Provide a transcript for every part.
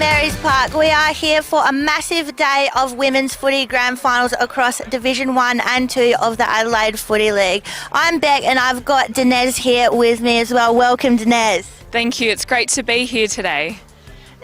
Mary's Park. We are here for a massive day of women's footy grand finals across Division 1 and 2 of the Adelaide Footy League. I'm Beck and I've got Dinez here with me as well. Welcome, Dinez. Thank you. It's great to be here today.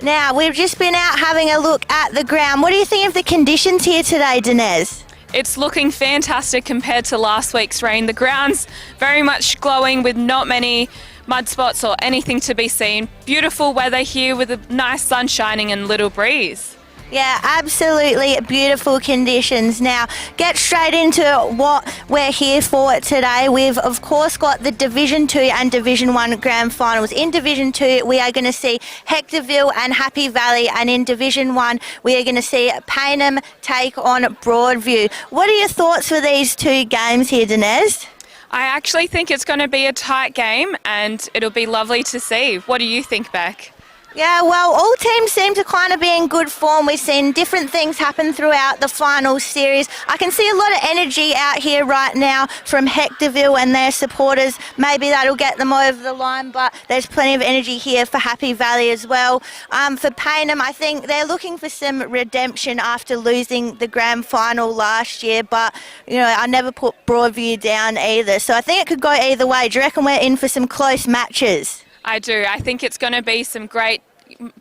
Now, we've just been out having a look at the ground. What do you think of the conditions here today, Dinez? It's looking fantastic compared to last week's rain. The ground's very much glowing with not many mud spots or anything to be seen. Beautiful weather here with a nice sun shining and little breeze. Yeah, absolutely beautiful conditions. Now, get straight into what we're here for today. We've, of course, got the Division 2 and Division 1 grand finals. In Division 2, we are going to see Hectorville and Happy Valley, and in Division 1, we are going to see Payneham take on Broadview. What are your thoughts for these two games here, Dinez? I actually think it's going to be a tight game and it'll be lovely to see. What do you think, Beck? Yeah, well, all teams seem to kind of be in good form. We've seen different things happen throughout the final series. I can see a lot of energy out here right now from Hectorville and their supporters. Maybe that'll get them over the line, but there's plenty of energy here for Happy Valley as well. For Payneham, I think they're looking for some redemption after losing the grand final last year, but, you know, I never put Broadview down either. So I think it could go either way. Do you reckon we're in for some close matches? I do. I think it's going to be some great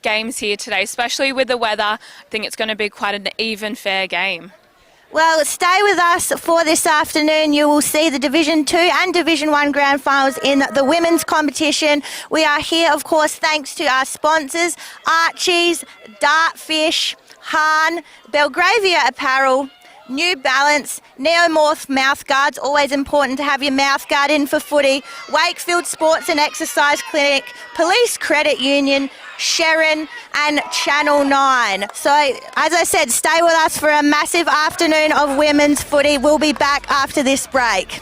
games here today, especially with the weather. I think it's going to be quite an even, fair game. Well, stay with us for this afternoon. You will see the Division 2 and Division 1 grand finals in the women's competition. We are here, of course, thanks to our sponsors, Archie's, Dartfish, Hahn, Belgravia Apparel, New Balance, Neomorph mouthguards, always important to have your mouthguard in for footy, Wakefield Sports and Exercise Clinic, Police Credit Union, Sharon and Channel 9. So, as I said, stay with us for a massive afternoon of women's footy. We'll be back after this break.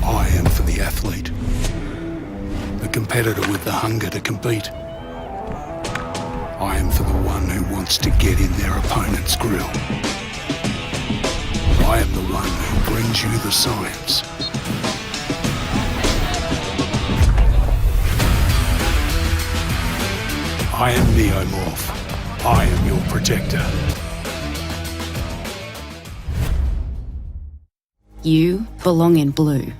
I am for the athlete, the competitor with the hunger to compete. I am for the one who wants to get in their opponent's grill. I am the one who brings you the science. I am Neomorph. I am your protector. You belong in blue.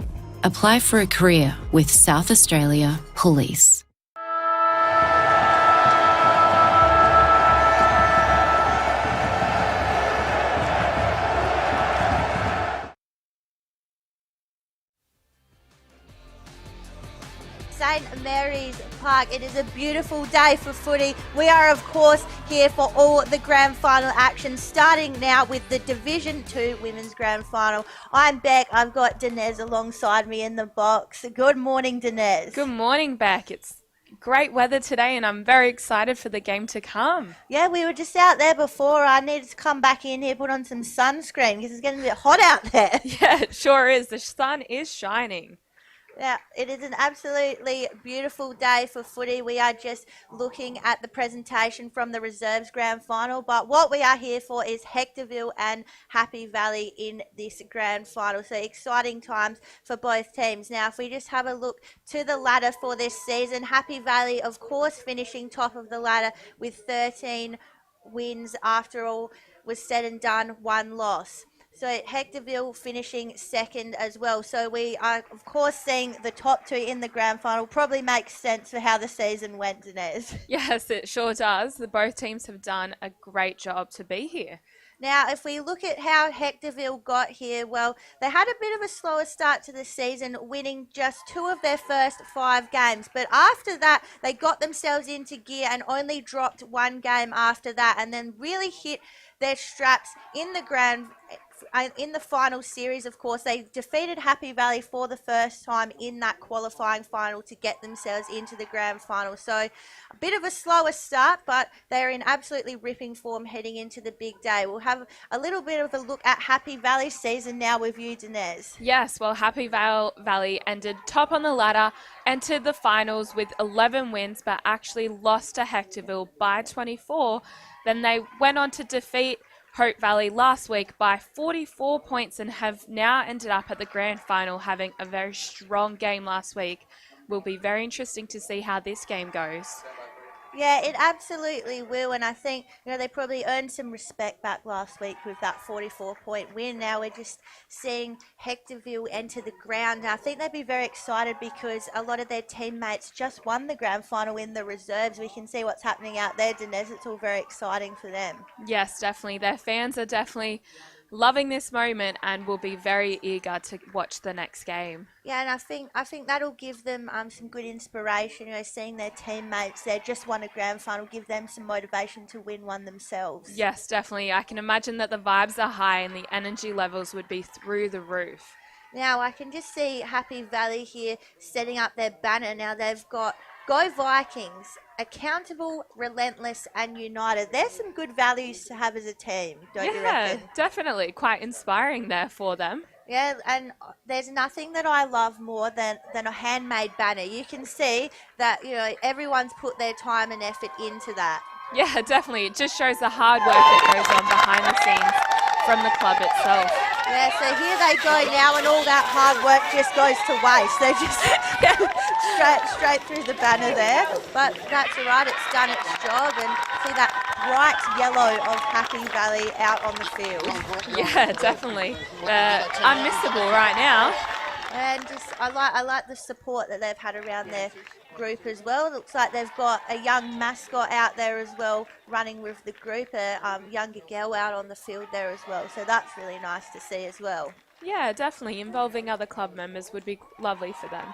Apply for a career with South Australia Police. St Mary's Park. It is a beautiful day for footy. We are, of course, here for all the grand final action, starting now with the Division 2 Women's Grand Final. I'm Beck. I've got Dinez alongside me in the box. Good morning, Dinez. Good morning, Beck. It's Great weather today, and I'm very excited for the game to come. Yeah, we were just out there before. I needed to come back in here, put on some sunscreen because it's getting a bit hot out there. Yeah, it sure is. The sun is shining. Yeah, it is an absolutely beautiful day for footy. We are just looking at the presentation from the Reserves Grand Final, but what we are here for is Hectorville and Happy Valley in this Grand Final. So exciting times for both teams. Now, if we just have a look to the ladder for this season, Happy Valley, of course, finishing top of the ladder with 13 wins after all was said and done, one loss. So Hectorville finishing second as well. So we are, of course, seeing the top two in the grand final. Probably makes sense for how the season went, Dinez. Yes, it sure does. Both teams have done a great job to be here. Now, if we look at how Hectorville got here, well, they had a bit of a slower start to the season, winning just 2 of their first 5 games. But after that, they got themselves into gear and only dropped 1 game after that, and then really hit their straps in the final series. Of course, they defeated Happy Valley for the first time in that qualifying final to get themselves into the grand final. So a bit of a slower start, but they're in absolutely ripping form heading into the big day. We'll have a little bit of a look at Happy Valley's season now with you, Dinez. Yes, well, Happy Valley ended top on the ladder, entered the finals with 11 wins, but actually lost to Hectorville by 24. Then they went on to defeat Hope Valley last week by 44 points and have now ended up at the grand final, having a very strong game last week. Will be very interesting to see how this game goes. Yeah, it absolutely will, and I think they probably earned some respect back last week with that 44-point win. Now we're just seeing Hectorville enter the ground. I think they'd be very excited because a lot of their teammates just won the grand final in the reserves. We can see what's happening out there, Dinez. It's all very exciting for them. Yes, definitely. Their fans are definitely loving this moment and will be very eager to watch the next game. Yeah, and I think that'll give them some good inspiration. Seeing their teammates there just won a grand final, give them some motivation to win one themselves. Yes, definitely. I can imagine that the vibes are high and the energy levels would be through the roof. Now I can just see Happy Valley here setting up their banner. Now they've got Go Vikings, accountable, relentless and united. There's some good values to have as a team, don't you reckon? Yeah, definitely. Quite inspiring there for them. Yeah, and there's nothing that I love more than a handmade banner. You can see that, everyone's put their time and effort into that. Yeah, definitely. It just shows the hard work that goes on behind the scenes from the club itself. Yeah, so here they go now, and all that hard work just goes to waste. They just straight through the banner there. But that's all right, it's done its job. And see that bright yellow of Happy Valley out on the field. Yeah, definitely. Unmissable right now. And I like the support that they've had around their group as well. It looks like they've got a young mascot out there as well, running with the group, a younger girl out on the field there as well. So that's really nice to see as well. Yeah, definitely. Involving other club members would be lovely for them.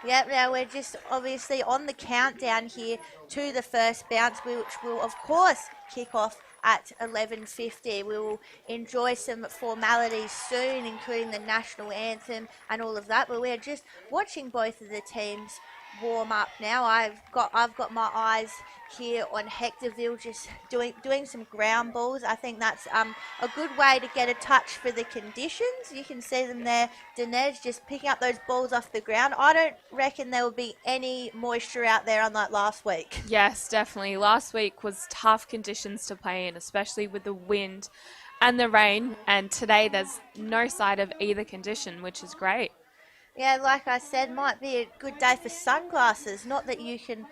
Yep, now we're just obviously on the countdown here to the first bounce, which will of course kick off at 11:50. We will enjoy some formalities soon, including the national anthem and all of that. But we're just watching both of the teams warm up now. I've got my eyes here on Hectorville, just doing some ground balls. I think that's a good way to get a touch for the conditions. You can see them there, Dinez, just picking up those balls off the ground. I don't reckon there will be any moisture out there unlike last week. Yes, definitely. Last week was tough conditions to play in, especially with the wind and the rain, and today there's no sign of either condition, which is great. Yeah, like I said, might be a good day for sunglasses. Not that you can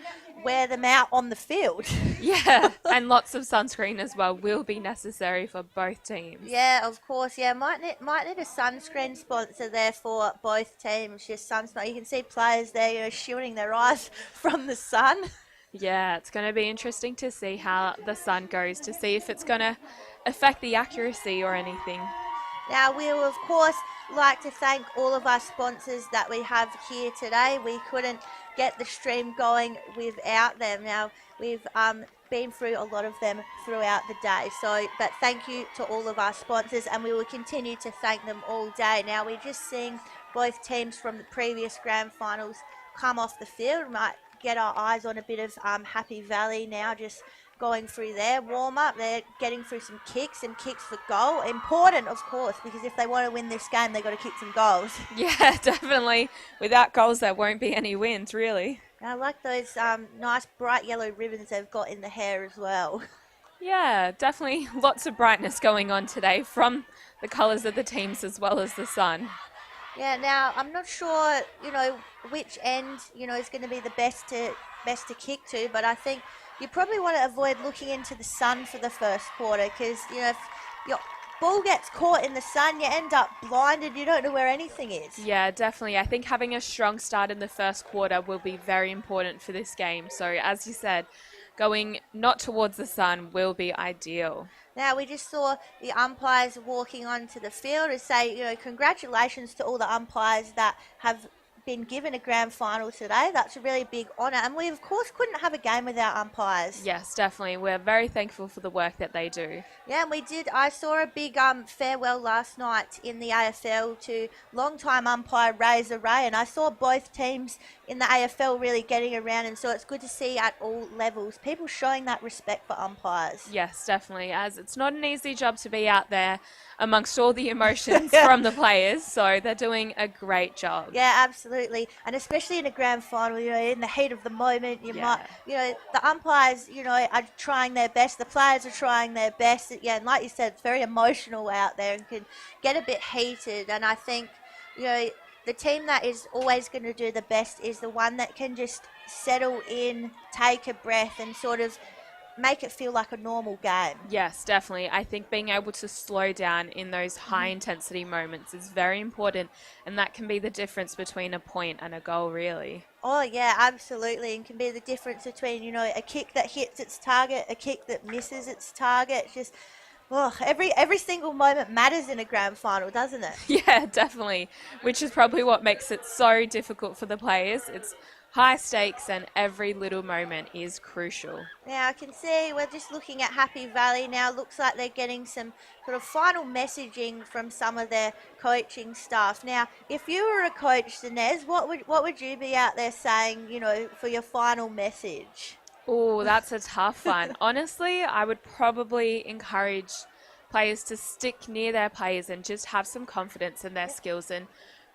wear them out on the field. Yeah, and lots of sunscreen as well will be necessary for both teams. Yeah, of course. Yeah, might need a sunscreen sponsor there for both teams. Just sunscreen. You can see players there, shielding their eyes from the sun. Yeah, it's going to be interesting to see how the sun goes, to see if it's going to affect the accuracy or anything. Now, we will, of course, like to thank all of our sponsors that we have here today. We couldn't get the stream going without them. Now, we've been through a lot of them throughout the day. But thank you to all of our sponsors, and we will continue to thank them all day. Now, we're just seeing both teams from the previous grand finals come off the field. We might get our eyes on a bit of Happy Valley now, just going through their warm-up. They're getting through some kicks for goal. Important, of course, because if they want to win this game, they've got to kick some goals. Yeah, definitely. Without goals, there won't be any wins, really. I like those nice bright yellow ribbons they've got in the hair as well. Yeah, definitely lots of brightness going on today from the colours of the teams as well as the sun. Yeah, now I'm not sure, which end, is going to be the best to kick to, but I think you probably want to avoid looking into the sun for the first quarter because, if your ball gets caught in the sun, you end up blinded. You don't know where anything is. Yeah, definitely. I think having a strong start in the first quarter will be very important for this game. So, as you said, going not towards the sun will be ideal. Now, we just saw the umpires walking onto the field to say, congratulations to all the umpires that have been given a grand final today. That's a really big honour. And we, of course, couldn't have a game without umpires. Yes, definitely. We're very thankful for the work that they do. Yeah, and we did. I saw a big farewell last night in the AFL to long-time umpire Razor Ray, and I saw both teams in the AFL really getting around, and so it's good to see at all levels people showing that respect for umpires. Yes, definitely, as it's not an easy job to be out there amongst all the emotions from the players, so they're doing a great job. Yeah, absolutely, and especially in a grand final, in the heat of the moment, the umpires, are trying their best, the players are trying their best, and like you said, it's very emotional out there and can get a bit heated, and I think, the team that is always going to do the best is the one that can just settle in, take a breath, and sort of make it feel like a normal game. Yes, definitely. I think being able to slow down in those high intensity moments is very important, and that can be the difference between a point and a goal, really. Oh, yeah, absolutely. And can be the difference between, a kick that hits its target, a kick that misses its target. Just, every single moment matters in a grand final, doesn't it? Yeah, definitely, which is probably what makes it so difficult for the players. It's high stakes and every little moment is crucial. Now I can see we're just looking at Happy Valley now. Looks like they're getting some sort of final messaging from some of their coaching staff. Now, if you were a coach, Dinesh, what would you be out there saying, for your final message? Oh, that's a tough one. Honestly, I would probably encourage players to stick near their players and just have some confidence in their skills and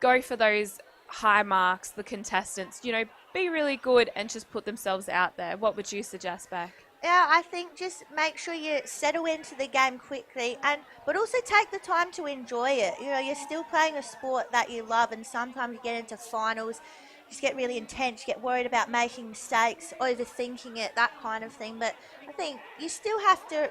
go for those high marks, the contestants, be really good and just put themselves out there. What would you suggest, Beck? Yeah, I think just make sure you settle into the game quickly, but also take the time to enjoy it. You're still playing a sport that you love, and sometimes you get into finals, just get really intense, you get worried about making mistakes, overthinking it, that kind of thing. But I think you still have to,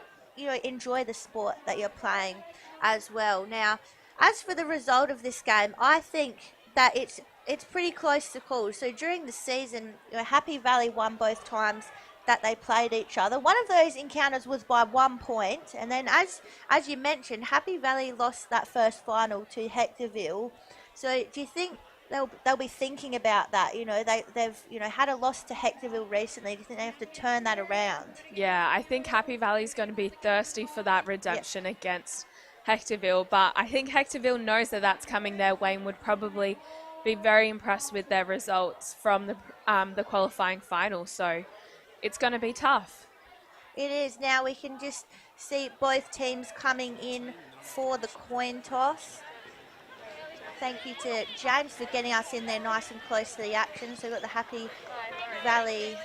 enjoy the sport that you're playing as well. Now, as for the result of this game, I think that it's pretty close to call. So during the season, Happy Valley won both times that they played each other. One of those encounters was by 1 point, and then as you mentioned, Happy Valley lost that first final to Hectorville. So do you think they'll be thinking about that? They've had a loss to Hectorville recently. Do you think they have to turn that around? Yeah, I think Happy Valley's going to be thirsty for that redemption against Hectorville, but I think Hectorville knows that that's coming their way and would probably be very impressed with their results from the qualifying final. So it's going to be tough. It is. Now we can just see both teams coming in for the coin toss. Thank you to James for getting us in there nice and close to the action. So we've got the Happy Valley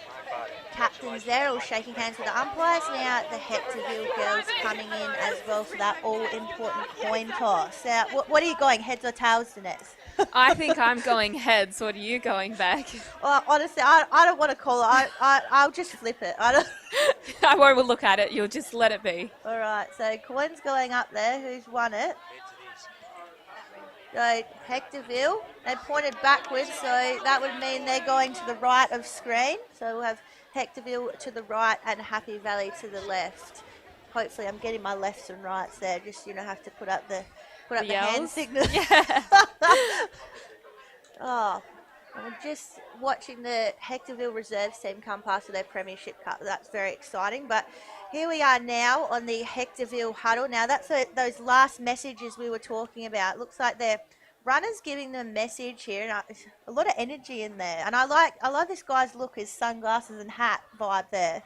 captains there all shaking hands with the umpires. Now the Hectorville girls coming in as well for that all-important coin toss. What are you going, heads or tails, Dinesh? I think I'm going heads. What are you going, back? Well, honestly, I don't want to call it. I'll just flip it. I won't look at it. You'll just let it be. All right, so coin's going up there. Who's won it? So Hectorville, they pointed backwards, so that would mean they're going to the right of screen. So we'll have Hectorville to the right and Happy Valley to the left. Hopefully I'm getting my lefts and rights there. Just, have to put up the hand signal. Yeah. Oh, I'm just watching the Hectorville reserves team come past with their Premiership Cup. That's very exciting. But here we are now on the Hectorville huddle. Now, that's those last messages we were talking about. Looks like they're runners giving them a message here, and a lot of energy in there. And I like this guy's look, his sunglasses and hat vibe there.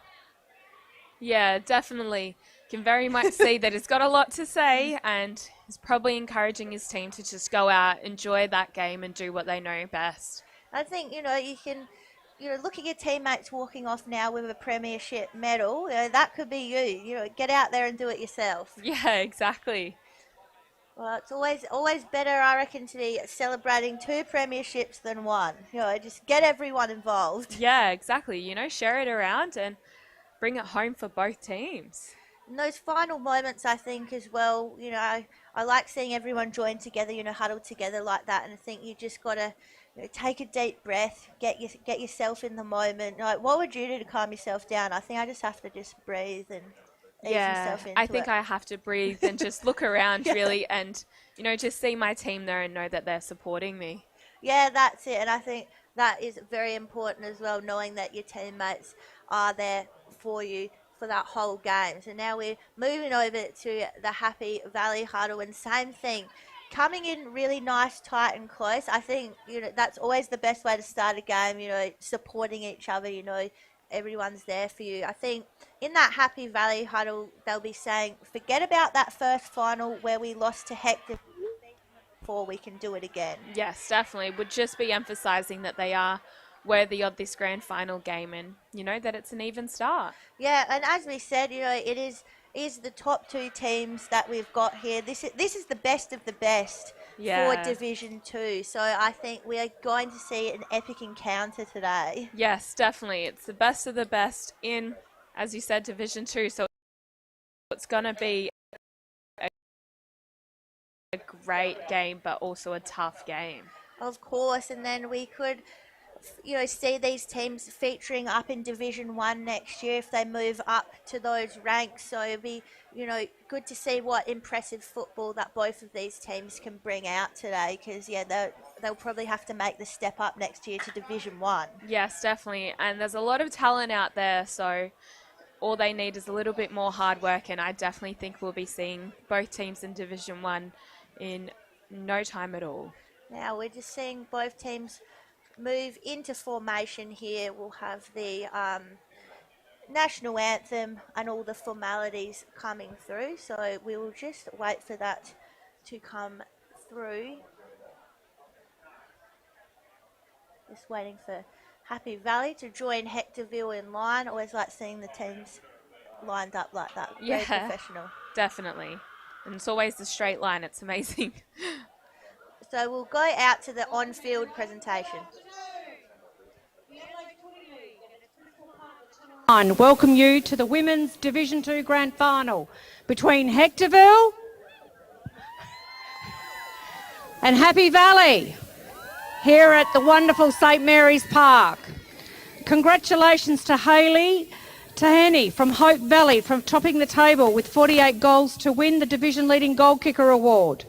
Yeah, definitely. Can very much see that he's got a lot to say, and he's probably encouraging his team to just go out, enjoy that game, and do what they know best. I think, you can, look at your teammates walking off now with a premiership medal. That could be you. Get out there and do it yourself. Yeah, exactly. Well, it's always better, I reckon, to be celebrating 2 premierships than 1. Just get everyone involved. Yeah, exactly. Share it around and bring it home for both teams. And those final moments, I think, as well, I like seeing everyone join together, huddled together like that. And I think you just got to take a deep breath, get yourself in the moment. Like, what would you do to calm yourself down? I think I just have to just breathe and ease myself into I think it. I have to breathe and just look around really and, just see my team there and know that they're supporting me. Yeah, that's it. And I think that is very important as well, knowing that your teammates are there for you for that whole game. So now we're moving over to the Happy Valley huddle, and same thing, coming in really nice, tight and close. I think that's always the best way to start a game, supporting each other, everyone's there for you. I think in that Happy Valley huddle they'll be saying, forget about that first final where we lost to Hector, before we can do it again. Yes, definitely. Would just be emphasising that they are worthy of this grand final game, and that it's an even start. Yeah, and as we said, it is the top 2 teams that we've got here. This is the best of the best for Division 2. So I think we are going to see an epic encounter today. Yes, definitely. It's the best of the best in, as you said, Division 2. So it's going to be a great game, but also a tough game. Of course, and then we could see these teams featuring up in Division 1 next year if they move up to those ranks. So it'll be, good to see what impressive football that both of these teams can bring out today, because, they'll probably have to make the step up next year to Division 1. Yes, definitely. And there's a lot of talent out there, so all they need is a little bit more hard work, and I definitely think we'll be seeing both teams in Division 1 in no time at all. Now we're just seeing both teams move into formation here. We'll have the national anthem and all the formalities coming through, so we will just wait for that to come through. Just waiting for Happy Valley to join Hectorville in line. Always like seeing the teams lined up like that. Very professional. Definitely. And it's always the straight line. It's amazing. So we'll go out to the on-field presentation. Welcome you to the Women's Division 2 Grand Final between Hectorville and Happy Valley here at the wonderful St Mary's Park. Congratulations to Hayley Tahani from Hope Valley from topping the table with 48 goals to win the division leading goal kicker award.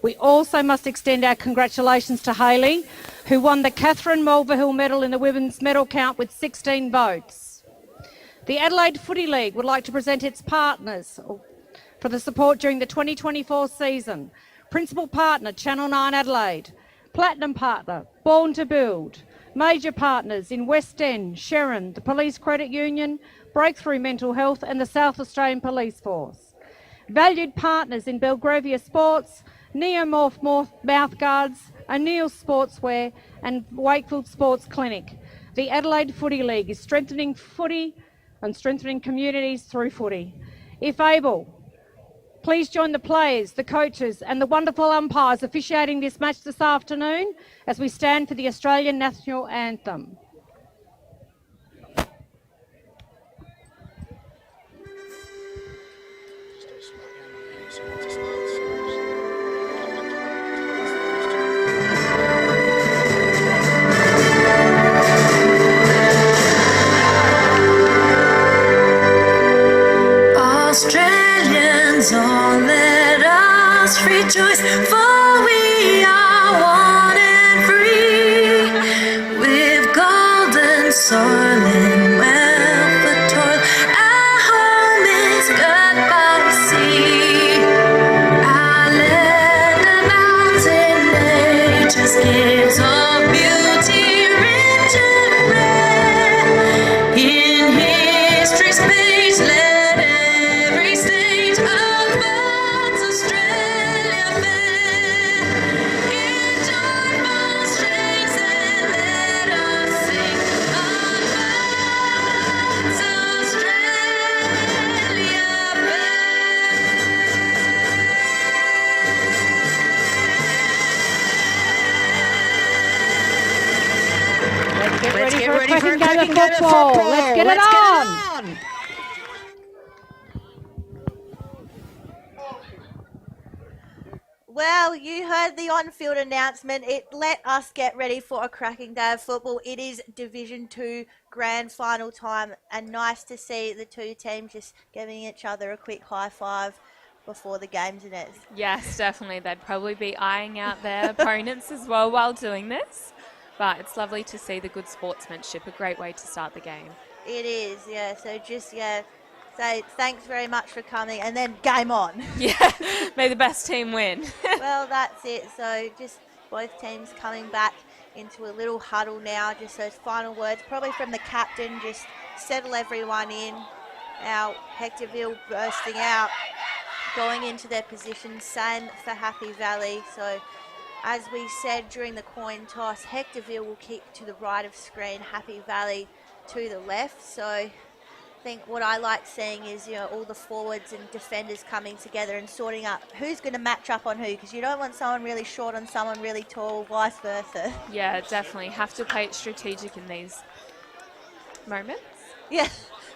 We also must extend our congratulations to Hayley, who won the Catherine Mulvihill Medal in the women's medal count with 16 votes. The Adelaide Footy League would like to present its partners for the support during the 2024 season. Principal partner, Channel 9 Adelaide. Platinum partner, Born to Build. Major partners in West End, Sharon, the Police Credit Union, Breakthrough Mental Health and the South Australian Police Force. Valued partners in Belgravia Sports, Neomorph Mouthguards, O'Neill Sportswear and Wakefield Sports Clinic. The Adelaide Footy League is strengthening footy and strengthening communities through footy. If able, please join the players, the coaches and the wonderful umpires officiating this match this afternoon as we stand for the Australian National Anthem. Australians, all let us rejoice, for we are one and free, with golden soil and wealth of toil. Our home is good by the sea, our land a mountain Get ready for a cracking game of football. Let's get it on. Well, you heard the on-field announcement. It let us get ready for a cracking day of football. It is Division 2 grand final time, and nice to see the two teams just giving each other a quick high five before the games, Inez. Yes, definitely. They'd probably be eyeing out their opponents as well while doing this. But it's lovely to see the good sportsmanship, a great way to start the game. It is, yeah. So just, say thanks very much for coming, and then game on. Yeah, may the best team win. Well, that's it. So just both teams coming back into a little huddle now. Just those final words, probably from the captain, just settle everyone in. Now Hectorville bursting out, going into their position. Same for Happy Valley. So as we said during the coin toss, Hectorville will kick to the right of screen, Happy Valley to the left. So I think what I like seeing is, all the forwards and defenders coming together and sorting up who's going to match up on who, because you don't want someone really short on someone really tall, vice versa. Yeah, definitely. Have to play it strategic in these moments. Yeah.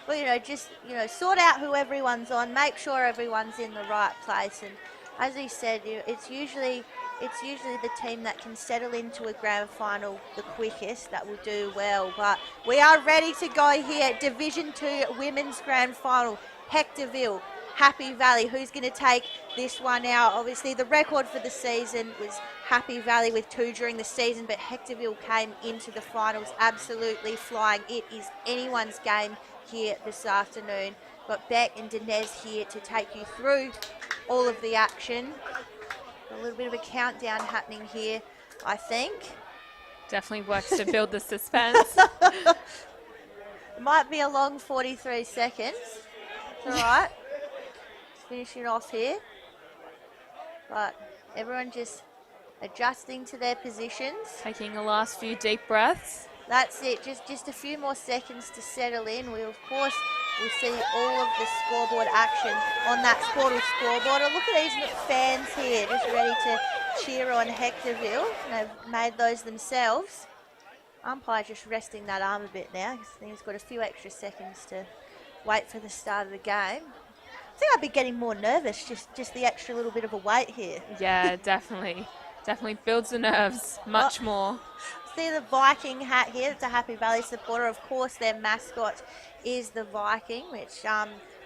Well, just, sort out who everyone's on, make sure everyone's in the right place. And as he said, it's usually the team that can settle into a grand final the quickest that will do well. But we are ready to go here. Division 2 Women's Grand Final. Hectorville, Happy Valley. Who's going to take this one out? Obviously, the record for the season was Happy Valley with 2 during the season, but Hectorville came into the finals absolutely flying. It is anyone's game here this afternoon. Got Beck and Dinez here to take you through all of the action. A little bit of a countdown happening here, I think. Definitely works to build the suspense. It might be a long 43 seconds. It's all right. Just finishing off here. But everyone just adjusting to their positions. Taking the last few deep breaths. That's it. Just a few more seconds to settle in. We'll see all of the scoreboard action on that Sportal scoreboard. And look at these fans here, just ready to cheer on Hectorville. They've made those themselves. Umpire just resting that arm a bit now. I think he's got a few extra seconds to wait for the start of the game. I think I'd be getting more nervous, just the extra little bit of a wait here. Yeah, definitely. Definitely builds the nerves much more. See the Viking hat here. It's a Happy Valley supporter. Of course, their mascot is the Viking, which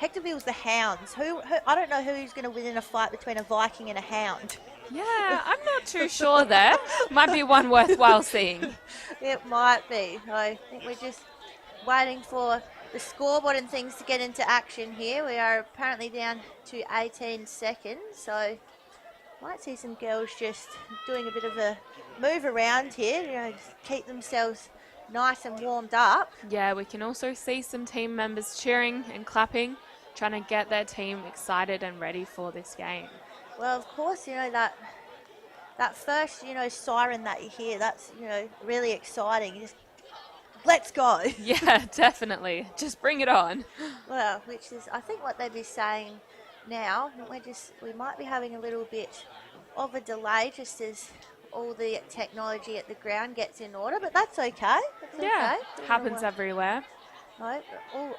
Hectorville's the Hounds. Who I don't know who's going to win in a fight between a Viking and a Hound. Yeah, I'm not too sure there. Might be one worthwhile seeing. It might be. I think we're just waiting for the scoreboard and things to get into action here. We are apparently down to 18 seconds, so might see some girls just doing a bit of a move around here, just keep themselves nice and warmed up. Yeah, we can also see some team members cheering and clapping, trying to get their team excited and ready for this game. Well, of course, that first, siren that you hear, that's, really exciting. Just, let's go. Yeah, definitely. Just bring it on. Well, which is, I think, what they'd be saying now. We might be having a little bit of a delay just as all the technology at the ground gets in order, but that's okay. Yeah, okay. happens everywhere. No,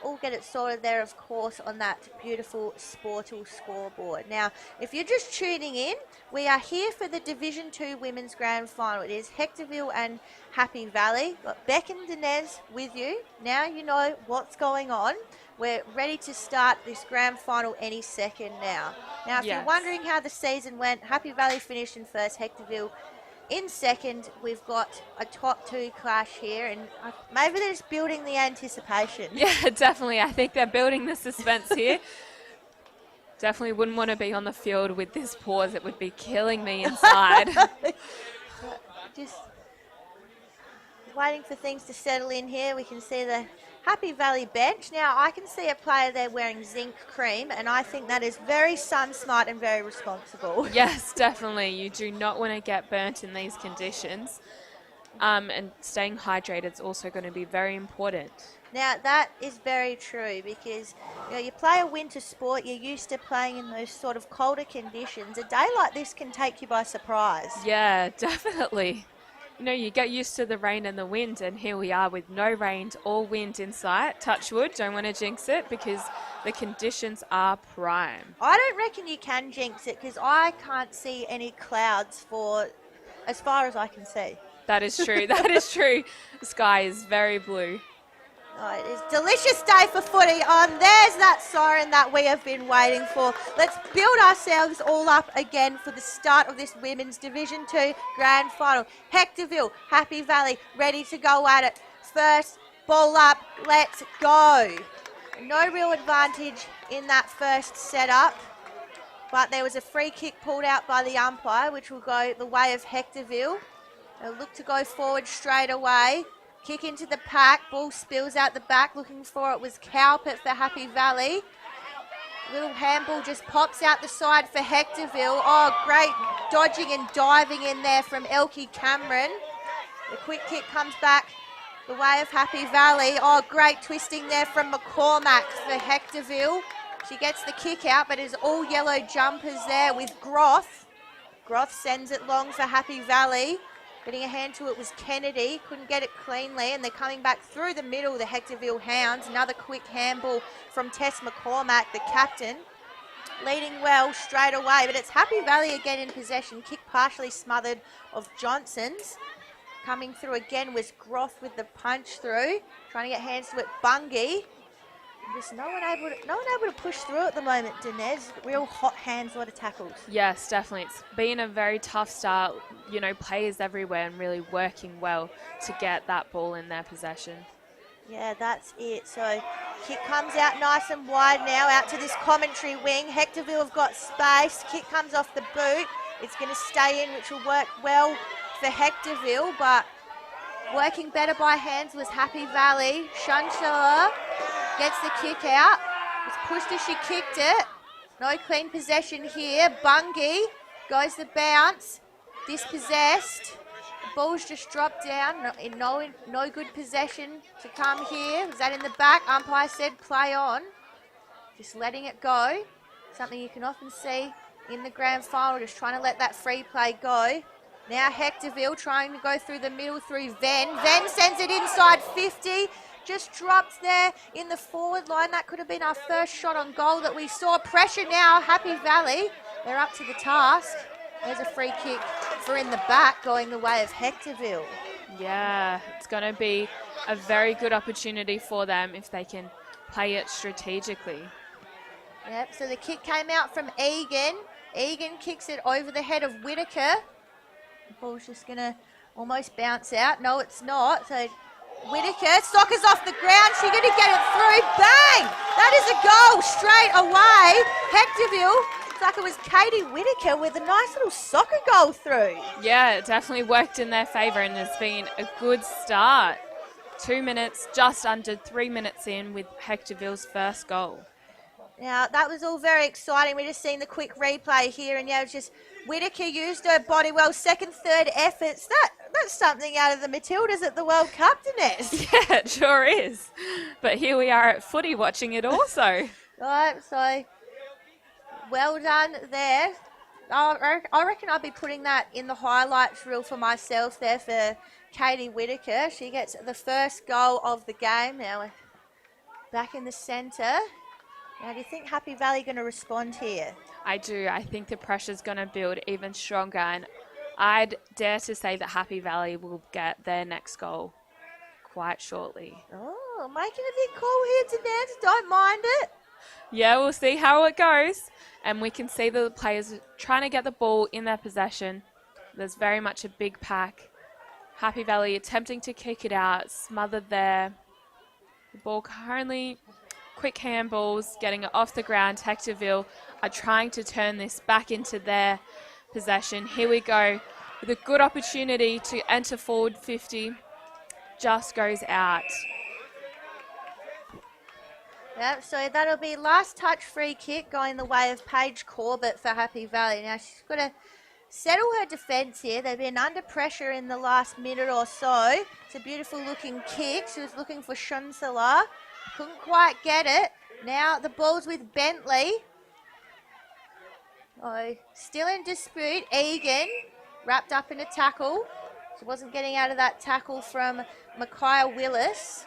we'll get it sorted there, of course, on that beautiful Sportal scoreboard. Now, if you're just tuning in, we are here for the Division 2 Women's Grand Final. It is Hectorville and Happy Valley. Got Beck and Dinez with you. Now you know what's going on. We're ready to start this grand final any second now. Now, if you're wondering how the season went, Happy Valley finished in first, Hectorville in second. We've got a top 2 clash here, and maybe they're just building the anticipation. Yeah, definitely. I think they're building the suspense here. Definitely wouldn't want to be on the field with this pause. It would be killing me inside. Just waiting for things to settle in here. We can see the Happy Valley bench. Now, I can see a player there wearing zinc cream, and I think that is very sun smart and very responsible. Yes, definitely. You do not want to get burnt in these conditions. And staying hydrated is also going to be very important. Now, that is very true because you play a winter sport, you're used to playing in those sort of colder conditions. A day like this can take you by surprise. Yeah, definitely. You know, you get used to the rain and the wind, and here we are with no rain or wind in sight. Touch wood, don't want to jinx it because the conditions are prime. I don't reckon you can jinx it because I can't see any clouds for as far as I can see. That is true. That is true. The sky is very blue. Oh, it is a delicious day for footy. There's that siren that we have been waiting for. Let's build ourselves all up again for the start of this Women's Division 2 Grand Final. Hectorville, Happy Valley, ready to go at it. First, ball up, let's go. No real advantage in that first setup, but there was a free kick pulled out by the umpire, which will go the way of Hectorville. They'll look to go forward straight away. Kick into the pack, ball spills out the back, looking for it was Cowpit for Happy Valley. Little handball just pops out the side for Hectorville. Oh, great dodging and diving in there from Elkie Cameron. The quick kick comes back the way of Happy Valley. Oh, great twisting there from McCormack for Hectorville. She gets the kick out, but it's all yellow jumpers there with Groth. Groth sends it long for Happy Valley. Getting a hand to it was Kennedy. Couldn't get it cleanly, and they're coming back through the middle, the Hectorville Hounds. Another quick handball from Tess McCormack, the captain. Leading well straight away, but it's Happy Valley again in possession. Kick partially smothered of Johnson's. Coming through again was Groth with the punch through. Trying to get hands to it, Bungie. Just no one able to push through at the moment, Dinez. Real hot hands, a lot of tackles. Yes, definitely. It's been a very tough start. You know, players everywhere and really working well to get that ball in their possession. Yeah, that's it. So kick comes out nice and wide now, out to this commentary wing. Hectorville have got space. Kick comes off the boot. It's going to stay in, which will work well for Hectorville, but working better by hands was Happy Valley. Shunshaw gets the kick out. It's pushed as she kicked it. No clean possession here. Bungie goes the bounce. Dispossessed. The ball's just dropped down. No good possession to come here. Was that in the back? Umpire said play on. Just letting it go. Something you can often see in the grand final. Just trying to let that free play go. Now Hectorville trying to go through the middle through Venn. Venn sends it inside 50. Just dropped there in the forward line. That could have been our first shot on goal that we saw. Pressure now, Happy Valley. They're up to the task. There's a free kick for in the back going the way of Hectorville. Yeah, it's going to be a very good opportunity for them if they can play it strategically. Yep, so the kick came out from Egan. Egan kicks it over the head of Whitaker. The ball's just going to almost bounce out. No, it's not. So Whitaker, Soccer's off the ground. She's going to get it through. Bang! That is a goal straight away. Hectorville. Looks like it was Katie Whitaker with a nice little soccer goal through. Yeah, it definitely worked in their favour and has been a good start. 2 minutes, just under 3 minutes in with Hectorville's first goal. Now, that was all very exciting. We just seen the quick replay here, and yeah, it was just Whitaker used her body well. Second, third efforts. That's something out of the Matildas at the World Cup, Dinesh. Yeah, it sure is. But here we are at Footy watching it also. Right, so well done there. I reckon I'll be putting that in the highlights reel for myself there for Katie Whitaker. She gets the first goal of the game. Now we're back in the centre. Now, do you think Happy Valley going to respond here? I do. I think the pressure's going to build even stronger, and I'd dare to say that Happy Valley will get their next goal quite shortly. Oh, making a big call here to dance. Don't mind it. Yeah, we'll see how it goes. And we can see that the players are trying to get the ball in their possession. There's very much a big pack. Happy Valley attempting to kick it out, smothered there. The ball currently... Quick handballs, getting it off the ground. Hectorville are trying to turn this back into their possession. Here we go with a good opportunity to enter forward 50. Just goes out. Yep, so that'll be last touch free kick going the way of Paige Corbett for Happy Valley. Now she's got to settle her defence here. They've been under pressure in the last minute or so. It's a beautiful looking kick. She was looking for Shunsala. Couldn't quite get it. Now the ball's with Bentley. Oh, still in dispute. Egan wrapped up in a tackle. She wasn't getting out of that tackle from Micaiah Willis.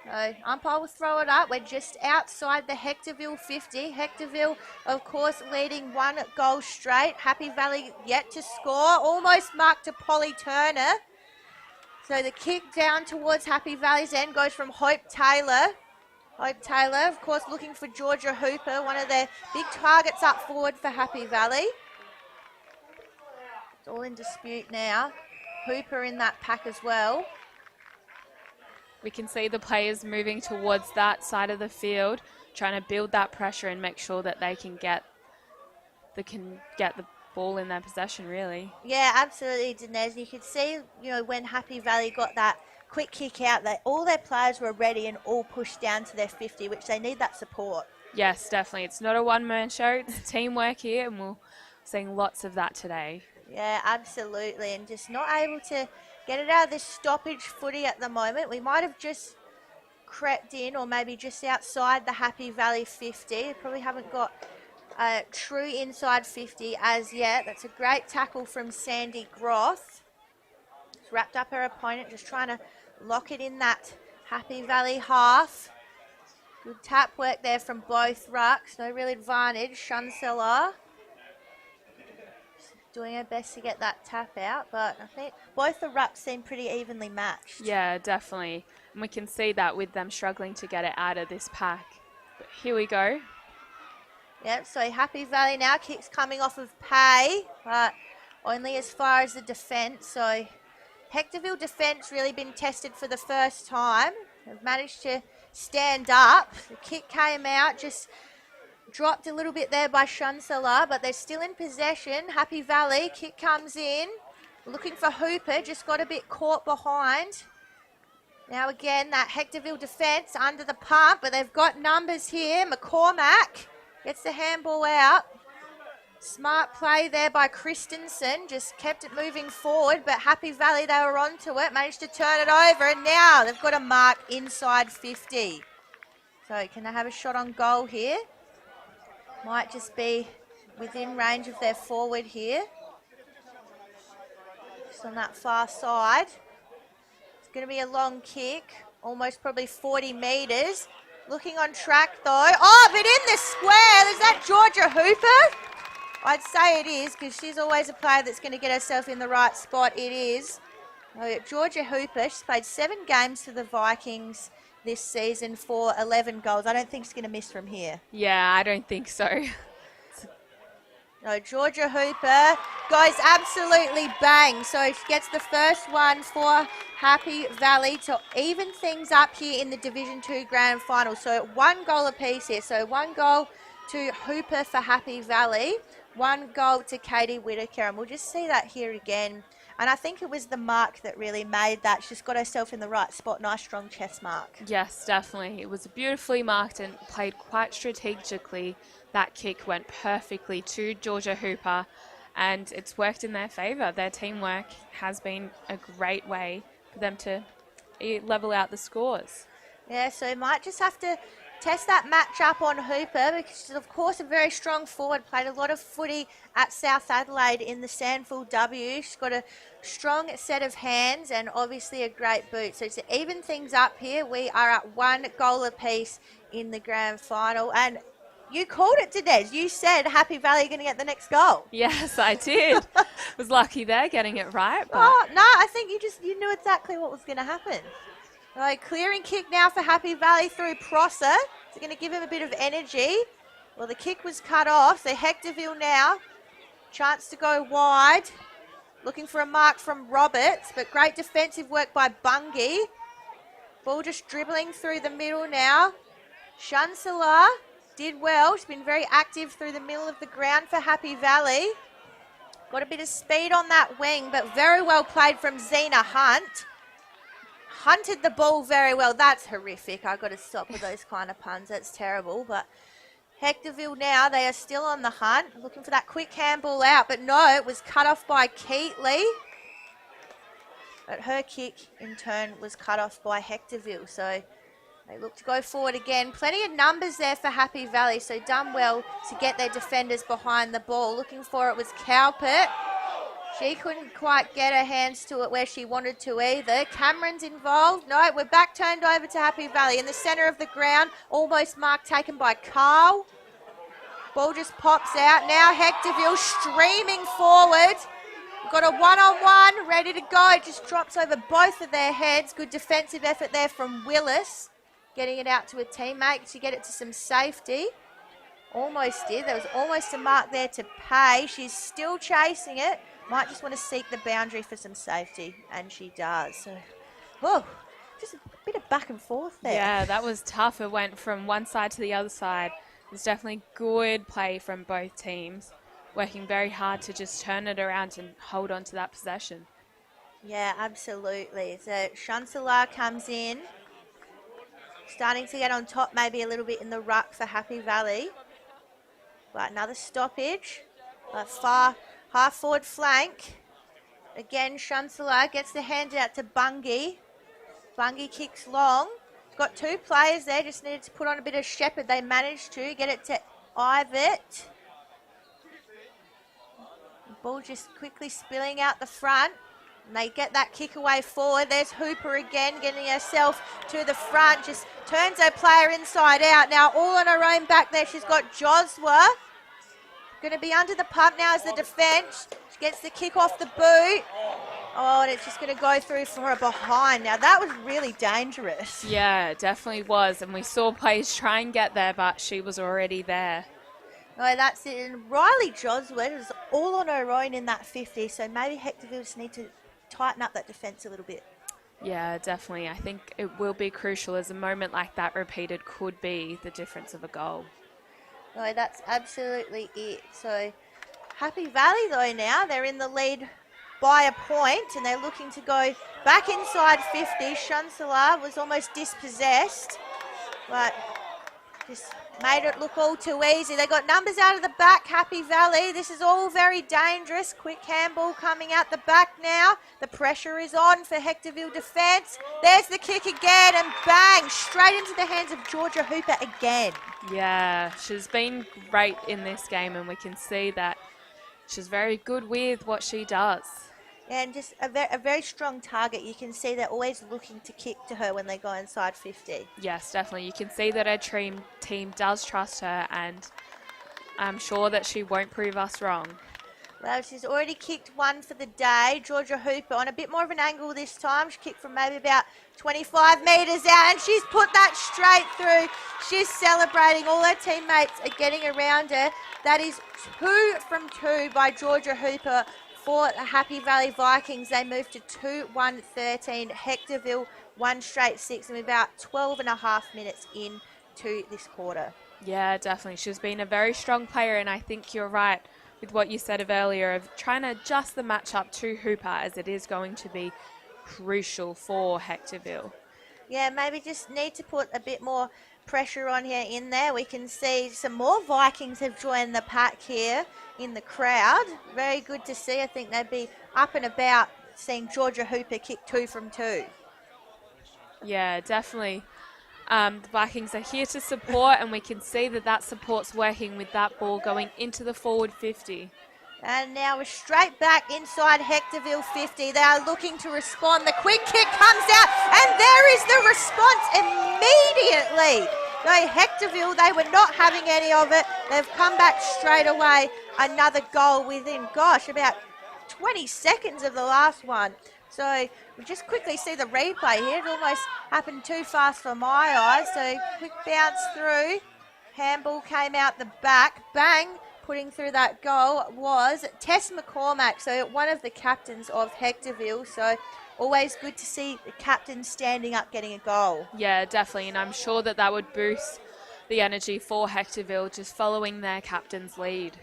So umpire will throw it up. We're just outside the Hectorville 50. Hectorville, of course, leading 1 goal straight. Happy Valley yet to score. Almost marked to Polly Turner. So the kick down towards Happy Valley's end goes from Hope Taylor. Hope Taylor, of course, looking for Georgia Hooper, one of their big targets up forward for Happy Valley. It's all in dispute now. Hooper in that pack as well. We can see the players moving towards that side of the field, trying to build that pressure and make sure that they can get the ball in their possession, really. Yeah, absolutely, Dinez. You could see, when Happy Valley got that quick kick out, that all their players were ready and all pushed down to their 50, which they need that support. Yes, definitely. It's not a one-man show. It's teamwork here, and we're seeing lots of that today. Yeah, absolutely. And just not able to get it out of this stoppage footy at the moment. We might have just crept in or maybe just outside the Happy Valley 50. They probably haven't got a true inside 50 as yet. That's a great tackle from Sandy Groth. She's wrapped up her opponent, just trying to lock it in that Happy Valley half. Good tap work there from both rucks. No real advantage. Shunsella doing her best to get that tap out, but I think both the rucks seem pretty evenly matched. Yeah, definitely. And we can see that with them struggling to get it out of this pack. But here we go. Yep, so Happy Valley now, kicks coming off of Pay, but only as far as the defence. So Hectorville defence really been tested for the first time. They've managed to stand up. The kick came out, just dropped a little bit there by Shunsella, but they're still in possession. Happy Valley, kick comes in. Looking for Hooper, just got a bit caught behind. Now again, that Hectorville defence under the pump, but they've got numbers here. McCormack gets the handball out. Smart play there by Christensen, just kept it moving forward, but Happy Valley, they were onto it, managed to turn it over, and now they've got a mark inside 50. So can they have a shot on goal here? Might just be within range of their forward here. Just on that far side. It's going to be a long kick, almost probably 40 metres. Looking on track though. Oh, but in the square, is that Georgia Hooper? I'd say it is, because she's always a player that's going to get herself in the right spot. It is. Georgia Hooper, she's played 7 games for the Vikings this season for 11 goals. I don't think she's going to miss from here. Yeah, I don't think so. No, Georgia Hooper goes absolutely bang. So she gets the first one for Happy Valley to even things up here in the Division 2 Grand Final. So 1 goal apiece here. So 1 goal to Hooper for Happy Valley, 1 goal to Katie Whitaker. And we'll just see that here again. And I think it was the mark that really made that. She's got herself in the right spot. Nice strong chest mark. Yes, definitely. It was beautifully marked and played quite strategically. That kick went perfectly to Georgia Hooper, and it's worked in their favour. Their teamwork has been a great way for them to level out the scores. Yeah, so might just have to test that match up on Hooper, because she's of course a very strong forward, played a lot of footy at South Adelaide in the Sandford W. She's got a strong set of hands and obviously a great boot. So to even things up here, we are at 1 goal apiece in the grand final. And you called it, Dinez. You said Happy Valley are going to get the next goal. Yes, I did. Was lucky there getting it right. But oh, no, I think you knew exactly what was going to happen. Right, clearing kick now for Happy Valley through Prosser. It's going to give him a bit of energy. Well, the kick was cut off. So Hectorville now. Chance to go wide. Looking for a mark from Roberts, but great defensive work by Bungie. Ball just dribbling through the middle now. Shunsella did well. She's been very active through the middle of the ground for Happy Valley. Got a bit of speed on that wing, but very well played from Zena Hunt. Hunted the ball very well. That's horrific. I've got to stop with those kind of puns. That's terrible. But Hectorville now, they are still on the hunt. Looking for that quick handball out. But no, it was cut off by Keatley. But her kick, in turn, was cut off by Hectorville. So they look to go forward again. Plenty of numbers there for Happy Valley. So done well to get their defenders behind the ball. Looking for it was Cowpert. She couldn't quite get her hands to it where she wanted to either. Cameron's involved. No, we're back turned over to Happy Valley. In the centre of the ground, almost mark taken by Carl. Ball just pops out. Now Hectorville streaming forward. We've got a one-on-one ready to go. It just drops over both of their heads. Good defensive effort there from Willis. Getting it out to a teammate to get it to some safety. Almost did. There was almost a mark there to pay. She's still chasing it. Might just want to seek the boundary for some safety, and she does. So, just a bit of back and forth there. Yeah, that was tough. It went from one side to the other side. It's definitely good play from both teams, working very hard to just turn it around and hold on to that possession. Yeah, absolutely. So Chancellor comes in, starting to get on top maybe a little bit in the ruck for Happy Valley. But another stoppage, but far half forward flank. Again, Chancellor gets the hand out to Bungie. Bungie kicks long. Got two players there, just needed to put on a bit of shepherd. They managed to get it to Ivett. Ball just quickly spilling out the front. And they get that kick away forward. There's Hooper again, getting herself to the front. Just turns her player inside out. Now all on her own back there. She's got Joswa. Going to be under the pump now as the defence. She gets the kick off the boot. Oh, and it's just going to go through for a behind. Now, that was really dangerous. Yeah, it definitely was. And we saw players try and get there, but she was already there. No, that's it. And Riley Joswood is all on her own in that 50, so maybe Hectorville just need to tighten up that defence a little bit. Yeah, definitely. I think it will be crucial, as a moment like that repeated could be the difference of a goal. No, that's absolutely it. So, Happy Valley, though, now, they're in the lead by a point, and they're looking to go back inside 50. Chancellor was almost dispossessed, but just made it look all too easy. They got numbers out of the back, Happy Valley. This is all very dangerous. Quick handball coming out the back now. The pressure is on for Hectorville defence. There's the kick again, and bang, straight into the hands of Georgia Hooper again. Yeah, she's been great in this game, and we can see that she's very good with what she does. And just a very strong target. You can see they're always looking to kick to her when they go inside 50. Yes, definitely. You can see that her team does trust her, and I'm sure that she won't prove us wrong. Well, she's already kicked one for the day. Georgia Hooper on a bit more of an angle this time. She kicked from maybe about 25 metres out, and she's put that straight through. She's celebrating. All her teammates are getting around her. That is 2 from 2 by Georgia Hooper for the Happy Valley Vikings. They move to 2-1-13. Hectorville 1 straight 6, and we're about 12 and a half minutes into this quarter. Yeah, definitely. She's been a very strong player, and I think you're right with what you said of earlier of trying to adjust the matchup to Hooper, as it is going to be crucial for Hectorville. Yeah, maybe just need to put a bit more pressure on here in there. We can see some more Vikings have joined the pack here in the crowd. Very good to see. I think they'd be up and about seeing Georgia Hooper kick 2 from 2. Yeah, definitely. The Vikings are here to support, and we can see that that support's working with that ball going into the forward 50. And now we're straight back inside Hectorville 50. They are looking to respond. The quick kick comes out, and there is the response immediately. No, Hectorville, they were not having any of it. They've come back straight away. Another goal within, about 20 seconds of the last one. So we just quickly see the replay here. It almost happened too fast for my eyes. So quick bounce through. Handball came out the back. Bang. Putting through that goal was Tess McCormack, so one of the captains of Hectorville. So always good to see the captain standing up getting a goal. Yeah, definitely. And I'm sure that that would boost the energy for Hectorville, just following their captain's lead.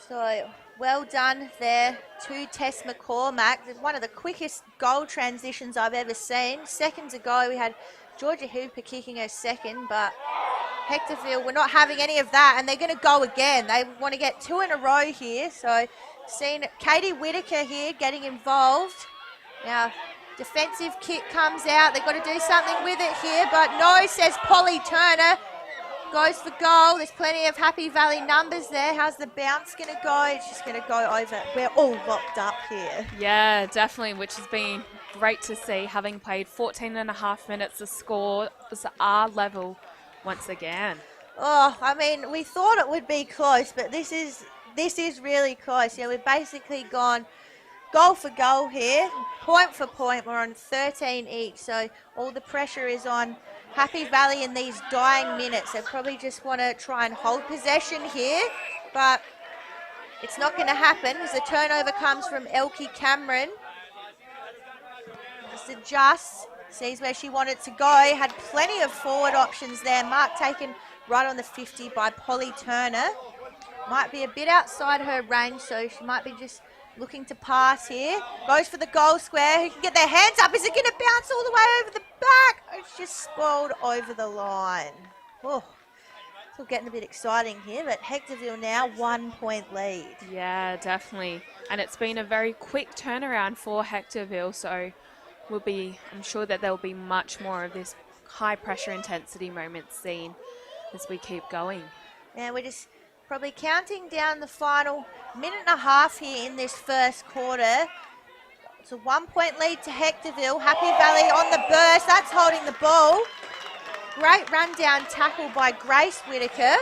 So well done there to Tess McCormack. One of the quickest goal transitions I've ever seen. Seconds ago we had Georgia Hooper kicking her second, but Hectorville were not having any of that, and they're going to go again. They want to get 2 in a row here. So seeing Katie Whitaker here getting involved. Now, defensive kick comes out. They've got to do something with it here, but no, says Polly Turner. goes for goal. There's plenty of Happy Valley numbers there. How's the bounce going to go? It's just going to go over. We're all locked up here. Yeah, definitely, which has been great to see. Having played 14 and a half minutes, the score was our level once again. Oh, I mean, we thought it would be close, but this is really close. Yeah, we've basically gone goal for goal here, point for point. We're on 13 each, so all the pressure is on Happy Valley in these dying minutes. They probably just want to try and hold possession here, but it's not going to happen as the turnover comes from Elkie Cameron. Just adjusts, sees where she wanted to go. Had plenty of forward options there. Mark taken right on the 50 by Polly Turner. Might be a bit outside her range, so she might be just looking to pass here. Goes for the goal square. Who can get their hands up? Is it going to bounce all the way over the back? It's just spoiled over the line. Oh, it's all getting a bit exciting here, but Hectorville now 1 point lead. Yeah, definitely. And it's been a very quick turnaround for Hectorville, so I'm sure that there'll be much more of this high pressure intensity moments seen as we keep going. Yeah, we're just probably counting down the final minute and a half here in this first quarter. It's a 1 point lead to Hectorville. Happy Valley on the burst. That's holding the ball. Great rundown tackle by Grace Whitaker.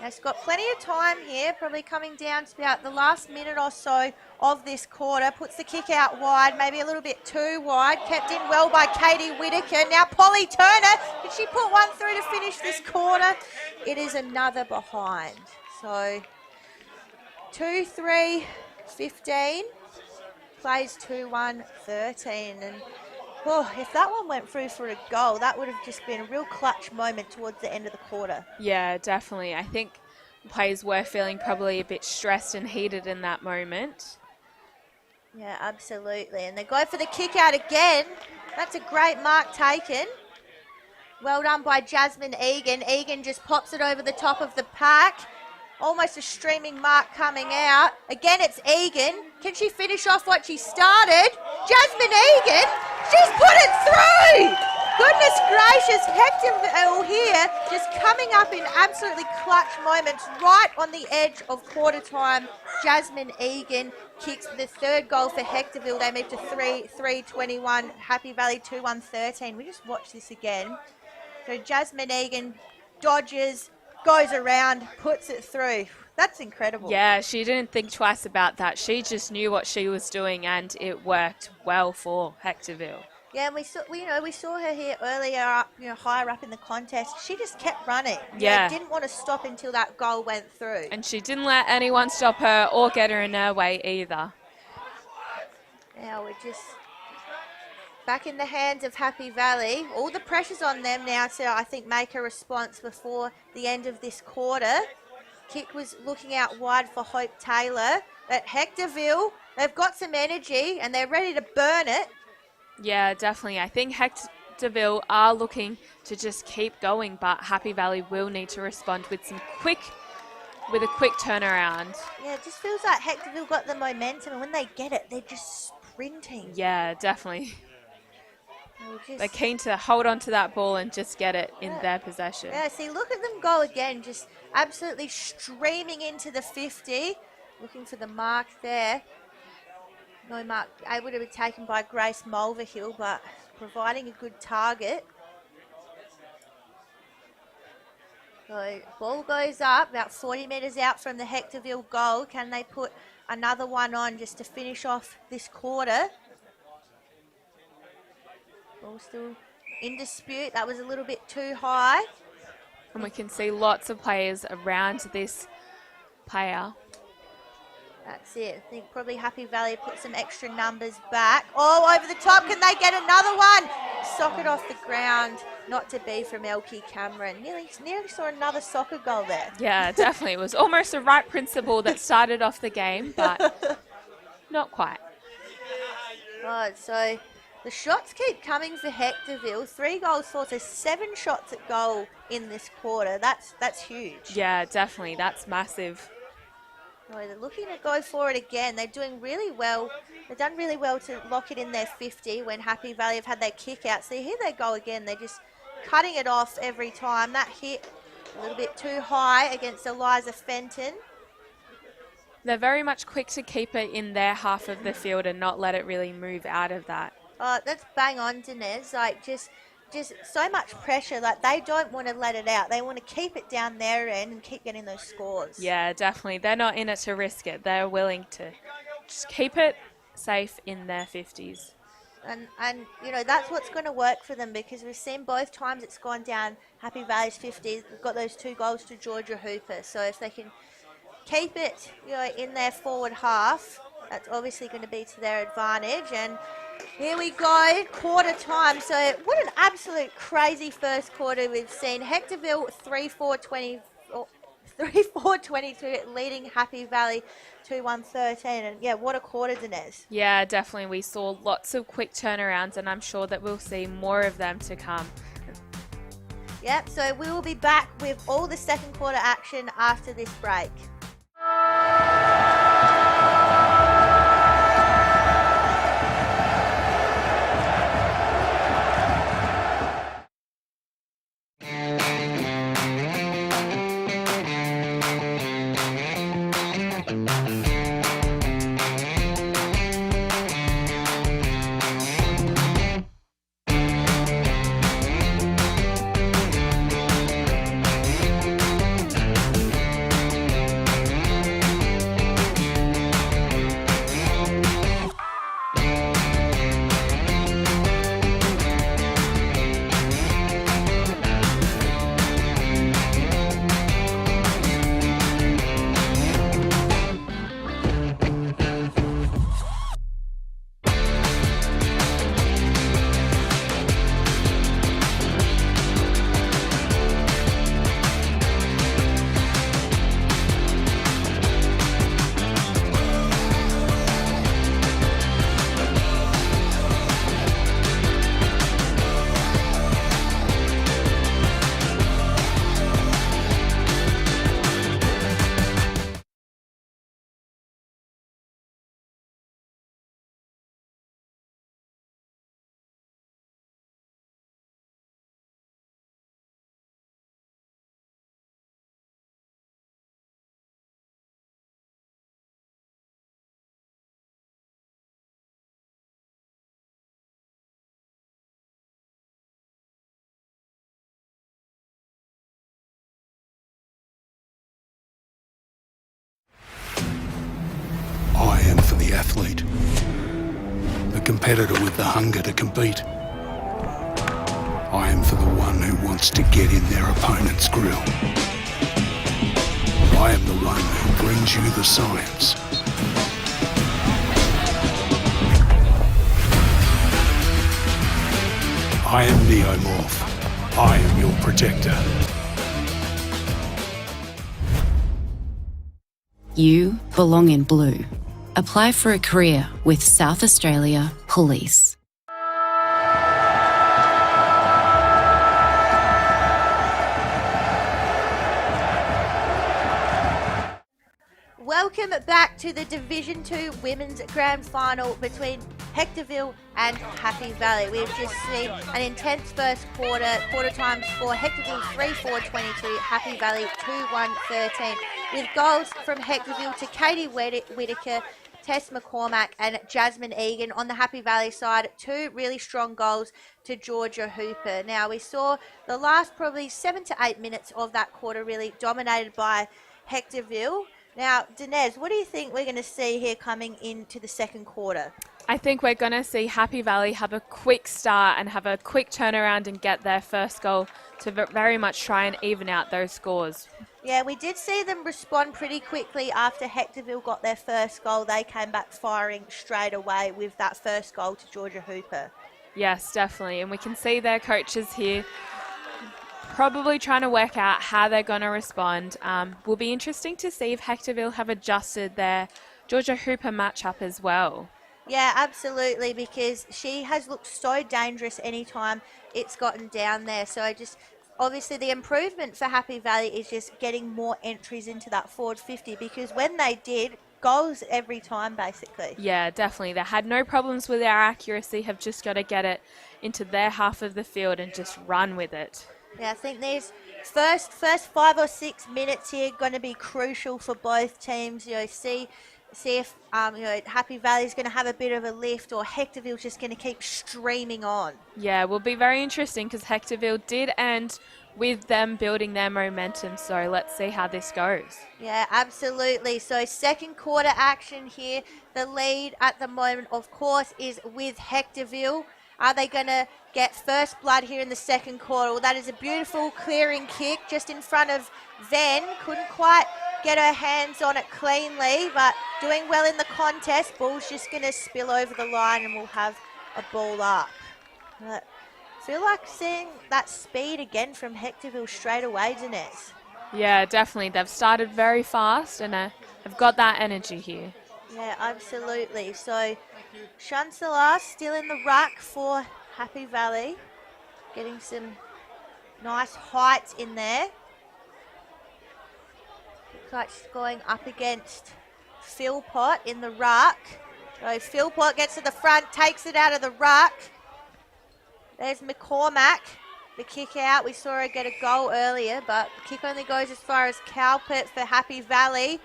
It's got plenty of time here, probably coming down to about the last minute or so of this quarter. Puts the kick out wide, maybe a little bit too wide. Kept in well by Katie Whitaker. Now Polly Turner. Did she put one through to finish this quarter? It is another behind. So 2-3, 15. Plays 2-1, 13. And if that one went through for a goal, that would have just been a real clutch moment towards the end of the quarter. Yeah, definitely. I think players were feeling probably a bit stressed and heated in that moment. Yeah, absolutely. And they go for the kick out again. That's a great mark taken. Well done by Jasmine Egan. Egan just pops it over the top of the pack. Almost a streaming mark coming out. Again, it's Egan. Can she finish off what she started? Jasmine Egan, she's put it through! Goodness gracious, Hectorville here just coming up in absolutely clutch moments right on the edge of quarter time. Jasmine Egan kicks the third goal for Hectorville. They move to 3-21. Happy Valley 2-1, 13. We just watch this again. So Jasmine Egan dodges, goes around, puts it through. That's incredible. Yeah, she didn't think twice about that. She just knew what she was doing, and it worked well for Hectorville. Yeah, and we saw her here earlier up, higher up in the contest. She just kept running. Yeah. Didn't want to stop until that goal went through. And she didn't let anyone stop her or get her in her way either. Now we're just back in the hands of Happy Valley. All the pressure's on them now to, I think, make a response before the end of this quarter. Kick was looking out wide for Hope Taylor. But Hectorville, they've got some energy and they're ready to burn it. Yeah, definitely. I think Hectorville are looking to just keep going, but Happy Valley will need to respond with a quick turnaround. Yeah, it just feels like Hectorville got the momentum, and when they get it, they're just sprinting. Yeah, definitely. They're keen to hold on to that ball and just get it in their possession. Yeah, see, look at them go again, just absolutely streaming into the 50, looking for the mark there. No mark able to be taken by Grace Mulverhill, but providing a good target. So ball goes up, about 40 metres out from the Hectorville goal. Can they put another one on just to finish off this quarter? Ball still in dispute. That was a little bit too high. And we can see lots of players around this player. That's it. I think probably Happy Valley put some extra numbers back. Oh, over the top. Can they get another one? Socket off the ground. Not to be from Elkie Cameron. Nearly saw another soccer goal there. Yeah, definitely. It was almost the right principle that started off the game, but not quite. Oh, so the shots keep coming for Hectorville. 3 goals for, so 7 shots at goal in this quarter. That's huge. Yeah, definitely. That's massive. Oh, they're looking to go for it again. They're doing really well. They've done really well to lock it in their 50 when Happy Valley have had their kick out. So here they go again. They just cutting it off every time. That hit a little bit too high against Eliza Fenton. They're very much quick to keep it in their half of the field and not let it really move out of that. Oh, that's bang on, Dinez. Like, just so much pressure. Like, they don't want to let it out. They want to keep it down their end and keep getting those scores. Yeah, definitely. They're not in it to risk it. They're willing to just keep it safe in their 50s. And you know, that's what's going to work for them, because we've seen both times it's gone down Happy Valley's 50s. We've got those 2 goals to Georgia Hooper. So if they can keep it, you know, in their forward half, that's obviously going to be to their advantage. And here we go, quarter time. So what an absolute crazy first quarter we've seen. Hectorville 3-4-22 leading Happy Valley 2-1-13. And yeah, what a quarter, Dinez. Yeah, definitely. We saw lots of quick turnarounds, and I'm sure that we'll see more of them to come. Yep, so we will be back with all the second quarter action after this break. I am for the athlete, the competitor with the hunger to compete. I am for the one who wants to get in their opponent's grill. I am the one who brings you the science. I am Neomorph. I am your protector. You belong in blue. Apply for a career with South Australia Police. Welcome back to the Division 2 Women's Grand Final between Hectorville and Happy Valley. We've just seen an intense first quarter times for Hectorville 3-4-22, Happy Valley 2-1-13, with goals from Hectorville to Katie Whitaker, Tess McCormack and Jasmine Egan. On the Happy Valley side, 2 really strong goals to Georgia Hooper. Now, we saw the last probably 7 to 8 minutes of that quarter really dominated by Hectorville. Now, Dinez, what do you think we're going to see here coming into the second quarter? I think we're going to see Happy Valley have a quick start and have a quick turnaround and get their first goal to very much try and even out those scores. Yeah, we did see them respond pretty quickly after Hectorville got their first goal. They came back firing straight away with that first goal to Georgia Hooper. Yes, definitely. And we can see their coaches here probably trying to work out how they're going to respond. Will be interesting to see if Hectorville have adjusted their Georgia Hooper matchup as well. Yeah, absolutely, because she has looked so dangerous anytime it's gotten down there. So obviously the improvement for Happy Valley is just getting more entries into that forward 50, because when they did goals every time, basically. Yeah, definitely. They had no problems with our accuracy, have just got to get it into their half of the field and just run with it. Yeah, I think these first 5 or 6 minutes here going to be crucial for both teams. You know, see if Happy Valley's going to have a bit of a lift, or Hectorville's just going to keep streaming on. Yeah, will be very interesting because Hectorville did end with them building their momentum. So let's see how this goes. Yeah, absolutely. So second quarter action here. The lead at the moment, of course, is with Hectorville. Are they going to get first blood here in the second quarter? Well, that is a beautiful clearing kick just in front of Ven. Couldn't quite get her hands on it cleanly, but doing well in the contest. Ball's just going to spill over the line and we'll have a ball up. But I feel like seeing that speed again from Hectorville straight away, Danette. Yeah, definitely. They've started very fast and have got that energy here. Yeah, absolutely. So Chancellor still in the ruck for Happy Valley, getting some nice height in there. Looks like she's going up against Philpott in the ruck. So Philpott gets to the front, takes it out of the ruck. There's McCormack, the kick out. We saw her get a goal earlier, but the kick only goes as far as Cowpit for Happy Valley.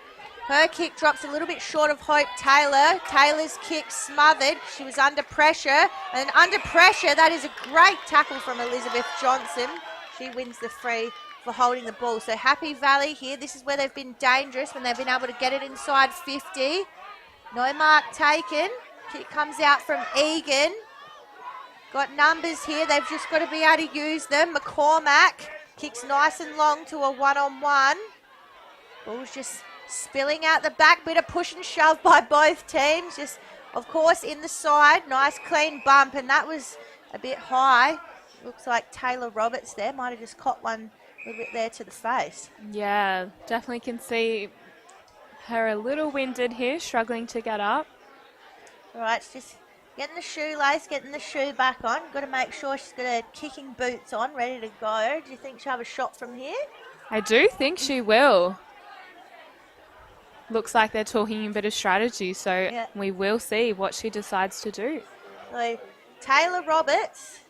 Her kick drops a little bit short of Hope Taylor. Taylor's kick smothered. She was under pressure. And under pressure, that is a great tackle from Elizabeth Johnson. She wins the free for holding the ball. So Happy Valley here, this is where they've been dangerous, when they've been able to get it inside 50. No mark taken. Kick comes out from Egan. Got numbers here. They've just got to be able to use them. McCormack kicks nice and long to a one-on-one. Ball's just spilling out the back. Bit of push and shove by both teams. Just, of course, in the side. Nice clean bump, and that was a bit high. Looks like Taylor Roberts there might have just caught one a little bit there to the face. Yeah, definitely can see her a little winded here, struggling to get up. All right, it's just getting the shoelace, getting the shoe back on. Got to make sure she's got her kicking boots on, ready to go. Do you think she'll have a shot from here? I do think she will. Looks like they're talking a bit of strategy, so we will see what she decides to do. So Taylor Roberts,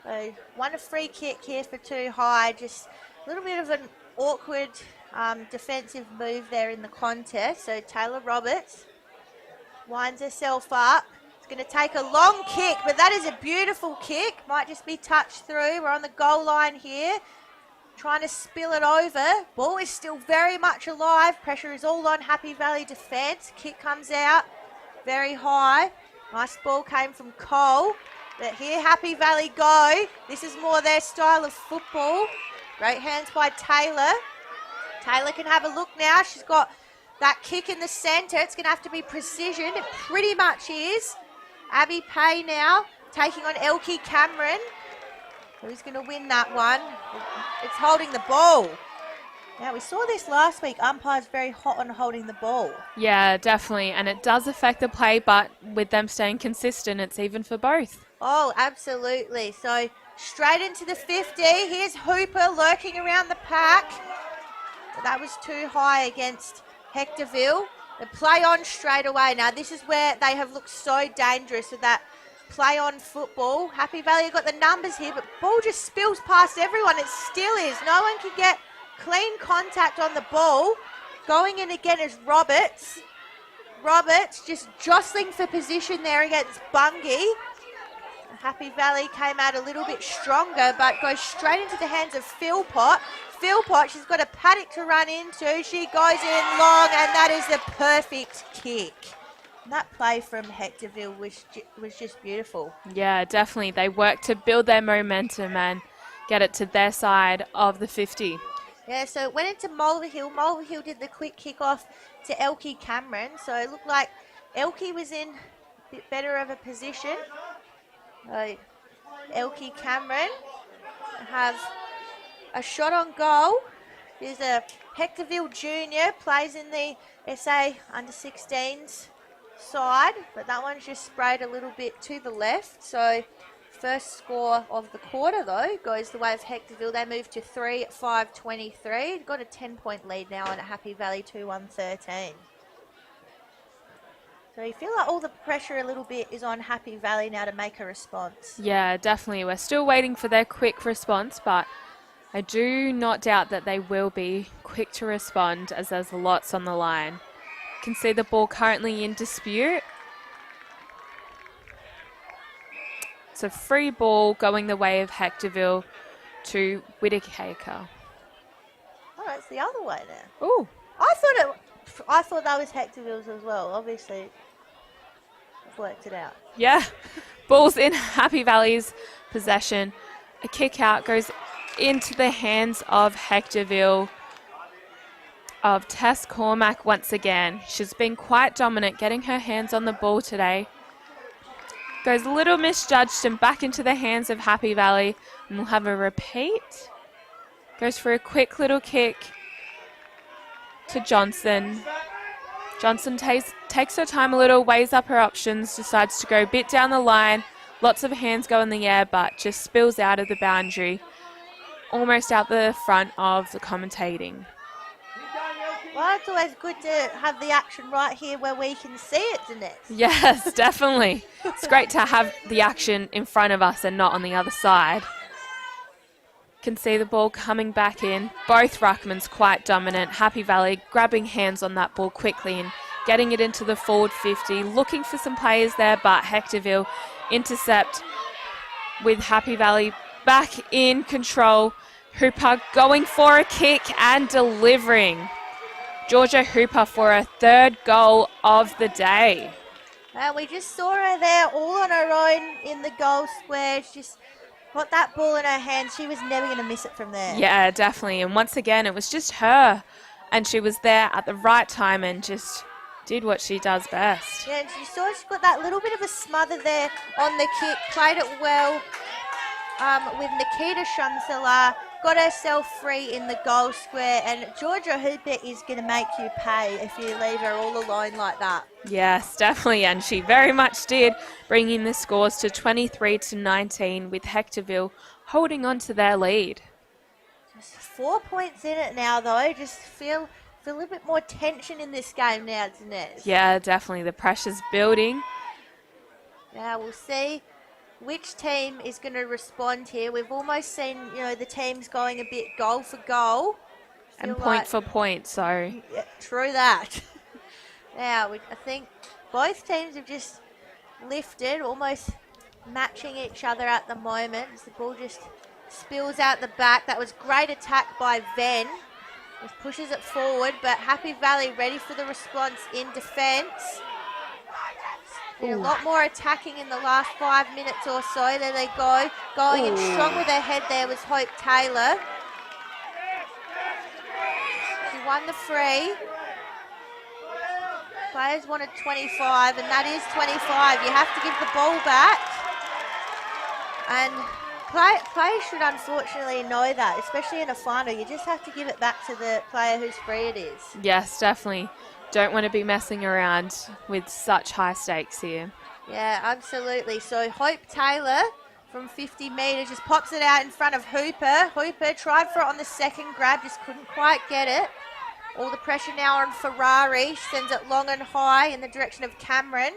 so won a free kick here for too high. Just a little bit of an awkward defensive move there in the contest. So Taylor Roberts winds herself up. It's going to take a long kick, but that is a beautiful kick. Might just be touched through. We're on the goal line here. Trying to spill it over. Ball is still very much alive. Pressure is all on Happy Valley defence. Kick comes out very high. Nice ball came from Cole. But here Happy Valley go. This is more their style of football. Great hands by Taylor. Taylor can have a look now. She's got that kick in the centre. It's going to have to be precision. It pretty much is. Abby Pay now taking on Elkie Cameron. Who's going to win that one? It's holding the ball. Now, we saw this last week. Umpire's very hot on holding the ball. Yeah, definitely. And it does affect the play, but with them staying consistent, it's even for both. Oh, absolutely. So, straight into the 50. Here's Hooper lurking around the pack. But that was too high against Hectorville. The play on straight away. Now, this is where they have looked so dangerous with that play on football. Happy Valley have got the numbers here, but ball just spills past everyone. It still is. No one can get clean contact on the ball. Going in again is Roberts. Roberts just jostling for position there against Bungie. Happy Valley came out a little bit stronger, but goes straight into the hands of Philpott. Philpott, she's got a paddock to run into. She goes in long, and that is the perfect kick. And that play from Hectorville was just beautiful. Yeah, definitely. They worked to build their momentum and get it to their side of the 50. Yeah, so it went into Mulverhill. Mulverhill did the quick kick off to Elkie Cameron. So it looked like Elkie was in a bit better of a position. Elkie Cameron have a shot on goal. There's a Hectorville junior, plays in the SA under-16s side, but that one's just sprayed a little bit to the left. So first score of the quarter, though, goes the way of Hectorville. They move to 3-5-23. Got a 10-point lead now on Happy Valley 2-1-13. So you feel like all the pressure a little bit is on Happy Valley now to make a response. Yeah, definitely. We're still waiting for their quick response, but I do not doubt that they will be quick to respond as there's lots on the line. You can see the ball currently in dispute. It's a free ball going the way of Hectorville to Whitaker. Oh, it's the other way now. Ooh. I thought that was Hectorville's as well. Obviously, I've worked it out. Yeah. Ball's in Happy Valley's possession. A kick out goes into the hands of Hectorville, of Tess Cormack once again. She's been quite dominant getting her hands on the ball today. Goes a little misjudged and back into the hands of Happy Valley. And we'll have a repeat. Goes for a quick little kick to Johnson. Johnson takes her time a little, weighs up her options, decides to go a bit down the line. Lots of hands go in the air, but just spills out of the boundary. Almost out the front of the commentating. Well, it's always good to have the action right here where we can see it, Danette. Yes, definitely. It's great to have the action in front of us and not on the other side. Can see the ball coming back in. Both ruckmans quite dominant. Happy Valley grabbing hands on that ball quickly and getting it into the forward 50. Looking for some players there, but Hectorville intercept with Happy Valley back in control. Hooper going for a kick and delivering. Georgia Hooper for a third goal of the day. And we just saw her there all on her own in the goal square. She just got that ball in her hand. She was never going to miss it from there. Yeah, definitely. And once again, it was just her. And she was there at the right time and just did what she does best. Yeah, and she saw she got that little bit of a smother there on the kick. Played it well with Nikita Shunsala. Got herself free in the goal square. And Georgia Hooper is going to make you pay if you leave her all alone like that. Yes, definitely. And she very much did, bringing the scores to 23-19 with Hectorville holding on to their lead. Just 4 points in it now, though. Just feel a little bit more tension in this game now, Danette. Yeah, definitely. The pressure's building. Now we'll see which team is going to respond here. We've almost seen, the teams going a bit goal for goal. And point for point, so. Yeah, true that. Now, I think both teams have just lifted, almost matching each other at the moment. As the ball just spills out the back. That was great attack by Venn. Just pushes it forward, but Happy Valley ready for the response in defence. A lot more attacking in the last 5 minutes or so. There they go. Going in strong with her head there was Hope Taylor. She won the free. Players wanted 25, and that is 25. You have to give the ball back. And players should unfortunately know that, especially in a final. You just have to give it back to the player whose free it is. Yes, definitely. Don't want to be messing around with such high stakes here. Yeah, absolutely. So Hope Taylor from 50 metres just pops it out in front of Hooper. Hooper tried for it on the second grab, just couldn't quite get it. All the pressure now on Ferrari. She sends it long and high in the direction of Cameron.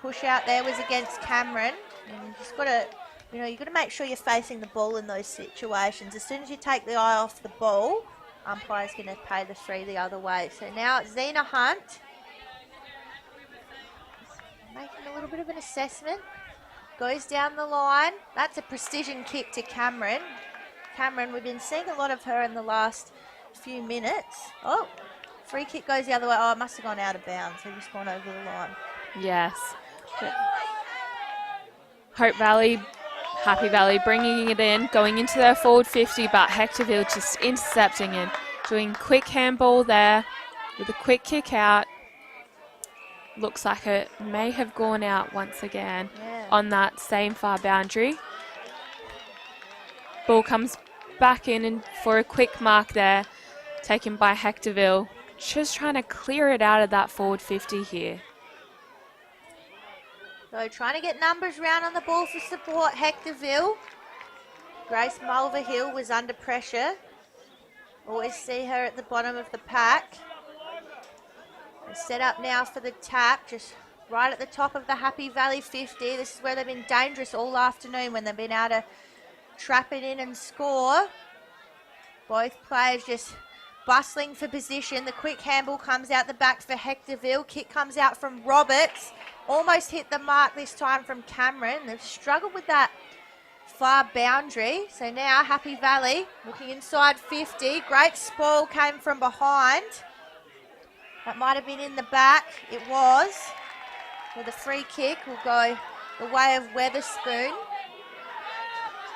Push out there was against Cameron. And you just got to, you've got to make sure you're facing the ball in those situations. As soon as you take the eye off the ball, umpire's going to pay the free the other way. So now it's Zena Hunt. Making a little bit of an assessment. Goes down the line. That's a precision kick to Cameron. Cameron, we've been seeing a lot of her in the last few minutes. Oh, free kick goes the other way. Oh, it must have gone out of bounds. So just gone over the line. Yes. Hope Valley, Happy Valley bringing it in, going into their forward 50, but Hectorville just intercepting and doing quick handball there with a quick kick out. Looks like it may have gone out once again on that same far boundary. Ball comes back in and for a quick mark there, taken by Hectorville. Just trying to clear it out of that forward 50 here. So trying to get numbers round on the ball for support, Hectorville. Grace Mulverhill was under pressure. Always see her at the bottom of the pack. Set up now for the tap, just right at the top of the Happy Valley 50. This is where they've been dangerous all afternoon when they've been able to trap it in and score. Both players just bustling for position. The quick handball comes out the back for Hectorville. Kick comes out from Roberts. Almost hit the mark this time from Cameron. They've struggled with that far boundary. So now Happy Valley looking inside 50. Great spoil came from behind. That might have been in the back. It was. Well, the free kick will go the way of Weatherspoon.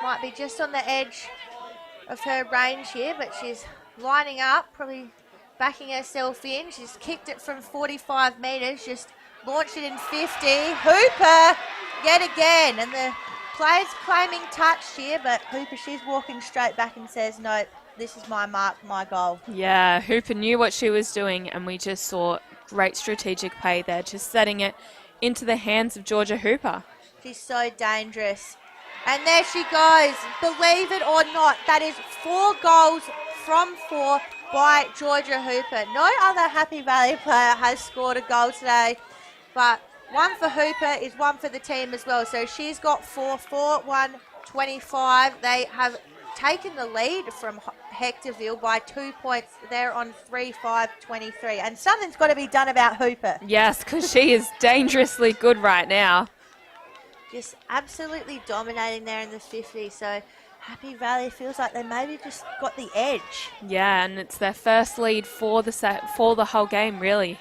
Might be just on the edge of her range here, but she's lining up, probably backing herself in. She's kicked it from 45 metres, just launched it in 50. Hooper yet again, and the players claiming touch here, but Hooper, she's walking straight back and says, no, this is my mark, my goal. Yeah, Hooper knew what she was doing, and we just saw great strategic play there, just setting it into the hands of Georgia Hooper. She's so dangerous. And there she goes. Believe it or not, that is 4 goals from 4 by Georgia Hooper. No other Happy Valley player has scored a goal today, but one for Hooper is one for the team as well. So she's got 4, 1-25. They have taken the lead from Hectorville by 2 points. They're on 3-5-23. And something's got to be done about Hooper. Yes, because she is dangerously good right now. Just absolutely dominating there in the 50. So Happy Valley feels like they maybe just got the edge. Yeah, and it's their first lead for the whole game, really.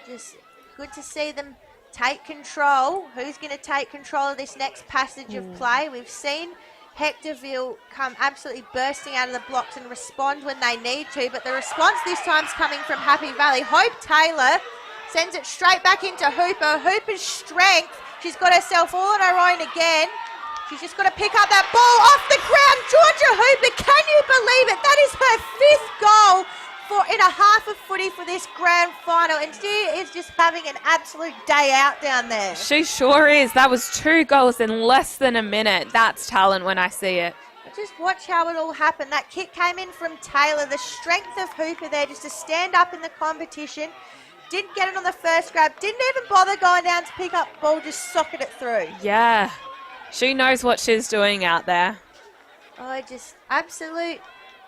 Just good to see them take control. Who's going to take control of this next passage of play? We've seen Hectorville come absolutely bursting out of the blocks and respond when they need to, but the response this time is coming from Happy Valley. Hope Taylor sends it straight back into Hooper. Hooper's strength. She's got herself all on her own again. She's just got to pick up that ball off the ground. Georgia Hooper, can you believe it? That is her 5th goal in a half of footy for this grand final, and she is just having an absolute day out down there. She sure is. That was 2 goals in less than a minute. That's talent when I see it. Just watch how it all happened. That kick came in from Taylor. The strength of Hooper there just to stand up in the competition. Didn't get it on the first grab. Didn't even bother going down to pick up the ball. Just socket it through. Yeah. She knows what she's doing out there. Oh, just absolute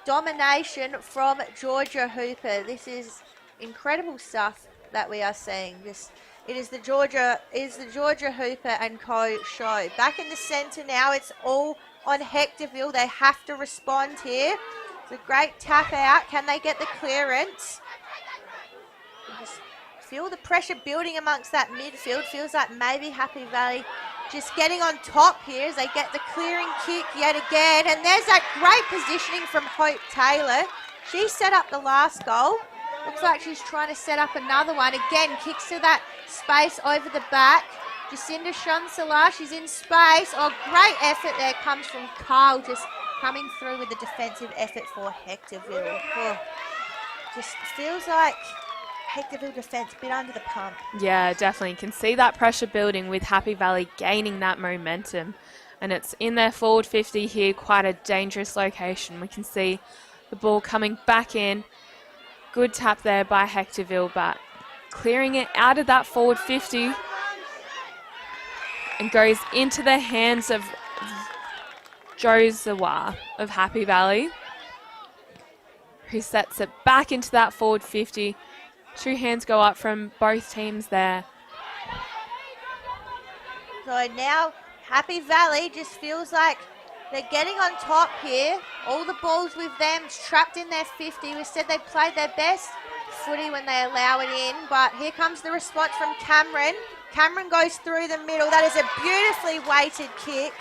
domination from Georgia Hooper. This is incredible stuff that we are seeing. It is the Georgia Hooper and Co show. Back in the centre now. It's all on Hectorville. They have to respond here. It's a great tap out. Can they get the clearance? Just feel the pressure building amongst that midfield. Feels like maybe Happy Valley just getting on top here as they get the clearing kick yet again. And there's that great positioning from Hope Taylor. She set up the last goal. Looks like she's trying to set up another one. Again, kicks to that space over the back. Jacinda Shunsala, she's in space. Oh, great effort there comes from Carl, just coming through with the defensive effort for Hectorville. Oh, just feels like Hectorville defence a bit under the pump. Yeah, definitely. You can see that pressure building with Happy Valley gaining that momentum. And it's in their forward 50 here, quite a dangerous location. We can see the ball coming back in. Good tap there by Hectorville, but clearing it out of that forward 50 and goes into the hands of Jozawa of Happy Valley, who sets it back into that forward 50. 2 hands go up from both teams there. So now Happy Valley just feels like they're getting on top here. All the balls with them trapped in their 50. We said they played their best footy when they allow it in, but here comes the response from Cameron. Cameron goes through the middle. That is a beautifully weighted kick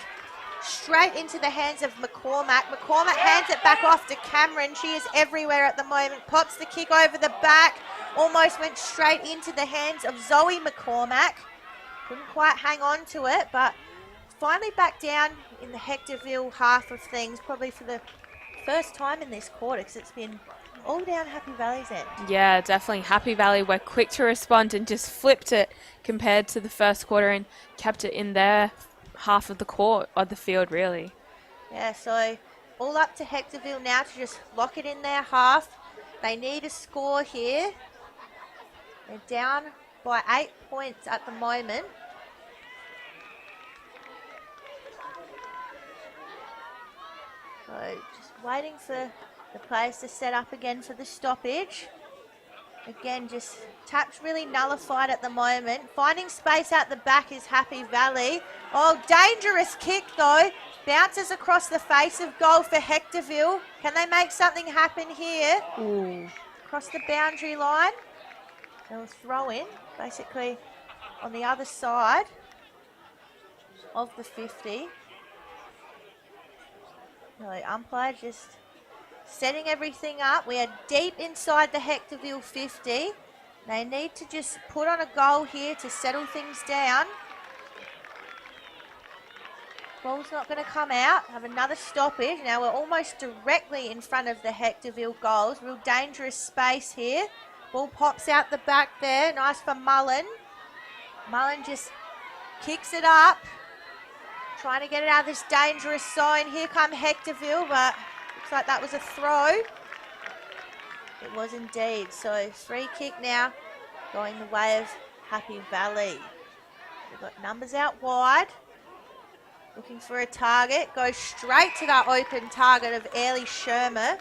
straight into the hands of McCormack. McCormack hands it back off to Cameron. She is everywhere at the moment. Pops the kick over the back. Almost went straight into the hands of Zoe McCormack. Couldn't quite hang on to it, but finally back down in the Hectorville half of things, probably for the first time in this quarter, because it's been all down Happy Valley's end. Yeah, definitely. Happy Valley were quick to respond and just flipped it compared to the first quarter and kept it in their half of the court, or the field, really. Yeah, so all up to Hectorville now to just lock it in their half. They need a score here. They're down by 8 points at the moment. So just waiting for the players to set up again for the stoppage. Again, just taps really nullified at the moment. Finding space out the back is Happy Valley. Oh, dangerous kick though. Bounces across the face of goal for Hectorville. Can they make something happen here? Ooh. Across the boundary line. They'll throw in, basically on the other side of the 50. The umpire just setting everything up. We are deep inside the Hectorville 50. They need to just put on a goal here to settle things down. Ball's not going to come out. Have another stoppage. Now we're almost directly in front of the Hectorville goals. Real dangerous space here. Ball pops out the back there. Nice for Mullen. Mullen just kicks it up. Trying to get it out of this dangerous zone. Here come Hectorville, but looks like that was a throw. It was indeed. So free kick now going the way of Happy Valley. We've got numbers out wide. Looking for a target. Goes straight to that open target of Ailey Shermer.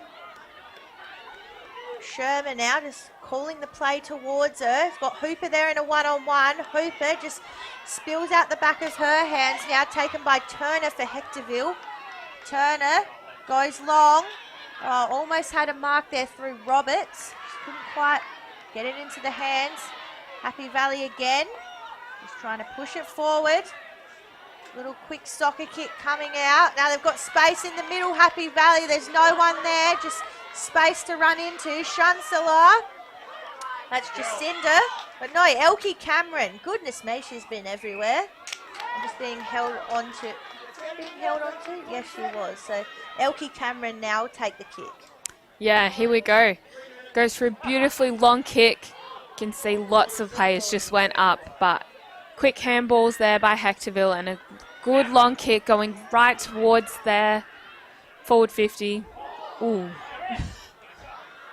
Shermer now just calling the play towards her. She's got Hooper there in a one-on-one. Hooper just spills out the back of her hands. Now taken by Turner for Hectorville. Turner goes long. Oh, almost had a mark there through Roberts. She couldn't quite get it into the hands. Happy Valley again. Just trying to push it forward. Little quick soccer kick coming out. Now they've got space in the middle, Happy Valley. There's no one there. Just space to run into. Chancellor. That's Jacinda. But no, Elkie Cameron. Goodness me, she's been everywhere. I'm just being held onto. Being held onto? Yes, she was. So Elkie Cameron now will take the kick. Yeah, here we go. Goes for a beautifully long kick. You can see lots of players just went up, but quick handballs there by Hectorville and a good long kick going right towards their forward 50. Ooh.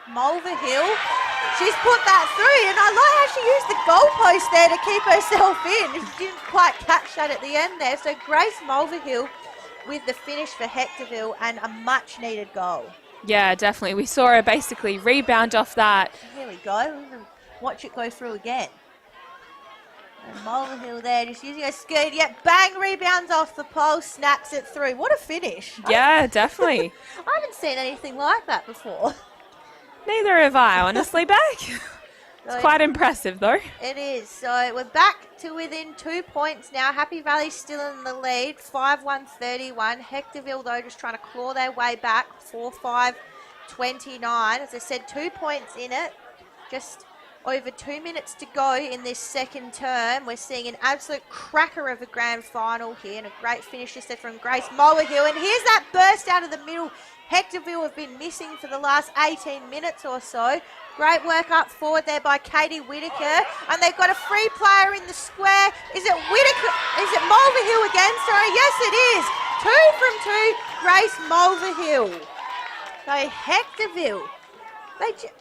Mulverhill, she's put that through, and I like how she used the goalpost there to keep herself in. She didn't quite catch that at the end there. So Grace Mulverhill with the finish for Hectorville and a much needed goal. Yeah, definitely. We saw her basically rebound off that. Here we go. Watch it go through again. And Mulverhill there just using her skirt. Yep, bang, rebounds off the pole, snaps it through. What a finish. Yeah, definitely. I haven't seen anything like that before. Neither have I, honestly, Beck. It's quite impressive, though. It is. So we're back to within 2 points now. Happy Valley still in the lead, 5-1-31. Hectorville, though, just trying to claw their way back, 4-5-29. As I said, 2 points in it. Just over 2 minutes to go in this second term. We're seeing an absolute cracker of a grand final here and a great finish just there from Grace Mulverhill. And here's that burst out of the middle. Hectorville have been missing for the last 18 minutes or so. Great work up forward there by Katie Whitaker. And they've got a free player in the square. Is it Whitaker? Is it Mulverhill again? Sorry, yes it is. 2 from 2, Grace Mulverhill. So Hectorville,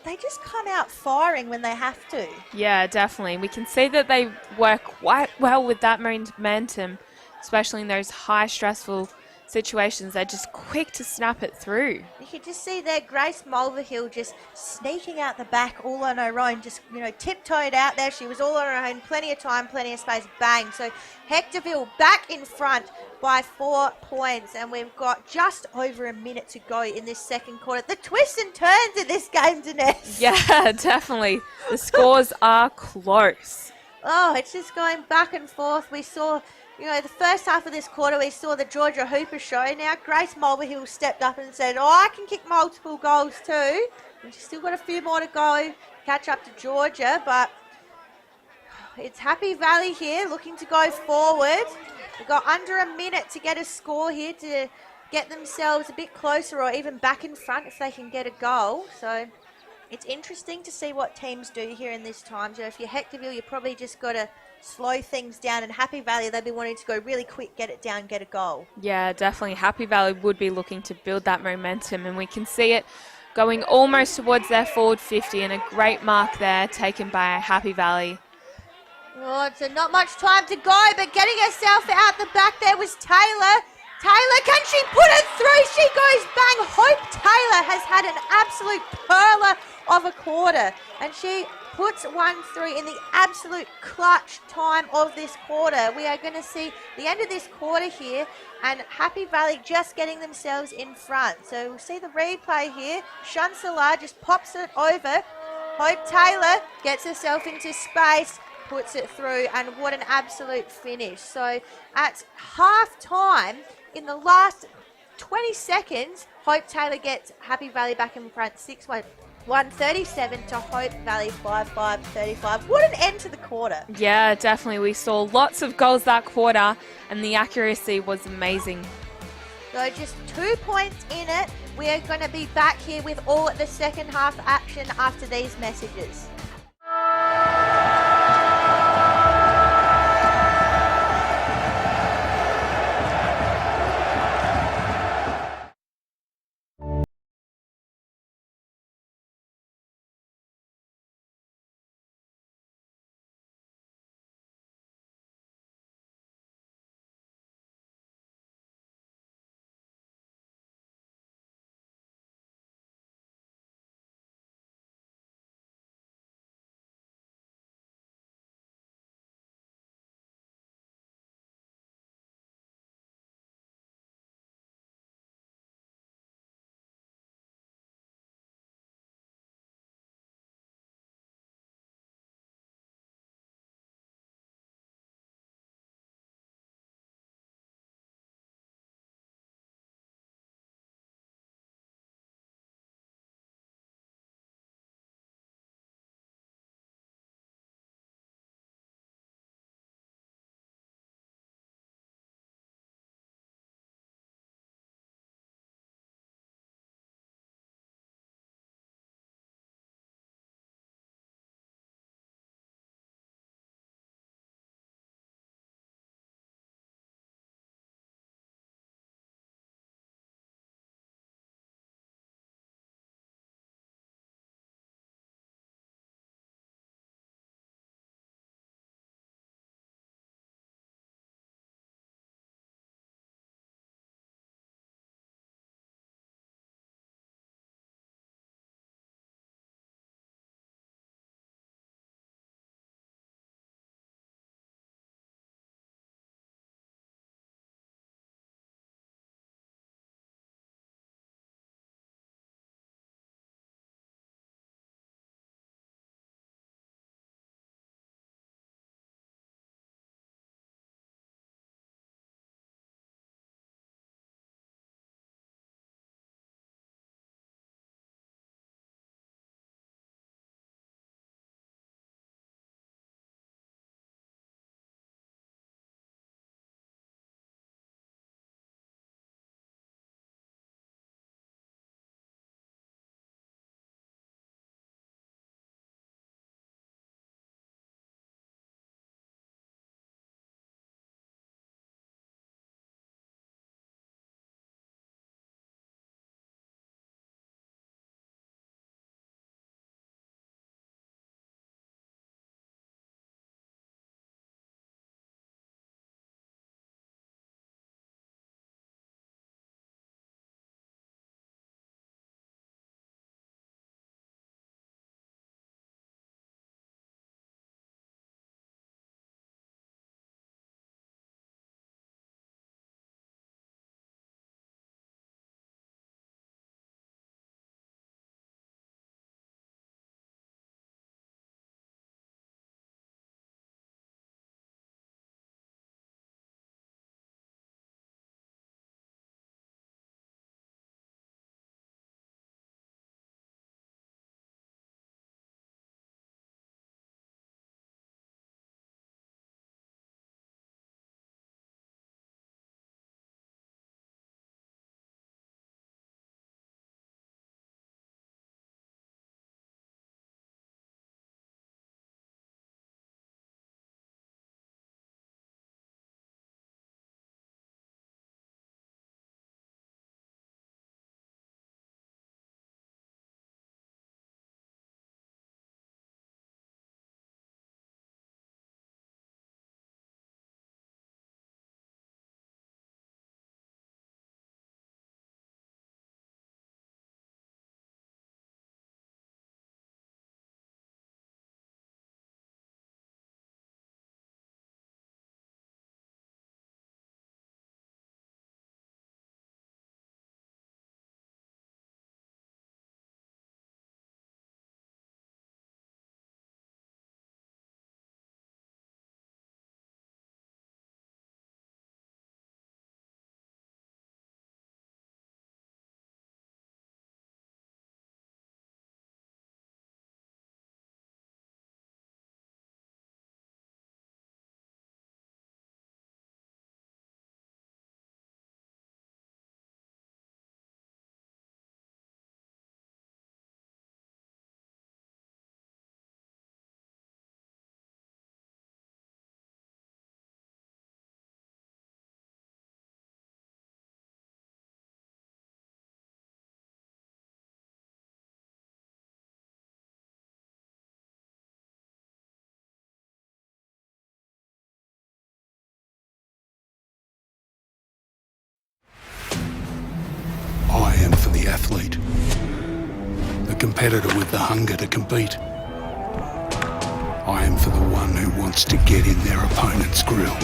they just come out firing when they have to. Yeah, definitely. We can see that they work quite well with that momentum, especially in those high stressful situations. They're just quick to snap it through. You can just see there Grace Mulverhill just sneaking out the back all on her own, just, tiptoed out there. She was all on her own, plenty of time, plenty of space, bang. So Hectorville back in front by 4 points, and we've got just over a minute to go in this second quarter. The twists and turns in this game, Dinesh. Yeah, definitely. The scores are close. Oh, it's just going back and forth. We saw the first half of this quarter, we saw the Georgia Hooper show. Now Grace Mulverhill stepped up and said, I can kick multiple goals too. And she's still got a few more to go, catch up to Georgia. But it's Happy Valley here, looking to go forward. They've got under a minute to get a score here to get themselves a bit closer or even back in front if they can get a goal. So it's interesting to see what teams do here in this time. So if you're Hectorville, you probably just got to slow things down, and Happy Valley, they'd be wanting to go really quick, get it down, get a goal. Yeah, definitely. Happy Valley would be looking to build that momentum, and we can see it going almost towards their forward 50, and a great mark there taken by Happy Valley. Oh, so not much time to go, but getting herself out the back there was Taylor. Taylor, can she put it through? She goes bang. Hope Taylor has had an absolute perler of a quarter, and she puts one through in the absolute clutch time of this quarter. We are going to see the end of this quarter here, and Happy Valley just getting themselves in front. So we'll see the replay here. Shansalar just pops it over. Hope Taylor gets herself into space, puts it through, and what an absolute finish. So at half time, in the last 20 seconds, Hope Taylor gets Happy Valley back in front 6-1. 137 to Hope Valley 5-5-35. What an end to the quarter. Yeah, definitely. We saw lots of goals that quarter, and the accuracy was amazing. So just 2 points in it. We are going to be back here with all the second half action after these messages. athlete, the competitor with the hunger to compete. I am for the one who wants to get in their opponent's grill.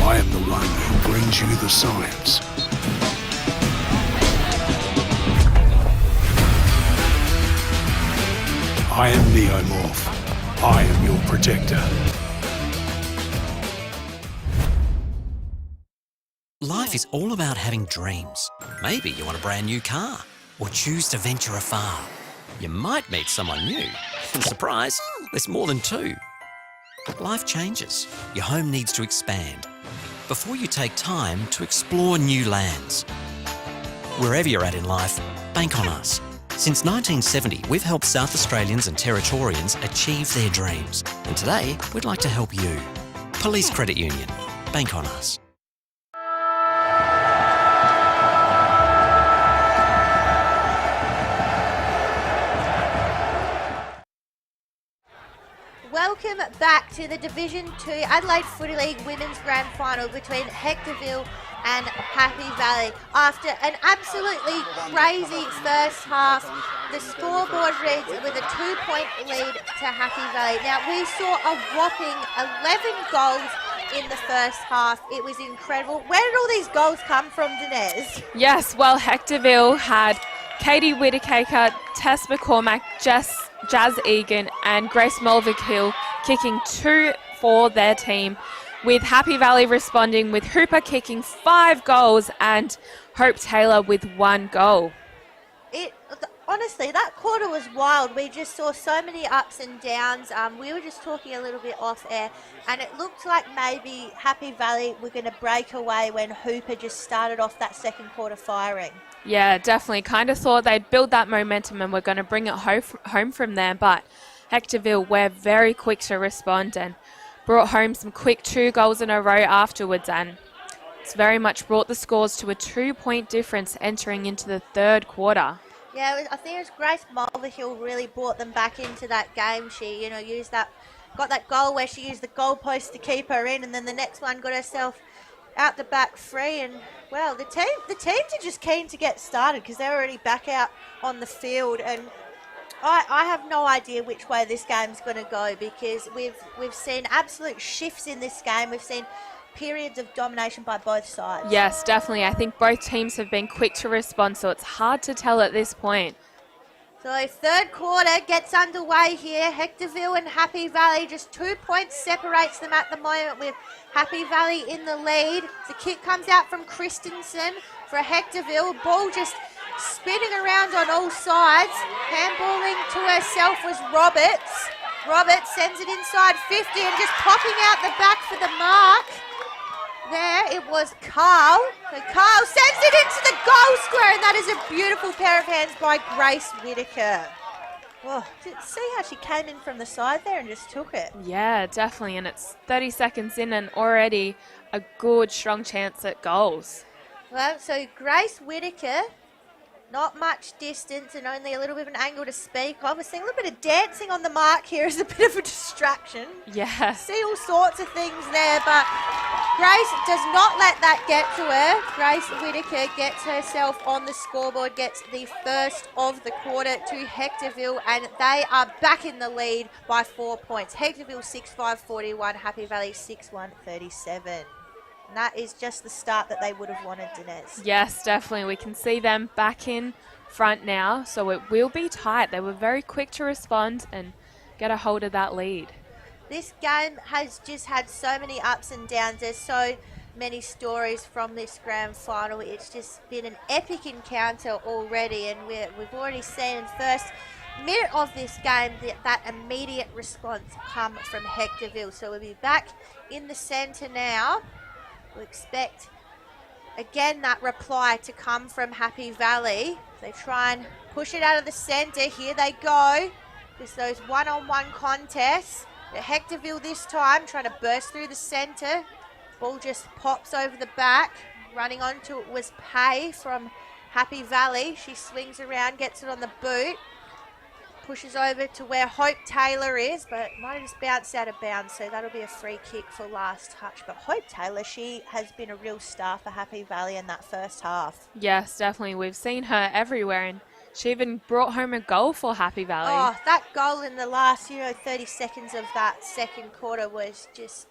I am the one who brings you the science. I am Neomorph. I am your protector. Life is all about having dreams. Maybe you want a brand new car or choose to venture afar. You might meet someone new. And surprise, there's more than two. Life changes. Your home needs to expand. Before you take time to explore new lands. Wherever you're at in life, bank on us. Since 1970, we've helped South Australians and Territorians achieve their dreams. And today, we'd like to help you. Police Credit Union. Bank on us. Welcome back to the Division 2 Adelaide Footy League Women's Grand Final between Hectorville and Happy Valley. After an absolutely crazy first half, the scoreboard reads with a 2-point lead to Happy Valley. Now, we saw a whopping 11 goals in the first half. It was incredible. Where did all these goals come from, Dinez? Yes, well, Hectorville had Katie Whittaker, Tess McCormack, Jazz Egan and Grace Mulvihill kicking 2 for their team, with Happy Valley responding with Hooper kicking 5 goals and Hope Taylor with 1 goal. Honestly, that quarter was wild. We just saw so many ups and downs. We were just talking a little bit off air, and it looked like maybe Happy Valley were going to break away when Hooper just started off that second quarter firing. Yeah, definitely. Kind of thought they'd build that momentum and we're going to bring it home from there. But Hectorville were very quick to respond and brought home some quick 2 goals in a row afterwards. And it's very much brought the scores to a 2-point difference entering into the third quarter. Yeah, I think it was Grace Mulvihill really brought them back into that game. She, got that goal where she used the goalpost to keep her in, and then the next one got herself out the back free. And well, the teams are just keen to get started because they're already back out on the field. And I have no idea which way this game's going to go, because we've seen absolute shifts in this game. We've seen periods of domination by both sides. Yes, definitely. I think both teams have been quick to respond, so it's hard to tell at this point. So third quarter gets underway here. Hectorville and Happy Valley, just 2 points separates them at the moment, with Happy Valley in the lead. The kick comes out from Christensen for Hectorville. Ball just spinning around on all sides. Handballing to herself was Roberts. Roberts sends it inside 50 and just popping out the back for the mark. There it was Carl. So Carl sends it into the goal square, and that is a beautiful pair of hands by Grace Whittaker. Oh, see how she came in from the side there and just took it? Yeah, definitely. And it's 30 seconds in and already a good, strong chance at goals. Well, so Grace Whittaker, not much distance and only a little bit of an angle to speak of. We're seeing a little bit of dancing on the mark here as a bit of a distraction. Yeah. See all sorts of things there, but Grace does not let that get to her. Grace Whittaker gets herself on the scoreboard, gets the first of the quarter to Hectorville, and they are back in the lead by 4 points. Hectorville 6-5-41, Happy Valley 6-1-37. And that is just the start that they would have wanted, Dinez. Yes, definitely. We can see them back in front now, so it will be tight. They were very quick to respond and get a hold of that lead. This game has just had so many ups and downs. There's so many stories from this grand final. It's just been an epic encounter already, and we've already seen in the first minute of this game that immediate response come from Hectorville. So we'll be back in the centre now. We expect, again, that reply to come from Happy Valley. They try and push it out of the centre. Here they go. Just those one-on-one contests. Hectorville this time trying to burst through the centre. Ball just pops over the back. Running onto it was Pay from Happy Valley. She swings around, gets it on the boot. pushes over to where Hope Taylor is, but might have just bounced out of bounds, so that'll be a free kick for last touch. But Hope Taylor, she has been a real star for Happy Valley in that first half. Yes, definitely. We've seen her everywhere, and she even brought home a goal for Happy Valley. Oh, that goal in the last, 30 seconds of that second quarter was just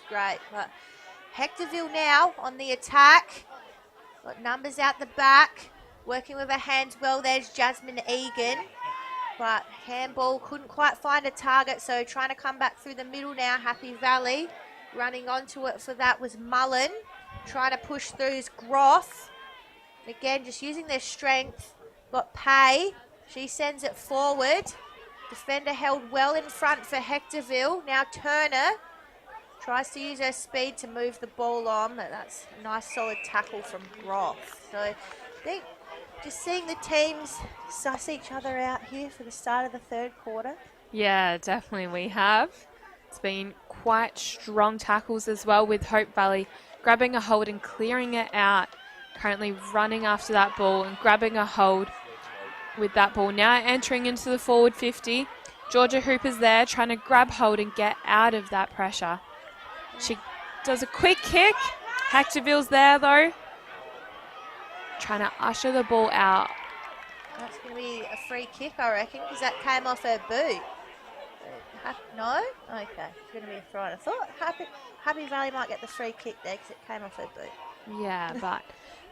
great. But Hectorville now on the attack. Got numbers out the back. Working with her hands well, there's Jasmine Egan. But handball couldn't quite find a target, so trying to come back through the middle now, Happy Valley. Running onto it for that was Mullen. Trying to push through is Groff. Again, just using their strength. Got Pay. She sends it forward. Defender held well in front for Hectorville. Now Turner tries to use her speed to move the ball on, but that's a nice solid tackle from Groff. So I think just seeing the teams suss each other out here for the start of the third quarter. Yeah, definitely we have. It's been quite strong tackles as well, with Hope Valley grabbing a hold and clearing it out. Currently running after that ball and grabbing a hold with that ball. Now entering into the forward 50. Georgia Hooper's there trying to grab hold and get out of that pressure. She does a quick kick. Hectorville's there though, trying to usher the ball out. That's going to be a free kick, I reckon, because that came off her boot. No? Okay, it's going to be a throw. I thought Happy Valley might get the free kick there because it came off her boot. Yeah, but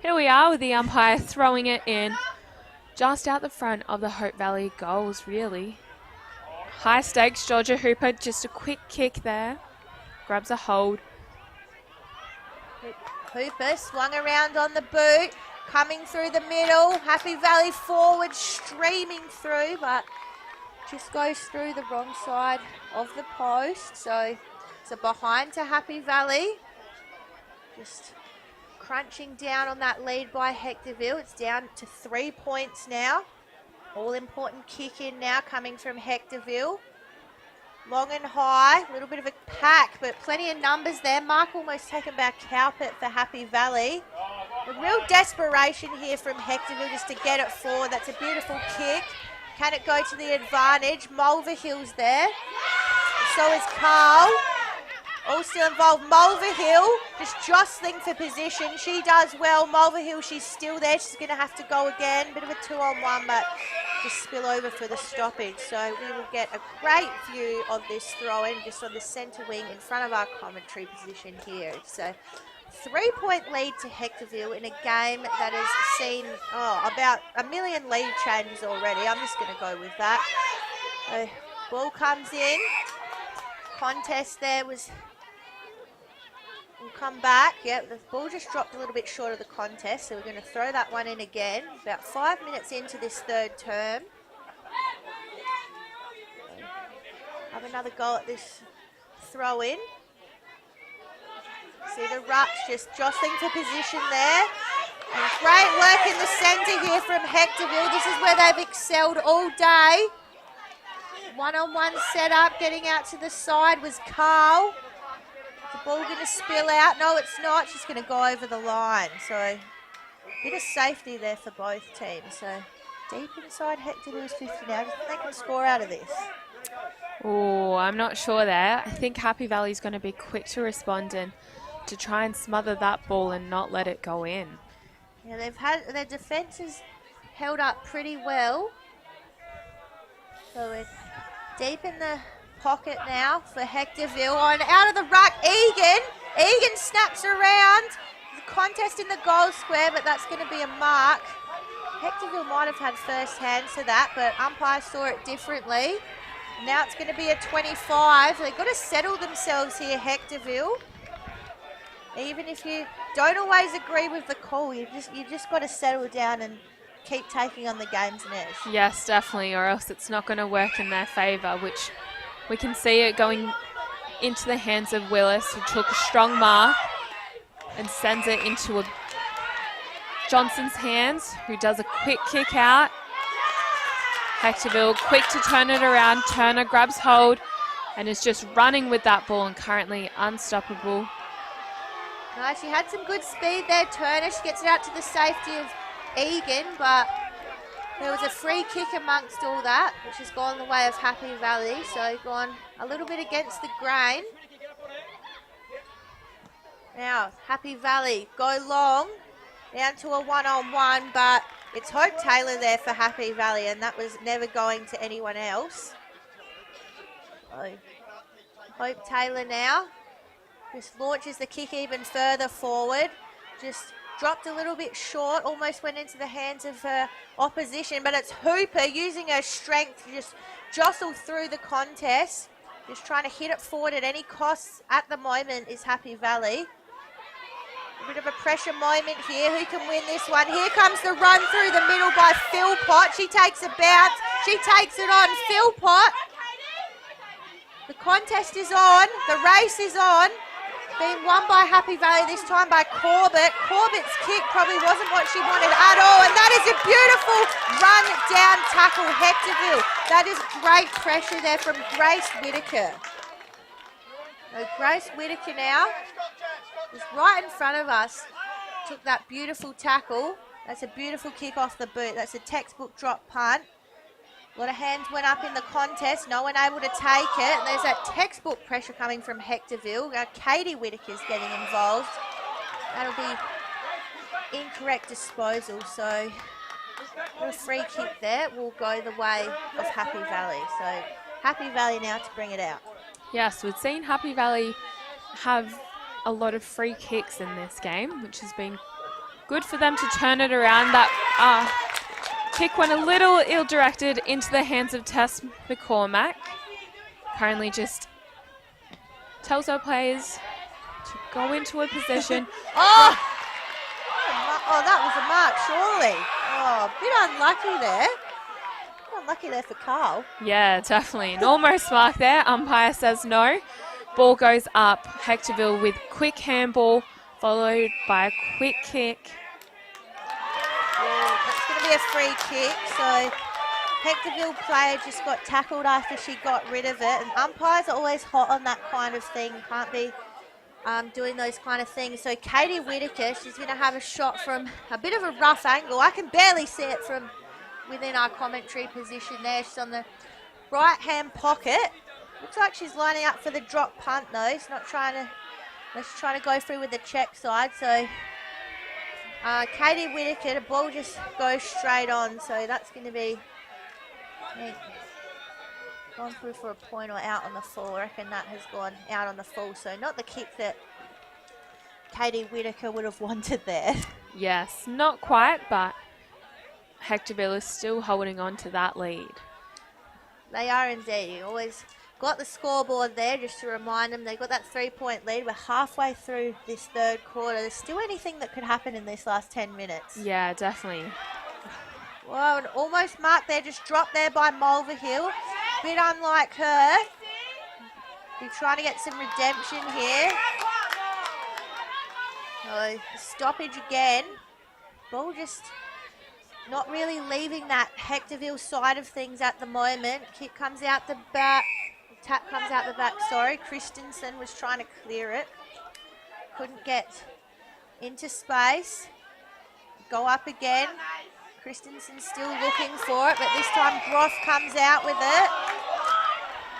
here we are with the umpire throwing it in just out the front of the Hope Valley goals, really. High stakes, Georgia Hooper, just a quick kick there. Grabs a hold. Hooper swung around on the boot, coming through the middle. Happy Valley forward, streaming through, but just goes through the wrong side of the post. So it's a behind to Happy Valley. Just crunching down on that lead by Hectorville. It's down to 3 points now. All important kick in now coming from Hectorville. Long and high, a little bit of a pack, but plenty of numbers there. Mark almost taken back Cowpit for Happy Valley. A real desperation here from Hectorville just to get it forward. That's a beautiful kick. Can it go to the advantage? Mulverhill's there. So is Carl. All still involved. Mulverhill just jostling for position. She does well. Mulverhill, she's still there. She's going to have to go again. Bit of a 2-on-1, but just spill over for the stoppage. So we will get a great view of this throw-in just on the centre wing in front of our commentary position here. It's a 3-point lead to Hectorville in a game that has seen about a million lead changes already. I'm just going to go with that. Ball comes in. Contest there will come back. Yep, the ball just dropped a little bit short of the contest, so we're going to throw that one in again. About 5 minutes into this third term. Have another go at this throw in. See the rucks just jostling for position there. And great work in the centre here from Hectorville. This is where they've excelled all day. One-on-one setup, getting out to the side was Carl. The ball going to spill out? No, it's not. She's going to go over the line. So a bit of safety there for both teams. So deep inside Hectorville's 50 now. Do you think they can score out of this? Oh, I'm not sure there. I think Happy Valley's going to be quick to respond and to try and smother that ball and not let it go in. Yeah, they've had their defence has held up pretty well. So we're deep in the pocket now for Hectorville. On out of the ruck, Egan. Egan snaps around. The contest in the goal square, but that's going to be a mark. Hectorville might have had first hand to that, but umpire saw it differently. Now it's going to be a 25. They've got to settle themselves here, Hectorville. Even if you don't always agree with the call, you just got to settle down and keep taking on the game's nerves. Yes, definitely, or else it's not going to work in their favour, which we can see it going into the hands of Willis, who took a strong mark and sends it into Johnson's hands, who does a quick kick out. Hectorville quick to turn it around. Turner grabs hold and is just running with that ball and currently unstoppable. No, she had some good speed there, Turner. She gets it out to the safety of Egan, but There was a free kick amongst all that, which has gone the way of Happy Valley, so gone a little bit against the grain. Now, Happy Valley go long, down to a one-on-one, but it's Hope Taylor there for Happy Valley, and that was never going to anyone else. So, Hope Taylor now just launches the kick even further forward, just dropped a little bit short, almost went into the hands of her opposition, but it's Hooper using her strength to just jostle through the contest, just trying to hit it forward at any cost at the moment is Happy Valley. A bit of a pressure moment here. Who can win this one? Here comes the run through the middle by Philpott. She takes a bounce. She takes it on. Philpott. The contest is on. The race is on. Being won by Happy Valley, this time by Corbett. Corbett's kick probably wasn't what she wanted at all, and that is a beautiful run-down tackle, Hectorville. That is great pressure there from Grace Whitaker. So Grace Whitaker now is right in front of us. Took that beautiful tackle. That's a beautiful kick off the boot. That's a textbook drop punt. A lot of hands went up in the contest. No one able to take it. And there's that textbook pressure coming from Hectorville. Katie Whitaker's getting involved. That'll be incorrect disposal. So a free kick there will go the way of Happy Valley. So Happy Valley now to bring it out. Yes, we've seen Happy Valley have a lot of free kicks in this game, which has been good for them to turn it around. That kick went a little ill-directed into the hands of Tess McCormack. Currently just tells her players to go into a position. Oh, that was a mark, surely. Oh, a bit unlucky there. Unlucky there for Carl. Yeah, definitely. An almost mark there. Umpire says no. Ball goes up. Hectorville with quick handball, followed by a quick kick. Yeah, that's going to be a free kick. So Hectorville player just got tackled after she got rid of it. And umpires are always hot on that kind of thing. Can't be doing those kind of things. So Katie Whitaker, she's going to have a shot from a bit of a rough angle. I can barely see it from within our commentary position there. She's on the right-hand pocket. Looks like she's lining up for the drop punt though. She's not trying to, she's trying to go through with the check side. So Katie Whitaker, the ball just goes straight on. So that's going to be gone through for a point or out on the full. I reckon that has gone out on the full. So not the kick that Katie Whitaker would have wanted there. Yes, not quite, but Hectorville is still holding on to that lead. They are indeed. You always got the scoreboard there just to remind them they've got that 3-point lead. We're halfway through this third quarter. There's still anything that could happen in this last 10 minutes. Yeah, definitely. Well, an almost mark there, just dropped there by Mulverhill. Bit unlike her. Be trying to get some redemption here. So, stoppage again. Ball just not really leaving that Hectorville side of things at the moment. Kick comes out the back. Tap comes out the back, sorry. Christensen was trying to clear it. Couldn't get into space. Go up again. Christensen still looking for it, but this time Groff comes out with it.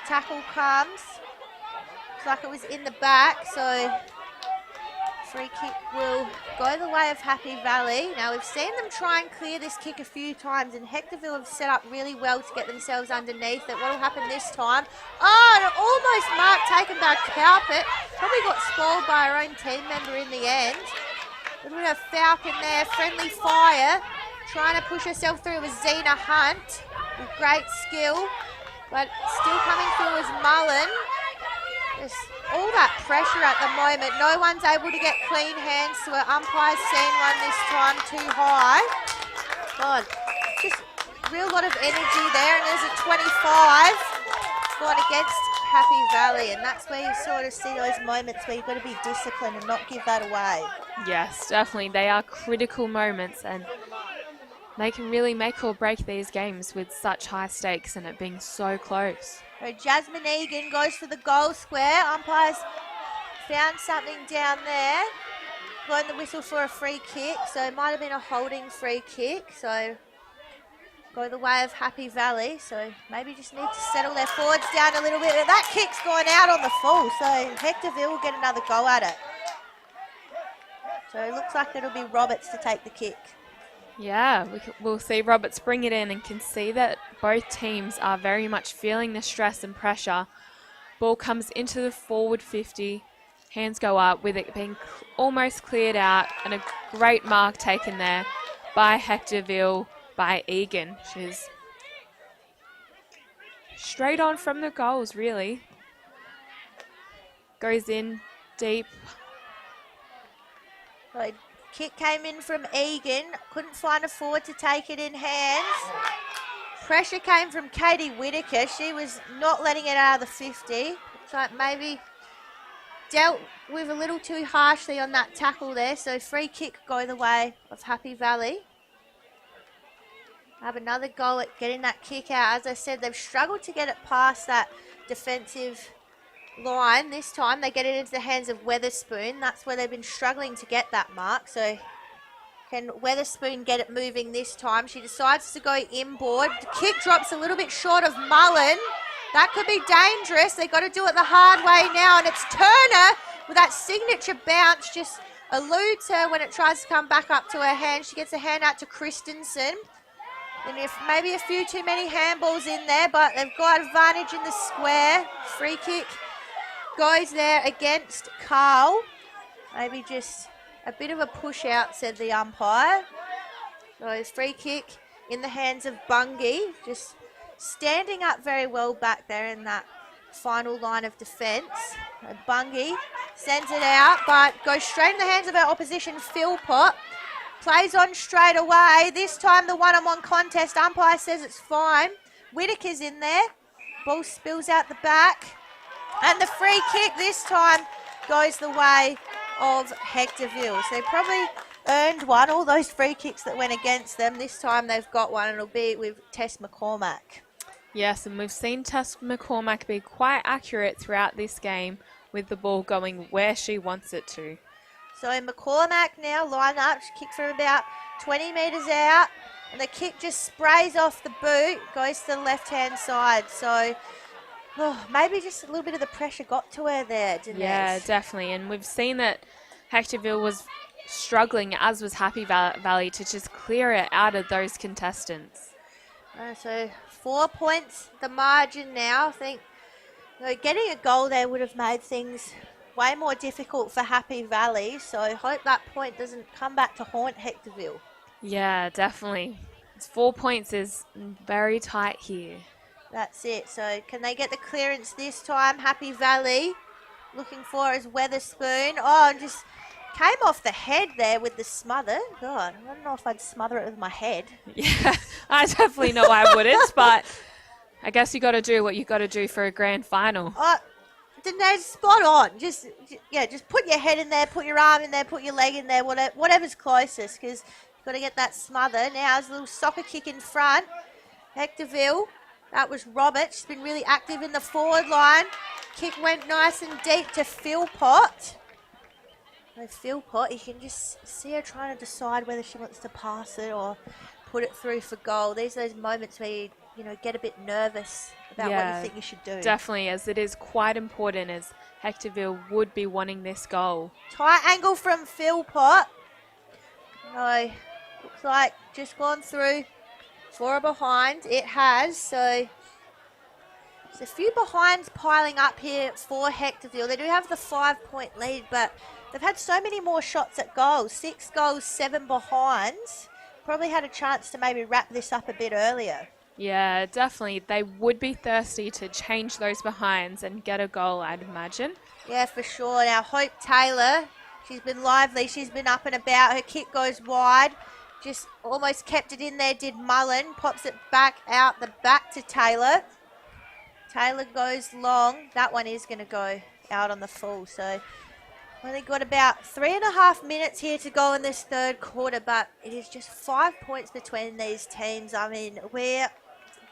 Tackle comes. Looks like it was in the back, so free kick will go the way of Happy Valley. Now, we've seen them try and clear this kick a few times, and Hectorville have set up really well to get themselves underneath it. What will happen this time? Oh, an almost mark taken by Cowpit. Probably got spoiled by her own team member in the end. A little bit of Falcon there, friendly fire. Trying to push herself through with Zena Hunt with great skill, but still coming through as Mullen. Just all that pressure at the moment. No one's able to get clean hands to her. Umpire's seen one this time too high. God, just real lot of energy there, and there's a 25 gone against Happy Valley, and that's where you sort of see those moments where you've got to be disciplined and not give that away. Yes, definitely. They are critical moments, and they can really make or break these games with such high stakes and it being so close. So Jasmine Egan goes for the goal square. Umpires found something down there. Blown the whistle for a free kick, so it might have been a holding free kick. So go the way of Happy Valley, so maybe just need to settle their forwards down a little bit. But that kick's gone out on the full, so Hectorville will get another go at it. So it looks like it'll be Roberts to take the kick. Yeah, we'll see Roberts bring it in and can see that both teams are very much feeling the stress and pressure. Ball comes into the forward 50. Hands go up with it being almost cleared out, and a great mark taken there by Hectorville, by Egan. She's straight on from the goals, really. Goes in deep. So kick came in from Egan. Couldn't find a forward to take it in hands. Pressure came from Katie Whitaker. She was not letting it out of the 50. So maybe dealt with a little too harshly on that tackle there. So free kick go the way of Happy Valley. Have another goal at getting that kick out. As I said, they've struggled to get it past that defensive line. This time they get it into the hands of Weatherspoon. That's where they've been struggling to get that mark. So can Weatherspoon get it moving this time? She decides to go inboard. The kick drops a little bit short of Mullen. That could be dangerous. They've got to do it the hard way now, and it's Turner with that signature bounce, just eludes her when it tries to come back up to her hand. She gets a hand out to Christensen. And if maybe a few too many handballs in there, but they've got advantage in the square. Free kick goes there against Carl. Maybe just a bit of a push out, said the umpire. So free kick in the hands of Bungie. Just standing up very well back there in that final line of defence. Bungie sends it out, but goes straight in the hands of her opposition, Philpott. Plays on straight away. This time the one-on-one contest. Umpire says it's fine. Whitaker's in there. Ball spills out the back. And the free kick this time goes the way of Hectorville. So they probably earned one. All those free kicks that went against them, this time they've got one. It'll be with Tess McCormack. Yes, and we've seen Tess McCormack be quite accurate throughout this game with the ball going where she wants it to. So McCormack now line up. She kicks from about 20 metres out. And the kick just sprays off the boot, goes to the left-hand side. So maybe just a little bit of the pressure got to her there, Denise. Yeah, definitely. And we've seen that Hectorville was struggling, as was Happy Valley, to just clear it out of those contestants. So 4 points, the margin now. I think getting a goal there would have made things way more difficult for Happy Valley. So I hope that point doesn't come back to haunt Hectorville. Yeah, definitely. 4 points is very tight here. That's it. So can they get the clearance this time? Happy Valley looking for is Weatherspoon. Oh, and just came off the head there with the smother. God, I don't know if I'd smother it with my head. Yeah, I definitely know I wouldn't, but I guess you got to do what you got to do for a grand final. Danae, spot on. Just put your head in there, put your arm in there, put your leg in there, whatever's closest, because you've got to get that smother. Now there's a little soccer kick in front. Hectorville, that was Roberts. She's been really active in the forward line. Kick went nice and deep to Philpott. Philpott, you can just see her trying to decide whether she wants to pass it or put it through for goal. These are those moments where you get a bit nervous about what you think you should do. Definitely, as it is quite important, as Hectorville would be wanting this goal. Tight angle from Philpott. No, looks like just gone through for a behind. It has, so there's a few behinds piling up here for Hectorville. They do have the 5-point lead, but they've had so many more shots at goals. 6 goals, 7 behinds. Probably had a chance to maybe wrap this up a bit earlier. Yeah, definitely. They would be thirsty to change those behinds and get a goal, I'd imagine. Yeah, for sure. Now, Hope Taylor, she's been lively. She's been up and about. Her kick goes wide. Just almost kept it in there, did Mullen. Pops it back out the back to Taylor. Taylor goes long. That one is going to go out on the full. So only got about 3.5 minutes here to go in this third quarter, but it is just 5 points between these teams. I mean,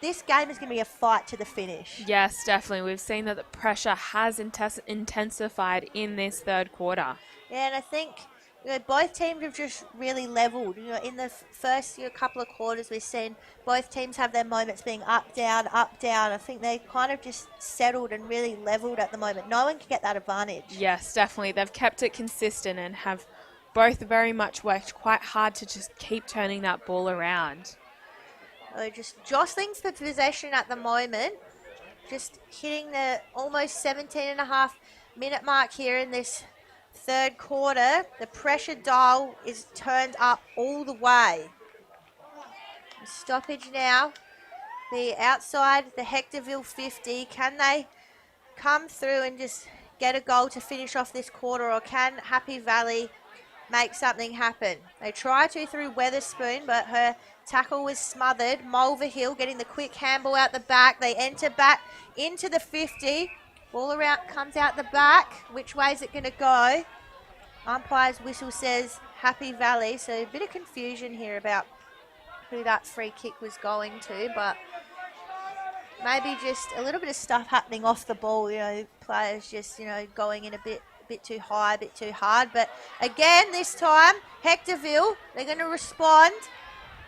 this game is going to be a fight to the finish. Yes, definitely. We've seen that the pressure has intensified in this third quarter. Yeah, and I think both teams have just really levelled. In the first couple of quarters, we've seen both teams have their moments being up, down, up, down. I think they kind of just settled and really levelled at the moment. No one can get that advantage. Yes, definitely. They've kept it consistent and have both very much worked quite hard to just keep turning that ball around. Just jostling for possession at the moment. Just hitting the almost 17.5-minute mark here in this third quarter. The pressure dial is turned up all the way. Stoppage now. The outside, the Hectorville 50. Can they come through and just get a goal to finish off this quarter, or can Happy Valley make something happen? They try to through Weatherspoon, but her tackle was smothered. Mulverhill getting the quick handball out the back. They enter back into the 50. Ball around comes out the back. Which way is it going to go? Umpire's whistle says Happy Valley, so a bit of confusion here about who that free kick was going to, but maybe just a little bit of stuff happening off the ball. Players just going in a bit too high, a bit too hard. But again, this time Hectorville, they're going to respond.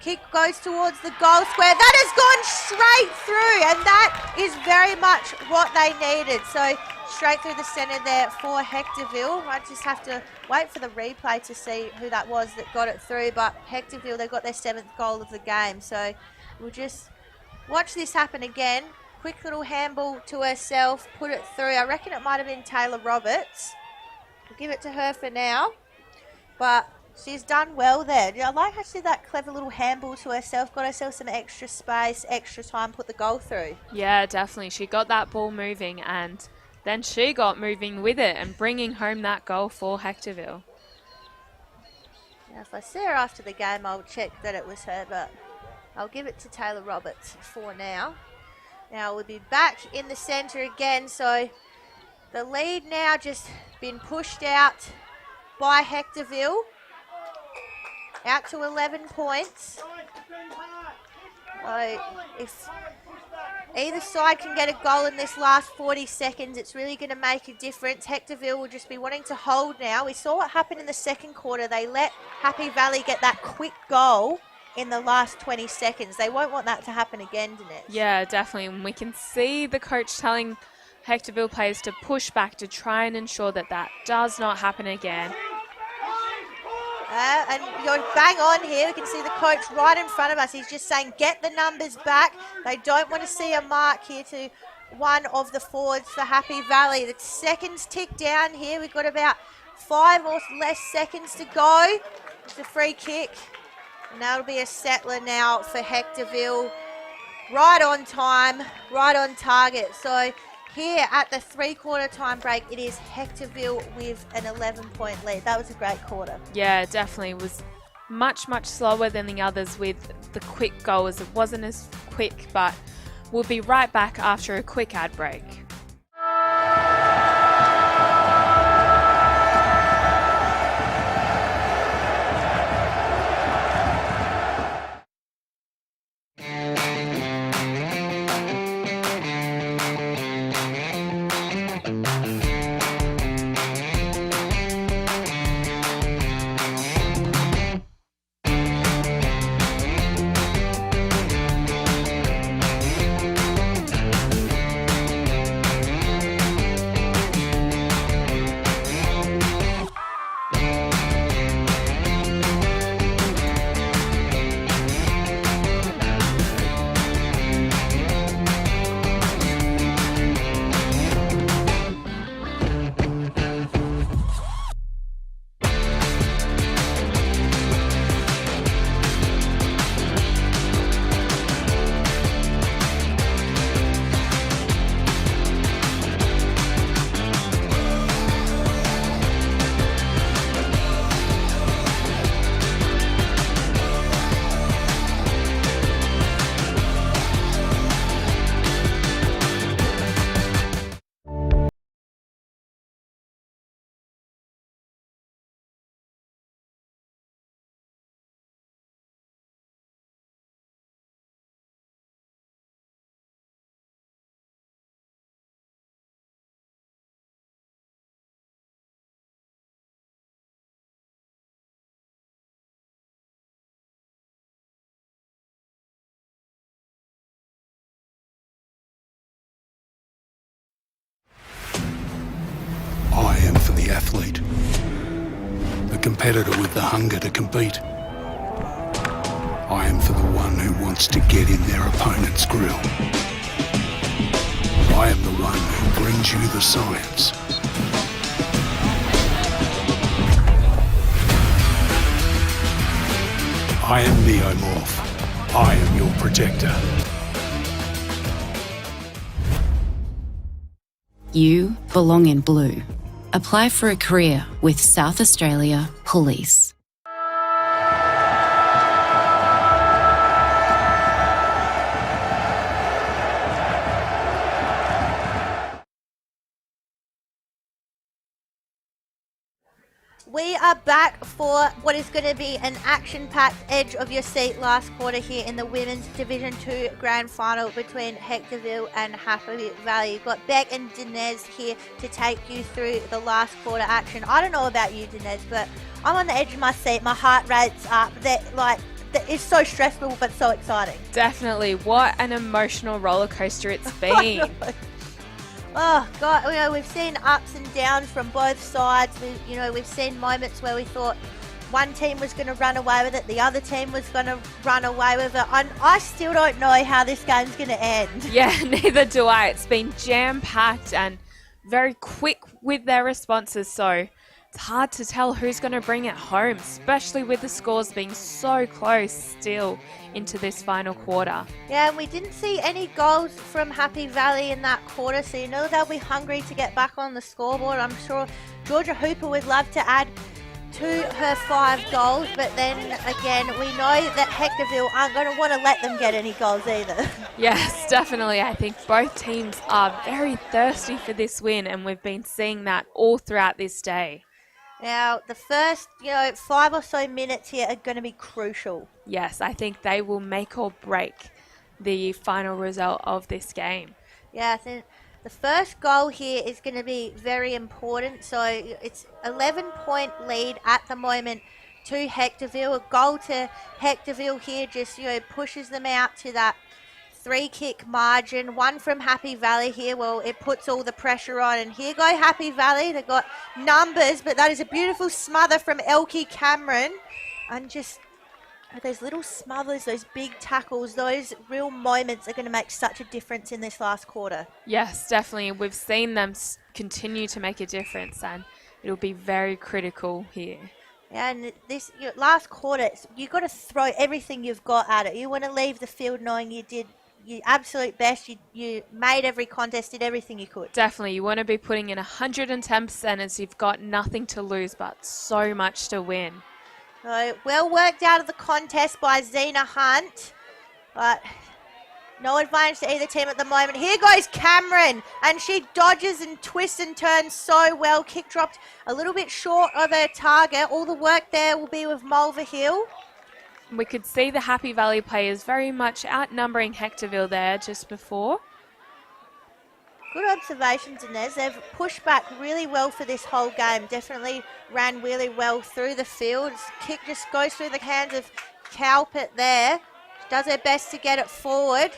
Kick goes towards the goal square. That has gone straight through, and that is very much what they needed. So straight through the centre there for Hectorville. I just have to wait for the replay to see who that was that got it through. But Hectorville, they got their 7th goal of the game. So we'll just watch this happen again. Quick little handball to herself, put it through. I reckon it might have been Taylor Roberts. We'll give it to her for now. But she's done well there. I like how she did that clever little handball to herself, got herself some extra space, extra time, put the goal through. Yeah, definitely. She got that ball moving, and then she got moving with it and bringing home that goal for Hectorville. Now, if I see her after the game, I'll check that it was her, but I'll give it to Taylor Roberts for now. Now we'll be back in the centre again, so the lead now just been pushed out by Hectorville. Out to 11 points. If either side can get a goal in this last 40 seconds, it's really going to make a difference. Hectorville will just be wanting to hold now. We saw what happened in the second quarter. They let Happy Valley get that quick goal in the last 20 seconds. They won't want that to happen again, Danette. Yeah, definitely. And we can see the coach telling Hectorville players to push back to try and ensure that that does not happen again. And you're bang on here. We can see the coach right in front of us. He's just saying, get the numbers back. They don't want to see a mark here to one of the forwards for Happy Valley. The seconds tick down here. We've got about 5 or less seconds to go. It's a free kick. And that'll be a settler now for Hectorville. Right on time, right on target. So here at the 3-quarter time break, it is Hectorville with an 11-point lead. That was a great quarter. Yeah, definitely. It was much slower than the others with the quick goals. It wasn't as quick, but we'll be right back after a quick ad break. competitor with the hunger to compete. I am for the one who wants to get in their opponent's grill. I am the one who brings you the science. I am Neomorph. I am your protector. You belong in blue. Apply for a career with South Australia Police. We are back for what is going to be an action-packed edge of your seat last quarter here in the Women's Division 2 Grand Final between Hectorville and Happy Valley. You've got Beck and Dinez here to take you through the last quarter action. I don't know about you, Dinez, but I'm on the edge of my seat. My heart rate's up. It's so stressful but so exciting. Definitely. What an emotional roller coaster it's been. Oh God, we've seen ups and downs from both sides. We've seen moments where we thought one team was going to run away with it, the other team was going to run away with it. I still don't know how this game's going to end. Yeah, neither do I. It's been jam-packed and very quick with their responses, so it's hard to tell who's going to bring it home, especially with the scores being so close still into this final quarter. Yeah, and we didn't see any goals from Happy Valley in that quarter, so they'll be hungry to get back on the scoreboard. I'm sure Georgia Hooper would love to add to her 5 goals, but then again, we know that Hectorville aren't going to want to let them get any goals either. Yes, definitely. I think both teams are very thirsty for this win, and we've been seeing that all throughout this day. Now, the first, 5 or so minutes here are going to be crucial. Yes, I think they will make or break the final result of this game. Yeah, I think the first goal here is going to be very important. So it's 11-point lead at the moment to Hectorville. A goal to Hectorville here just, pushes them out to that 3-kick margin. One from Happy Valley here. Well, it puts all the pressure on. And here go Happy Valley. They've got numbers, but that is a beautiful smother from Elkie Cameron. And just those little smothers, those big tackles, those real moments are going to make such a difference in this last quarter. Yes, definitely. We've seen them continue to make a difference, and it'll be very critical here. And this last quarter, you've got to throw everything you've got at it. You want to leave the field knowing you did your absolute best. You made every contest, did everything you could. Definitely. You want to be putting in 110% as you've got nothing to lose but so much to win. So, well worked out of the contest by Zena Hunt, but no advantage to either team at the moment. Here goes Cameron, and she dodges and twists and turns so well. Kick dropped a little bit short of her target. All the work there will be with Mulvihill. We could see the Happy Valley players very much outnumbering Hectorville there just before. Good observations, Inez. They've pushed back really well for this whole game. Definitely ran really well through the field. Kick just goes through the hands of Cowpit there. She does her best to get it forward.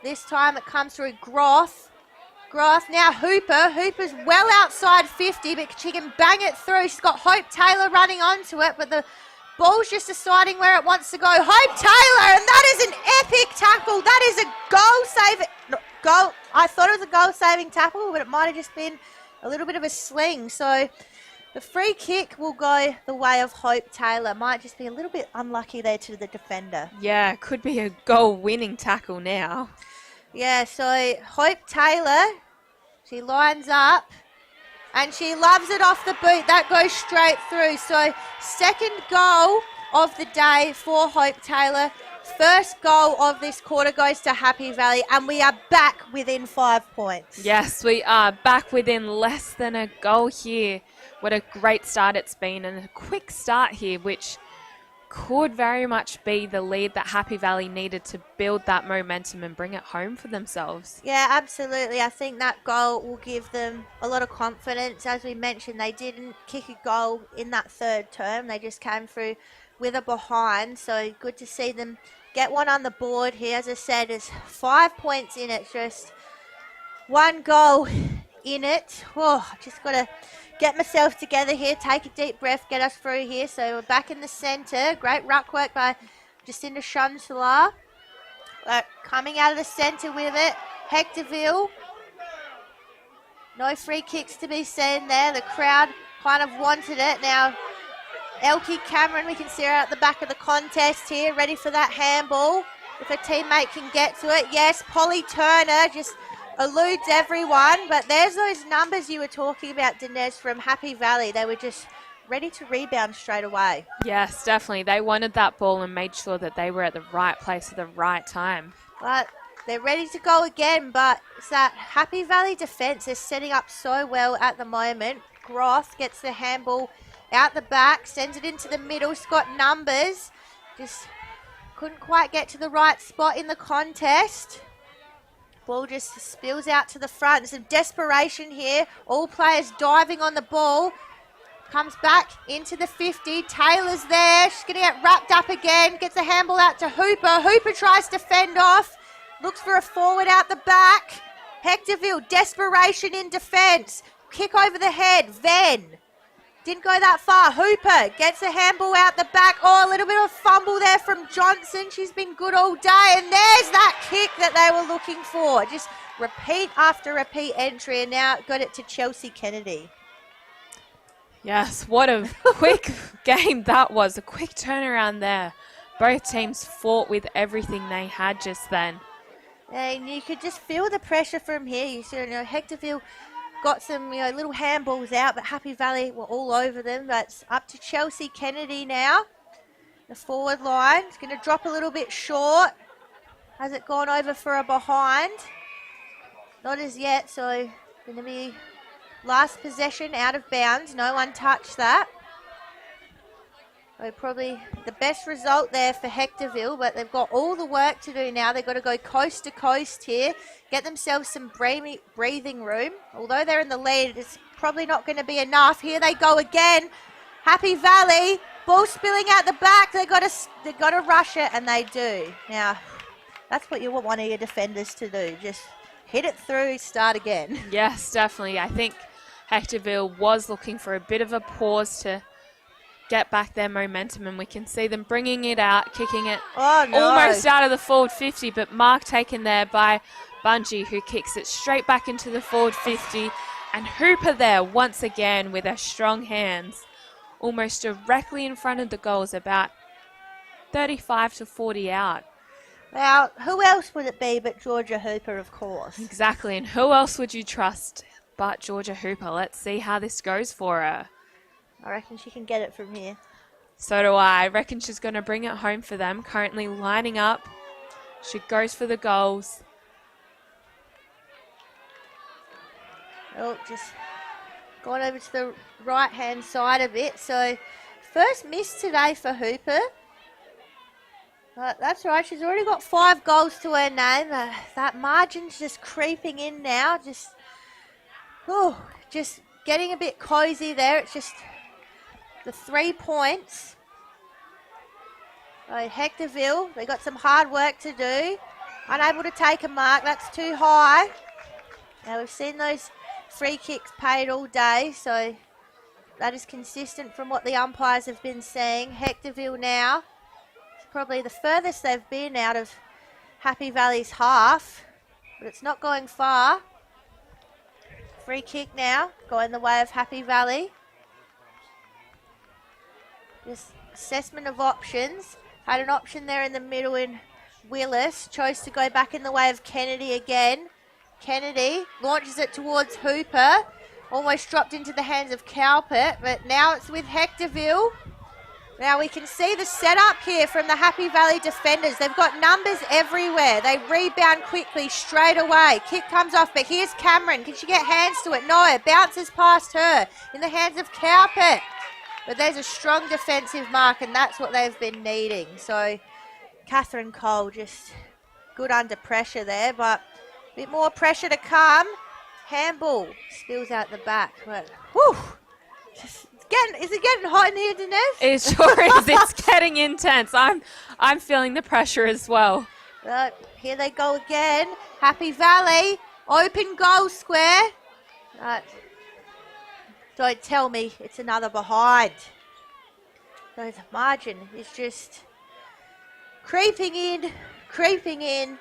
This time it comes through Groth. Groth now Hooper. Hooper's well outside 50, but she can bang it through. She's got Hope Taylor running onto it, but the ball's just deciding where it wants to go. Hope Taylor, and that is an epic tackle. That is a goal. I thought it was a goal-saving tackle, but it might have just been a little bit of a sling. So the free kick will go the way of Hope Taylor. Might just be a little bit unlucky there to the defender. Yeah, could be a goal-winning tackle now. Yeah, so Hope Taylor, she lines up, and she loves it off the boot. That goes straight through. So second goal of the day for Hope Taylor. First goal of this quarter goes to Happy Valley, and we are back within 5 points. Yes, we are back within less than a goal here. What a great start it's been, and a quick start here, which could very much be the lead that Happy Valley needed to build that momentum and bring it home for themselves. Yeah, absolutely. I think that goal will give them a lot of confidence. As we mentioned, they didn't kick a goal in that third term. They just came through with a behind, so good to see them get one on the board here. As I said, there's 5 points in it, just one goal in it. Oh, just got to get myself together here, take a deep breath, get us through here. So we're back in the centre. Great ruck work by Jacinda Shunsula. Coming out of the centre with it. Hectorville. No free kicks to be seen there. The crowd kind of wanted it. Now, Elkie Cameron, we can see her at the back of the contest here, ready for that handball. If her teammate can get to it. Yes, Polly Turner just eludes everyone. But there's those numbers you were talking about, Dinez, from Happy Valley. They were just ready to rebound straight away. Yes, definitely. They wanted that ball and made sure that they were at the right place at the right time. But they're ready to go again, but it's that Happy Valley defence. They're setting up so well at the moment. Groth gets the handball out the back, sends it into the middle. Scott Numbers just couldn't quite get to the right spot in the contest. Ball just spills out to the front. Some desperation here. All players diving on the ball. Comes back into the 50. Taylor's there. She's going to get wrapped up again. Gets the handball out to Hooper. Hooper tries to fend off. Looks for a forward out the back. Hectorville, desperation in defence. Kick over the head. Venn. Didn't go that far. Hooper gets the handball out the back. Oh, a little bit of fumble there from Johnson. She's been good all day. And there's that kick that they were looking for. Just repeat after repeat entry. And now got it to Chelsea Kennedy. Yes, what a quick game that was. A quick turnaround there. Both teams fought with everything they had just then. And you could just feel the pressure from here. You see, Hectorville got some little handballs out, but Happy Valley were all over them. That's up to Chelsea Kennedy now. The forward line is going to drop a little bit short. Has it gone over for a behind? Not as yet, so going to be last possession out of bounds. No one touched that. So probably the best result there for Hectorville, but they've got all the work to do now. They've got to go coast to coast here, get themselves some breathing room. Although they're in the lead, it's probably not going to be enough. Here they go again. Happy Valley, ball spilling out the back. They've got to rush it, and they do. Now, that's what you want one of your defenders to do. Just hit it through, start again. Yes, definitely. I think Hectorville was looking for a bit of a pause to get back their momentum, and we can see them bringing it out, kicking it almost out of the forward 50, but mark taken there by Bungie, who kicks it straight back into the forward 50, and Hooper there once again with her strong hands, almost directly in front of the goals, about 35 to 40 out. Now, who else would it be but Georgia Hooper, of course? Exactly, and who else would you trust but Georgia Hooper? Let's see how this goes for her. I reckon she can get it from here. So do I. I reckon she's going to bring it home for them. Currently lining up. She goes for the goals. Oh, just gone over to the right-hand side a bit. So, first miss today for Hooper. But that's right. She's already got 5 goals to her name. That margin's just creeping in now. Just getting a bit cozy there. It's just the 3 points. So Hectorville, they got some hard work to do. Unable to take a mark. That's too high. Now we've seen those free kicks paid all day, so that is consistent from what the umpires have been saying. Hectorville now, it's probably the furthest they've been out of Happy Valley's half, but it's not going far. Free kick now, going the way of Happy Valley. Just assessment of options. Had an option there in the middle in Willis. Chose to go back in the way of Kennedy again. Kennedy launches it towards Hooper. Almost dropped into the hands of Cowpert, but now it's with Hectorville. Now we can see the setup here from the Happy Valley defenders. They've got numbers everywhere. They rebound quickly straight away. Kick comes off, but here's Cameron. Can she get hands to it? No, it bounces past her in the hands of Cowpert. But there's a strong defensive mark, and that's what they've been needing. So Catherine Cole just good under pressure there, but a bit more pressure to come. Handball spills out the back, but whew, is it getting hot in here, Dinez? It sure is. It's getting intense. I'm feeling the pressure as well. But here they go again. Happy Valley, open goal square. Don't tell me it's another behind. So the margin is just creeping in, creeping in.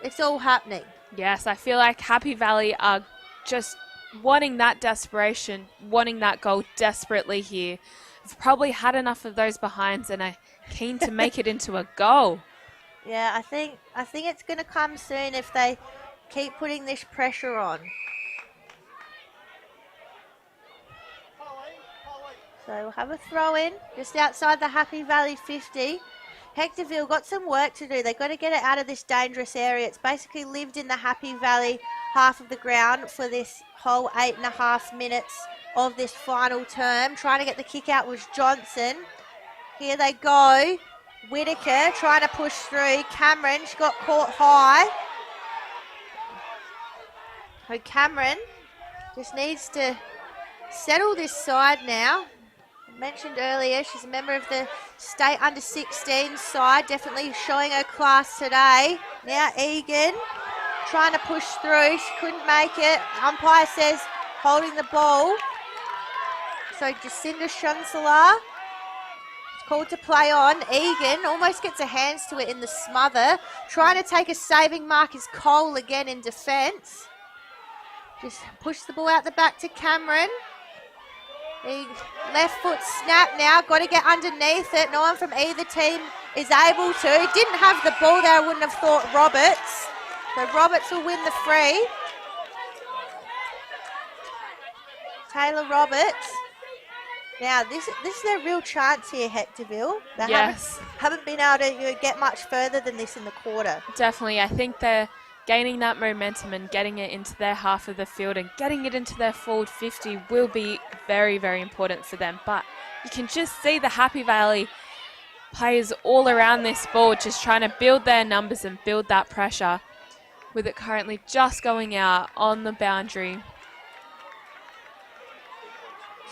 It's all happening. Yes, I feel like Happy Valley are just wanting that desperation, wanting that goal desperately here. They've probably had enough of those behinds and are keen to make it into a goal. Yeah, I think it's going to come soon if they keep putting this pressure on. So we'll have a throw in just outside the Happy Valley 50. Hectorville got some work to do. They've got to get it out of this dangerous area. It's basically lived in the Happy Valley half of the ground for this whole 8.5 minutes of this final term. Trying to get the kick out was Johnson. Here they go. Whitaker trying to push through. Cameron, she got caught high. So Cameron just needs to settle this side now. I mentioned earlier, she's a member of the state under-16 side, definitely showing her class today. Now Egan trying to push through. She couldn't make it. Umpire says holding the ball. So Jacinda Shunsala called to play on. Egan almost gets her hands to it in the smother. Trying to take a saving mark is Cole again in defence. Just push the ball out the back to Cameron. Big left foot snap now. Got to get underneath it. No one from either team is able to. Didn't have the ball there. I wouldn't have thought Roberts. So Roberts will win the free. Taylor Roberts. Now, this is their real chance here, Hectorville. They haven't been able to get much further than this in the quarter. Definitely. I think they're gaining that momentum and getting it into their half of the field and getting it into their forward 50 will be very, very important for them. But you can just see the Happy Valley players all around this ball just trying to build their numbers and build that pressure, with it currently just going out on the boundary.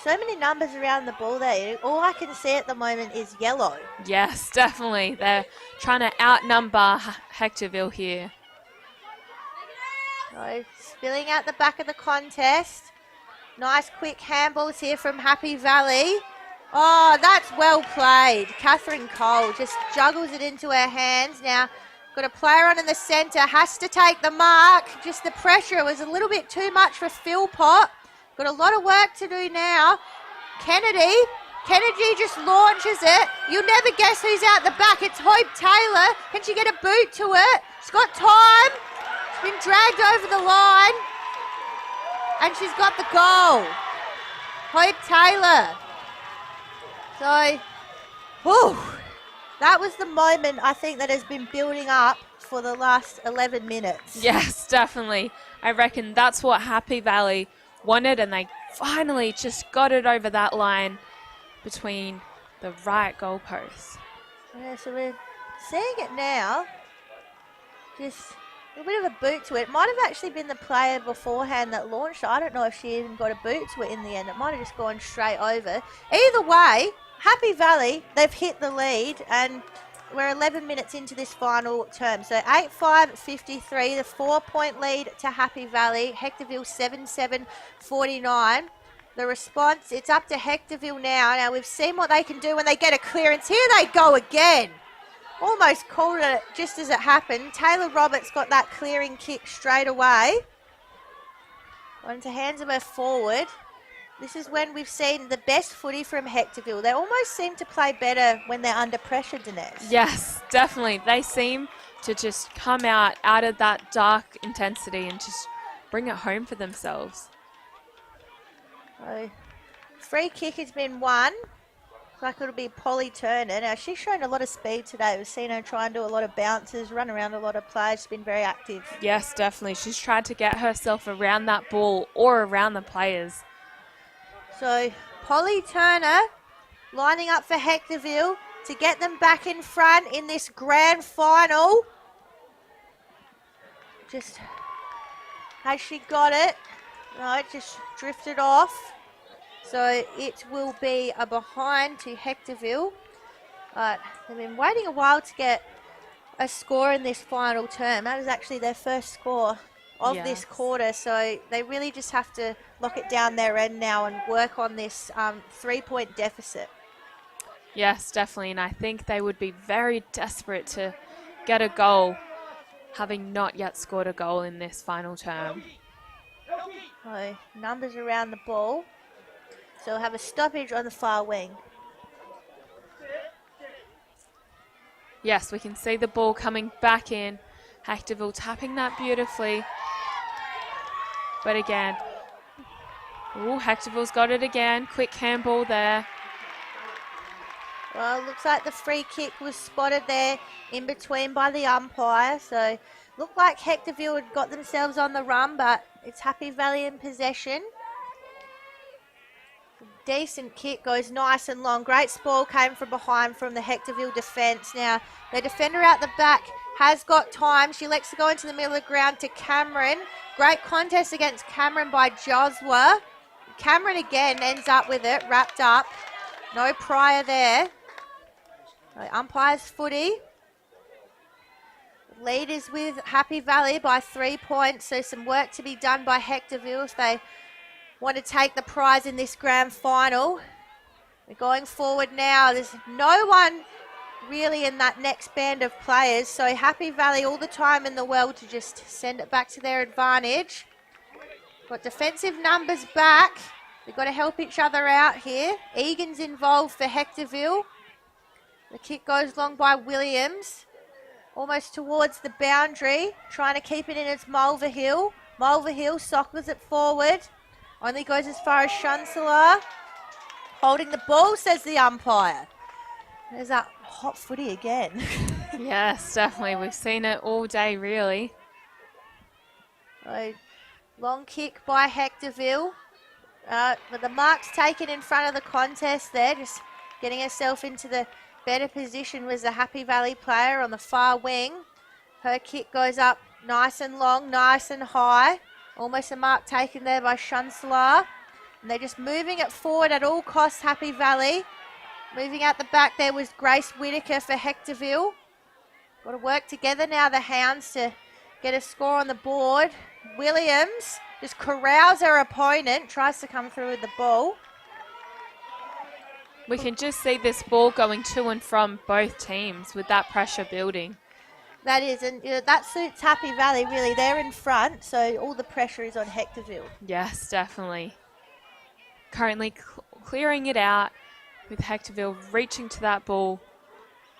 So many numbers around the ball there. All I can see at the moment is yellow. Yes, definitely. They're trying to outnumber Hectorville here. So spilling out the back of the contest. Nice quick handballs here from Happy Valley. Oh, that's well played. Catherine Cole just juggles it into her hands. Now, got a player on in the centre. Has to take the mark. Just the pressure was a little bit too much for Philpott. Got a lot of work to do now. Kennedy just launches it. You'll never guess who's out the back. It's Hope Taylor. Can she get a boot to it? She's got time. She's been dragged over the line. And she's got the goal. Hope Taylor. So, that was the moment I think that has been building up for the last 11 minutes. Yes, definitely. I reckon that's what Happy Valley wanted, and they finally just got it over that line between the right goalposts. Yeah, so we're seeing it now. Just a bit of a boot to it. It might have actually been the player beforehand that launched it. I don't know if she even got a boot to it in the end. It might have just gone straight over. Either way, Happy Valley, they've hit the lead, and we're 11 minutes into this final term. So 8-5-53, the 4-point lead to Happy Valley. Hectorville 7-7-49. The response, it's up to Hectorville now. Now we've seen what they can do when they get a clearance. Here they go again. Almost called it just as it happened. Taylor Roberts got that clearing kick straight away. Onto hands of her forward. This is when we've seen the best footy from Hectorville. They almost seem to play better when they're under pressure, Dinesh. Yes, definitely. They seem to just come out of that dark intensity and just bring it home for themselves. So, free kick has been won. Looks like it'll be Polly Turner. Now, she's shown a lot of speed today. We've seen her try and do a lot of bounces, run around a lot of plays. She's been very active. Yes, definitely. She's tried to get herself around that ball or around the players. So, Polly Turner lining up for Hectorville to get them back in front in this grand final. Just, has she got it? No, it just drifted off. So, it will be a behind to Hectorville. But they've been waiting a while to get a score in this final term. That is actually their first score of this quarter. So, they really just have to lock it down their end now and work on this 3-point deficit. Yes, definitely. And I think they would be very desperate to get a goal, having not yet scored a goal in this final term. So numbers around the ball. So we'll have a stoppage on the far wing. Yes, we can see the ball coming back in. Hectorville tapping that beautifully. But again, Hectorville's got it again. Quick handball there. Well, looks like the free kick was spotted there in between by the umpire. So looked like Hectorville had got themselves on the run, but it's Happy Valley in possession. Decent kick, goes nice and long. Great spoil came from behind from the Hectorville defence. Now, the defender out the back has got time. She elects to go into the middle of the ground to Cameron. Great contest against Cameron by Joswa. Cameron again ends up with it, wrapped up. No prior there. The umpire's Footy. Lead is with Happy Valley by 3 points, so some work to be done by Hectorville if they want to take the prize in this grand final. We're going forward now. There's no one really in that next band of players, so Happy Valley all the time in the world to just send it back to their advantage. Got defensive numbers back. We've got to help each other out here. Egan's involved for Hectorville. The kick goes long by Williams. Almost towards the boundary. Trying to keep it in as Mulverhill. Mulverhill sockers it forward. Only goes as far as Shunsala. Holding the ball, says the umpire. There's that hot footy again. Yes, definitely. We've seen it all day, really. So, long kick by Hectorville. But the marks taken in front of the contest there, just getting herself into the better position was the Happy Valley player on the far wing. Her kick goes up nice and long, nice and high. Almost a mark taken there by Shunsala. And they're just moving it forward at all costs, Happy Valley. Moving out the back there was Grace Whitaker for Hectorville. Got to work together now, the Hounds, to get a score on the board. Williams just corrals her opponent, tries to come through with the ball. We can just see this ball going to and from both teams with that pressure building. That is, and that suits Happy Valley, really. They're in front, so all the pressure is on Hectorville. Yes, definitely. Currently clearing it out with Hectorville reaching to that ball,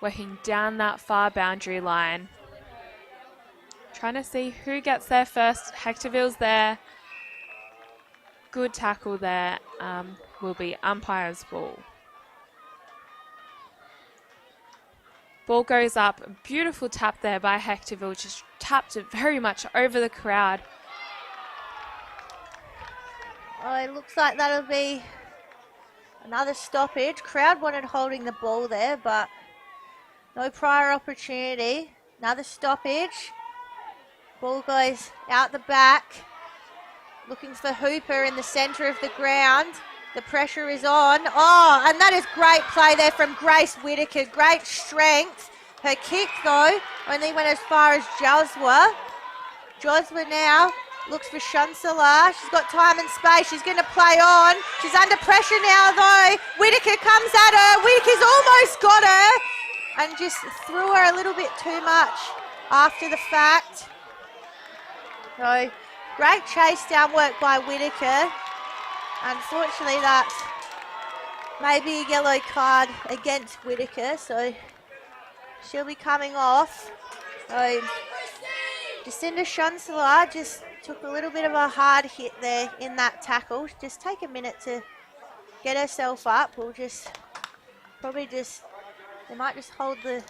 working down that far boundary line. Trying to see who gets there first. Hectorville's there. Good tackle there. Will be umpire's ball. Ball goes up. A beautiful tap there by Hectorville. Just tapped it very much over the crowd. Oh, it looks like that'll be another stoppage. Crowd wanted holding the ball there, but no prior opportunity. Another stoppage. Ball goes out the back. Looking for Hooper in the centre of the ground. The pressure is on. Oh, and that is great play there from Grace Whitaker. Great strength. Her kick, though, only went as far as Joswa. Joswa now looks for Shunsala. She's got time and space. She's going to play on. She's under pressure now, though. Whitaker comes at her. Whitaker's almost got her. And just threw her a little bit too much after the fact. So, great chase down work by Whitaker. Unfortunately, that's maybe a yellow card against Whitaker, so she'll be coming off. So, Jacinda Shunsala just took a little bit of a hard hit there in that tackle. Just take a minute to get herself up. We'll just they might just hold the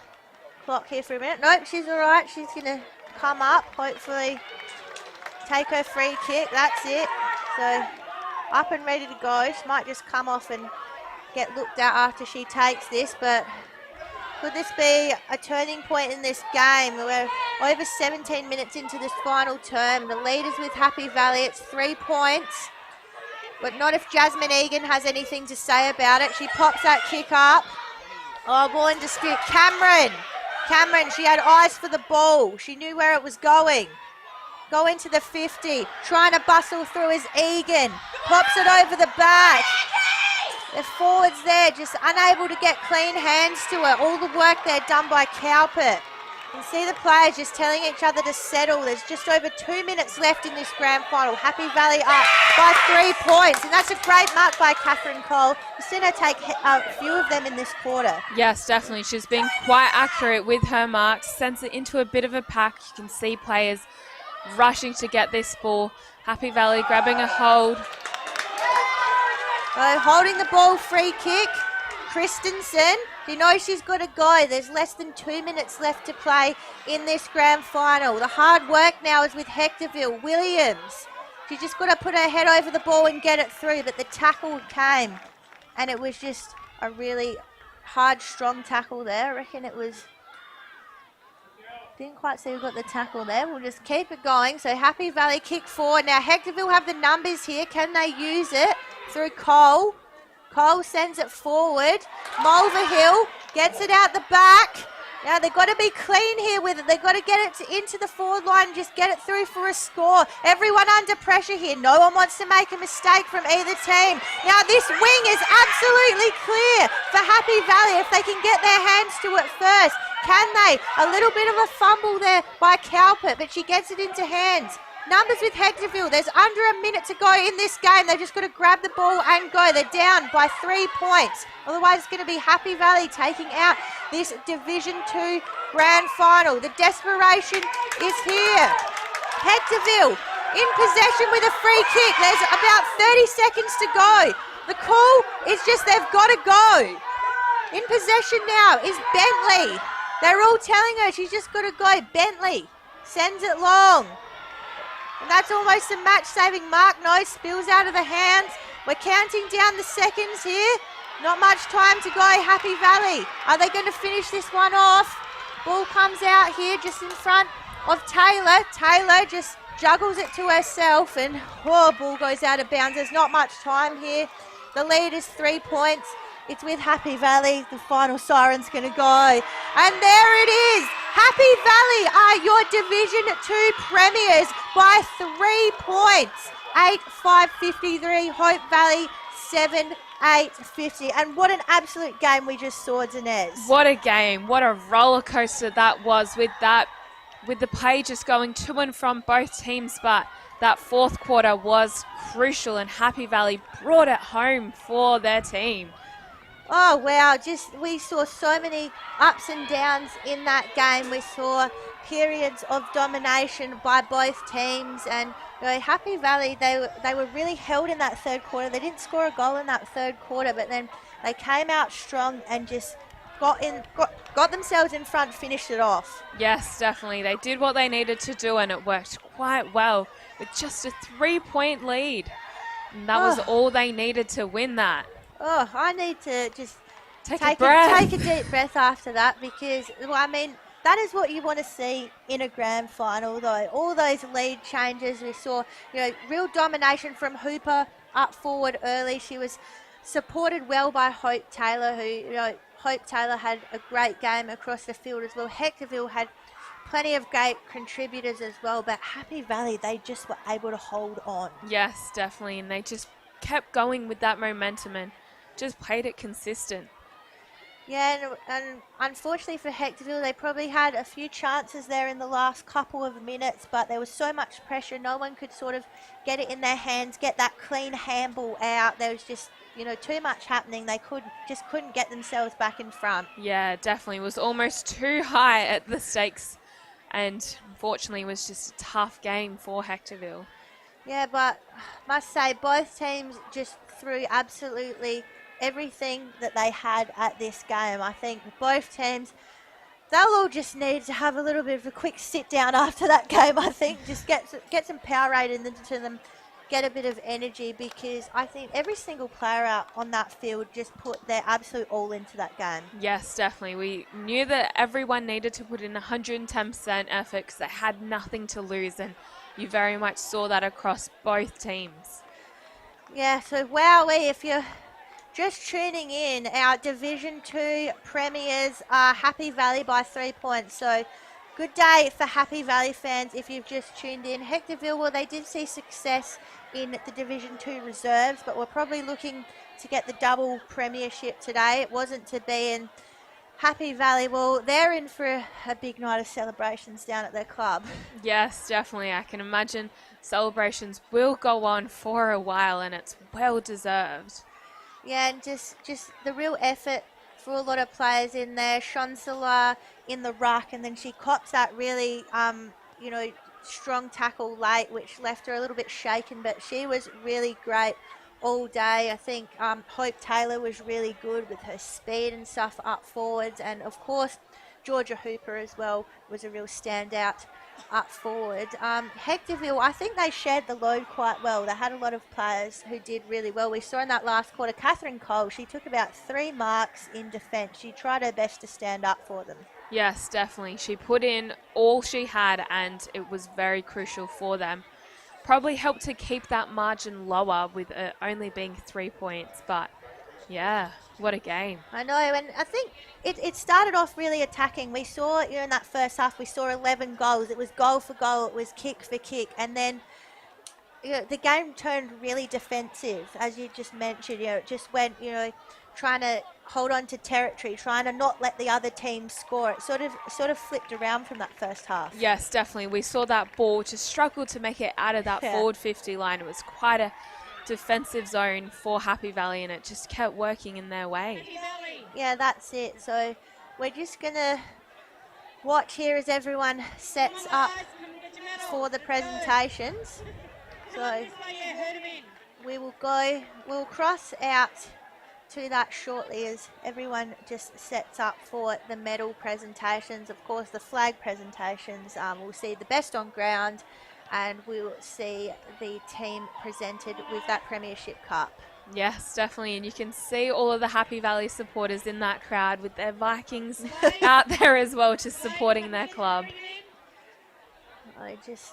clock here for a minute. Nope, she's all right. She's going to come up, hopefully take her free kick. That's it. So, up and ready to go. She might just come off and get looked at after she takes this, but could this be a turning point in this game? We're over 17 minutes into this final term. The lead is with Happy Valley. It's 3 points, but not if Jasmine Egan has anything to say about it. She pops that kick up. Oh, ball in dispute. Cameron, she had eyes for the ball. She knew where it was going. go into the 50. Trying to bustle through is Egan. Pops it over the back. The forwards there just unable to get clean hands to it. All the work there done by Cowpert. You can see the players just telling each other to settle. There's just over 2 minutes left in this grand final. Happy Valley up by 3 points. And that's a great mark by Catherine Cole. You've seen her take a few of them in this quarter. Yes, definitely. She's been quite accurate with her marks. Sends it into a bit of a pack. You can see players rushing to get this ball. Happy Valley grabbing a hold. Holding the ball, free kick. Christensen, you know she's got to go. There's less than 2 minutes left to play in this grand final. The hard work now is with Hectorville. Williams, she just got to put her head over the ball and get it through, but the tackle came, and it was just a really hard, strong tackle there. I reckon it was... Didn't quite see who got the tackle there. We'll just keep it going. So Happy Valley kick forward. Now Hectorville have the numbers here. Can they use it through Cole? Cole sends it forward. Mulverhill gets it out the back. Now they've got to be clean here with it. They've got to get it into the forward line and just get it through for a score. Everyone under pressure here. No one wants to make a mistake from either team. Now this wing is absolutely clear for Happy Valley if they can get their hands to it first. Can they? A little bit of a fumble there by Cowpert, but she gets it into hands. Numbers with Hectorville. There's under a minute to go in this game. They've just got to grab the ball and go. They're down by 3 points. Otherwise, it's going to be Happy Valley taking out this Division 2 grand final. The desperation is here. Hectorville in possession with a free kick. There's about 30 seconds to go. The call is just they've got to go. In possession now is Bentley. They're all telling her she's just got to go. Bentley sends it long. And that's almost a match-saving mark. No, spills out of the hands. We're counting down the seconds here. Not much time to go. Happy Valley. Are they going to finish this one off? Ball comes out here just in front of Taylor. Taylor just juggles it to herself and ball goes out of bounds. There's not much time here. The lead is 3 points. It's with Happy Valley. The final siren's going to go. And there it is. Happy Valley are your Division 2 premiers by 3 points. 8-5-53. Hope Valley 7-8-50. And what an absolute game we just saw, Dinez. What a game. What a roller coaster that was with the play just going to and from both teams. But that fourth quarter was crucial and Happy Valley brought it home for their team. Oh, wow. We saw so many ups and downs in that game. We saw periods of domination by both teams. And Happy Valley, they were really held in that third quarter. They didn't score a goal in that third quarter, but then they came out strong and just got themselves in front, finished it off. Yes, definitely. They did what they needed to do, and it worked quite well with just a 3-point lead. And that was all they needed to win that. Oh, I need to just take a deep breath after that because, that is what you want to see in a grand final, though. All those lead changes we saw, real domination from Hooper up forward early. She was supported well by Hope Taylor, who, Hope Taylor had a great game across the field as well. Hectorville had plenty of great contributors as well, but Happy Valley, they just were able to hold on. Yes, definitely, and they just kept going with that momentum and just played it consistent. Yeah, and unfortunately for Hectorville, they probably had a few chances there in the last couple of minutes, but there was so much pressure, no one could sort of get it in their hands, get that clean handball out. There was just, too much happening. They couldn't get themselves back in front. Yeah, definitely. It was almost too high at the stakes, and unfortunately it was just a tough game for Hectorville. Yeah, but must say both teams just threw absolutely everything that they had at this game. I think both teams, they'll all just need to have a little bit of a quick sit down after that game. I think just get some power into them, get a bit of energy, because I think every single player out on that field just put their absolute all into that game. Yes, definitely. We knew that everyone needed to put in 110% effort because they had nothing to lose, and you very much saw that across both teams. Yeah, so wowee, if you're just tuning in, our Division 2 premiers are Happy Valley by 3 points. So Good day for Happy Valley fans if you've just tuned in. Hectorville, well, they did see success in the Division 2 reserves, but we're probably looking to get the double premiership today. It wasn't to be, and Happy Valley, well, they're in for a big night of celebrations down at their club. Yes, definitely. I can imagine celebrations will go on for a while, and it's well deserved. Yeah, and just the real effort for a lot of players in there. Shonsala in the ruck, and then she cops that really, strong tackle late, which left her a little bit shaken, but she was really great all day. I think Hope Taylor was really good with her speed and stuff up forwards, and of course Georgia Hooper as well was a real standout up forward. Hectorville, I think they shared the load quite well. They had a lot of players who did really well. We saw in that last quarter, Catherine Cole, she took about 3 marks in defence. She tried her best to stand up for them. Yes, definitely. She put in all she had, and it was very crucial for them. Probably helped to keep that margin lower with it only being 3 points, but yeah, what a game. I know, and I think it started off really attacking. We saw, in that first half, we saw 11 goals. It was goal for goal, it was kick for kick, and then the game turned really defensive, as you just mentioned. It just went, trying to hold on to territory, trying to not let the other team score. It sort of flipped around from that first half. Yes, definitely. We saw that ball just struggle to make it out of that forward 50 line. It was quite a defensive zone for Happy Valley, and it just kept working in their way. Yeah, that's it. So we're just going to watch here as everyone sets up for the presentations. So we'll cross out to that shortly as everyone just sets up for the medal presentations. Of course, the flag presentations, we'll see the best on ground, and we'll see the team presented with that Premiership Cup. Yes, definitely. And you can see all of the Happy Valley supporters in that crowd with their Vikings out there as well, just supporting their club. I just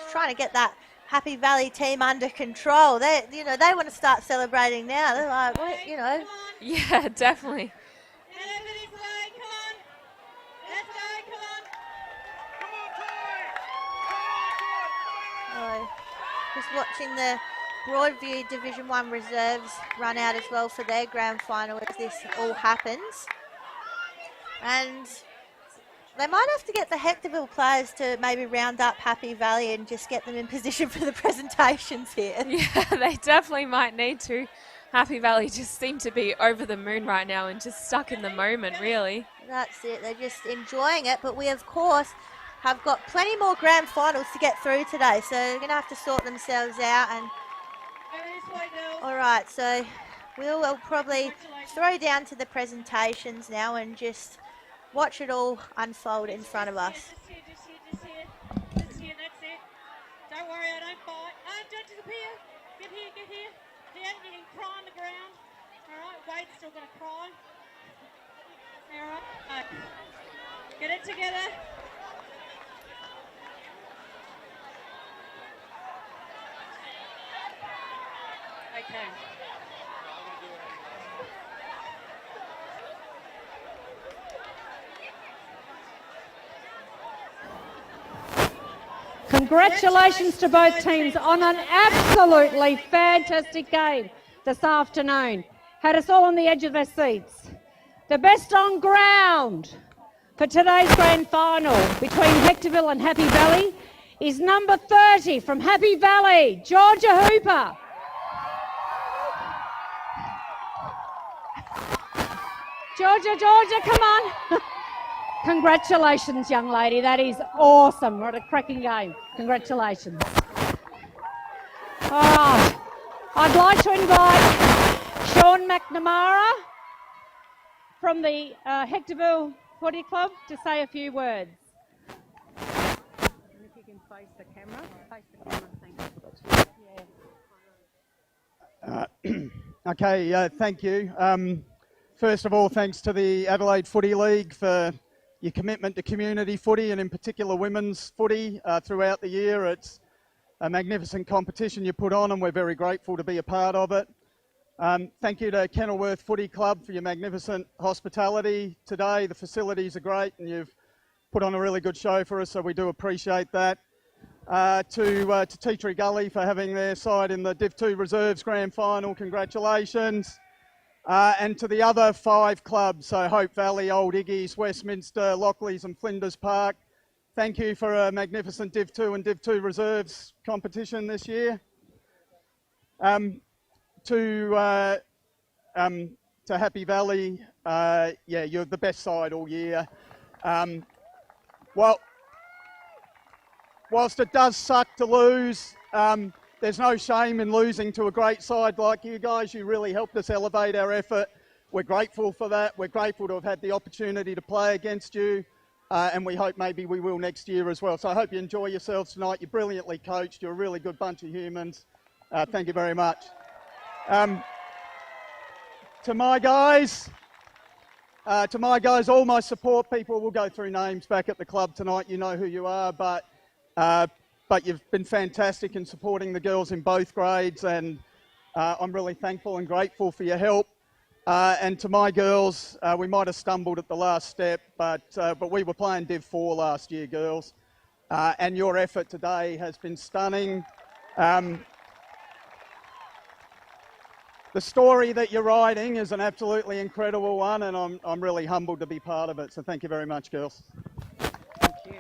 trying to get that Happy Valley team under control. They want to start celebrating now. They're like, what, Yeah, definitely. Just watching the Broadview Division 1 reserves run out as well for their grand final as this all happens. And they might have to get the Hectorville players to maybe round up Happy Valley and just get them in position for the presentations here. Yeah, they definitely might need to. Happy Valley just seem to be over the moon right now and just stuck in the moment, really. That's it. They're just enjoying it. But we, of course, have got plenty more grand finals to get through today. So they're going to have to sort themselves out. And all right, so we'll probably throw down to the presentations now and just watch it all unfold in front of us. Just here, that's it. Don't worry, I don't bite. Don't disappear. Get here. Down, you can cry on the ground. All right, Wade's still going to cry. All right, get it together. Okay. Congratulations to both teams on an absolutely fantastic game this afternoon. Had us all on the edge of their seats. The best on ground for today's grand final between Hectorville and Happy Valley is number 30 from Happy Valley, Georgia Hooper. Georgia, come on. Congratulations, young lady. That is awesome. What a cracking game. Congratulations. All right. I'd like to invite Sean McNamara from the Hectorville Footy Club to say a few words. And if you can face the camera. Thank you. Okay, thank you. First of all, thanks to the Adelaide Footy League for your commitment to community footy and in particular women's footy throughout the year. It's a magnificent competition you put on and we're very grateful to be a part of it. Thank you to Kenilworth Footy Club for your magnificent hospitality today. The facilities are great and you've put on a really good show for us, so we do appreciate that. To Tea Tree Gully for having their side in the Div 2 Reserves Grand Final, congratulations. And to the other 5 clubs, so Hope Valley, Old Iggy's, Westminster, Lockleys and Flinders Park, thank you for a magnificent Div 2 and Div 2 Reserves competition this year. To Happy Valley, yeah, you're the best side all year. Well, whilst it does suck to lose, there's no shame in losing to a great side like you guys. You really helped us elevate our effort. We're grateful for that. We're grateful to have had the opportunity to play against you, and we hope maybe we will next year as well. So I hope you enjoy yourselves tonight. You're brilliantly coached. You're a really good bunch of humans. Thank you very much. To my guys, all my support people, will go through names back at the club tonight. You know who you are, but you've been fantastic in supporting the girls in both grades, and I'm really thankful and grateful for your help. And to my girls, we might have stumbled at the last step, but we were playing Div 4 last year, girls, and your effort today has been stunning. The story that you're writing is an absolutely incredible one, and I'm really humbled to be part of it. So thank you very much, girls. Thank you.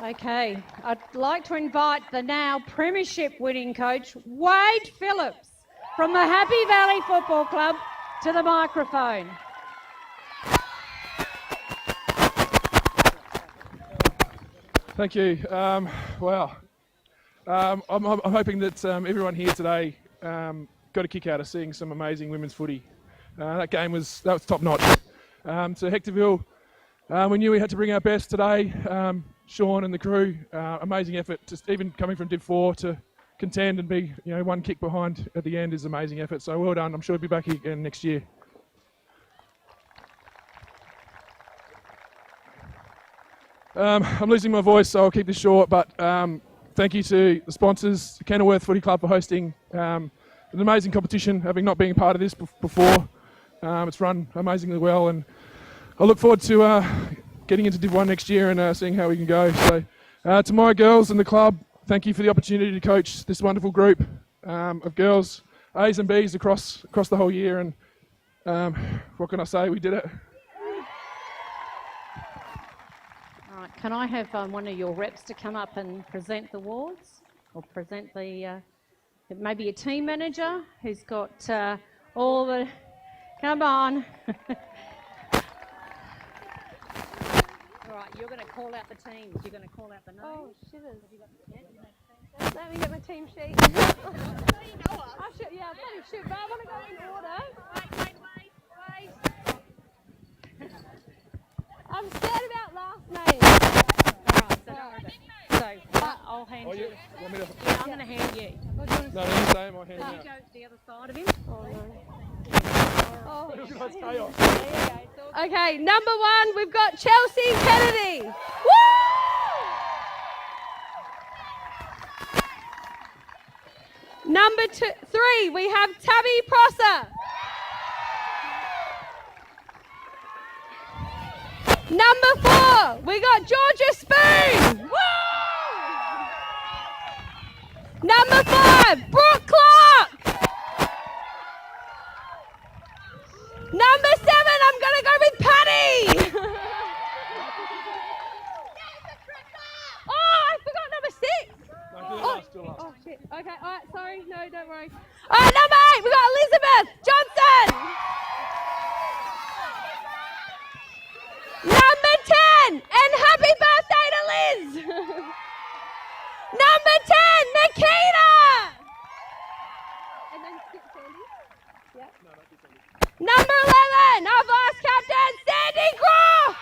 Okay, I'd like to invite the now premiership winning coach, Wade Phillips, from the Happy Valley Football Club to the microphone. Thank you. Wow. I'm hoping that everyone here today got a kick out of seeing some amazing women's footy. That was top notch. To Hectorville, we knew we had to bring our best today. Sean and the crew, amazing effort. Just even coming from Div 4 to contend and be, one kick behind at the end is amazing effort. So well done. I'm sure we'll be back again next year. I'm losing my voice, so I'll keep this short. But thank you to the sponsors, the Kenilworth Footy Club, for hosting an amazing competition. Having not been part of this before, it's run amazingly well, and I look forward to getting into Div 1 next year and seeing how we can go. So to my girls and the club, thank you for the opportunity to coach this wonderful group of girls, A's and B's across the whole year. And what can I say? We did it. All right, can I have one of your reps to come up and present the awards, or present the maybe a team manager who's got all the. Come on. All right, you're going to call out the teams. You're going to call out the names. Oh, shitters. Have you got the pen? Let me get my team sheet. I should, yeah, I probably should, but I want to go in order. Wait. I'm scared about last name. All right, so don't worry about it. So I'll hand you. Want me to? Yeah, I'm going to hand you. No, you say my hand Can you out. go to the other side of him? Oh, no. Oh, Look at that chaos. okay, number 1, we've got Chelsea Kennedy. Woo! Number 3, we have Tabby Prosser. Number 4, we got Georgia Spoon. Woo! Number 5, Brooke Clark. Number 7, I'm going to go with Patty. Oh, I forgot number 6. Oh, shit. Okay, all right, sorry. No, don't worry. All right, number 8, we got Elizabeth Johnson. Number 10, and happy birthday to Liz. Number 10, Nikita. And then skip Sandy. Yep. Number 11, our vice captain, Sandy Groff.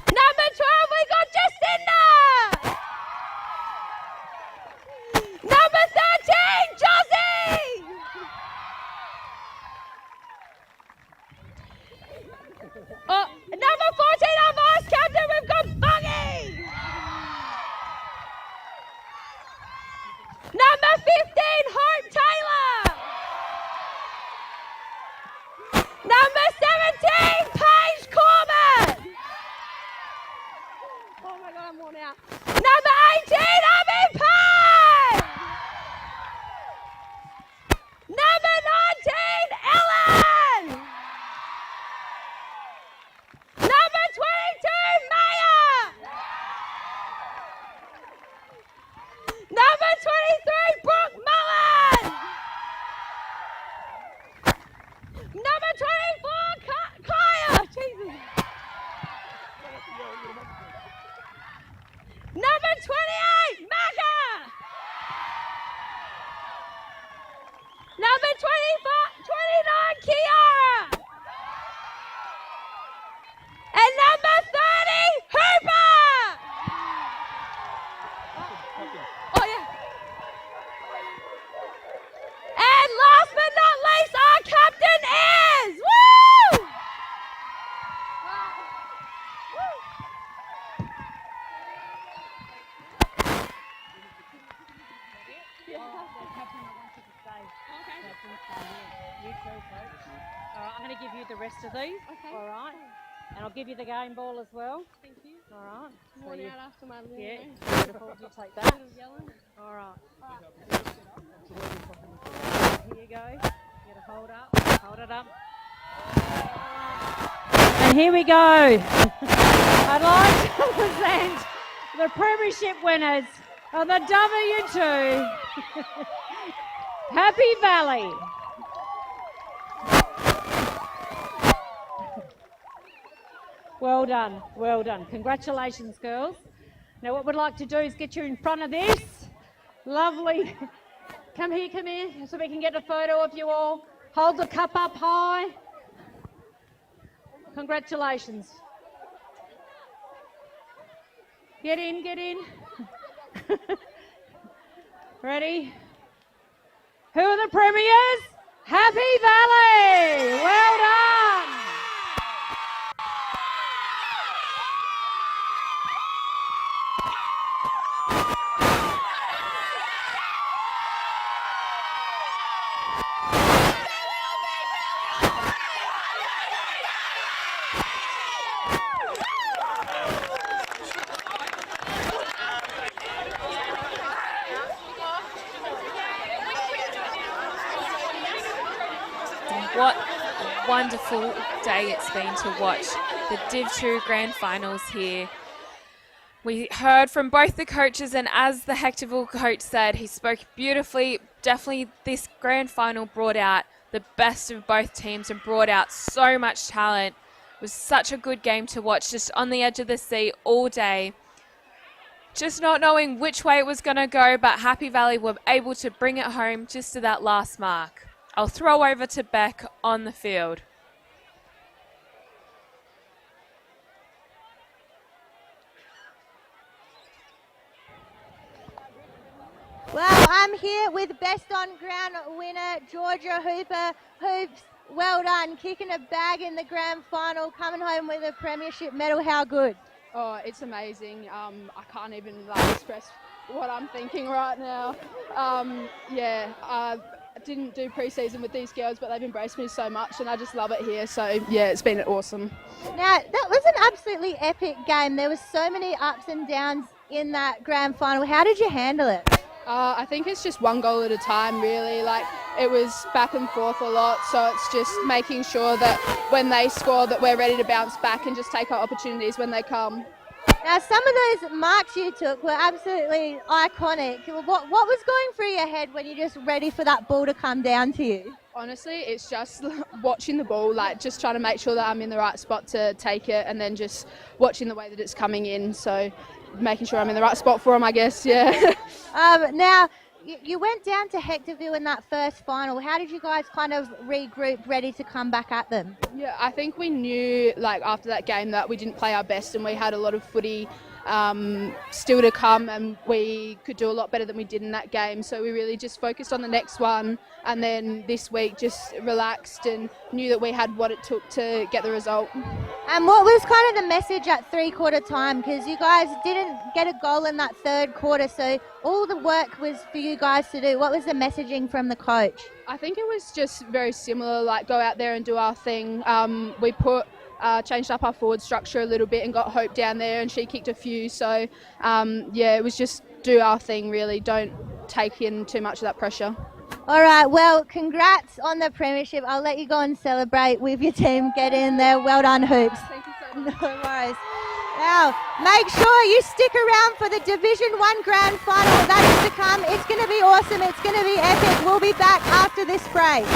Number 12, we got Jacinda. Number 13, Josie. Oh, number 14, our vice captain, we've got Buggy. Number 15, Hope Taylor. Number 17, the rest of these. Okay. All right. And I'll give you the game ball as well. Thank you. All right. Worn out after my little Yeah, nose. beautiful. You take that. Bit of yellow. All right. Here you go. Get a hold up. Hold it up. And here we go. I'd like to present the premiership winners of the W2. Happy Valley. Well done, well done. Congratulations, girls. Now what we'd like to do is get you in front of this. Lovely. Come here, so we can get a photo of you all. Hold the cup up high. Congratulations. Get in, get in. Ready? Who are the premiers? Happy Valley. Well done. What a wonderful day it's been to watch the Div 2 Grand Finals here. We heard from both the coaches, and as the Hectorville coach said, he spoke beautifully. Definitely this Grand Final brought out the best of both teams and brought out so much talent. It was such a good game to watch, just on the edge of the seat all day. Just not knowing which way it was going to go, but Happy Valley were able to bring it home just to that last mark. I'll throw over to Beck on the field. Well, I'm here with best on ground winner Georgia Hoops. Well done, kicking a bag in the grand final, coming home with a premiership medal. How good? Oh, it's amazing. I can't even express what I'm thinking right now. I didn't do pre-season with these girls, but they've embraced me so much, and I just love it here. So yeah, it's been awesome. Now, that was an absolutely epic game. There was so many ups and downs in that grand final. How did you handle it? I think it's just one goal at a time, really. Like, it was back and forth a lot, so it's just making sure that when they score that we're ready to bounce back and just take our opportunities when they come. Now, some of those marks you took were absolutely iconic. What was going through your head when you're just ready for that ball to come down to you? Honestly, it's just watching the ball, like just trying to make sure that I'm in the right spot to take it, and then just watching the way that it's coming in. So making sure I'm in the right spot for them, I guess, yeah. Now, you went down to Hectorville in that first final. How did you guys kind of regroup, ready to come back at them? Yeah, I think we knew, like, after that game that we didn't play our best, and we had a lot of footy still to come, and we could do a lot better than we did in that game. So we really just focused on the next one, and then this week just relaxed and knew that we had what it took to get the result. And what was kind of the message at three-quarter time? Because you guys didn't get a goal in that third quarter, so all the work was for you guys to do. What was the messaging from the coach? I think it was just very similar, like go out there and do our thing. We changed up our forward structure a little bit and got Hope down there, and she kicked a few. So, it was just do our thing, really. Don't take in too much of that pressure. All right, well, congrats on the premiership. I'll let you go and celebrate with your team. Get in there. Well done, Hoops. Thank you so much. No worries. Now, make sure you stick around for the Division 1 Grand Final. That is to come. It's going to be awesome. It's going to be epic. We'll be back after this break.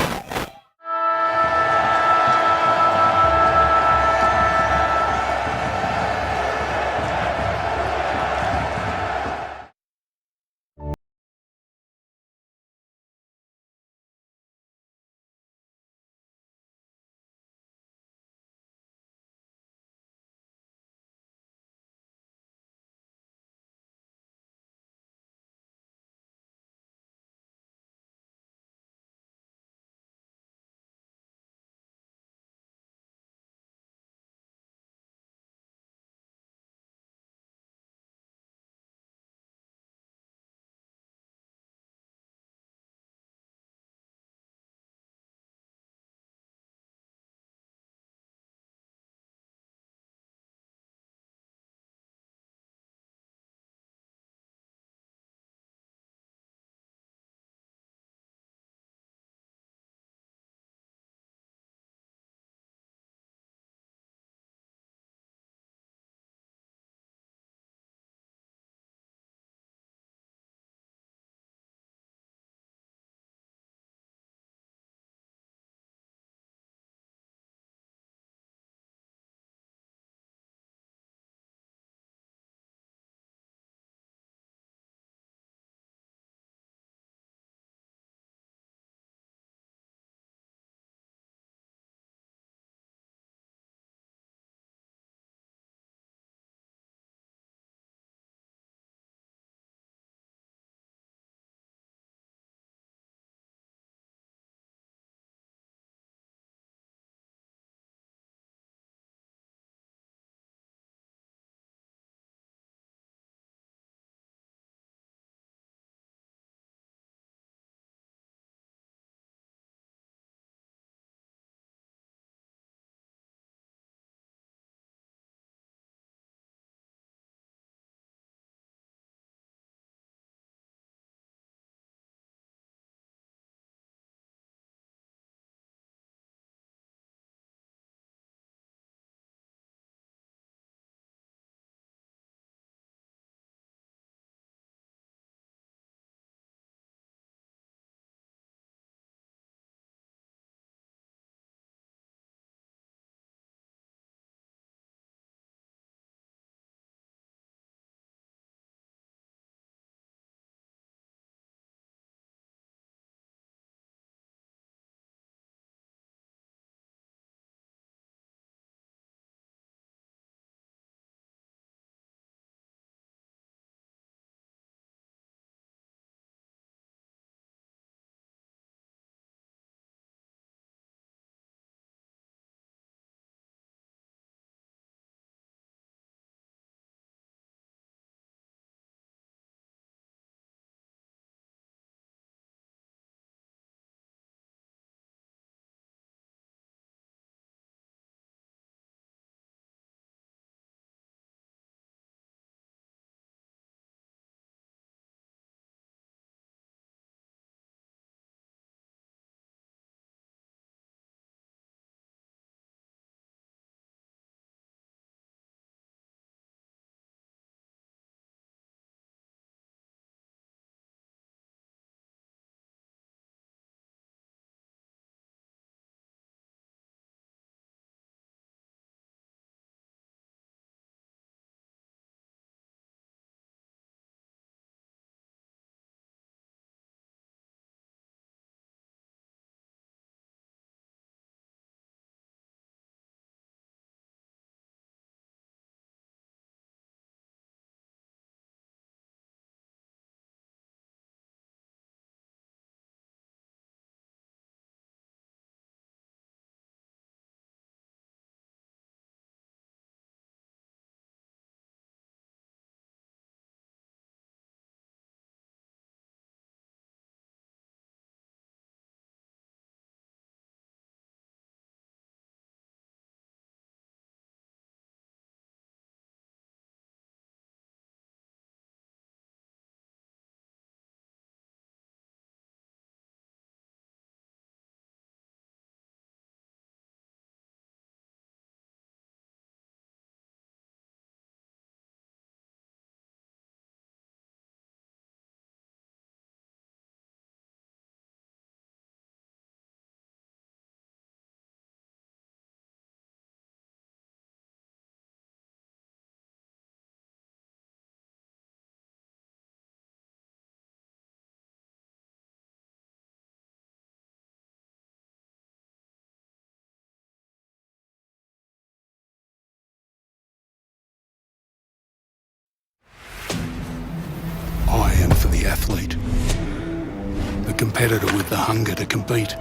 competitor with the hunger to compete.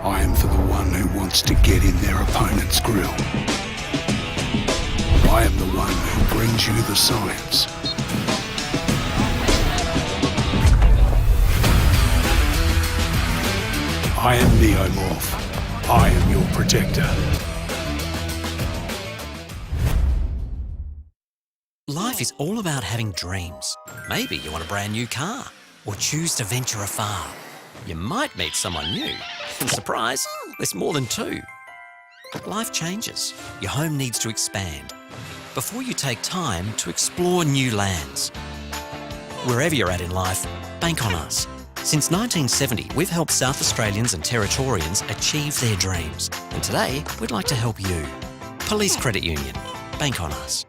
I am for the one who wants to get in their opponent's grill. I am the one who brings you the science. I am Neomorph. I am your protector. Life is all about having dreams. Maybe you want a brand new car or choose to venture afar. You might meet someone new. And surprise, there's more than two. Life changes. Your home needs to expand. Before you take time to explore new lands. Wherever you're at in life, bank on us. Since 1970, we've helped South Australians and Territorians achieve their dreams. And today, we'd like to help you. Police Credit Union. Bank on us.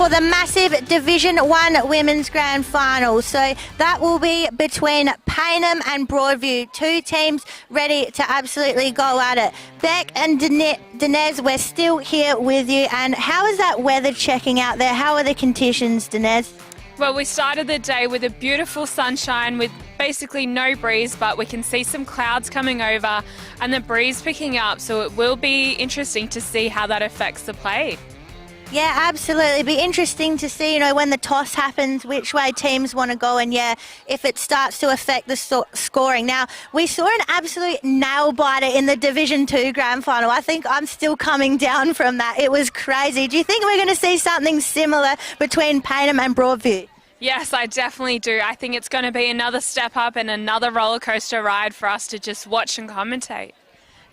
for the massive Division 1 Women's Grand Final. So that will be between Payneham and Broadview, two teams ready to absolutely go at it. Beck and Dinez, we're still here with you. And how is that weather checking out there? How are the conditions, Dinez? Well, we started the day with a beautiful sunshine with basically no breeze, but we can see some clouds coming over and the breeze picking up, so it will be interesting to see how that affects the play. Yeah, absolutely. It'd be interesting to see, when the toss happens, which way teams want to go, and if it starts to affect the scoring. Now, we saw an absolute nail biter in the Division 2 Grand Final. I think I'm still coming down from that. It was crazy. Do you think we're going to see something similar between Payneham and Broadview? Yes, I definitely do. I think it's going to be another step up and another roller coaster ride for us to just watch and commentate.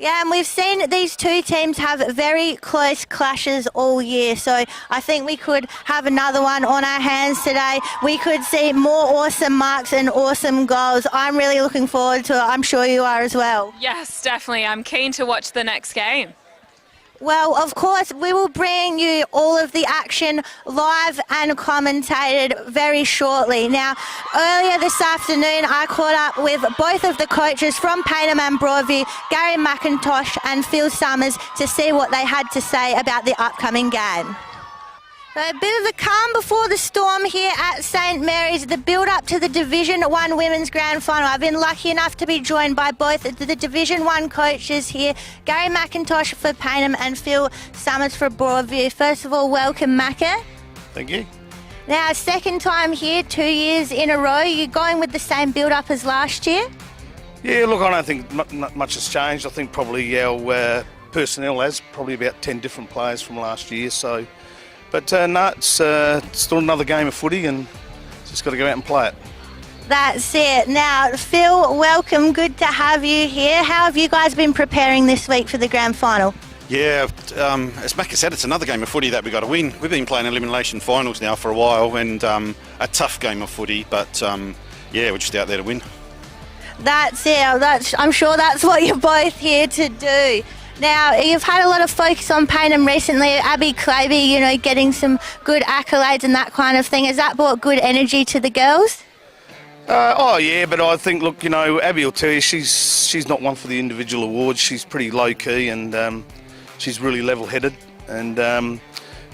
Yeah, and we've seen these two teams have very close clashes all year, so I think we could have another one on our hands today. We could see more awesome marks and awesome goals. I'm really looking forward to it. I'm sure you are as well. Yes, definitely. I'm keen to watch the next game. Well, of course, we will bring you all of the action live and commentated very shortly. Now, earlier this afternoon, I caught up with both of the coaches from Payneham and Broadview, Gary McIntosh and Phil Summers, to see what they had to say about the upcoming game. So a bit of the calm before the storm here at St Mary's, the build-up to the Division 1 Women's Grand Final. I've been lucky enough to be joined by both the Division 1 coaches here, Gary McIntosh for Payneham and Phil Summers for Broadview. First of all, welcome, Macca. Thank you. Now, second time here, 2 years in a row. You're going with the same build-up as last year? Yeah, look, I don't think much has changed. I think probably our personnel has probably about 10 different players from last year, so... But no, it's still another game of footy and just got to go out and play it. That's it. Now, Phil, welcome. Good to have you here. How have you guys been preparing this week for the grand final? Yeah, as Macca said, it's another game of footy that we've got to win. We've been playing elimination finals now for a while and a tough game of footy, but we're just out there to win. That's it. I'm sure that's what you're both here to do. Now, you've had a lot of focus on Payneham recently. Abby Claby, getting some good accolades and that kind of thing. Has that brought good energy to the girls? Yeah, but I think, look, Abby will tell you she's not one for the individual awards. She's pretty low-key and she's really level-headed. And,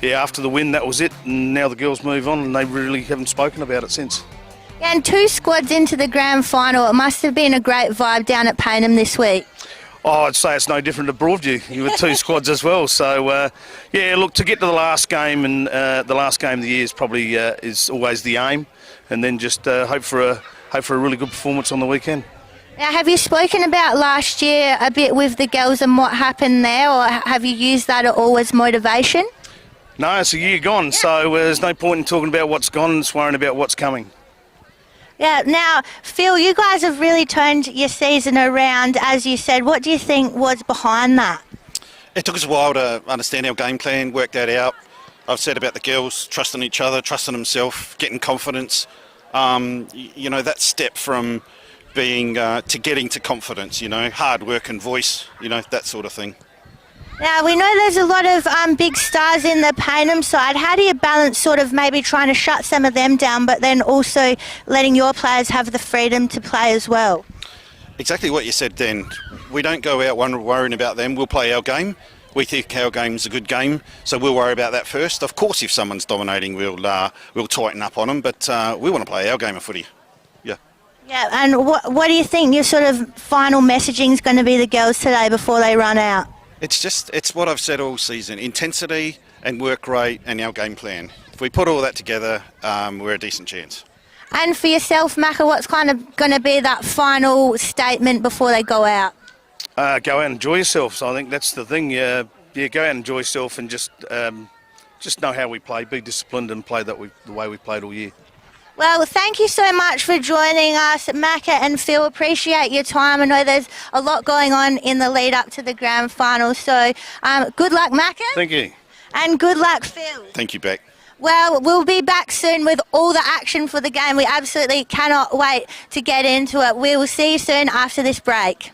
after the win, that was it. And now the girls move on and they really haven't spoken about it since. Yeah, and 2 squads into the grand final. It must have been a great vibe down at Payneham this week. Oh, I'd say it's no different to Broadview. You were 2 squads as well. So, look, to get to the last game, and the last game of the year is probably is always the aim, and then just hope for a really good performance on the weekend. Now, have you spoken about last year a bit with the girls and what happened there, or have you used that at all as motivation? No, it's a year gone, so there's no point in talking about what's gone, just worrying about what's coming. Yeah, now, Phil, you guys have really turned your season around, as you said. What do you think was behind that? It took us a while to understand our game plan, work that out. I've said about the girls, trusting each other, trusting themselves, getting confidence. That step from being to getting to confidence, hard work and voice, that sort of thing. Now, we know there's a lot of big stars in the Payneham side. How do you balance sort of maybe trying to shut some of them down, but then also letting your players have the freedom to play as well? Exactly what you said then. We don't go out worrying about them. We'll play our game. We think our game's a good game, so we'll worry about that first. Of course, if someone's dominating, we'll tighten up on them, but we want to play our game of footy. Yeah. Yeah, and what do you think your sort of final messaging is going to be the girls today before they run out? It's what I've said all season, intensity and work rate and our game plan. If we put all that together, we're a decent chance. And for yourself, Macca, what's kind of going to be that final statement before they go out? Go out and enjoy yourself. So I think that's the thing. Go out and enjoy yourself and just know how we play, be disciplined and play the way we played all year. Well, thank you so much for joining us, Macca and Phil. Appreciate your time. I know there's a lot going on in the lead up to the grand final. So good luck, Macca. Thank you. And good luck, Phil. Thank you, Beck. Well, we'll be back soon with all the action for the game. We absolutely cannot wait to get into it. We will see you soon after this break.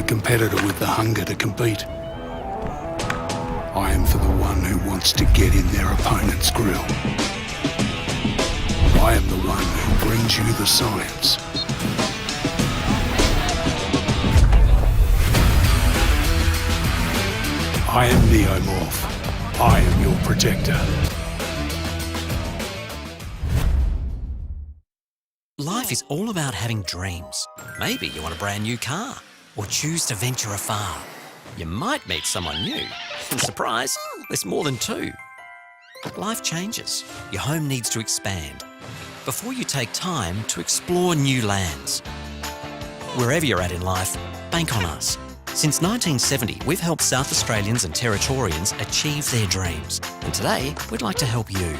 competitor with the hunger to compete. I am for the one who wants to get in their opponent's grill. I am the one who brings you the science. I am Neomorph. I am your protector. Life is all about having dreams. Maybe you want a brand new car or choose to venture afar. You might meet someone new. And surprise, there's more than two. Life changes. Your home needs to expand. Before you take time to explore new lands. Wherever you're at in life, bank on us. Since 1970, we've helped South Australians and Territorians achieve their dreams. And today, we'd like to help you.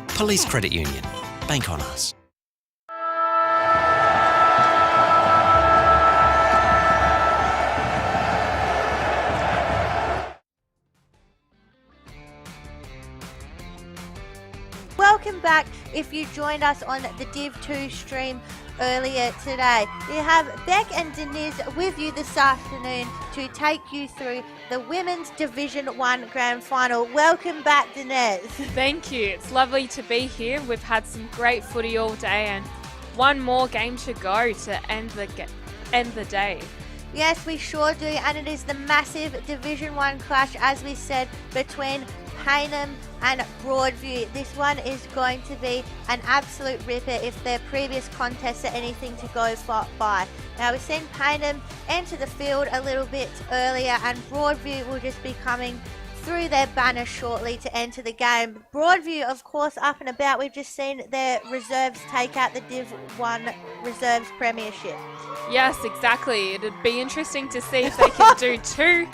Police Credit Union. Bank on us. Welcome back if you joined us on the Div 2 stream earlier today. We have Beck and Denise with you this afternoon to take you through the Women's Division 1 Grand Final. Day back, Denise. Thank you. It's lovely to be here. We've had some great footy all day and one more game to go to end the day. Yes, we sure do, and it is the massive Division 1 clash, as we said, between Payneham and Broadview. This one is going to be an absolute ripper if their previous contests are anything to go by. Now, we've seen Payneham enter the field a little bit earlier, and Broadview will just be coming through their banner shortly to enter the game. Broadview, of course, up and about. We've just seen their reserves take out the Div 1 Reserves Premiership. Yes, exactly. It'd be interesting to see if they can do 2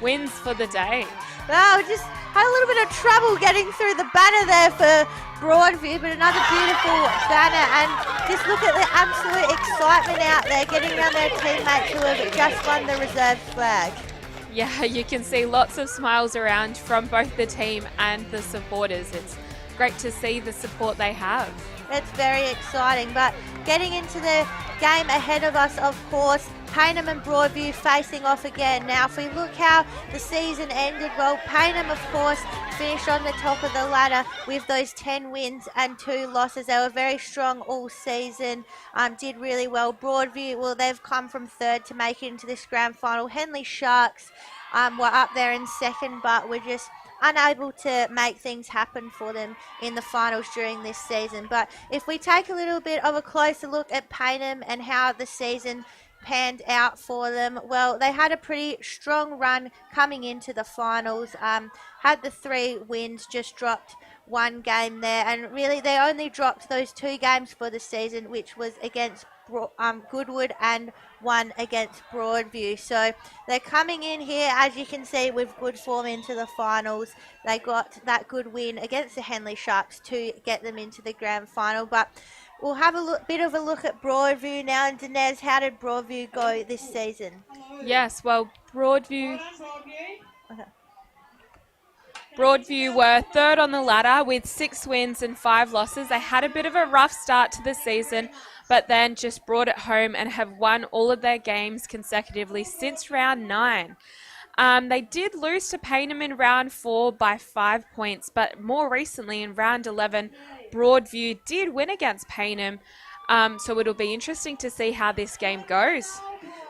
wins for the day. Oh, just had a little bit of trouble getting through the banner there for Broadview, but another beautiful banner, and just look at the absolute excitement out there, getting around their teammates who have just won the reserves flag. Yeah, you can see lots of smiles around from both the team and the supporters. It's great to see the support they have. It's very exciting, but getting into the game ahead of us, of course, Payneham and Broadview facing off again. Now, if we look how the season ended, well, Payneham, of course, finished on the top of the ladder with those 10 wins and 2 losses. They were very strong all season, did really well. Broadview, well, they've come from third to make it into this grand final. Henley Sharks were up there in second, but were just unable to make things happen for them in the finals during this season. But if we take a little bit of a closer look at Payneham and how the season panned out for them, well, they had a pretty strong run coming into the finals, had the 3 wins, just dropped 1 game there, and really they only dropped those 2 games for the season, which was against Goodwood and 1 against Broadview. So they're coming in here, as you can see, with good form into the finals. They got that good win against the Henley Sharks to get them into the grand final. But we'll have a bit of a look at Broadview now. And Dinez, how did Broadview go this season? Yes, well, Broadview were third on the ladder with 6 wins and 5 losses. They had a bit of a rough start to the season, but then just brought it home and have won all of their games consecutively since round 9. They did lose to Payneham in round 4 by 5 points, but more recently in round 11, Broadview did win against Payneham. So it'll be interesting to see how this game goes.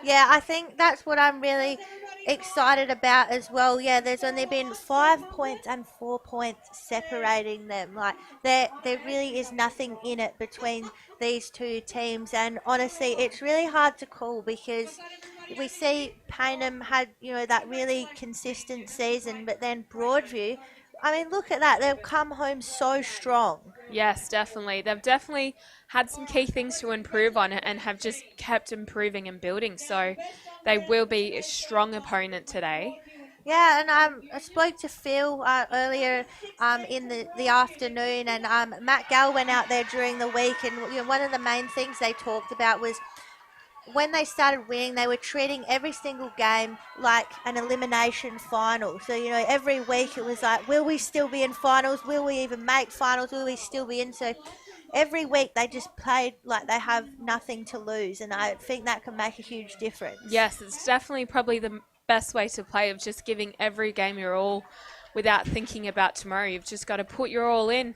Yeah, I think that's what I'm really excited about as well. Yeah, there's only been 5 points and 4 points separating them. Like there really is nothing in it between these two teams, and honestly, it's really hard to call because we see Payneham had, that really consistent season, but then Broadview, I mean, look at that. They've come home so strong. Yes, definitely. They've definitely had some key things to improve on and have just kept improving and building. So they will be a strong opponent today. Yeah, and I spoke to Phil earlier in the afternoon, and Matt Gall went out there during the week, and one of the main things they talked about was when they started winning, they were treating every single game like an elimination final. So, every week it was like, will we still be in finals? Will we even make finals? Will we still be in? So every week they just played like they have nothing to lose, and I think that can make a huge difference. Yes, it's definitely probably the best way to play, of just giving every game your all without thinking about tomorrow. You've just got to put your all in.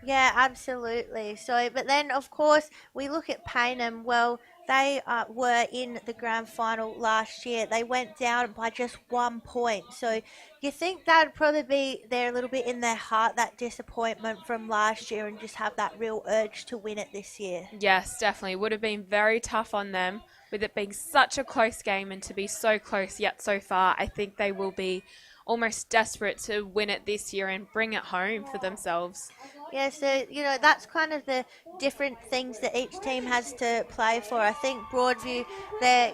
Yeah, absolutely. So, but then of course we look at Payneham. Well, they were in the grand final last year. They went down by just 1 point. So you think that'd probably be there a little bit in their heart, that disappointment from last year, and just have that real urge to win it this year. Yes, definitely. Would have been very tough on them with it being such a close game, and to be so close yet so far. I think they will be almost desperate to win it this year and bring it home for themselves. Yeah, so, that's kind of the different things that each team has to play for. I think Broadview, they're,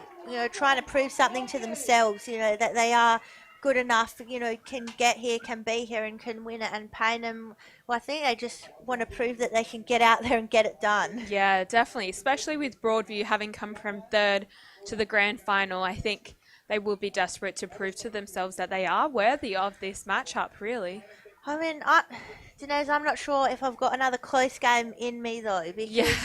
trying to prove something to themselves, that they are good enough, can get here, can be here, and can win it. And Payneham, well, I think they just want to prove that they can get out there and get it done. Yeah, definitely, especially with Broadview having come from third to the grand final. I think they will be desperate to prove to themselves that they are worthy of this matchup, really. I mean, Dinez, I'm not sure if I've got another close game in me, though, because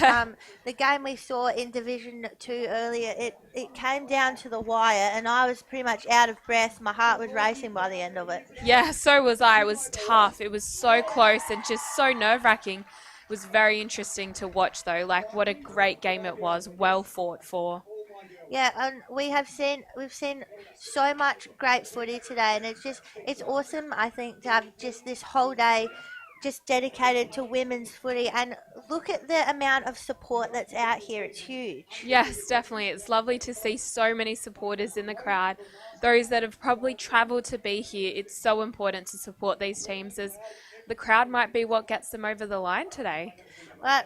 the game we saw in Division 2 earlier, it came down to the wire, and I was pretty much out of breath. My heart was racing by the end of it. Yeah, so was I. It was tough. It was so close and just so nerve-wracking. It was very interesting to watch, though. Like, what a great game it was. Well fought for. Yeah, and we've seen so much great footy today, and it's awesome, I think, to have just this whole day just dedicated to women's footy, and look at the amount of support that's out here. It's huge. Yes, definitely. It's lovely to see so many supporters in the crowd. Those that have probably travelled to be here, it's so important to support these teams, as the crowd might be what gets them over the line today.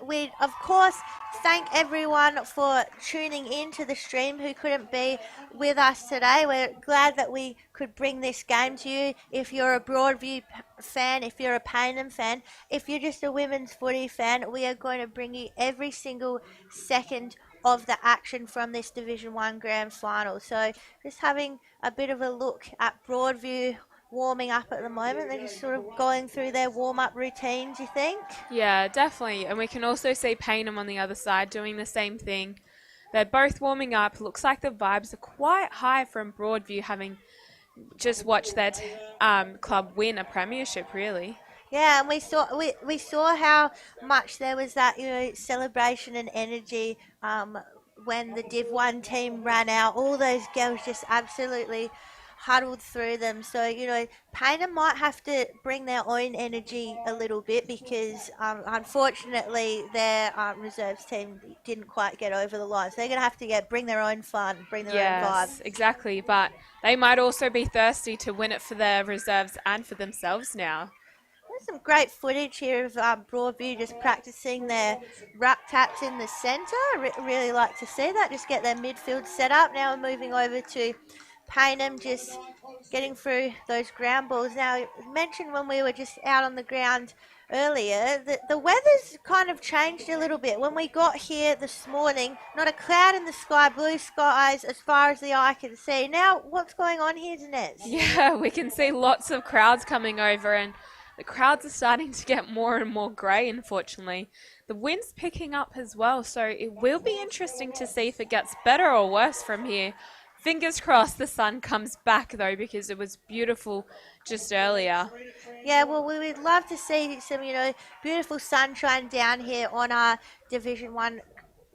We, of course, thank everyone for tuning in to the stream who couldn't be with us today. We're glad that we could bring this game to you. If you're a Broadview fan, if you're a Payneham fan, if you're just a women's footy fan, we are going to bring you every single second of the action from this Division 1 grand final. So just having a bit of a look at Broadview warming up at the moment. They're just sort of going through their warm-up routines, you think? Yeah, definitely. And we can also see Payneham on the other side doing the same thing. They're both warming up. Looks like the vibes are quite high from Broadview, having just watched their club win a premiership, really. Yeah, and we saw how much there was that celebration and energy when the Div 1 team ran out. All those girls just absolutely huddled through them. So, Payneham might have to bring their own energy a little bit, because unfortunately their reserves team didn't quite get over the line. So they're going to have to bring their own fun, bring their own vibe. Yes, exactly. But they might also be thirsty to win it for their reserves and for themselves now. There's some great footage here of Broadview just practicing their ruck taps in the centre. I really like to see that, just get their midfield set up. Now we're moving over to Payneham, just getting through those ground balls. Now, I mentioned when we were just out on the ground earlier, the weather's kind of changed a little bit. When we got here this morning, not a cloud in the sky, blue skies as far as the eye can see. Now, what's going on here, Dinez? Yeah, we can see lots of crowds coming over, and the crowds are starting to get more and more grey, unfortunately. The wind's picking up as well, so it will be interesting to see if it gets better or worse from here. Fingers crossed the sun comes back, though, because it was beautiful just earlier. Yeah, well, we would love to see some, beautiful sunshine down here on our Division 1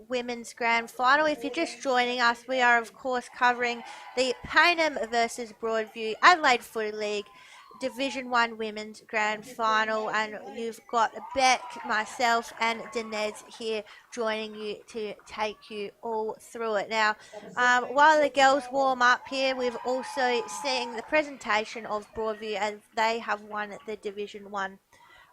Women's Grand Final. If you're just joining us, we are, of course, covering the Payneham versus Broadview Adelaide Footy League Division 1 Women's Grand Final, and you've got Beck, myself and Dinez here joining you to take you all through it. Now, while the girls warm up here, we've also seen the presentation of Broadview as they have won the Division 1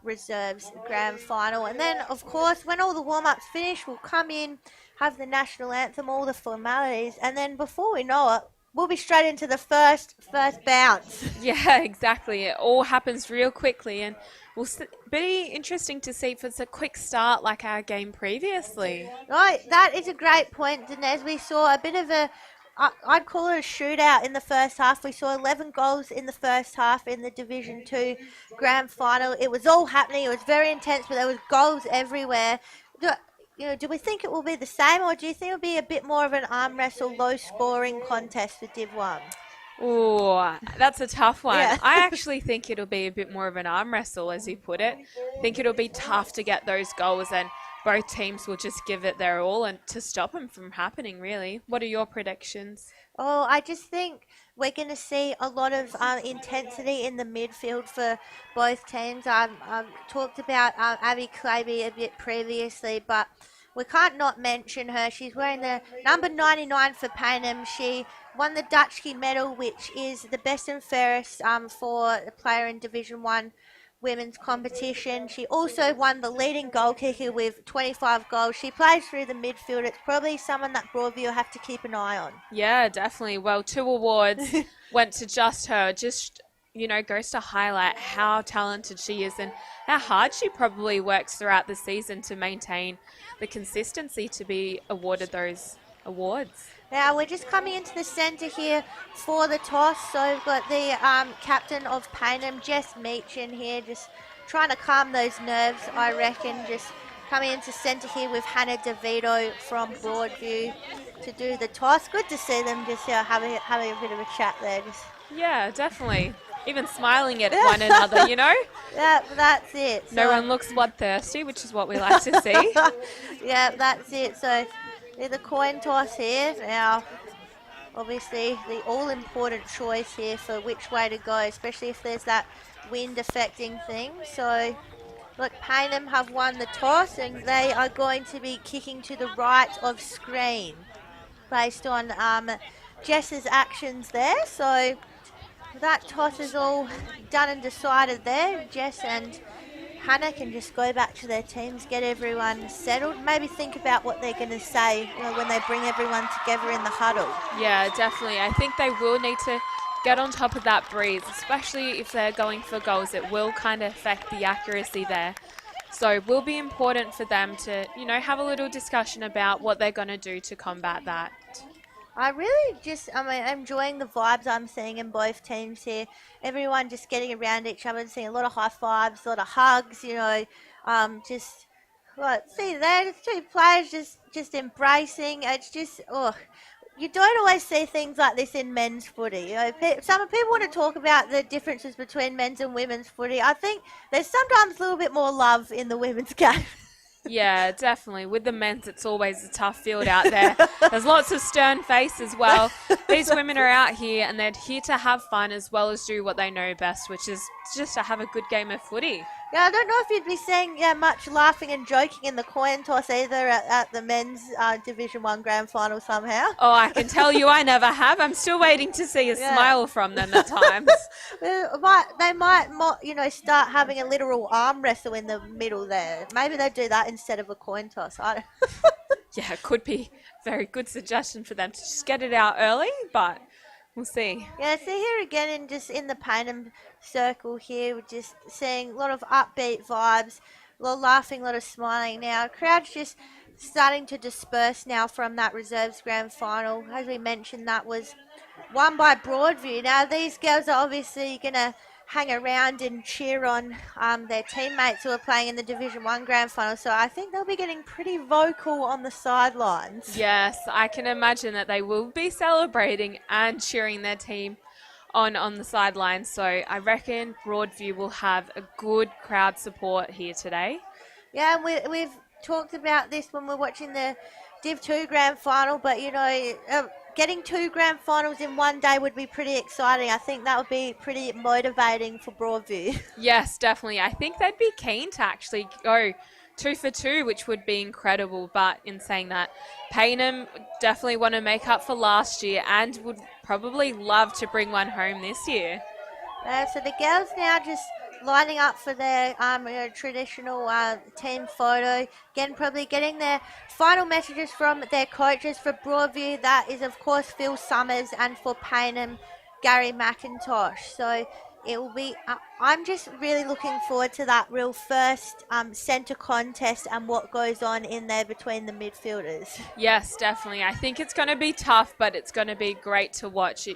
Reserves Grand Final. And then, of course, when all the warm-ups finish, we'll come in, have the national anthem, all the formalities, and then before we know it, we'll be straight into the first bounce. Yeah, exactly. It all happens real quickly, and will be interesting to see if it's a quick start like our game previously. Right, that is a great point, Dinez. We saw a bit of a I'd call it a shootout in the first half. We saw 11 goals in the first half in the Division 2 grand final. It was all happening. It was very intense, but there was goals everywhere. Do we think it will be the same, or do you think it'll be a bit more of an arm wrestle, low scoring contest for Div 1? Oh, that's a tough one. Yeah. I actually think it'll be a bit more of an arm wrestle, as you put it. I think it'll be tough to get those goals, and both teams will just give it their all and to stop them from happening, really. What are your predictions? Oh, I just think we're going to see a lot of intensity in the midfield for both teams. I've talked about Abby Claby a bit previously, but we can't not mention her. She's wearing the number 99 for Payneham. She won the Dutchke medal, which is the best and fairest for a player in Division 1 women's competition. She also won the leading goal kicker with 25 goals. She plays through the midfield. It's probably someone that Broadview will have to keep an eye on. Yeah, definitely. Well, 2 awards went to just her. Just, goes to highlight how talented she is and how hard she probably works throughout the season to maintain the consistency to be awarded those awards. Now we're just coming into the centre here for the toss. So we've got the captain of Payneham, Jess Meachin here, just trying to calm those nerves, I reckon. Just coming into centre here with Hannah DeVito from Broadview to do the toss. Good to see them just having a bit of a chat there. Yeah, definitely. Even smiling at one another, Yeah, that's it. No one looks bloodthirsty, which is what we like to see. Yeah, that's it. So the coin toss here. Now, obviously, the all-important choice here for which way to go, especially if there's that wind affecting thing. So, look, Payneham have won the toss, and they are going to be kicking to the right of screen based on Jess's actions there. So, that toss is all done and decided there. Jess and Hannah can just go back to their teams, get everyone settled, maybe think about what they're going to say when they bring everyone together in the huddle. Yeah, definitely. I think they will need to get on top of that breeze, especially if they're going for goals. It will kind of affect the accuracy there. So it will be important for them to, have a little discussion about what they're going to do to combat that. I really I'm enjoying the vibes I'm seeing in both teams here. Everyone just getting around each other and seeing a lot of high fives, a lot of hugs, see there, just 2 players just embracing. It's just, you don't always see things like this in men's footy. Some people want to talk about the differences between men's and women's footy. I think there's sometimes a little bit more love in the women's game. Yeah, definitely. With the men's, it's always a tough field out there. There's lots of stern face as well. These women are out here and they're here to have fun as well as do what they know best, which is just to have a good game of footy. Yeah, I don't know if you'd be seeing much laughing and joking in the coin toss either at the men's Division 1 grand final somehow. Oh, I can tell you I never have. I'm still waiting to see a smile from them at times. They might, start having a literal arm wrestle in the middle there. Maybe they'd do that instead of a coin toss. Yeah, it could be a very good suggestion for them to just get it out early, but we'll see. Yeah, see here again in the Payneham circle here, we're just seeing a lot of upbeat vibes, a lot of laughing, a lot of smiling now. Crowd's just starting to disperse now from that reserves grand final. As we mentioned, that was won by Broadview. Now these girls are obviously going to hang around and cheer on their teammates who are playing in the Division 1 grand final, so I think they'll be getting pretty vocal on the sidelines. Yes, I can imagine that they will be celebrating and cheering their team on the sidelines, so I reckon Broadview will have a good crowd support here today. Yeah, and we've talked about this when we're watching the Div 2 grand final, but getting 2 grand finals in one day would be pretty exciting. I think that would be pretty motivating for Broadview. Yes, definitely. I think they'd be keen to actually go 2 for 2, which would be incredible. But in saying that, Payneham definitely want to make up for last year and would probably love to bring one home this year. So the girls now just lining up for their traditional team photo. Again, probably getting their final messages from their coaches. For Broadview, that is, of course, Phil Summers, and for Payneham, Gary McIntosh. So it will be. I'm just really looking forward to that real first centre contest and what goes on in there between the midfielders. Yes, definitely. I think it's going to be tough, but it's going to be great to watch.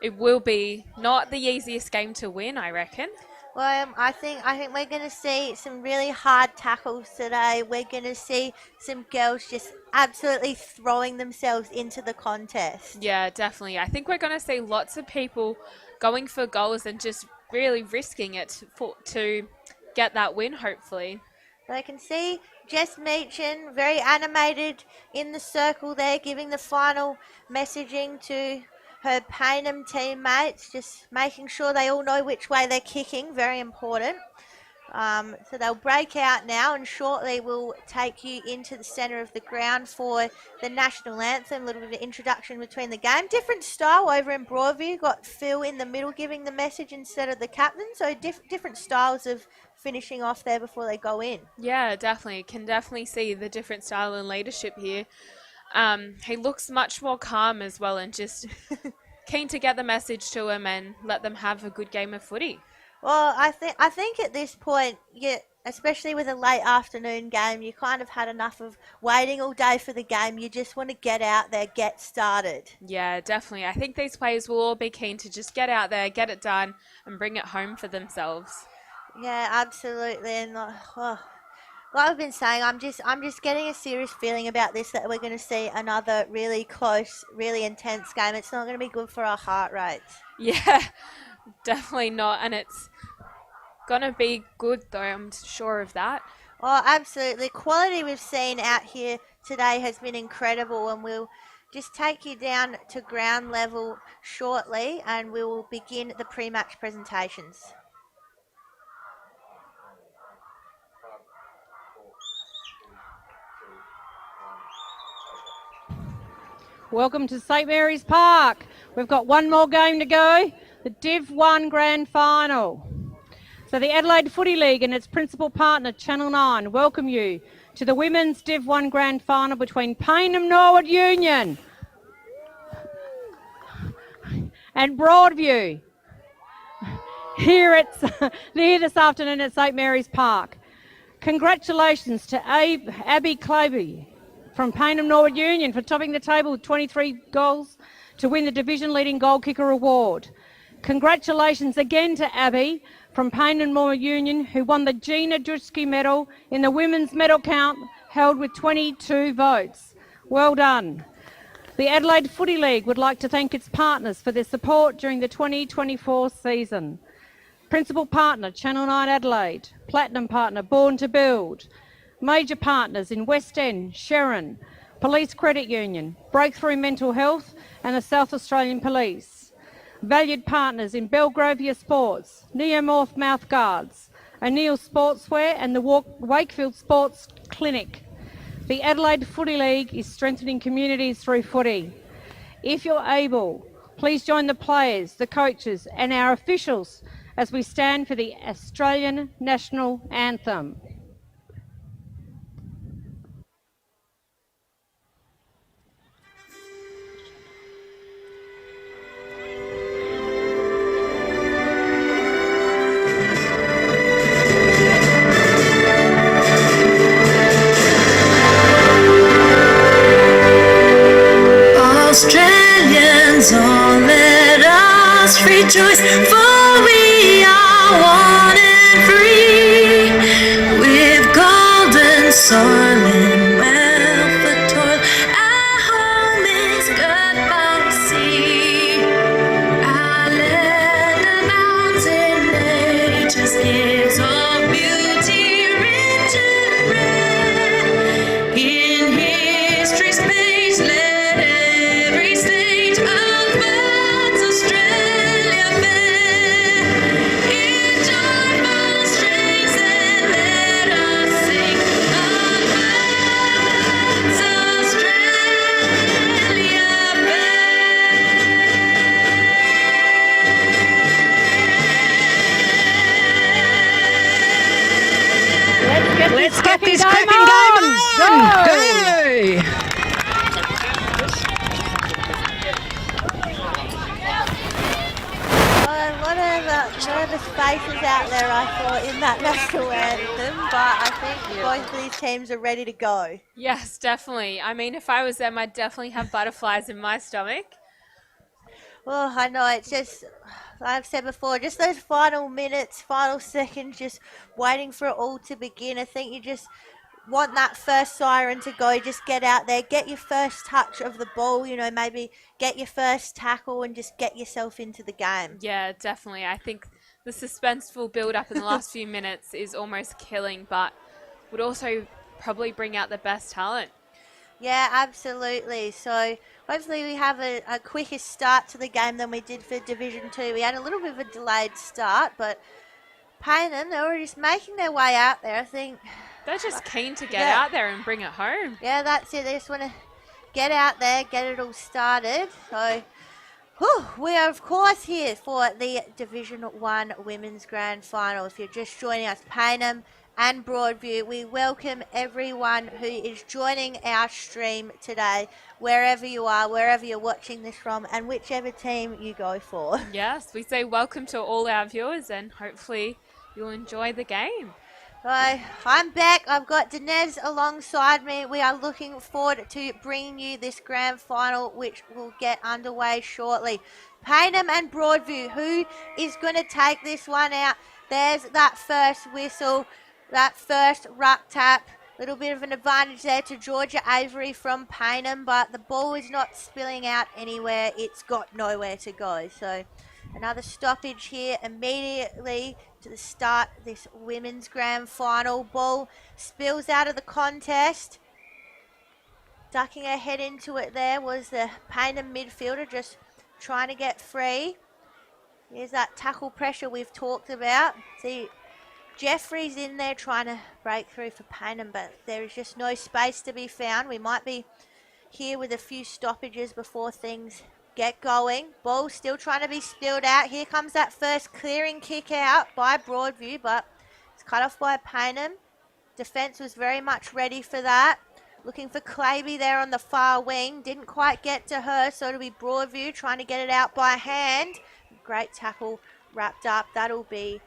It will be not the easiest game to win, I reckon. Well, I think we're going to see some really hard tackles today. We're going to see some girls just absolutely throwing themselves into the contest. Yeah, definitely. I think we're going to see lots of people going for goals and just really risking it to get that win, hopefully. I can see Jess Meachin very animated in the circle there, giving the final messaging to her Payneham teammates, just making sure they all know which way they're kicking, very important. So they'll break out now, and shortly we'll take you into the centre of the ground for the national anthem. A little bit of introduction between the game. Different style over in Broadview. Got Phil in the middle giving the message instead of the captain. So different styles of finishing off there before they go in. Yeah, definitely. Can definitely see the different style and leadership here. He looks much more calm as well, and just keen to get the message to him and let them have a good game of footy. Well, I think at this point, especially with a late afternoon game, you kind of had enough of waiting all day for the game. You just want to get out there, get started. Yeah, definitely. I think these players will all be keen to just get out there, get it done, and bring it home for themselves. Yeah, absolutely. And like I've been saying, I'm just getting a serious feeling about this, that we're going to see another really close, really intense game. It's not going to be good for our heart rates. Yeah, definitely not. And it's going to be good, though. I'm sure of that. Oh, absolutely. Quality we've seen out here today has been incredible, and we'll just take you down to ground level shortly, and we will begin the pre-match presentations. Welcome to St Mary's Park. We've got one more game to go, the Div 1 Grand Final. So the Adelaide Footy League and its principal partner, Channel 9, welcome you to the Women's Div 1 Grand Final between Payneham Norwood Union and Broadview here this afternoon at St Mary's Park. Congratulations to Abby Claby from Payneham Norwood Union for topping the table with 23 goals to win the division-leading goal kicker award. Congratulations again to Abby from Payneham Norwood Union, who won the Gina Drusky medal in the women's medal count held with 22 votes. Well done. The Adelaide Footy League would like to thank its partners for their support during the 2024 season. Principal partner, Channel 9 Adelaide. Platinum partner, Born to Build. Major partners in West End, Sharon, Police Credit Union, Breakthrough Mental Health and the South Australian Police. Valued partners in Belgravia Sports, Neomorph Mouthguards, O'Neill Sportswear and the Wakefield Sports Clinic. The Adelaide Footy League is strengthening communities through footy. If you're able, please join the players, the coaches and our officials as we stand for the Australian National Anthem. Australians, all let us rejoice, for we are one and free, with golden soil and wealth of toil. Our home is good by the sea, our land abounds in nature's gifts of beauty rich and rare. In history's page, let every stage of birds Australia fair. In joyful strains, then let us sing of birds Australia fair. Let's get this cracking game on! Go! Hey! nervous faces out there, I thought, in that national anthem, but I think both of these teams are ready to go. Yes, definitely. I mean, if I was them, I'd definitely have butterflies in my stomach. Well, I know, it's just, I've said before, just those final minutes, final seconds, just waiting for it all to begin. I think you just want that first siren to go, just get out there, get your first touch of the ball, you know, maybe get your first tackle and just get yourself into the game. Yeah, definitely. I think the suspenseful build-up in the last few minutes is almost killing, but would also probably bring out the best talent. Yeah, absolutely. So hopefully we have a quicker start to the game than we did for Division 2. We had a little bit of a delayed start, but Paynham, they were just making their way out there, I think. They're just keen to get out there and bring it home. Yeah, that's it. They just want to get out there, get it all started. So we are, of course, here for the Division 1 Women's Grand Final. If you're just joining us, Paynham and Broadview, we welcome everyone who is joining our stream today, wherever you are, wherever you're watching this from, and whichever team you go for. Yes, we say welcome to all our viewers, and hopefully you'll enjoy the game. So I'm back. I've got Dinez alongside me. We are looking forward to bringing you this grand final, which will get underway shortly. Paynham and Broadview, who is going to take this one out? There's that first whistle, that first ruck tap. Little bit of an advantage there to Georgia Avery from Paynham, but the ball is not spilling out anywhere. It's got nowhere to go. So another stoppage here immediately to start this women's grand final. Ball spills out of the contest. Ducking her head into it there was the Paynham midfielder, just trying to get free. Here's that tackle pressure we've talked about. See, Jeffrey's in there trying to break through for Paynham, but there is just no space to be found. We might be here with a few stoppages before things get going. Ball still trying to be spilled out. Here comes that first clearing kick out by Broadview, but it's cut off by Paynham. Defence was very much ready for that. Looking for Claby there on the far wing. Didn't quite get to her, so it'll be Broadview trying to get it out by hand. Great tackle wrapped up. That'll be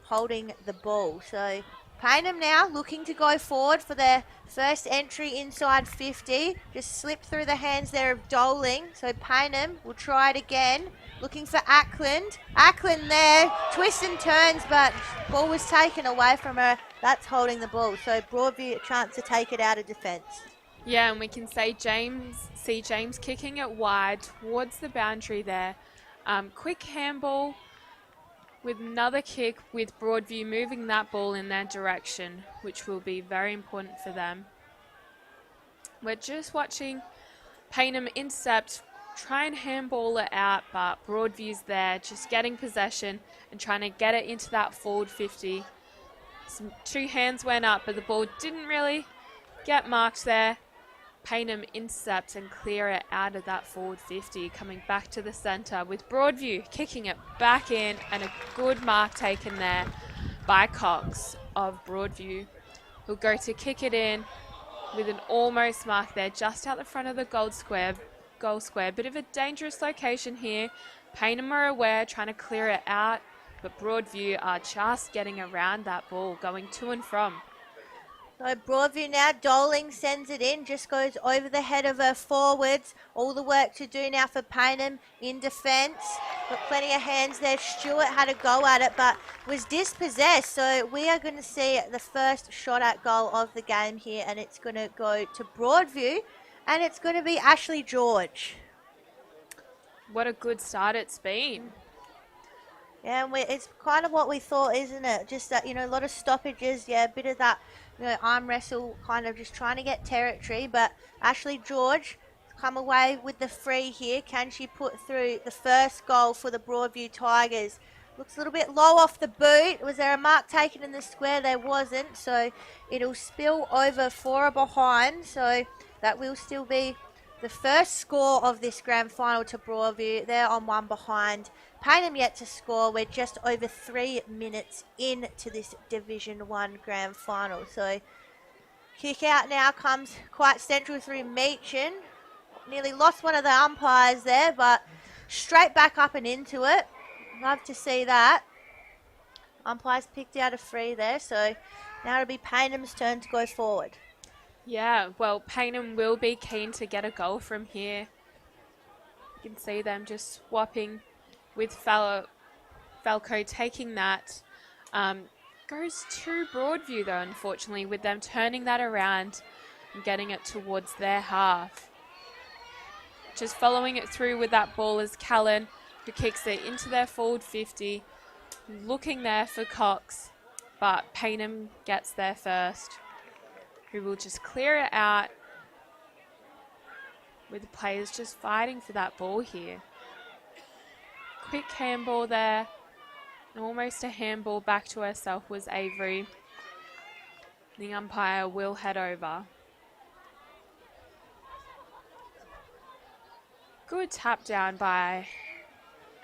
holding the ball. So Paynham now looking to go forward for their first entry inside 50. Just slipped through the hands there of Doling. So Paynham will try it again. Looking for Ackland. Ackland there, twists and turns, but ball was taken away from her. That's holding the ball. So Broadview a chance to take it out of defence. Yeah, and we can say James kicking it wide towards the boundary there. Quick handball with another kick with Broadview moving that ball in their direction, which will be very important for them. We're just watching Paynham intercept, try and handball it out, but Broadview's there, just getting possession and trying to get it into that forward 50. Two hands went up, but the ball didn't really get marked there. Paynham intercepts and clear it out of that forward 50, coming back to the centre with Broadview kicking it back in, and a good mark taken there by Cox of Broadview, who'll go to kick it in with an almost mark there just out the front of the goal square. Bit of a dangerous location here. Paynham are aware, trying to clear it out, but Broadview are just getting around that ball, going to and from. So Broadview now, Doling sends it in, just goes over the head of her forwards. All the work to do now for Paynham in defence. Got plenty of hands there. Stewart had a go at it, but was dispossessed. So we are going to see the first shot at goal of the game here, and it's going to go to Broadview, and it's going to be Ashley George. What a good start it's been. Yeah, and it's kind of what we thought, isn't it? Just that, a lot of stoppages, a bit of that, arm wrestle, kind of just trying to get territory. But Ashley George come away with the free here. Can she put through the first goal for the Broadview Tigers? Looks a little bit low off the boot. Was there a mark taken in the square? There wasn't. So it'll spill over for a behind. So that will still be the first score of this grand final to Broadview. They're on one behind. Paynham yet to score. We're just over 3 minutes into this Division 1 grand final. So kick out now comes quite central through Meechin. Nearly lost one of the umpires there, but straight back up and into it. Love to see that. Umpires picked out a free there, so now it'll be Paynham's turn to go forward. Yeah, well, Paynham will be keen to get a goal from here. You can see them just swapping with Falco taking that. Goes to Broadview, though, unfortunately, with them turning that around and getting it towards their half. Just following it through with that ball is Callan, who kicks it into their forward 50. Looking there for Cox, but Paynham gets there first, who will just clear it out with the players just fighting for that ball here. Quick handball there, and almost a handball back to herself was Avery. The umpire will head over. Good tap down by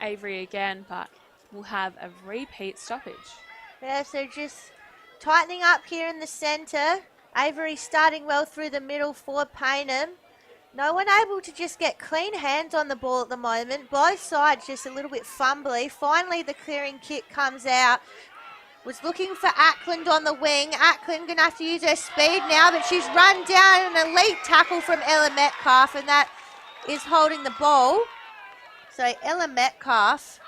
Avery again, but we'll have a repeat stoppage. Yeah, so just tightening up here in the centre. Avery starting well through the middle for Paynham. No one able to just get clean hands on the ball at the moment. Both sides just a little bit fumbly. Finally, the clearing kick comes out. Was looking for Ackland on the wing. Ackland going to have to use her speed now, but she's run down an elite tackle from Ella Metcalf, and that is holding the ball. So Ella Metcalf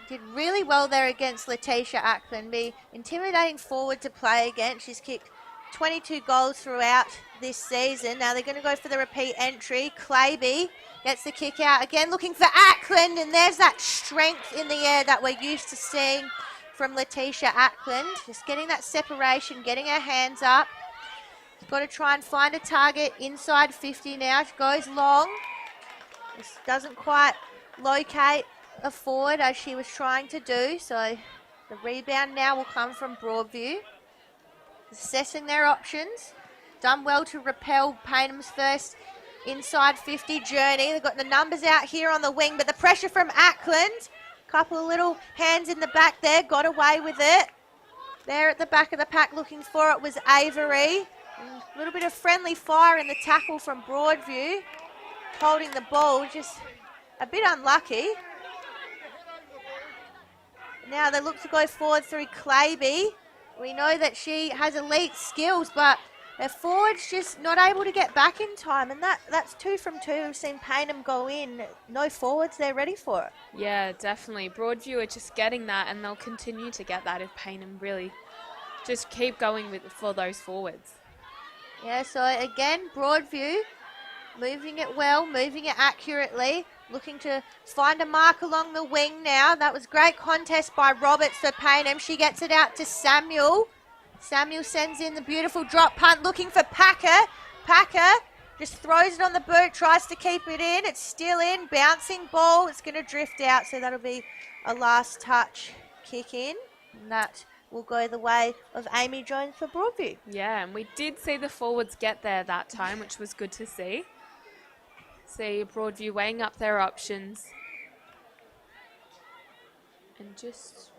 did really well there against Letitia Ackland. Be intimidating forward to play against. She's kicked 22 goals throughout this season. Now they're going to go for the repeat entry. Claby gets the kick out again, looking for Ackland, and there's that strength in the air that we're used to seeing from Letitia Ackland. Just getting that separation, getting her hands up. She's got to try and find a target inside 50 now. She goes long. This doesn't quite locate a forward as she was trying to do, so the rebound now will come from Broadview. Assessing their options. Done well to repel Paynham's first inside 50 journey. They've got the numbers out here on the wing, but the pressure from Ackland. Couple of little hands in the back there, got away with it. There at the back of the pack looking for it was Avery. A little bit of friendly fire in the tackle from Broadview. Holding the ball, just a bit unlucky. Now they look to go forward through Claby. We know that she has elite skills, but their forwards just not able to get back in time, and that's 2 from 2. We've seen Paynham go in. No forwards, they're ready for it. Yeah, definitely. Broadview are just getting that, and they'll continue to get that if Paynham really just keep going for those forwards. Yeah, so again, Broadview moving it well, moving it accurately. Looking to find a mark along the wing now. That was great contest by Roberts for Paynham. She gets it out to Samuel. Samuel sends in the beautiful drop punt looking for Packer. Packer just throws it on the boot, tries to keep it in. It's still in, bouncing ball. It's going to drift out, so that'll be a last touch kick in. And that will go the way of Amy Jones for Broadview. Yeah, and we did see the forwards get there that time, which was good to see. See Broadview weighing up their options. And just...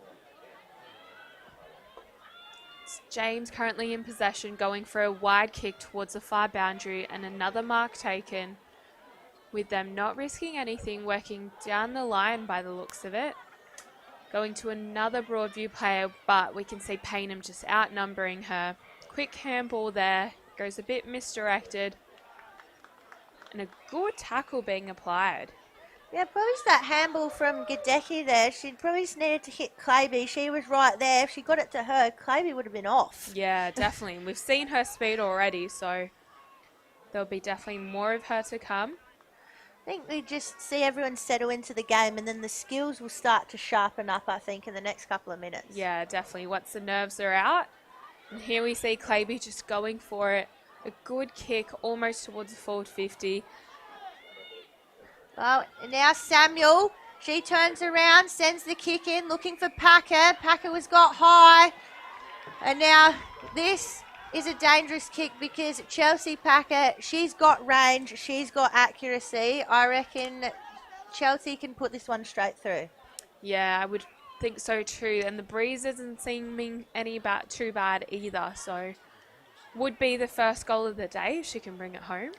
It's James currently in possession, going for a wide kick towards the far boundary, and another mark taken. With them not risking anything, working down the line by the looks of it. Going to another Broadview player, but we can see Paynham just outnumbering her. Quick handball there, goes a bit misdirected. And a good tackle being applied. Yeah, probably just that handball from Gadecki there. She probably just needed to hit Claby. She was right there. If she got it to her, Claby would have been off. Yeah, definitely. And we've seen her speed already, so there'll be definitely more of her to come. I think we just see everyone settle into the game, and then the skills will start to sharpen up, I think, in the next couple of minutes. Yeah, definitely. Once the nerves are out. And here we see Claby just going for it. A good kick almost towards the forward 50. Well, now Samuel, she turns around, sends the kick in, looking for Packer. Packer was got high. And now this is a dangerous kick because Chelsea Packer, she's got range, she's got accuracy. I reckon Chelsea can put this one straight through. Yeah, I would think so too. And the breeze isn't seeming too bad either, so... Would be the first goal of the day if she can bring it home.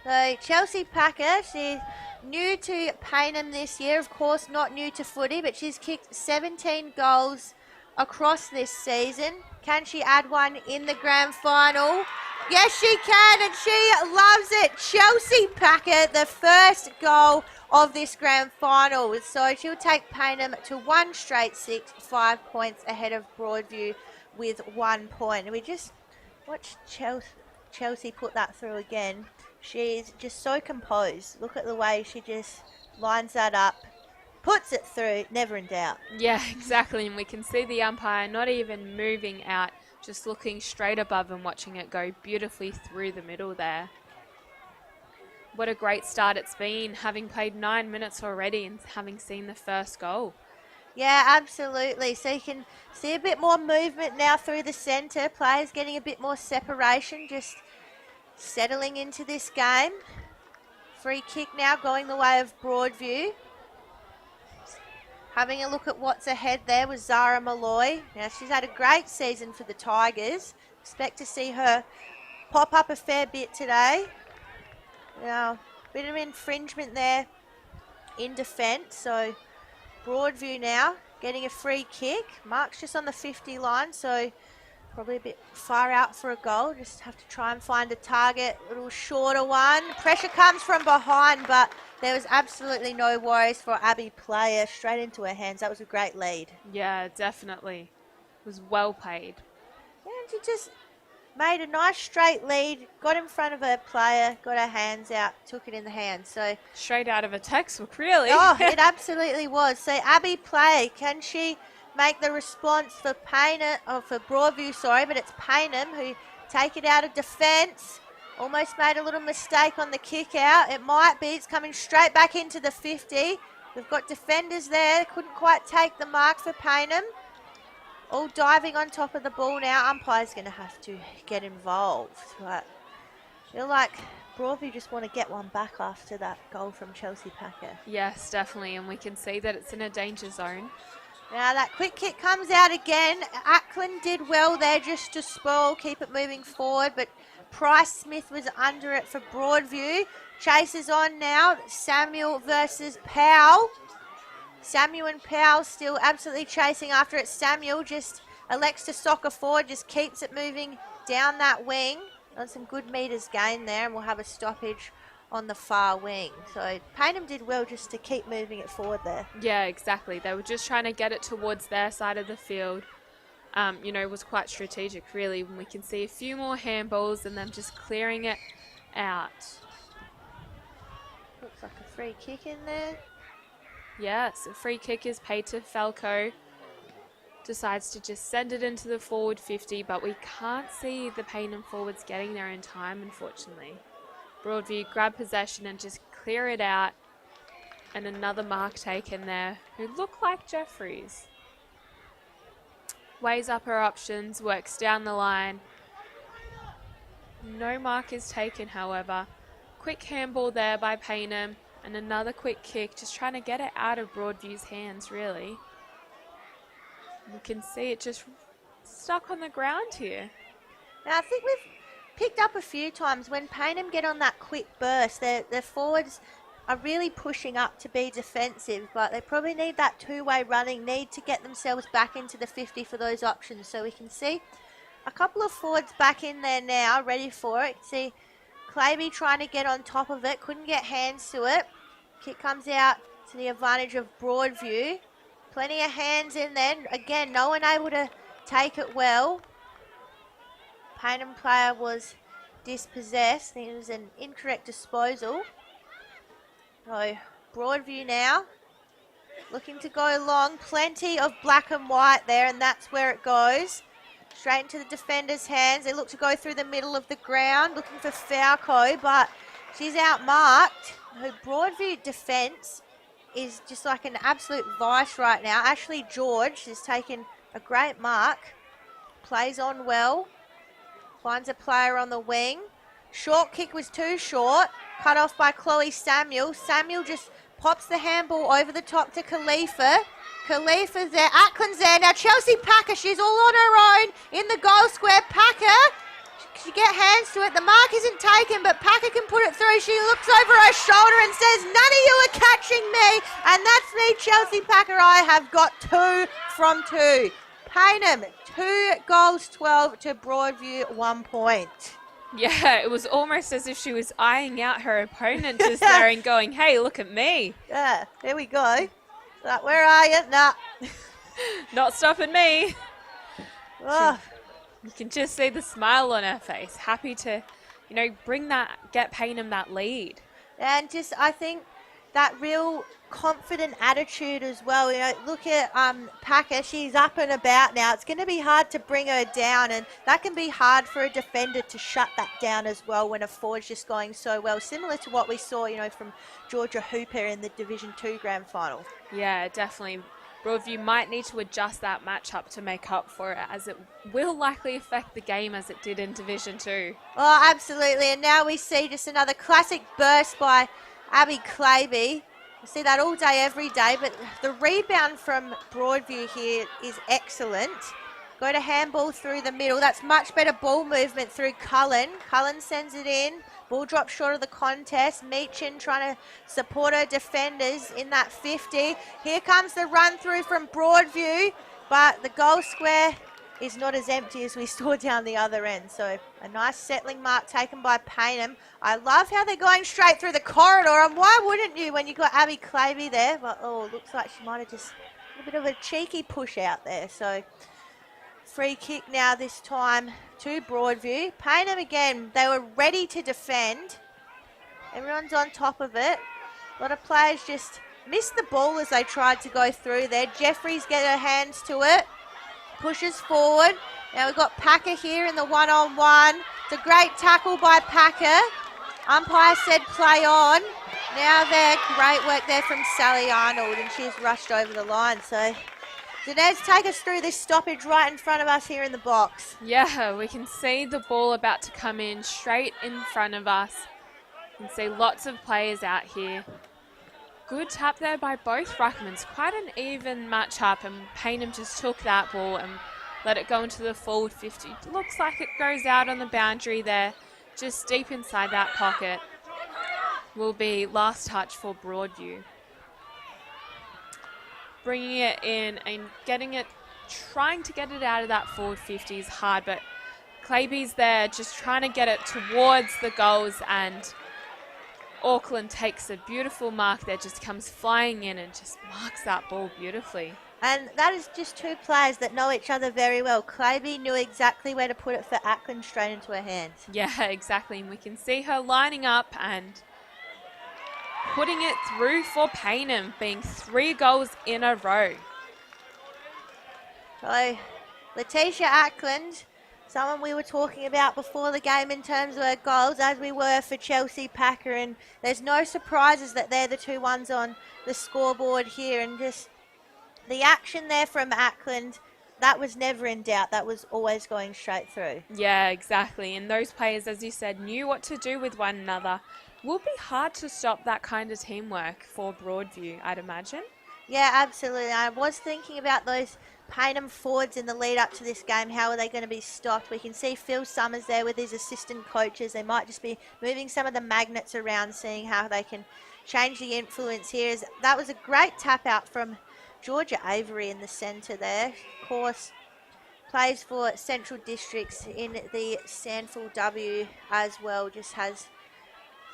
So Chelsea Packer, she's new to Paynham this year. Of course, not new to footy, but she's kicked 17 goals across this season. Can she add one in the grand final? Yes, she can, and she loves it. Chelsea Packer, the first goal of this grand final. So she'll take Payneham to 1 straight 6, 5 points ahead of Broadview with 1 point. And we just watched Chelsea put that through again. She's just so composed. Look at the way she just lines that up, puts it through, never in doubt. Yeah, exactly. And we can see the umpire not even moving out, just looking straight above and watching it go beautifully through the middle there. What a great start it's been, having played 9 minutes already and having seen the first goal. Yeah, absolutely. So you can see a bit more movement now through the centre. Players getting a bit more separation, just settling into this game. Free kick now going the way of Broadview. Having a look at what's ahead there was Zara Malloy. Now, she's had a great season for the Tigers. Expect to see her pop up a fair bit today. Now, bit of infringement there in defence. So, Broadview now getting a free kick. Mark's just on the 50 line, so probably a bit far out for a goal. Just have to try and find a target, a little shorter one. Pressure comes from behind, but there was absolutely no worries for Abby Player. Straight into her hands. That was a great lead. Yeah, definitely. It was well played. Yeah, and she just made a nice straight lead, got in front of her player, got her hands out, took it in the hands. So straight out of a textbook, really. Oh, it absolutely was. So Abby Player, can she make the response for Payneham, or for Broadview, sorry, but it's Payneham who take it out of defence. Almost made a little mistake on the kick out. It might be. It's coming straight back into the 50. We've got defenders there. Couldn't quite take the mark for Payneham. All diving on top of the ball now. Umpire's going to have to get involved. But I feel like Broadview just want to get one back after that goal from Chelsea Packer. Yes, definitely. And we can see that it's in a danger zone. Now that quick kick comes out again. Ackland did well there just to spoil, keep it moving forward, but Price Smith was under it for Broadview. Chases on now. Samuel versus Powell. Samuel and Powell still absolutely chasing after it. Samuel just elects to soccer forward, just keeps it moving down that wing. On some good metres gained there, and we'll have a stoppage on the far wing. So Payneham did well just to keep moving it forward there. Yeah, exactly. They were just trying to get it towards their side of the field. It was quite strategic, really. We can see a few more handballs and them just clearing it out. Looks like a free kick in there. Yes, a free kick is paid to Falco. Decides to just send it into the forward 50, but we can't see the Payneham forwards getting there in time, unfortunately. Broadview grab possession and just clear it out. And another mark taken there, who look like Jeffries. Weighs up her options, works down the line. No mark is taken, however. Quick handball there by Payneham, and another quick kick, just trying to get it out of Broadview's hands, really. You can see it just stuck on the ground here. Now I think we've picked up a few times when Payneham get on that quick burst, their forwards are really pushing up to be defensive, but they probably need that two-way running, need to get themselves back into the 50 for those options. So we can see a couple of forwards back in there now, ready for it. See Claby trying to get on top of it, couldn't get hands to it. Kick comes out to the advantage of Broadview. Plenty of hands in there. Again, no one able to take it well. Payneham player was dispossessed. I think it was an incorrect disposal. So Broadview now looking to go long. Plenty of black and white there, and that's where it goes. Straight into the defender's hands. They look to go through the middle of the ground, looking for Falco, but she's outmarked. Her Broadview defence is just like an absolute vice right now. Ashley George has taken a great mark. Plays on well. Finds a player on the wing. Short kick was too short. Cut off by Chloe Samuel. Samuel just pops the handball over the top to Khalifa. Khalifa's there. Ackland's there. Now Chelsea Packer, she's all on her own in the goal square. Packer, she get hands to it. The mark isn't taken, but Packer can put it through. She looks over her shoulder and says, "None of you are catching me." And that's me, Chelsea Packer. I have got 2 from 2. Paynham, 2 goals, 12 to Broadview, 1 point. Yeah, it was almost as if she was eyeing out her opponent just there and going, hey, look at me. Yeah, there we go. Like, where are you? Nah. Not stopping me. Oh. You can just see the smile on her face, happy to, get Paynham that lead. And just, I think that real confident attitude as well. Look at Packer. She's up and about now. It's going to be hard to bring her down, and that can be hard for a defender to shut that down as well when a forward's just going so well. Similar to what we saw, from Georgia Hooper in the Division 2 grand final. Yeah, definitely. Broadview might need to adjust that matchup to make up for it, as it will likely affect the game as it did in Division 2. Oh, absolutely. And now we see just another classic burst by Abby Claby. We see that all day, every day, but the rebound from Broadview here is excellent. Go to handball through the middle. That's much better ball movement through Cullen. Cullen sends it in. Ball drops short of the contest. Meechin trying to support her defenders in that 50. Here comes the run through from Broadview, but the goal square is not as empty as we saw down the other end. So a nice settling mark taken by Paynham. I love how they're going straight through the corridor, and why wouldn't you when you got Abby Claby there? But looks like she might have just a bit of a cheeky push out there. So free kick now this time to Broadview. Paynham again, they were ready to defend. Everyone's on top of it. A lot of players just missed the ball as they tried to go through there. Jeffries get her hands to it. Pushes forward. Now we've got Packer here in the one-on-one. It's a great tackle by Packer. Umpire said play on. Now there, great work there from Sally Arnold, and she's rushed over the line. So Dinez, take us through this stoppage right in front of us here in the box. Yeah, we can see the ball about to come in straight in front of us. You can see lots of players out here. Good tap there by both ruckmans. Quite an even match-up, and Paynham just took that ball and let it go into the forward 50. Looks like it goes out on the boundary there, just deep inside that pocket. Will be last touch for Broadview. Bringing it in and trying to get it out of that forward 50 is hard, but Claby's there just trying to get it towards the goals, and Auckland takes a beautiful mark there, just comes flying in and just marks that ball beautifully. And that is just two players that know each other very well. Claby knew exactly where to put it for Ackland straight into her hands. Yeah, exactly. And we can see her lining up and putting it through for Paynham, being 3 goals in a row. So, Letitia Ackland, someone we were talking about before the game in terms of her goals, as we were for Chelsea Packer, and there's no surprises that they're the two ones on the scoreboard here, and just the action there from Ackland, that was never in doubt. That was always going straight through. Yeah, exactly. And those players, as you said, knew what to do with one another. Will be hard to stop that kind of teamwork for Broadview, I'd imagine. Yeah, absolutely. I was thinking about those Paynham forwards in the lead up to this game. How are they going to be stopped? We can see Phil Summers there with his assistant coaches. They might just be moving some of the magnets around, seeing how they can change the influence here. That was a great tap out from Georgia Avery in the centre there. Of course, plays for Central Districts in the Sandful W as well. Just has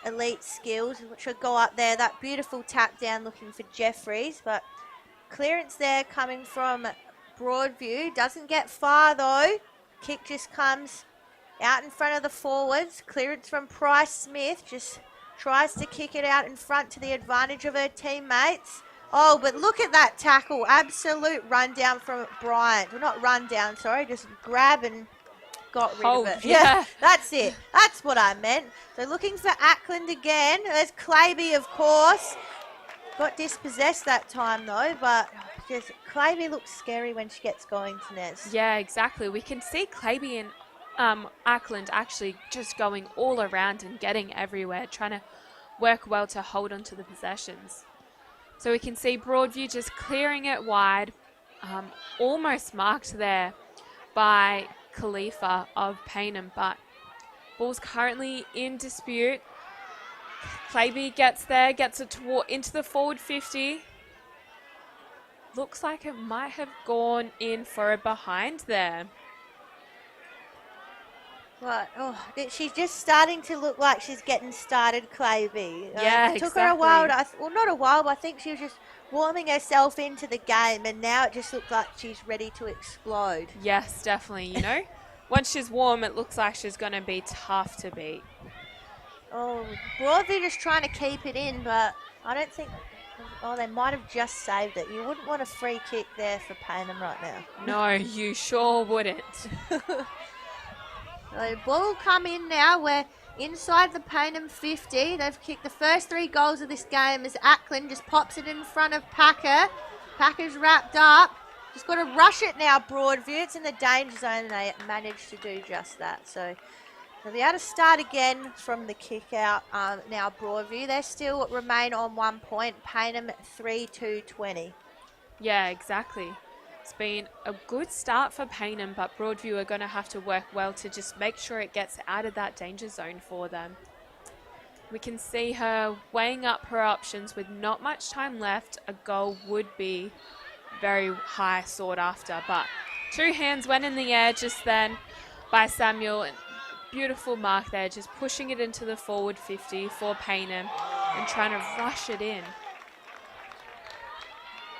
elite skills, which will go up there. That beautiful tap down looking for Jeffries, but clearance there coming from Broadview. Doesn't get far though. Kick just comes out in front of the forwards. Clearance from Price Smith. Just tries to kick it out in front to the advantage of her teammates. Oh, but look at that tackle. Absolute rundown from Bryant. Well, not rundown, sorry. Just grab and got rid of it. Yeah, that's it. That's what I meant. So looking for Ackland again. There's Claby, of course. Got dispossessed that time, though, but just Claby looks scary when she gets going, Tinez. Yeah, exactly. We can see Claby and Ackland actually just going all around and getting everywhere, trying to work well to hold on to the possessions. So we can see Broadview just clearing it wide, almost marked there by Khalifa of Paynham, but ball's currently in dispute. Claby gets there, gets it into the forward 50. looks like it might have gone in for a behind there. Right. Oh, she's just starting to look like she's getting started, Clavey. Yeah, it took her a while. Well, not a while, but I think she was just warming herself into the game, and now it just looks like she's ready to explode. Yes, definitely. You know, once she's warm, it looks like she's going to be tough to beat. Oh, Broadview just trying to keep it in, but I don't think. Oh, they might have just saved it. You wouldn't want a free kick there for Payneham right now. No, you sure wouldn't. The ball will come in now. We're inside the Payneham 50. They've kicked the first 3 goals of this game as Ackland just pops it in front of Packer. Packer's wrapped up. Just got to rush it now, Broadview. It's in the danger zone, and they managed to do just that. So they'll be able to start again from the kick out now, Broadview. They still remain on 1 point. Payneham 3-2-20. Yeah, exactly. It's been a good start for Payneham, but Broadview are going to have to work well to just make sure it gets out of that danger zone for them. We can see her weighing up her options with not much time left. A goal would be very high sought after, but 2 hands went in the air just then by Samuel. And beautiful mark there, just pushing it into the forward 50 for Payneham and trying to rush it in.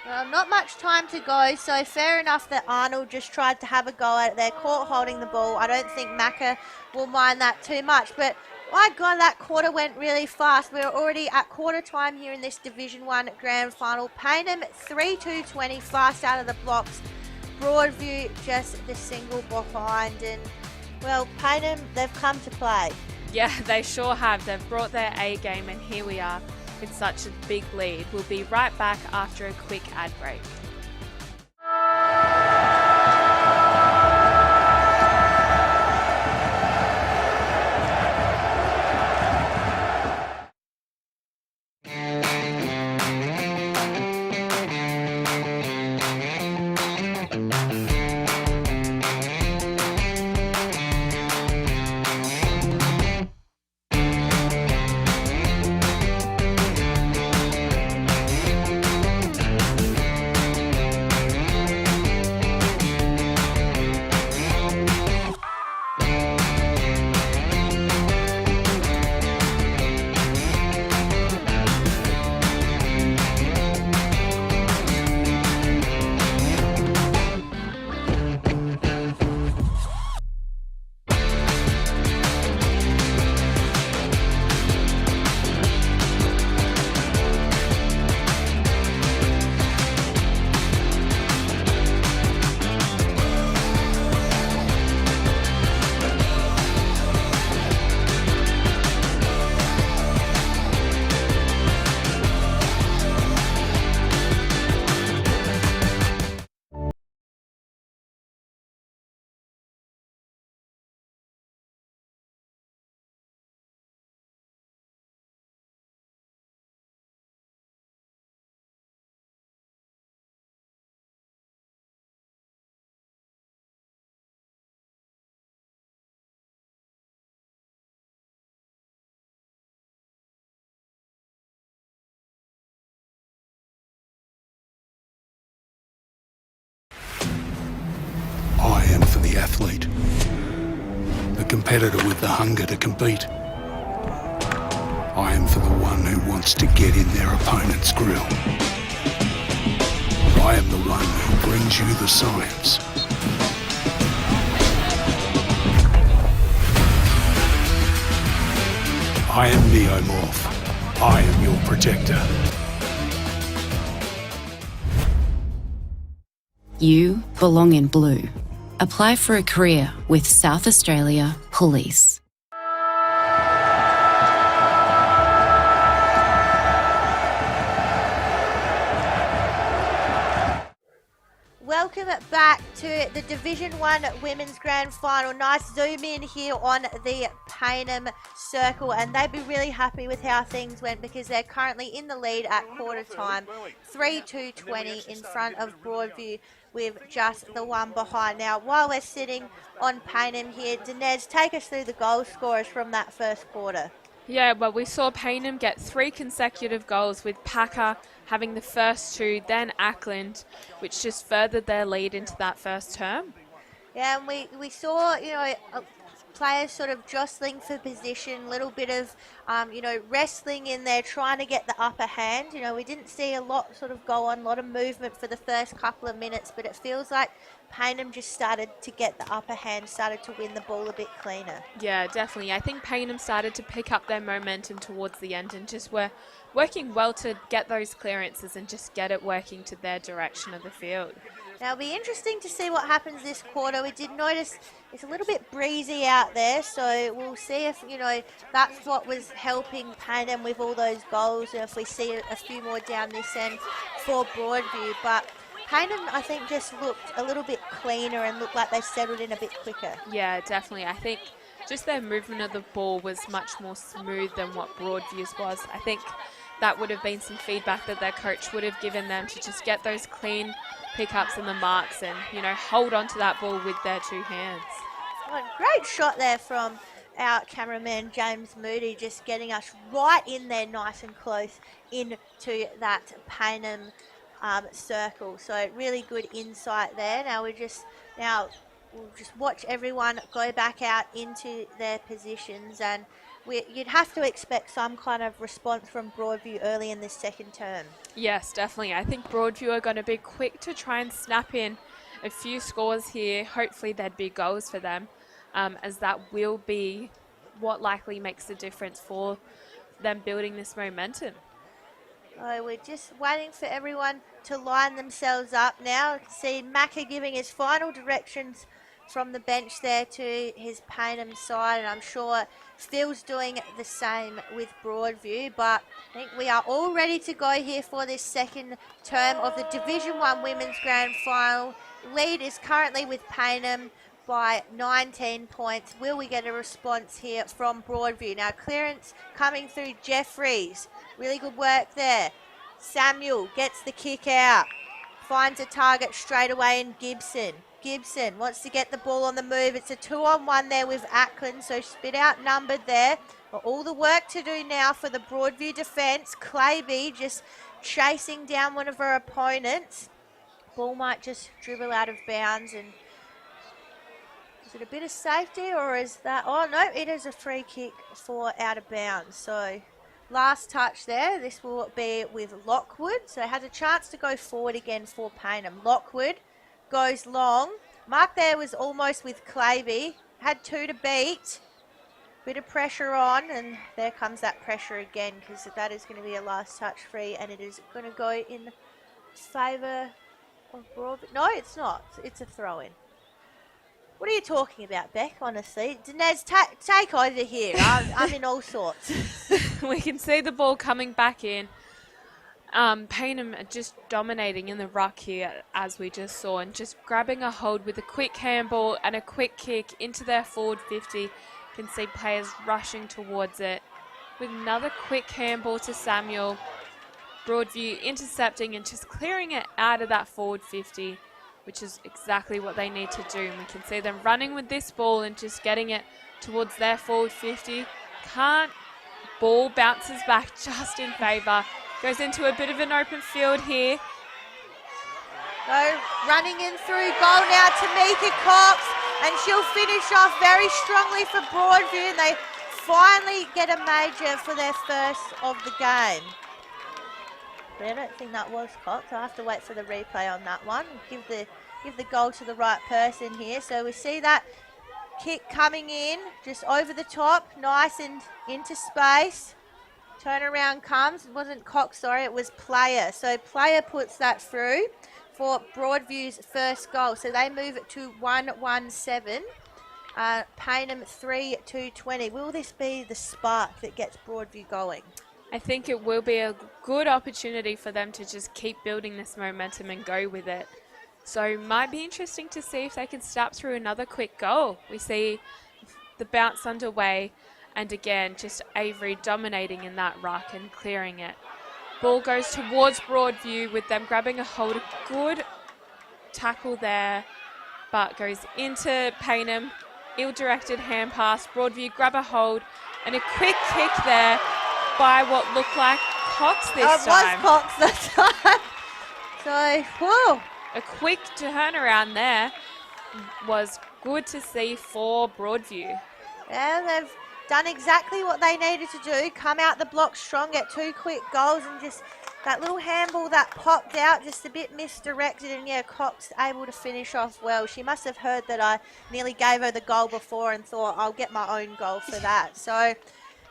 Not much time to go, so fair enough that Arnold just tried to have a go at it. They're caught holding the ball. I don't think Macca will mind that too much, but my God, that quarter went really fast. We're already at quarter time here in this Division 1 Grand Final. Payneham 3-2-20, fast out of the blocks. Broadview just the single behind, and well, Payneham, they've come to play. Yeah, they sure have. They've brought their A game, and here we are with such a big lead. We'll be right back after a quick ad break. I am for the athlete, the competitor with the hunger to compete. I am for the one who wants to get in their opponent's grill. I am the one who brings you the science. I am Neomorph. I am your protector. You belong in blue. Apply for a career with South Australia Police. Welcome back to the Division 1 Women's Grand Final. Nice zoom in here on the Payneham circle, and they'd be really happy with how things went because they're currently in the lead at quarter time, 3-2-20 in front of Broadview with just the one behind. Now, while we're sitting on Payneham here, Dinez, take us through the goal scorers from that first quarter. Yeah, well, we saw Payneham get 3 consecutive goals with Packer, having the first two, then Ackland, which just furthered their lead into that first term. Yeah, and we saw, players sort of jostling for position, little bit of, wrestling in there, trying to get the upper hand. We didn't see a lot sort of go on, a lot of movement for the first couple of minutes, but it feels like Payneham just started to get the upper hand, started to win the ball a bit cleaner. Yeah, definitely. I think Payneham started to pick up their momentum towards the end and just were working well to get those clearances and just get it working to their direction of the field. Now, it'll be interesting to see what happens this quarter. We did notice it's a little bit breezy out there, so we'll see if, that's what was helping Payneham with all those goals, and if we see a few more down this end for Broadview. But Payneham, I think, just looked a little bit cleaner and looked like they settled in a bit quicker. Yeah, definitely. I think just their movement of the ball was much more smooth than what Broadview's was. I think that would have been some feedback that their coach would have given them to just get those clean pickups and the marks and, hold on to that ball with their two hands. Oh, great shot there from our cameraman James Moody, just getting us right in there nice and close into that Payneham circle. So really good insight there. Now we'll just watch everyone go back out into their positions, and you'd have to expect some kind of response from Broadview early in this second term. Yes, definitely. I think Broadview are going to be quick to try and snap in a few scores here. Hopefully there'd be goals for them, as that will be what likely makes the difference for them building this momentum. Oh, we're just waiting for everyone to line themselves up now. See Macca giving his final directions from the bench there to his Payneham side, and I'm sure Phil's doing the same with Broadview. But I think we are all ready to go here for this second term of the Division 1 Women's Grand Final. Lead is currently with Payneham by 19 points. Will we get a response here from Broadview? Now clearance coming through Jeffries. Really good work there. Samuel gets the kick out. Finds a target straight away in Gibson. Gibson wants to get the ball on the move. It's a 2-on-1 there with Ackland, so she's a bit outnumbered there. But all the work to do now for the Broadview defence. Claby just chasing down one of her opponents. Ball might just dribble out of bounds. And is it a bit of safety, or is that... Oh, no, it is a free kick for out of bounds. So last touch there. This will be with Lockwood. So has a chance to go forward again for Payneham. Lockwood goes long. Mark there was almost with Claby. Had two to beat. Bit of pressure on, and there comes that pressure again, because that is going to be a last touch free, and it is going to go in favour of Broadview. No, it's not. It's a throw-in. What are you talking about, Beck, honestly? Dinez, take over here. I'm in all sorts. We can see the ball coming back in. Payneham are just dominating in the ruck here, as we just saw, and just grabbing a hold with a quick handball and a quick kick into their forward 50. You can see players rushing towards it. With another quick handball to Samuel. Broadview intercepting and just clearing it out of that forward 50, which is exactly what they need to do. And we can see them running with this ball and just getting it towards their forward 50. Ball bounces back just in favour. Goes into a bit of an open field here. So running in through goal now to Mika Cox, and she'll finish off very strongly for Broadview, and they finally get a major for their first of the game. But I don't think that was Cox. I'll have to wait for the replay on that one. Give the goal to the right person here. So we see that kick coming in, just over the top, nice and into space. Turnaround comes. It wasn't Cox, sorry, it was Player. So Player puts that through for Broadview's first goal. So they move it to 1-1-7. Payneham 3-2-20. Will this be the spark that gets Broadview going? I think it will be a good opportunity for them to just keep building this momentum and go with it. So might be interesting to see if they can start through another quick goal. We see the bounce underway, and again, just Avery dominating in that ruck and clearing it. Ball goes towards Broadview with them grabbing a hold. A good tackle there, but goes into Payneham. Ill-directed hand pass. Broadview grab a hold, and a quick kick there by what looked like Cox this It was time. Cox this time. So, whoa. A quick turnaround there was good to see for Broadview. Yeah, they've done exactly what they needed to do. Come out the block strong, get 2 quick goals, and just that little handball that popped out, just a bit misdirected. And yeah, Cox able to finish off well. She must have heard that I nearly gave her the goal before and thought I'll get my own goal for that. So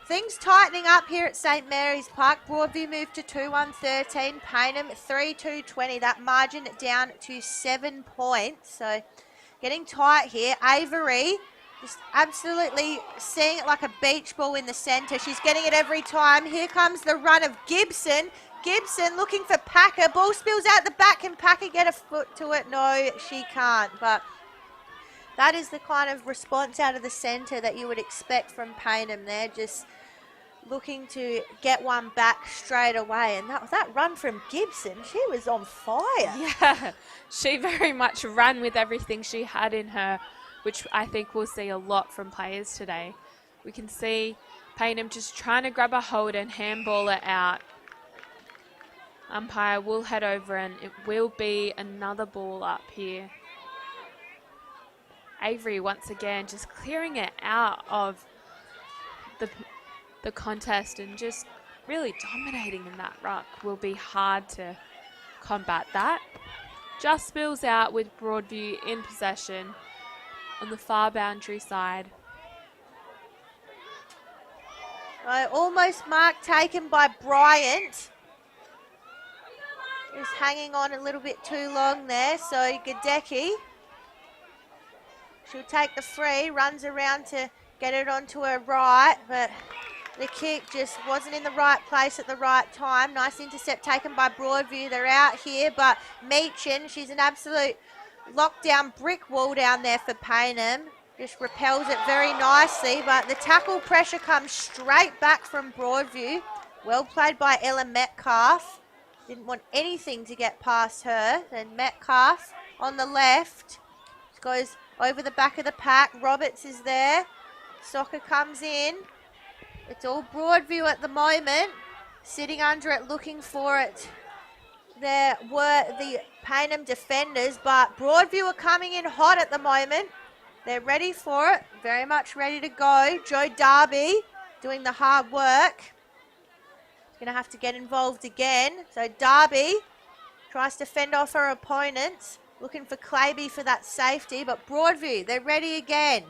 things tightening up here at St Mary's Park. Broadview moved to 2-1-13. Paynham 3-2-20. That margin down to 7 points. So getting tight here. Avery just absolutely seeing it like a beach ball in the centre. She's getting it every time. Here comes the run of Gibson. Gibson looking for Packer. Ball spills out the back. Can Packer get a foot to it? No, she can't. But that is the kind of response out of the centre that you would expect from Paynham there. Just looking to get one back straight away. And that run from Gibson, she was on fire. Yeah, she very much ran with everything she had in her, which I think we'll see a lot from players today. We can see Paynham just trying to grab a hold and handball it out. Umpire will head over and it will be another ball up here. Avery once again just clearing it out of the contest and just really dominating in that ruck. Will be hard to combat that. Just spills out with Broadview in possession on the far boundary side. Almost mark taken by Bryant. Just hanging on a little bit too long there. So Gadecki, she'll take the free, runs around to get it onto her right, but the kick just wasn't in the right place at the right time. Nice intercept taken by Broadview. They're out here, but Meechin, she's an absolute lockdown brick wall down there for Paynham. Just repels it very nicely, but the tackle pressure comes straight back from Broadview. Well played by Ella Metcalf. Didn't want anything to get past her. Then Metcalf on the left goes over the back of the pack. Roberts is there. Soccer comes in. It's all Broadview at the moment. Sitting under it, looking for it. There were the Paynham defenders, but Broadview are coming in hot at the moment. They're ready for it. Very much ready to go. Joe Darby doing the hard work. Going to have to get involved again. So Darby tries to fend off her opponents. Looking for Claby for that safety, but Broadview, they're ready again.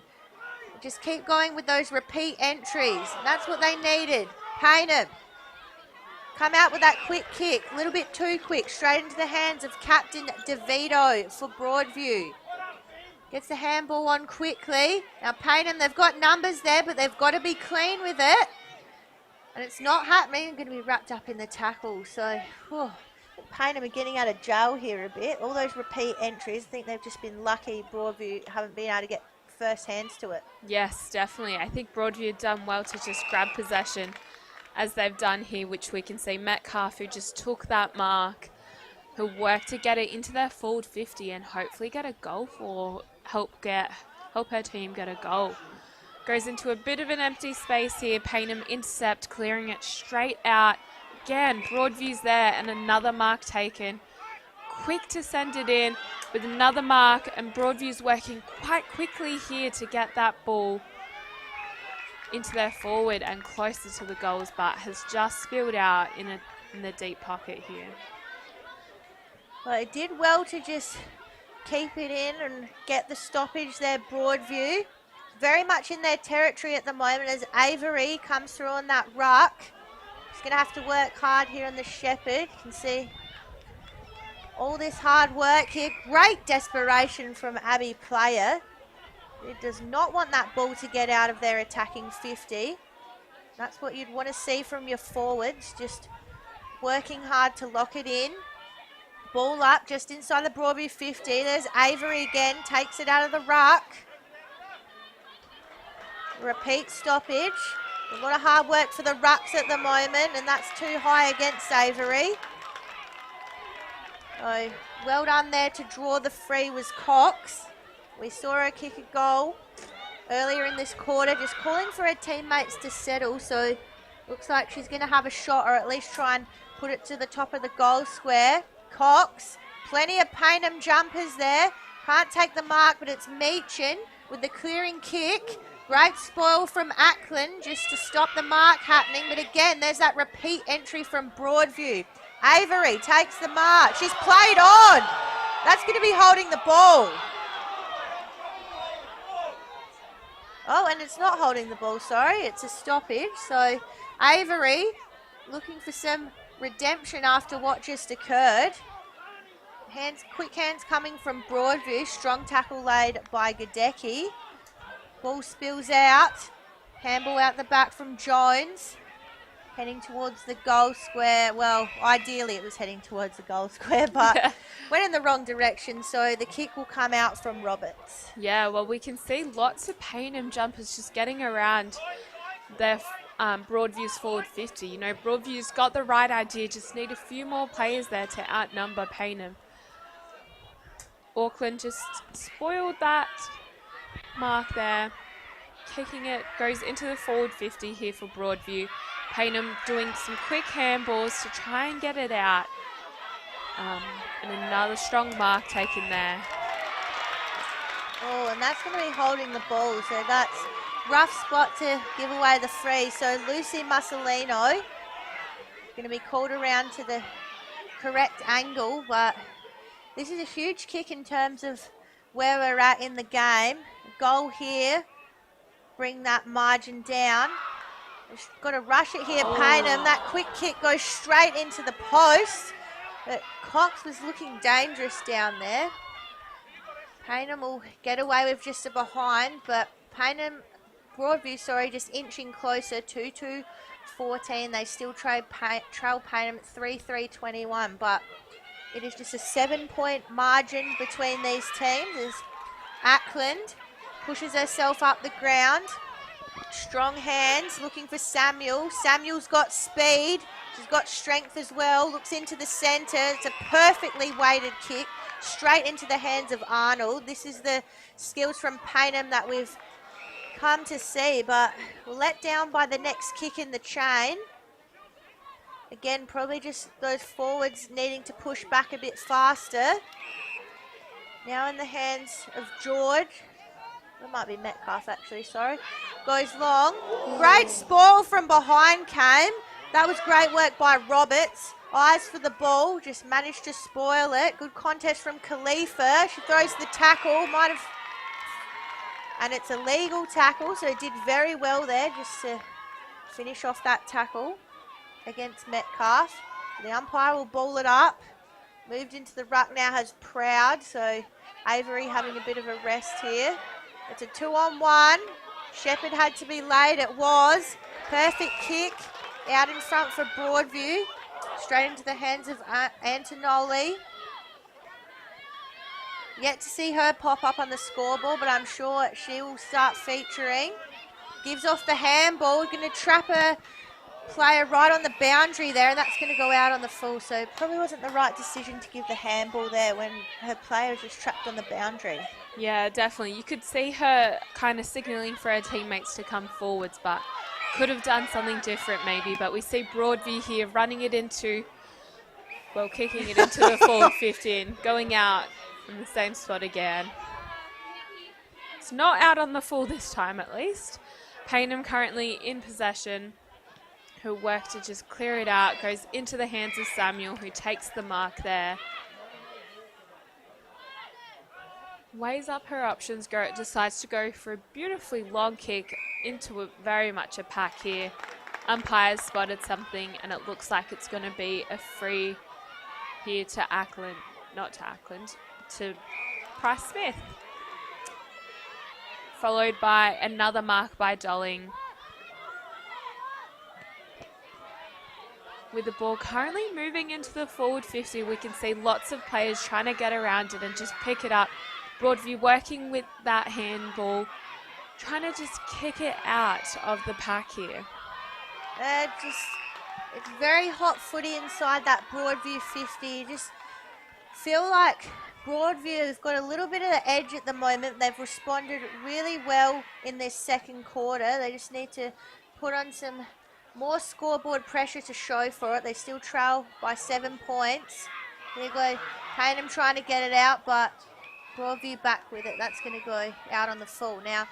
Just keep going with those repeat entries. That's what they needed. Paynham come out with that quick kick. A little bit too quick. Straight into the hands of Captain DeVito for Broadview. Gets the handball on quickly. Now Paynham, they've got numbers there, but they've got to be clean with it. And it's not happening. I'm going to be wrapped up in the tackle. So, Paynham are getting out of jail here a bit. All those repeat entries, I think they've just been lucky Broadview haven't been able to get first hands to it. Yes, definitely. I think Broadview have done well to just grab possession as they've done here, which we can see Metcalf, who just took that mark, who worked to get it into their forward 50 and hopefully get a goal for help her team get a goal. Goes into a bit of an empty space here. Paynham intercept, clearing it straight out. Again, Broadview's there and another mark taken. Quick to send it in with another mark, and Broadview's working quite quickly here to get that ball into their forward and closer to the goals, but has just spilled out in the deep pocket here. Well, it did well to just keep it in and get the stoppage there, Broadview. Very much in their territory at the moment as Avery comes through on that ruck. He's going to have to work hard here on the Shepherd. You can see all this hard work here. Great desperation from Abby Player. It does not want that ball to get out of their attacking 50. That's what you'd want to see from your forwards. Just working hard to lock it in. Ball up just inside the Broadview 50. There's Avery again. Takes it out of the ruck. Repeat stoppage. A lot of hard work for the rucks at the moment, and that's too high against Avery. So well done there to draw the free was Cox. We saw her kick a goal earlier in this quarter, just calling for her teammates to settle. So Looks like she's going to have a shot, or at least try and put it to the top of the goal square. Cox, plenty of Payneham jumpers there. Can't take the mark, but it's Meechin with the clearing kick. Great spoil from Ackland just to stop the mark happening. But again, there's that repeat entry from Broadview. Avery takes the mark. She's played on. That's going to be holding the ball. Oh, and it's not holding the ball, sorry. It's a stoppage. So Avery looking for some redemption after what just occurred. Quick hands coming from Broadview. Strong tackle laid by Gadecki. Ball spills out. Handball out the back from Jones. Heading towards the goal square. Well, ideally it was heading towards the goal square, but went in the wrong direction. So the kick will come out from Roberts. Yeah, well, we can see lots of Payneham jumpers just getting around their Broadview's forward 50. You know, Broadview's got the right idea, just need a few more players there to outnumber Payneham. Auckland just spoiled that mark there. Kicking it, goes into the forward 50 here for Broadview. Payneham doing some quick handballs to try and get it out. And another strong mark taken there. Oh, and that's going to be holding the ball. So that's rough spot to give away the free. So Lucy Mussolino going to be called around to the correct angle, but this is a huge kick in terms of where we're at in the game. Goal here, bring that margin down. Just got to rush it here, Payneham. That quick kick goes straight into the post. But Cox was looking dangerous down there. Payneham will get away with just a behind, but Broadview, just inching closer, 2-2-14. They still trail Payneham at 3-3-21, but it is just a 7-point margin between these teams as Ackland pushes herself up the ground. Strong hands, looking for Samuel. Samuel's got speed. She's got strength as well. Looks into the centre. It's a perfectly weighted kick straight into the hands of Arnold. This is the skills from Payneham that we've come to see, but let down by the next kick in the chain. Again, probably just those forwards needing to push back a bit faster. Now in the hands of George. That might be Metcalf actually, sorry. Goes long. Great spoil from behind came. That was great work by Roberts. Eyes for the ball, just managed to spoil it. Good contest from Khalifa. She throws the tackle, and it's a legal tackle, so did very well there just to finish off that tackle against Metcalf. The umpire will ball it up. Moved into the ruck now has Proud, so Avery having a bit of a rest here. It's a 2-on-1. Shepherd had to be late. It was. Perfect kick out in front for Broadview. Straight into the hands of Antonoli. Yet to see her pop up on the scoreboard, but I'm sure she will start featuring. Gives off the handball. Going to trap a player right on the boundary there, and that's going to go out on the full. So probably wasn't the right decision to give the handball there when her player was just trapped on the boundary. Yeah, definitely. You could see her kind of signalling for her teammates to come forwards, but could have done something different maybe. But we see Broadview here running it into, well, kicking it into the forward 15, going out in the same spot again. It's not out on the full this time at least. Payneham currently in possession. Her work to just clear it out goes into the hands of Samuel, who takes the mark there. Weighs up her options, decides to go for a beautifully long kick into very much a pack here. Umpires spotted something, and it looks like it's going to be a free here to Ackland, not to Ackland, to Price Smith. Followed by another mark by Dolling. With the ball currently moving into the forward 50, we can see lots of players trying to get around it and just pick it up. Broadview working with that handball, trying to just kick it out of the pack here. It's very hot footy inside that Broadview 50. You just feel like Broadview has got a little bit of the edge at the moment. They've responded really well in this second quarter. They just need to put on some more scoreboard pressure to show for it. They still trail by 7 points. There you go. Payneham trying to get it out, but Broadview back with it. That's going to go out on the full. Now,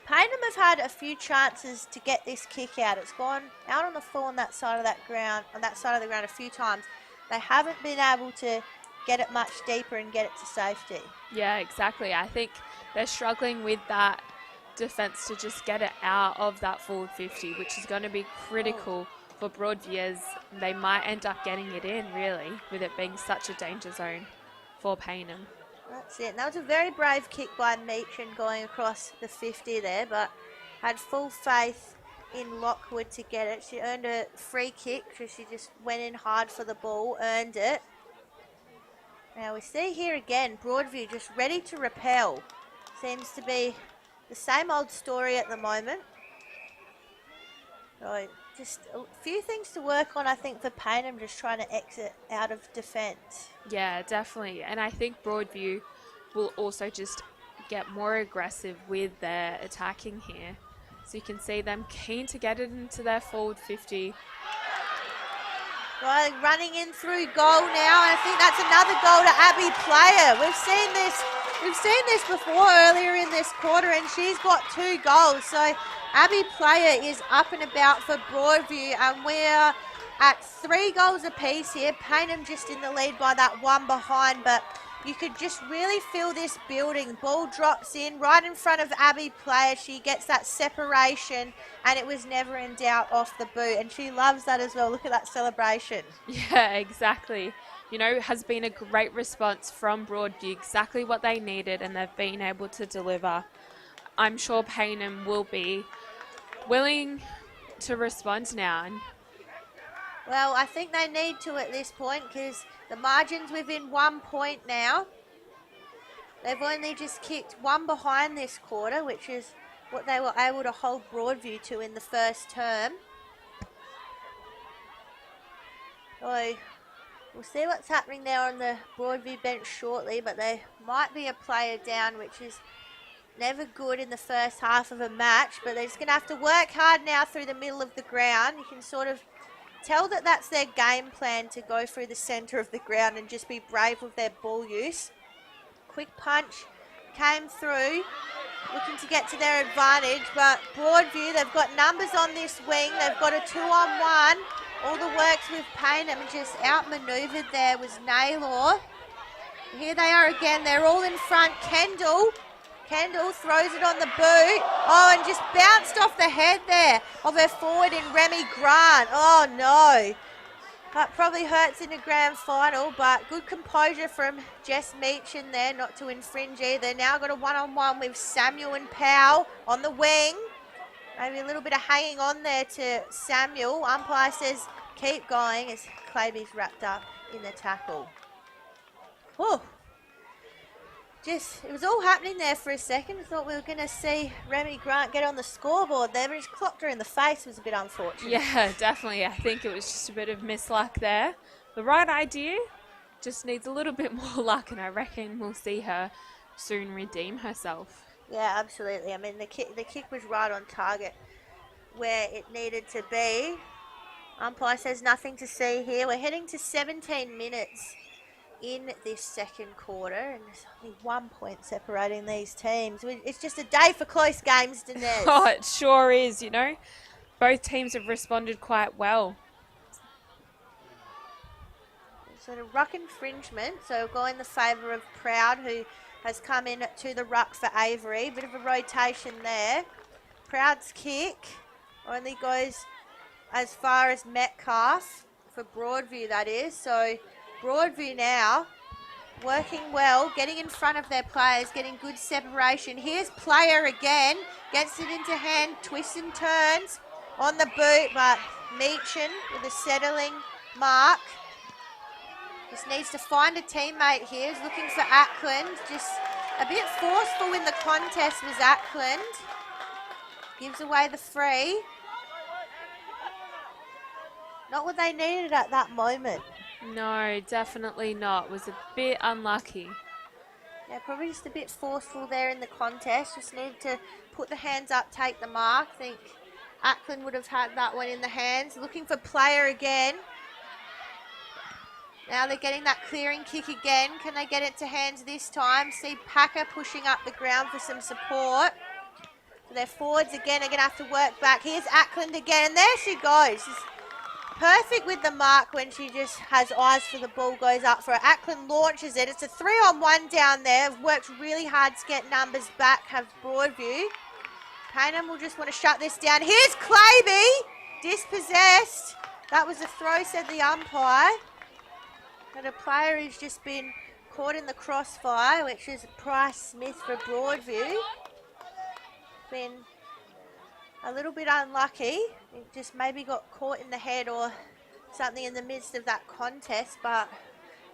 Payneham have had a few chances to get this kick out. It's gone out on the full on that side of that ground, a few times. They haven't been able to get it much deeper and get it to safety. Yeah, exactly. I think they're struggling with that defence to just get it out of that forward 50, which is going to be critical for Broadview, as they might end up getting it in, really, with it being such a danger zone for Payneham. That's it. And that was a very brave kick by Meachin going across the 50 there, but had full faith in Lockwood to get it. She earned a free kick, so she just went in hard for the ball, earned it. Now we see here again, Broadview just ready to repel. Seems to be the same old story at the moment. So just a few things to work on, I think, for Payneham, just trying to exit out of defence. Yeah, definitely. And I think Broadview will also just get more aggressive with their attacking here. So you can see them keen to get it into their forward 50. Well, running in through goal now, and I think that's another goal to Abby Player. We've seen this before earlier in this quarter, and she's got 2 goals. So Abby Player is up and about for Broadview, and we're at 3 goals apiece here. Payneham just in the lead by that 1 behind, but you could just really feel this building. Ball drops in right in front of Abby Player. She gets that separation, and it was never in doubt off the boot, and she loves that as well. Look at that celebration. Yeah, exactly. You know, it has been a great response from Broadview, exactly what they needed, and they've been able to deliver. I'm sure Payneham will be willing to respond now. Well, I think they need to at this point, because the margin's within 1 point now. They've only just kicked 1 behind this quarter, which is what they were able to hold Broadview to in the first term. So we'll see what's happening there on the Broadview bench shortly, but there might be a player down, which is never good in the first half of a match, but they're just going to have to work hard now through the middle of the ground. You can sort of tell that that's their game plan, to go through the centre of the ground and just be brave with their ball use. Quick punch came through, looking to get to their advantage, but Broadview, they've got numbers on this wing. They've got a 2-on-1. All the works with Payneham, just outmanoeuvred there was Naylor. Here they are again. They're all in front. Kendall throws it on the boot. Oh, and just bounced off the head there of her forward in Remy Grant. Oh, no. That probably hurts in the grand final, but good composure from Jess Meachin there, not to infringe either. Now got a 1-on-1 with Samuel and Powell on the wing. Maybe a little bit of hanging on there to Samuel. Umpire says keep going as Claby's wrapped up in the tackle. Whew. It was all happening there for a second. I thought we were going to see Remy Grant get on the scoreboard there, but just clocked her in the face. It was a bit unfortunate. Yeah, definitely. I think it was just a bit of misluck there. The right idea, just needs a little bit more luck, and I reckon we'll see her soon redeem herself. Yeah, absolutely. I mean, the kick was right on target where it needed to be. Umpire says nothing to see here. We're heading to 17 minutes in this second quarter, and there's only 1 point separating these teams. It's just a day for close games, Dinez. Oh, it sure is, you know. Both teams have responded quite well. So a ruck infringement, so go in the favour of Proud, who has come in to the ruck for Avery. Bit of a rotation there. Proud's kick only goes as far as Metcalf for Broadview, that is. So Broadview now working well, getting in front of their players, getting good separation. Here's Player again, gets it into hand, twists and turns on the boot, but Meachin with a settling mark. Just needs to find a teammate here. He's looking for Ackland. Just a bit forceful in the contest was Ackland. Gives away the free. Not what they needed at that moment. No, definitely not. It was a bit unlucky. Yeah, probably just a bit forceful there in the contest. Just needed to put the hands up, take the mark. I think Ackland would have had that one in the hands. Looking for player again. Now they're getting that clearing kick again. Can they get it to hands this time? See Packer pushing up the ground for some support. So their forwards again are going to have to work back. Here's Ackland again, and there she goes. She's perfect with the mark when she just has eyes for the ball, goes up for it. Ackland launches it. It's a 3-on-1 down there. Worked really hard to get numbers back, have broad view. Paynham will just want to shut this down. Here's Claby, dispossessed. That was a throw, said the umpire. But a player who's just been caught in the crossfire, which is Price Smith for Broadview. Been a little bit unlucky. It just maybe got caught in the head or something in the midst of that contest, but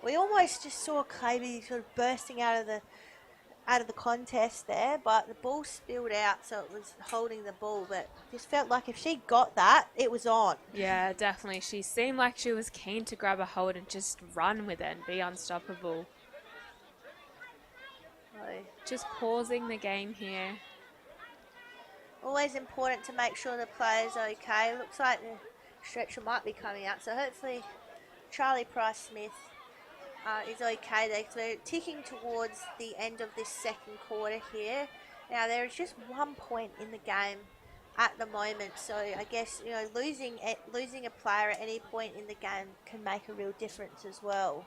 we almost just saw Claby sort of bursting out of the contest there, but the ball spilled out, so it was holding the ball, but just felt like if she got that, it was on. Yeah, definitely. She seemed like she was keen to grab a hold and just run with it and be unstoppable. Just pausing the game here. Always important to make sure the player's okay. Looks like the stretcher might be coming out, so hopefully Charlie Price-Smith is okay there. So ticking towards the end of this second quarter here. Now there is just 1 point in the game at the moment, so I guess losing a player at any point in the game can make a real difference as well.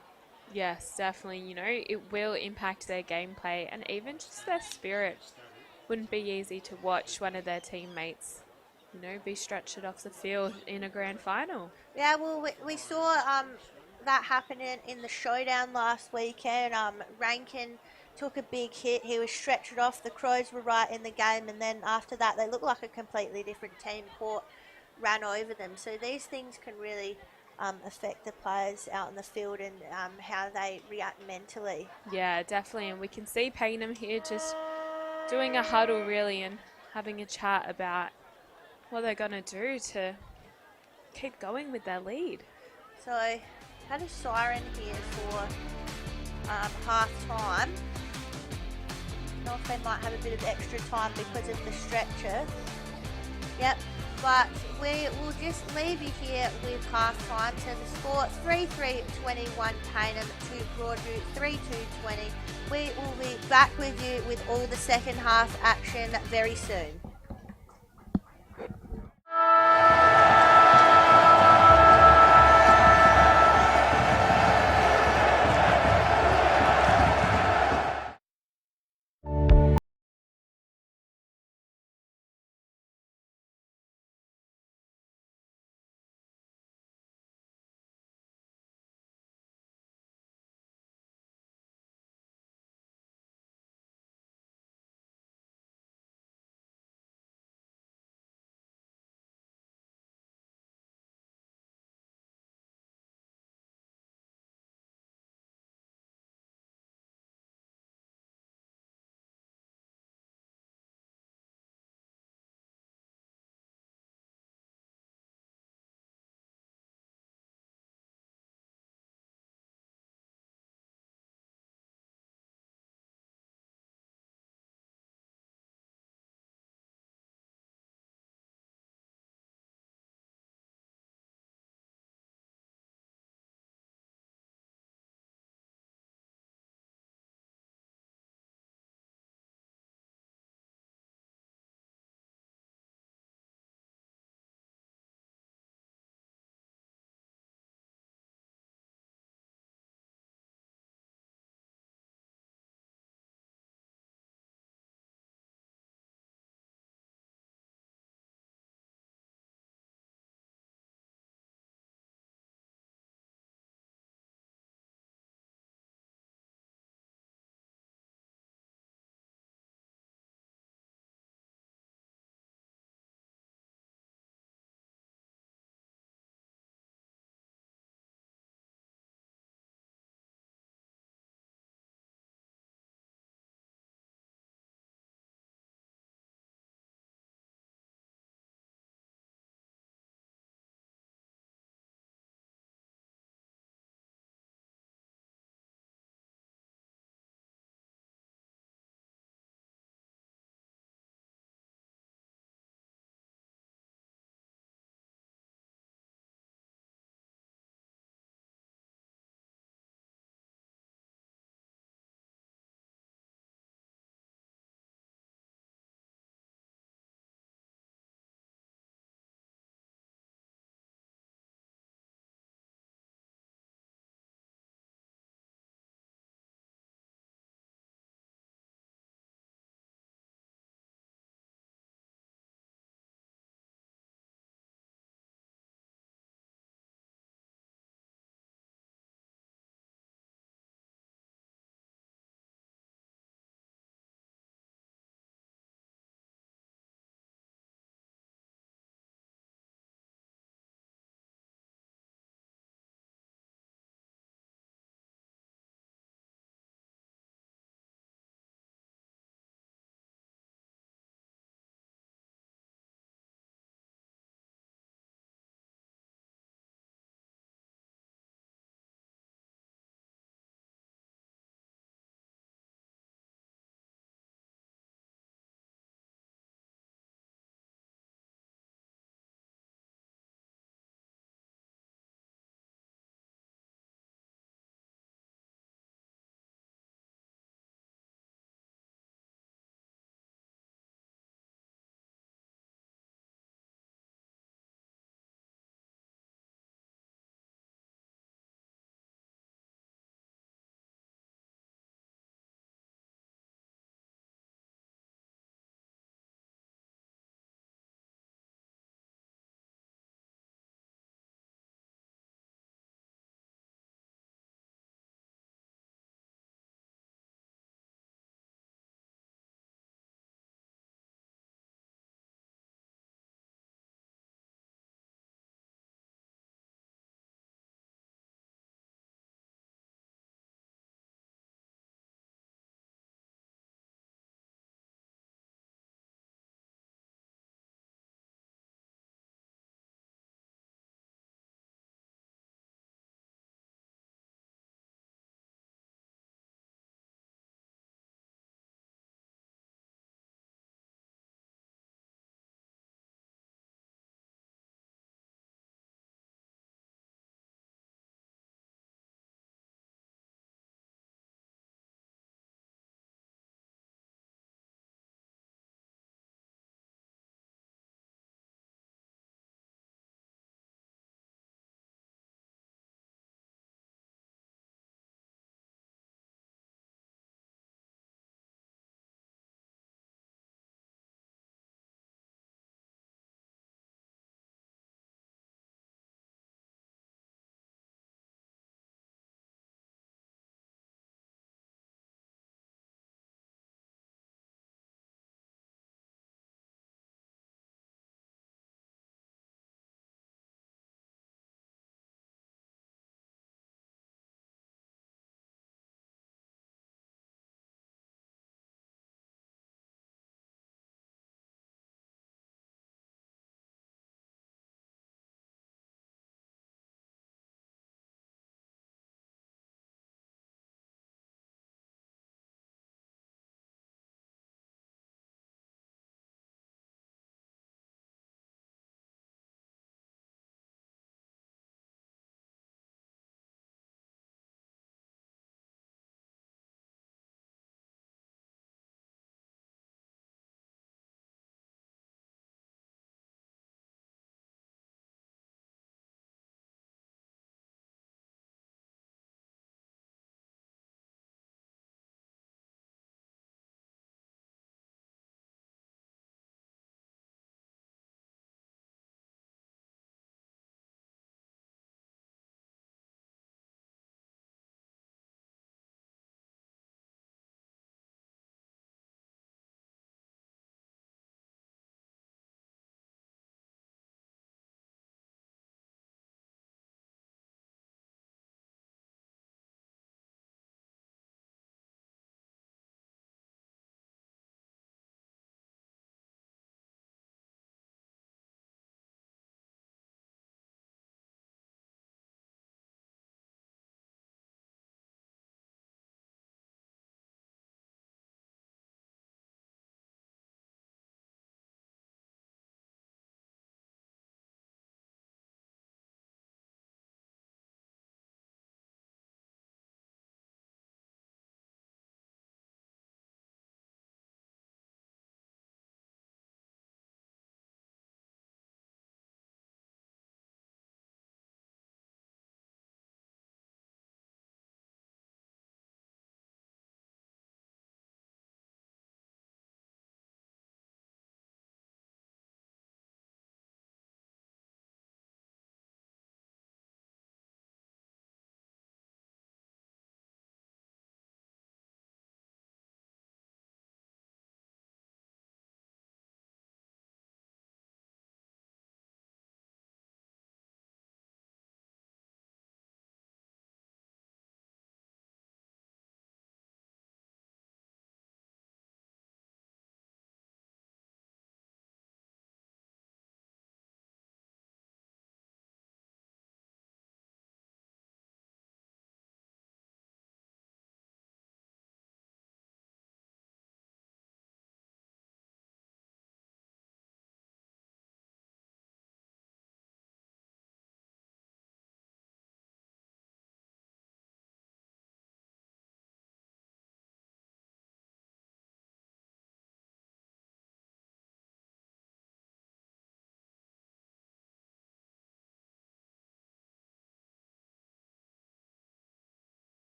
Yes, definitely. It will impact their gameplay and even just their spirit. Wouldn't be easy to watch one of their teammates, be stretched off the field in a grand final. Yeah, well, we saw that happening in the showdown last weekend. Rankin took a big hit. He was stretched off. The Crows were right in the game, and then after that, they looked like a completely different team. Port ran over them. So these things can really affect the players out in the field and how they react mentally. Yeah, definitely. And we can see Paynham here just doing a huddle really and having a chat about what they're going to do to keep going with their lead. So had a siren here for half time. Not if they might have a bit of extra time because of the stretcher. Yep, but we will just leave you here with half time. So the score 3-3-21 Paynham to Broadview 3-2-20. We will be back with you with all the second half action very soon.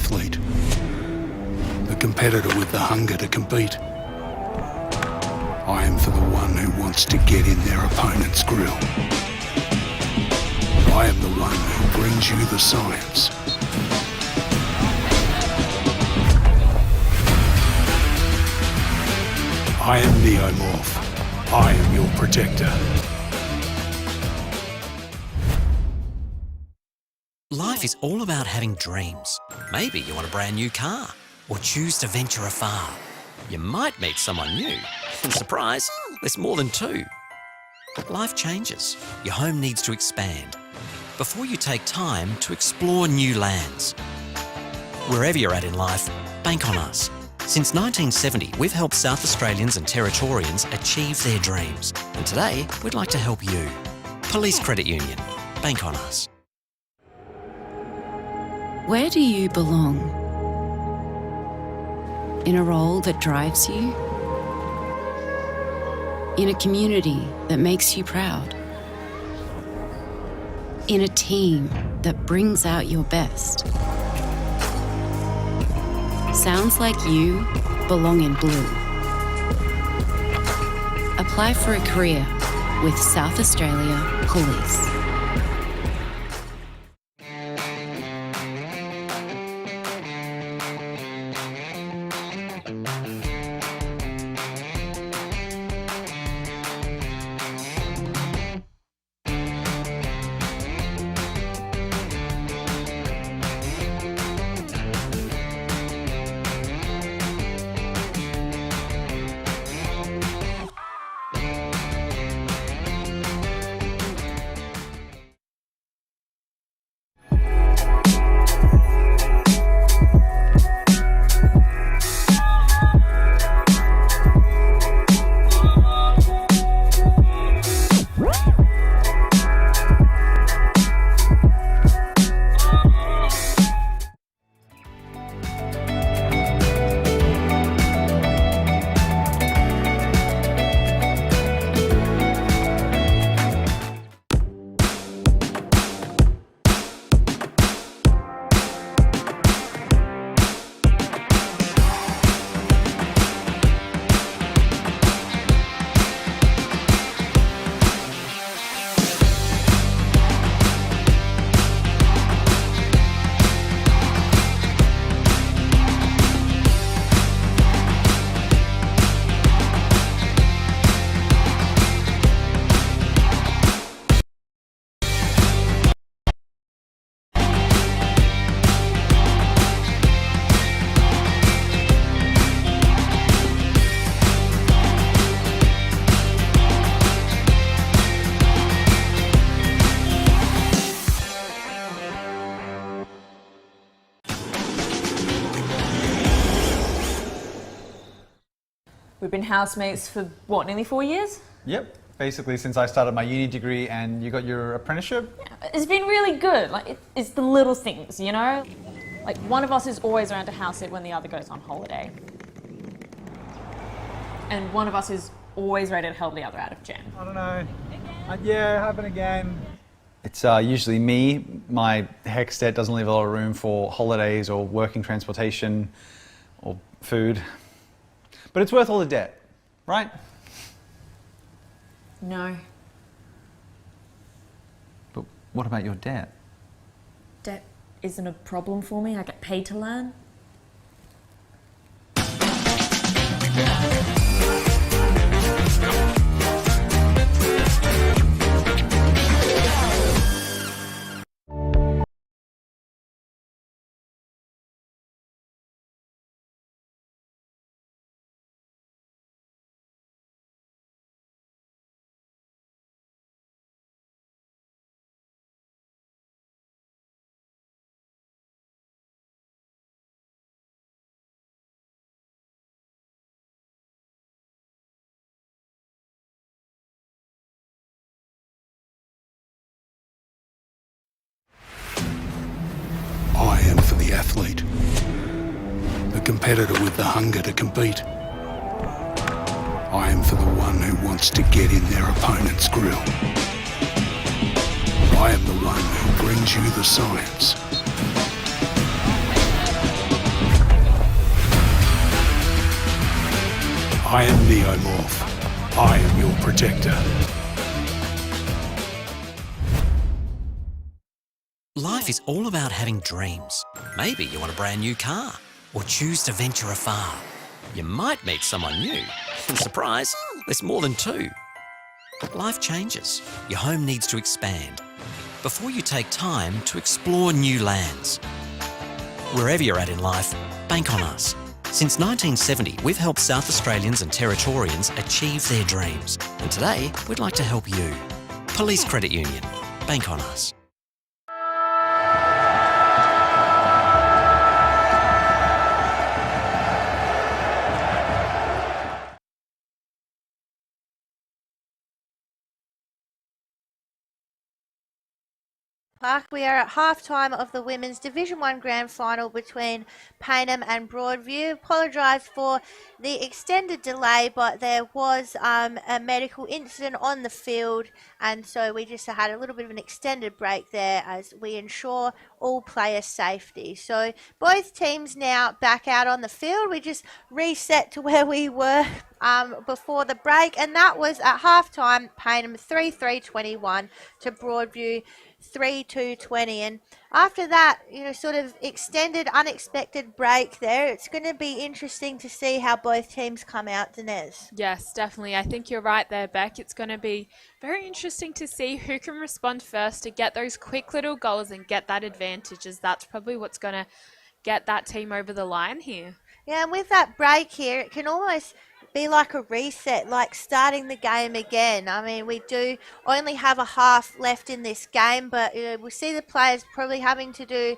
athlete, the competitor with the hunger to compete. I am for the one who wants to get in their opponent's grill. I am the one who brings you the science. I am Neomorph. I am your protector. Life is all about having dreams. Maybe you want a brand new car or choose to venture afar. You might meet someone new. And surprise, there's more than two. Life changes. Your home needs to expand. Before you take time to explore new lands. Wherever you're at in life, bank on us. Since 1970, we've helped South Australians and Territorians achieve their dreams. And today, we'd like to help you. Police Credit Union. Bank on us. Where do you belong? In a role that drives you? In a community that makes you proud? In a team that brings out your best? Sounds like you belong in blue. Apply for a career with South Australia Police. We've been housemates for, what, nearly 4 years? Yep, basically since I started my uni degree and you got your apprenticeship. Yeah, it's been really good. Like, it's the little things, you know? Like, one of us is always around to house it when the other goes on holiday. And one of us is always ready to help the other out of jam. I don't know. Yeah, happen again. It's usually me. My HECSTET doesn't leave a lot of room for holidays or working transportation or food. But it's worth all the debt, right? No. But what about your debt? Debt isn't a problem for me. I get paid to learn. I am for the athlete, the competitor with the hunger to compete. I am for the one who wants to get in their opponent's grill. I am the one who brings you the science. I am Neomorph. I am your protector. Life is all about having dreams. Maybe you want a brand new car or choose to venture afar. You might meet someone new. And surprise, there's more than two. Life changes. Your home needs to expand. Before you take time to explore new lands. Wherever you're at in life, bank on us. Since 1970, we've helped South Australians and Territorians achieve their dreams. And today, we'd like to help you. Police Credit Union. Bank on us. Park. We are at half-time of the Women's Division 1 Grand Final between Payneham and Broadview. Apologise for the extended delay, but there was a medical incident on the field, and so we just had a little bit of an extended break there as we ensure all player safety. So both teams now back out on the field. We just reset to where we were before the break, and that was at half-time, Payneham 3-3-21 to Broadview 3-2-20, and after that, sort of extended, unexpected break there, it's going to be interesting to see how both teams come out, Dinez. Yes, definitely. I think you're right there, Beck. It's going to be very interesting to see who can respond first to get those quick little goals and get that advantage, as that's probably what's going to get that team over the line here. Yeah, and with that break here, it can almost be like a reset, like starting the game again. I mean, we do only have a half left in this game, but we see the players probably having to do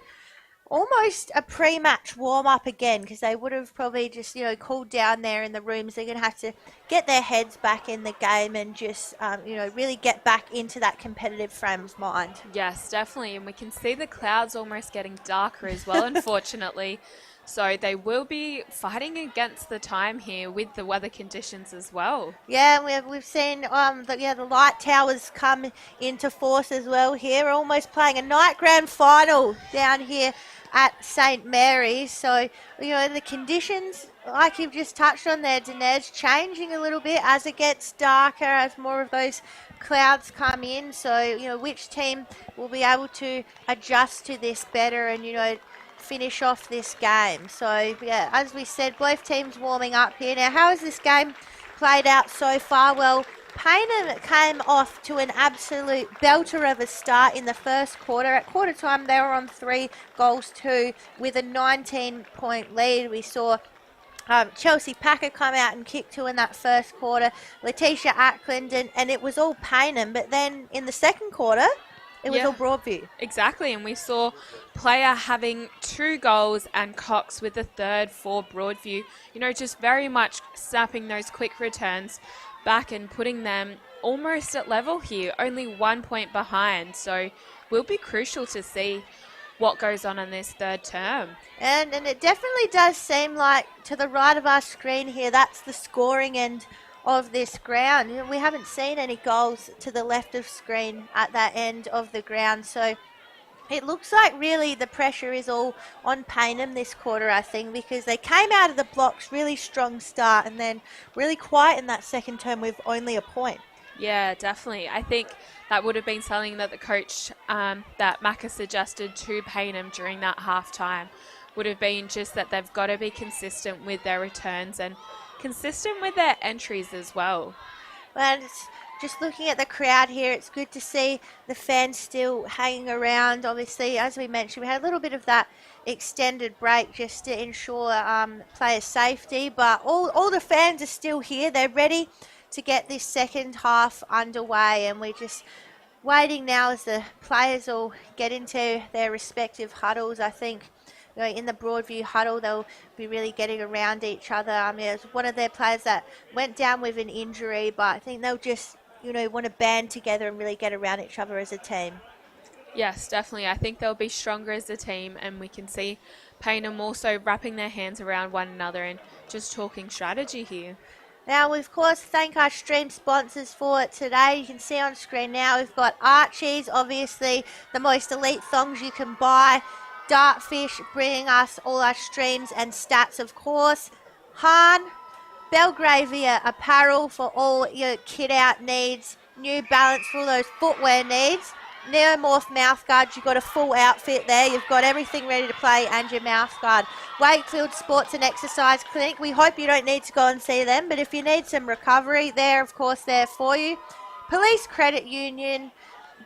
almost a pre-match warm-up again, because they would have probably just, cooled down there in the rooms. They're going to have to get their heads back in the game and just, really get back into that competitive frame of mind. Yes, definitely. And we can see the clouds almost getting darker as well, unfortunately. So they will be fighting against the time here with the weather conditions as well. Yeah, we've seen the light towers come into force as well here. Almost playing a night grand final down here at St Mary's. So, the conditions, like you've just touched on there, Dinez, changing a little bit as it gets darker, as more of those clouds come in. So, which team will be able to adjust to this better and, finish off this game. So, yeah, as we said, both teams warming up here. Now, how has this game played out so far? Well, Payneham came off to an absolute belter of a start in the first quarter. At quarter time, they were on 3-2 with a 19-point lead. We saw Chelsea Packer come out and kick 2 in that first quarter. Letitia Ackland, and it was all Payneham. But then in the second quarter, it was all Broadview. Exactly, and we saw Player having 2 goals and Cox with the third for Broadview. Just very much snapping those quick returns back and putting them almost at level here, only 1 point behind. So will be crucial to see what goes on in this third term. And it definitely does seem like to the right of our screen here, that's the scoring end of this ground. We haven't seen any goals to the left of screen at that end of the ground, so it looks like really the pressure is all on Payneham this quarter, I think, because they came out of the blocks really strong start and then really quiet in that second term with only a point. Yeah, definitely. I think that would have been something that the coach that Macca suggested to Payneham during that half time, would have been just that they've got to be consistent with their returns and consistent with their entries as well. And just looking at the crowd here, it's good to see the fans still hanging around. Obviously, as we mentioned, we had a little bit of that extended break just to ensure player safety, but all the fans are still here. They're ready to get this second half underway, and we're just waiting now as the players all get into their respective huddles. I think in the Broadview huddle, they'll be really getting around each other. I mean, it's one of their players that went down with an injury, but I think they'll just, want to band together and really get around each other as a team. Yes, definitely. I think they'll be stronger as a team, and we can see Payneham also wrapping their hands around one another and just talking strategy here. Now, we, of course, thank our stream sponsors for it today. You can see on screen now we've got Archie's, obviously the most elite thongs you can buy. Dartfish bringing us all our streams and stats, of course. Han, Belgravia apparel for all your kit out needs. New Balance for all those footwear needs. Neomorph mouthguards, you've got a full outfit there. You've got everything ready to play and your mouthguard. Wakefield Sports and Exercise Clinic, we hope you don't need to go and see them, but if you need some recovery, they're of course there for you. Police Credit Union,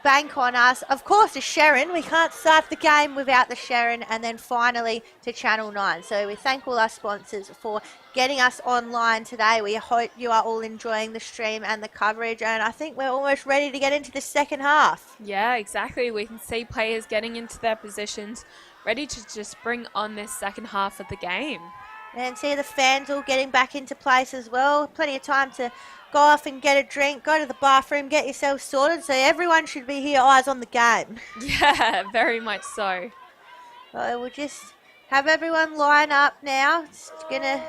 Bank on Us, of course the Sharon, we can't start the game without the Sharon, and then finally to Channel 9. So we thank all our sponsors for getting us online today. We hope you are all enjoying the stream and the coverage, and I think we're almost ready to get into the second half. Yeah, exactly. We can see players getting into their positions, ready to just bring on this second half of the game. And see the fans all getting back into place as well. Plenty of time to go off and get a drink, go to the bathroom, get yourself sorted. So everyone should be here, eyes on the game. Yeah, very much so. So we'll just have everyone line up now. It's going to,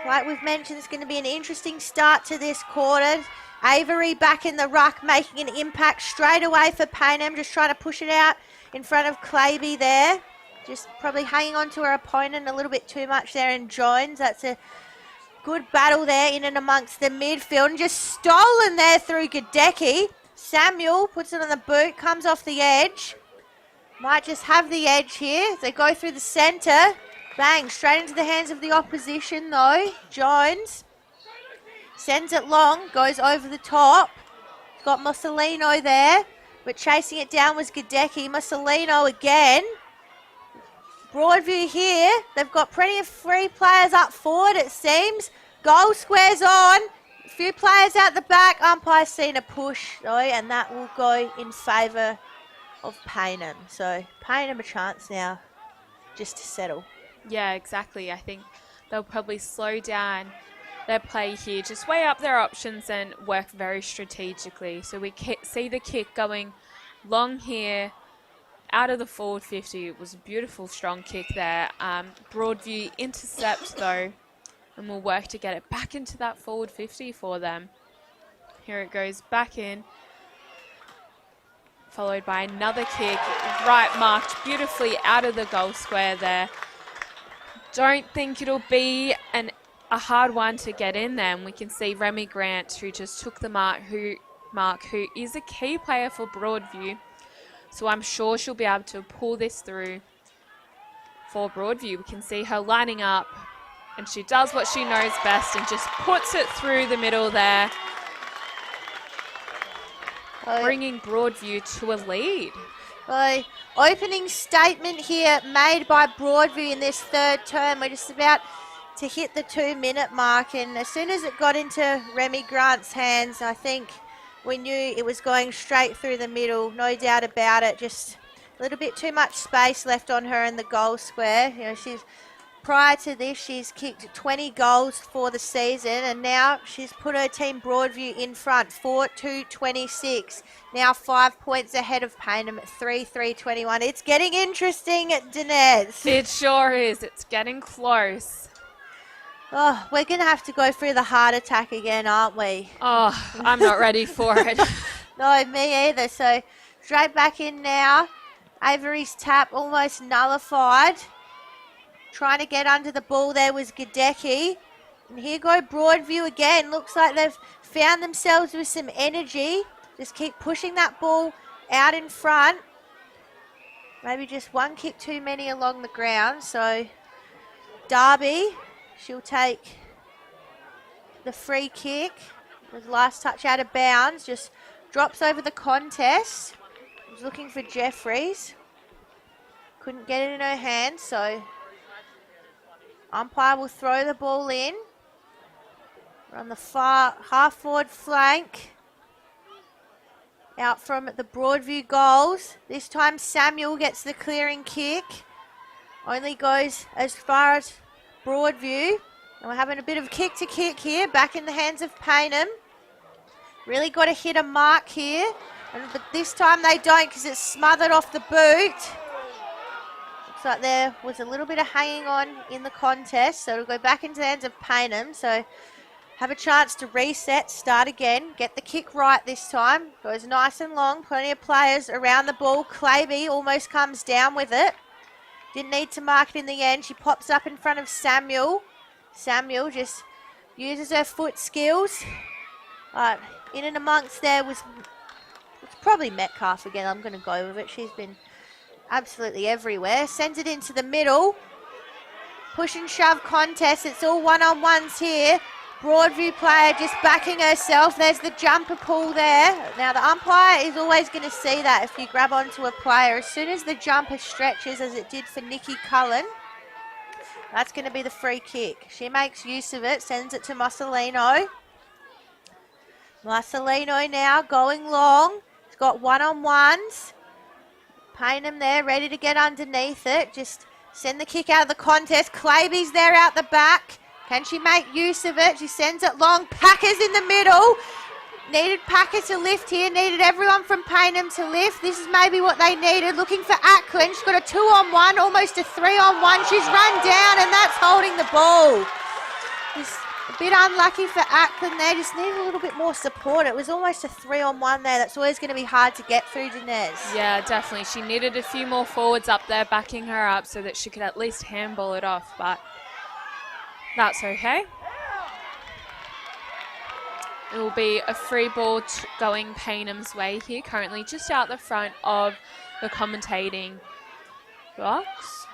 like we've mentioned, it's going to be an interesting start to this quarter. Avery back in the ruck, making an impact straight away for Payneham, just trying to push it out in front of Claby there. Just probably hanging on to her opponent a little bit too much there in Jones. That's a good battle there in and amongst the midfield. And just stolen there through Gadecki. Samuel puts it on the boot, comes off the edge. Might just have the edge here. They go through the centre. Bang, straight into the hands of the opposition though. Jones sends it long, goes over the top. Got Mussolino there, but chasing it down was Gadecki. Mussolino again. Broadview here, they've got plenty of free players up forward it seems. Goal square's on, a few players out the back. Umpire's seen a push though, and that will go in favour of Payneham. So Payneham a chance now just to settle. Yeah, exactly. I think they'll probably slow down their play here, just weigh up their options and work very strategically. So we see the kick going long here, out of the forward 50. It was a beautiful, strong kick there. Broadview intercept though, and we'll work to get it back into that forward 50 for them. Here it goes back in, followed by another kick, right marked beautifully out of the goal square there. Don't think it'll be a hard one to get in there. And we can see Remy Grant, who just took the mark, who is a key player for Broadview. So I'm sure she'll be able to pull this through for Broadview. We can see her lining up, and she does what she knows best and just puts it through the middle there, bringing Broadview to a lead. Opening statement here made by Broadview in this third term. We're just about to hit the 2-minute mark, and as soon as it got into Remy Grant's hands, I think we knew it was going straight through the middle, no doubt about it. Just a little bit too much space left on her in the goal square. You know, prior to this, she's kicked 20 goals for the season, and now she's put her team Broadview in front, 4-26. Now 5 points ahead of Payneham at 3-3-21. It's getting interesting at Dinez. It sure is. It's getting close. Oh, we're going to have to go through the heart attack again, aren't we? Oh, I'm not ready for it. No, me either. So straight back in now. Avery's tap almost nullified. Trying to get under the ball there was Gadecki. And here go Broadview again. Looks like they've found themselves with some energy. Just keep pushing that ball out in front. Maybe just one kick too many along the ground. So Darby, she'll take the free kick. The last touch out of bounds. Just drops over the contest. Was looking for Jeffries. Couldn't get it in her hand, so umpire will throw the ball in. We're on the far half-forward flank. Out from the Broadview goals. This time Samuel gets the clearing kick. Only goes as far as Broadview. And we're having a bit of kick to kick here. Back in the hands of Payneham. Really got to hit a mark here. But this time they don't because it's smothered off the boot. Looks like there was a little bit of hanging on in the contest. So it'll go back into the hands of Payneham. So have a chance to reset, start again, get the kick right this time. Goes nice and long, plenty of players around the ball. Claby almost comes down with it. Didn't need to mark it in the end. She pops up in front of Samuel. Samuel just uses her foot skills. In and amongst there was it's probably Metcalf again. I'm going to go with it. She's been absolutely everywhere. Sends it into the middle. Push and shove contest. It's all one-on-ones here. Broadview player just backing herself. There's the jumper pull there. Now the umpire is always going to see that if you grab onto a player. As soon as the jumper stretches, as it did for Nikki Cullen, that's going to be the free kick. She makes use of it, sends it to Marcelino. Marcelino now going long. He's got one-on-ones. Paynham there, ready to get underneath it. Just send the kick out of the contest. Claby's there out the back. Can she make use of it? She sends it long. Packer's in the middle. Needed Packer to lift here. Needed everyone from Paynham to lift. This is maybe what they needed. Looking for Ackland. She's got a 2-on-1, almost a 3-on-1. She's run down and that's holding the ball. Just a bit unlucky for Ackland there. Just needed a little bit more support. It was almost a 3-on-1 there. That's always going to be hard to get through, Dinez. Yeah, definitely. She needed a few more forwards up there backing her up so that she could at least handball it off, but that's okay. It will be a free ball going Paynham's way here, currently just out the front of the commentating box.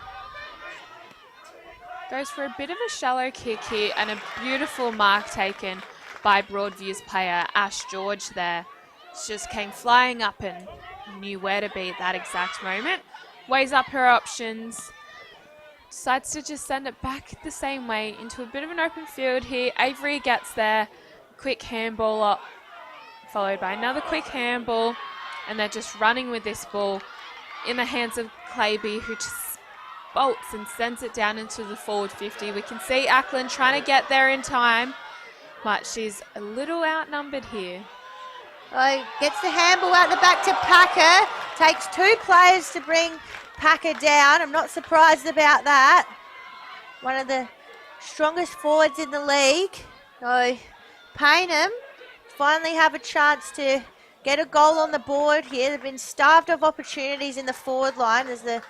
Goes for a bit of a shallow kick here and a beautiful mark taken by Broadview's player, Ash George there. She just came flying up and knew where to be at that exact moment. Weighs up her options. Decides to just send it back the same way into a bit of an open field here. Avery gets there. Quick handball up, followed by another quick handball, and they're just running with this ball in the hands of Claby, who just bolts and sends it down into the forward 50. We can see Ackland trying to get there in time, but she's a little outnumbered here. Gets the handball out the back to Packer. Takes two players to bring Packer down. I'm not surprised about that. One of the strongest forwards in the league. Paynham finally have a chance to get a goal on the board here. They've been starved of opportunities in the forward line as the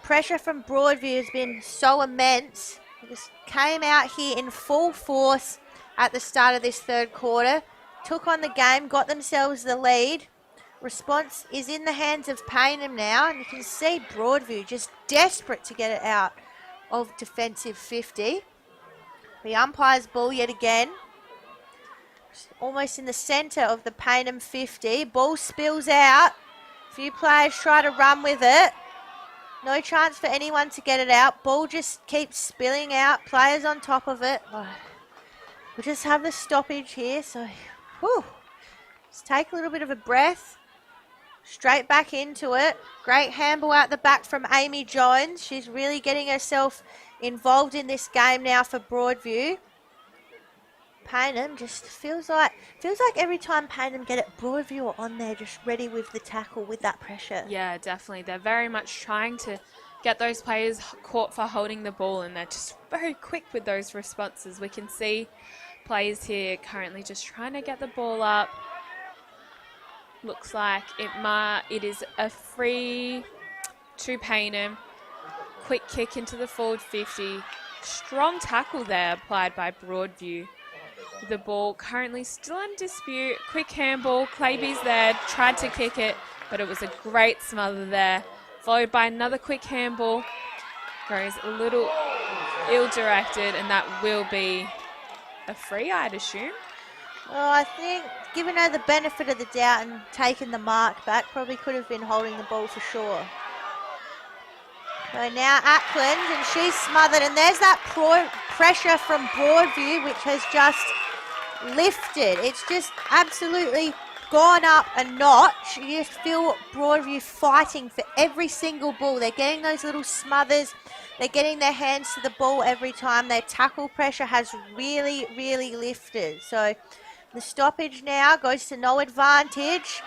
pressure from Broadview has been so immense. They just came out here in full force at the start of this third quarter, took on the game, got themselves the lead. Response is in the hands of Paynham now, and you can see Broadview just desperate to get it out of defensive 50. The umpire's ball yet again. Almost in the centre of the Paynham 50. Ball spills out. A few players try to run with it. No chance for anyone to get it out. Ball just keeps spilling out. Players on top of it. We'll just have the stoppage here. So, let's take a little bit of a breath. Straight back into it. Great handball out the back from Amy Jones. She's really getting herself involved in this game now for Broadview. Paynham just feels like every time Paynham get it, Broadview are on there just ready with the tackle, with that pressure. Yeah, definitely. They're very much trying to get those players caught for holding the ball, and they're just very quick with those responses. We can see players here currently just trying to get the ball up. Looks like it is a free to Paynham. Quick kick into the forward 50. Strong tackle there applied by Broadview. The ball currently still in dispute. Quick handball. Claby's there. Tried to kick it, but it was a great smother there. Followed by another quick handball. Goes a little ill-directed, and that will be a free, I'd assume. Well, I think, giving her the benefit of the doubt and taking the mark back, probably could have been holding the ball for sure. So now Ackland, and she's smothered, and there's that pressure from Broadview, which has just lifted. It's just absolutely gone up a notch. You just feel Broadview fighting for every single ball. They're getting those little smothers. They're getting their hands to the ball every time. Their tackle pressure has really, really lifted. So the stoppage now goes to no advantage.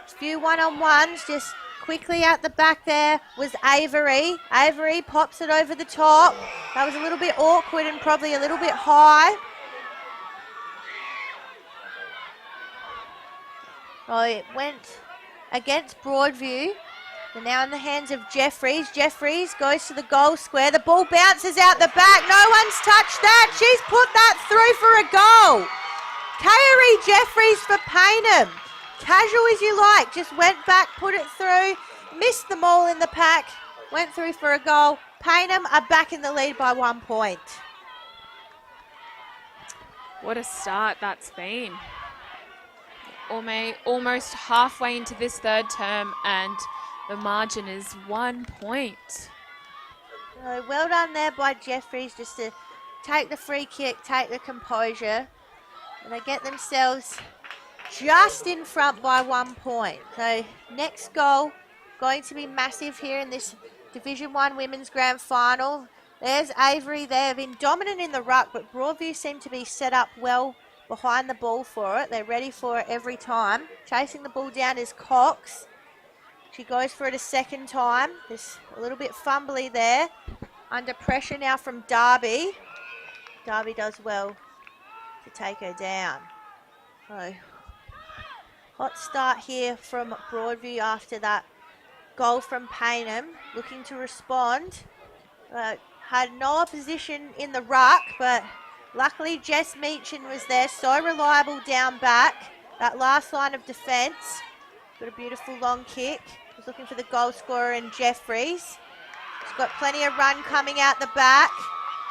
A few one-on-ones, just quickly out the back there was Avery. Avery pops it over the top. That was a little bit awkward and probably a little bit high. Oh, it went against Broadview. They're now in the hands of Jeffries. Jeffries goes to the goal square. The ball bounces out the back. No one's touched that. She's put that through for a goal. Kairi Jeffries for Paynham. Casual as you like. Just went back, put it through. Missed them all in the pack. Went through for a goal. Paynham are back in the lead by 1 point. What a start that's been. Almost halfway into this third term, and the margin is 1 point. So well done there by Jeffries, just to take the free kick, take the composure, and they get themselves just in front by 1 point. So next goal going to be massive here in this Division 1 Women's Grand Final. There's Avery. They've been dominant in the ruck, but Broadview seem to be set up well behind the ball for it. They're ready for it every time. Chasing the ball down is Cox. She goes for it a second time. Just a little bit fumbly there. Under pressure now from Darby. Darby does well to take her down. So, hot start here from Broadview after that goal from Paynham. Looking to respond. Had no opposition in the ruck, but luckily Jess Meechin was there, so reliable down back. That last line of defence. Got a beautiful long kick. Was looking for the goal scorer in Jeffries. She's got plenty of run coming out the back.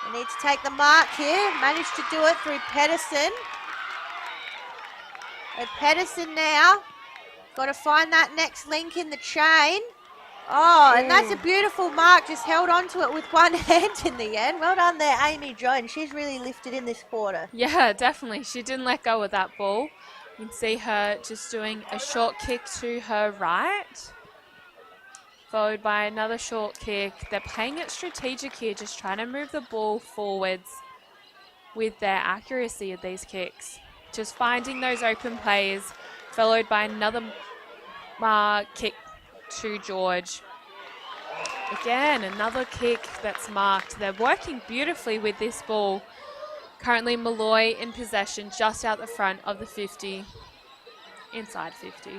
They need to take the mark here. Managed to do it through Pedersen. And Pedersen now. Got to find that next link in the chain. Oh, and that's a beautiful mark. Just held on to it with one hand in the end. Well done there, Amy Jones. She's really lifted in this quarter. Yeah, definitely. She didn't let go of that ball. You can see her just doing a short kick to her right, followed by another short kick. They're playing it strategic here, just trying to move the ball forwards with their accuracy of these kicks. Just finding those open plays, followed by another kick to George. Again, another kick that's marked. They're working beautifully with this ball. Currently Malloy in possession just out the front of the 50, inside 50.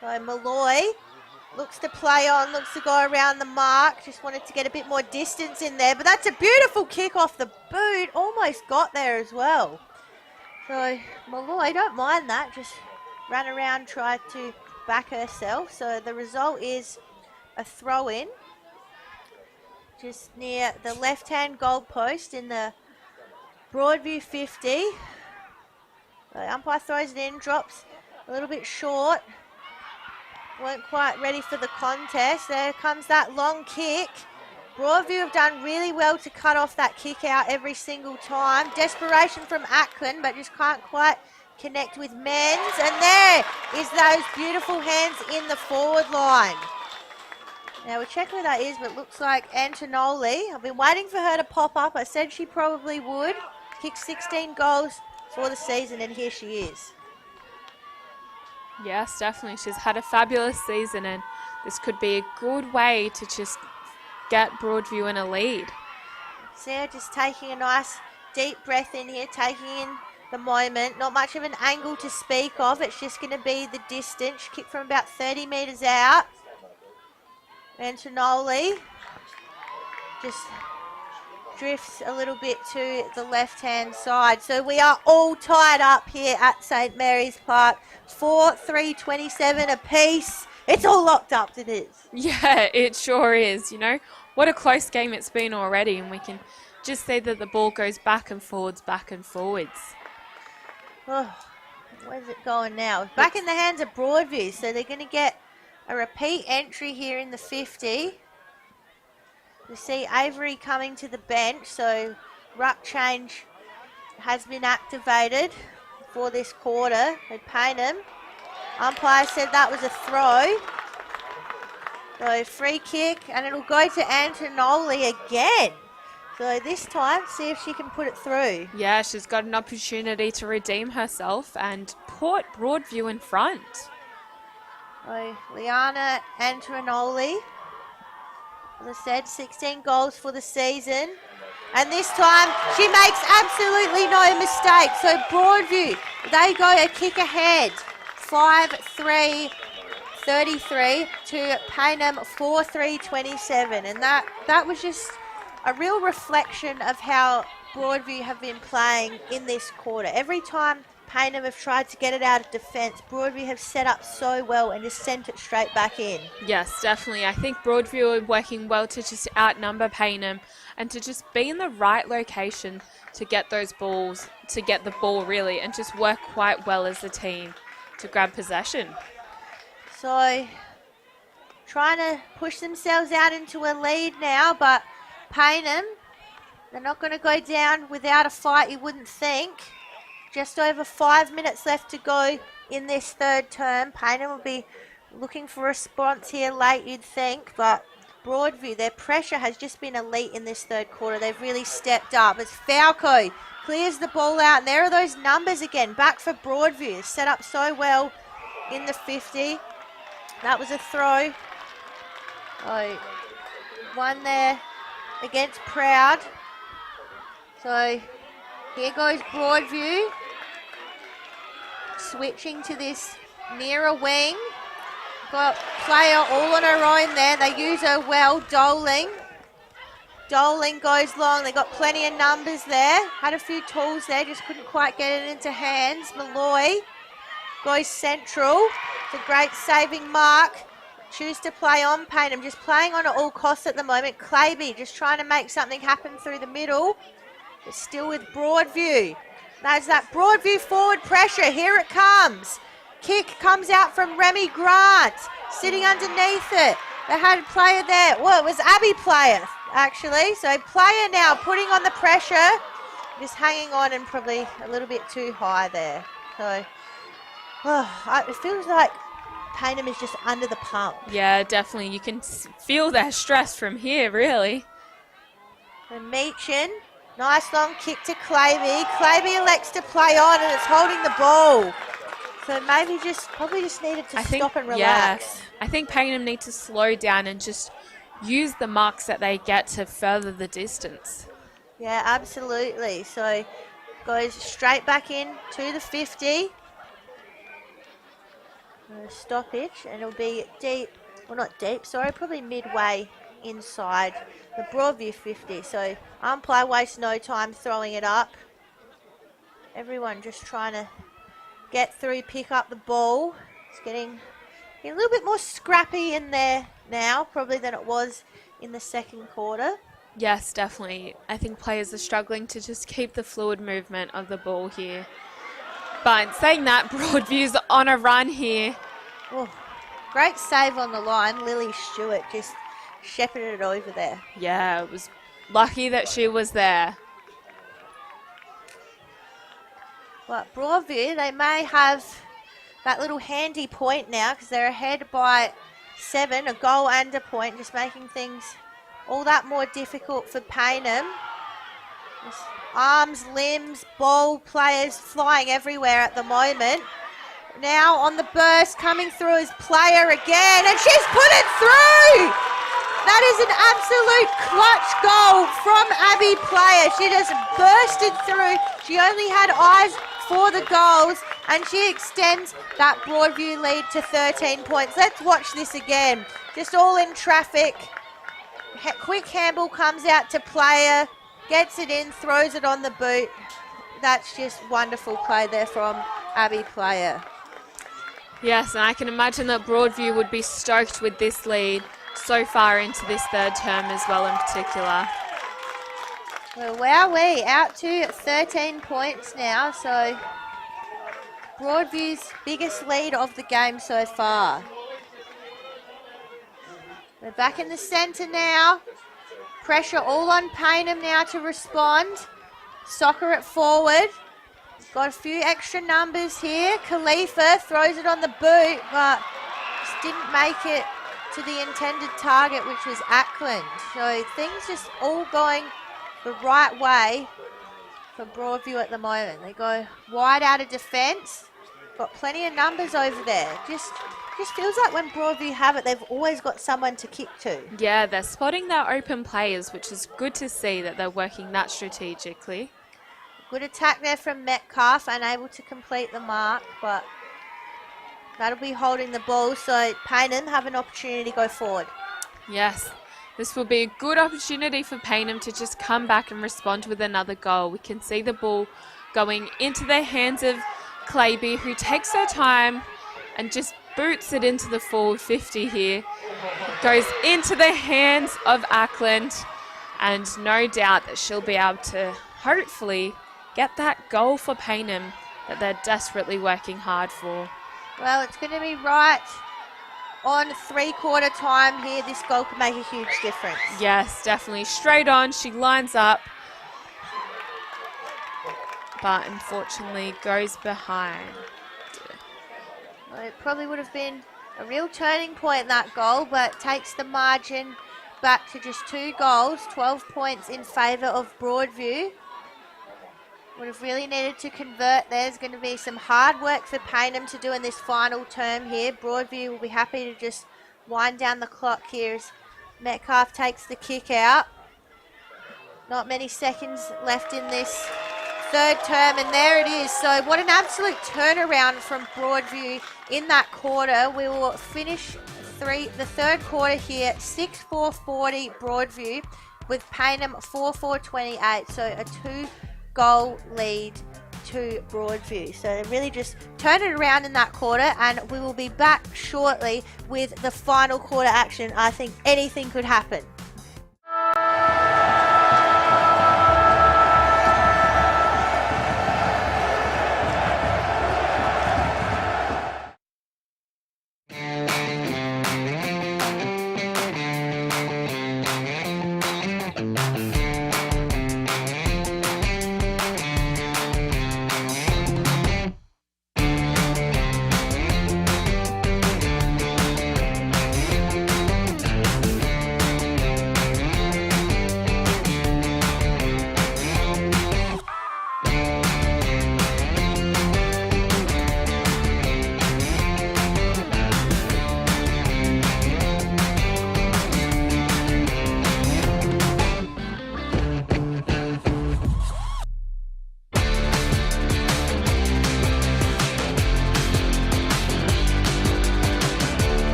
So Malloy looks to play on, looks to go around the mark. Just wanted to get a bit more distance in there, but that's a beautiful kick off the boot. Almost got there as well. So Malloy, don't mind that, just ran around, tried to back herself. So the result is a throw-in just near the left-hand goal post in the Broadview 50. The umpire throws it in, drops a little bit short. Weren't quite ready for the contest. There comes that long kick. Broadview have done really well to cut off that kick out every single time. Desperation from Atkin, but just can't quite connect with Menz. And there is those beautiful hands in the forward line. Now we'll check who that is, but it looks like Antonoli. I've been waiting for her to pop up. I said she probably would. Kicked 16 goals for the season, and here she is. Yes, definitely. She's had a fabulous season, and this could be a good way to just get Broadview in a lead. Sarah just taking a nice deep breath in here, taking in the moment. Not much of an angle to speak of. It's just going to be the distance. She kicked from about 30 metres out. Antonoli just drifts a little bit to the left-hand side. So we are all tied up here at St Mary's Park. 4-3-27 apiece. It's all locked up, it is. Yeah, it sure is, you know. What a close game it's been already, and we can just see that the ball goes back and forwards, back and forwards. Oh, where's it going now? Back in the hands of Broadview, so they're going to get a repeat entry here in the 50. We see Avery coming to the bench, so ruck change has been activated for this quarter at Paynham. Umpire said that was a throw. So free kick, and it'll go to Antonoli again. So this time, see if she can put it through. Yeah, she's got an opportunity to redeem herself and put Broadview in front. So Liana Antonoli, as I said, 16 goals for the season. And this time, she makes absolutely no mistake. So Broadview, they go a kick ahead. 5-3-13 33 to Payneham 43-27, and that was just a real reflection of how Broadview have been playing in this quarter. Every time Payneham have tried to get it out of defence, Broadview have set up so well and just sent it straight back in. Yes, definitely. I think Broadview are working well to just outnumber Payneham and to just be in the right location to get those balls, to get the ball really, and just work quite well as a team to grab possession. So, trying to push themselves out into a lead now, but Payneham, they're not going to go down without a fight, you wouldn't think. Just over 5 minutes left to go in this third term. Payneham will be looking for a response here late, you'd think, but Broadview, their pressure has just been elite in this third quarter. They've really stepped up as Falco clears the ball out, and there are those numbers again, back for Broadview. Set up so well in the 50. That was a throw. Oh, one there against Proud. So here goes Broadview. Switching to this nearer wing. Got player all on her own there. They use her well, Doling. Doling goes long. They got plenty of numbers there. Had a few tools there, just couldn't quite get it into hands. Malloy goes central. It's a great saving mark. Choose to play on Payneham, just playing on at all costs at the moment. Claby just trying to make something happen through the middle. But still with Broadview. There's that Broadview forward pressure. Here it comes. Kick comes out from Remy Grant, sitting underneath it. They had a player there. Well, it was Abby Player, actually. So player now putting on the pressure. Just hanging on and probably a little bit too high there. So it feels like Payneham is just under the pump. Yeah, definitely. You can feel that stress from here, really. And Meechin, nice long kick to Claby. Claby elects to play on and it's holding the ball. So maybe probably just needed to stop and relax. Yeah, I think Payneham need to slow down and just use the marks that they get to further the distance. Yeah, absolutely. So goes straight back in to the 50. Stoppage, and it'll be deep, well not deep, sorry, probably midway inside the Broadview 50. So umpire wastes no time throwing it up. Everyone just trying to get through, pick up the ball. It's getting a little bit more scrappy in there now, probably than it was in the second quarter. Yes, definitely. I think players are struggling to just keep the fluid movement of the ball here. But saying that, Broadview's on a run here. Oh, great save on the line. Lily Stewart just shepherded it over there. Yeah, it was lucky that she was there. But Broadview, they may have that little handy point now because they're ahead by 7, a goal and a point, just making things all that more difficult for Payneham. Just arms, limbs, ball players flying everywhere at the moment. Now on the burst, coming through is player again, and she's put it through! That is an absolute clutch goal from Abby Player. She just bursted through. She only had eyes for the goals, and she extends that Broadview lead to 13 points. Let's watch this again. Just all in traffic. Quick handball comes out to Player, gets it in, throws it on the boot. That's just wonderful play there from Abby Player. Yes, and I can imagine that Broadview would be stoked with this lead so far into this third term as well in particular. Well, wowee, out to 13 points now, so Broadview's biggest lead of the game so far. We're back in the centre now. Pressure all on Payneham now to respond. Soccer it forward. Got a few extra numbers here. Khalifa throws it on the boot, but just didn't make it to the intended target, which was Ackland. So things just all going the right way for Broadview at the moment. They go wide out of defence. Got plenty of numbers over there. Just feels like when Broadview have it, they've always got someone to kick to. Yeah, they're spotting their open players, which is good to see that they're working that strategically. Good attack there from Metcalf, unable to complete the mark, but That'll be holding the ball, so Paynham have an opportunity to go forward. Yes, this will be a good opportunity for Paynham to just come back and respond with another goal. We can see the ball going into the hands of Claby, who takes her time and just boots it into the forward 50 here. Goes into the hands of Ackland, and no doubt that she'll be able to hopefully get that goal for Paynham that they're desperately working hard for. Well, it's going to be right on three-quarter time here. This goal could make a huge difference. Yes, definitely. Straight on, she lines up, but unfortunately goes behind. Well, it probably would have been a real turning point, that goal, but takes the margin back to just 2 goals, 12 points in favour of Broadview. Would have really needed to convert. There's going to be some hard work for Paynham to do in this final term here. Broadview will be happy to just wind down the clock here as Metcalf takes the kick out. Not many seconds left in this third term, and there it is. So what an absolute turnaround from Broadview in that quarter. We will finish the third quarter here 6-4-40 Broadview, with Paynham 4-4-28. So a 2-goal lead to Broadview. So they really just turned it around in that quarter, and we will be back shortly with the final quarter action. I think anything could happen.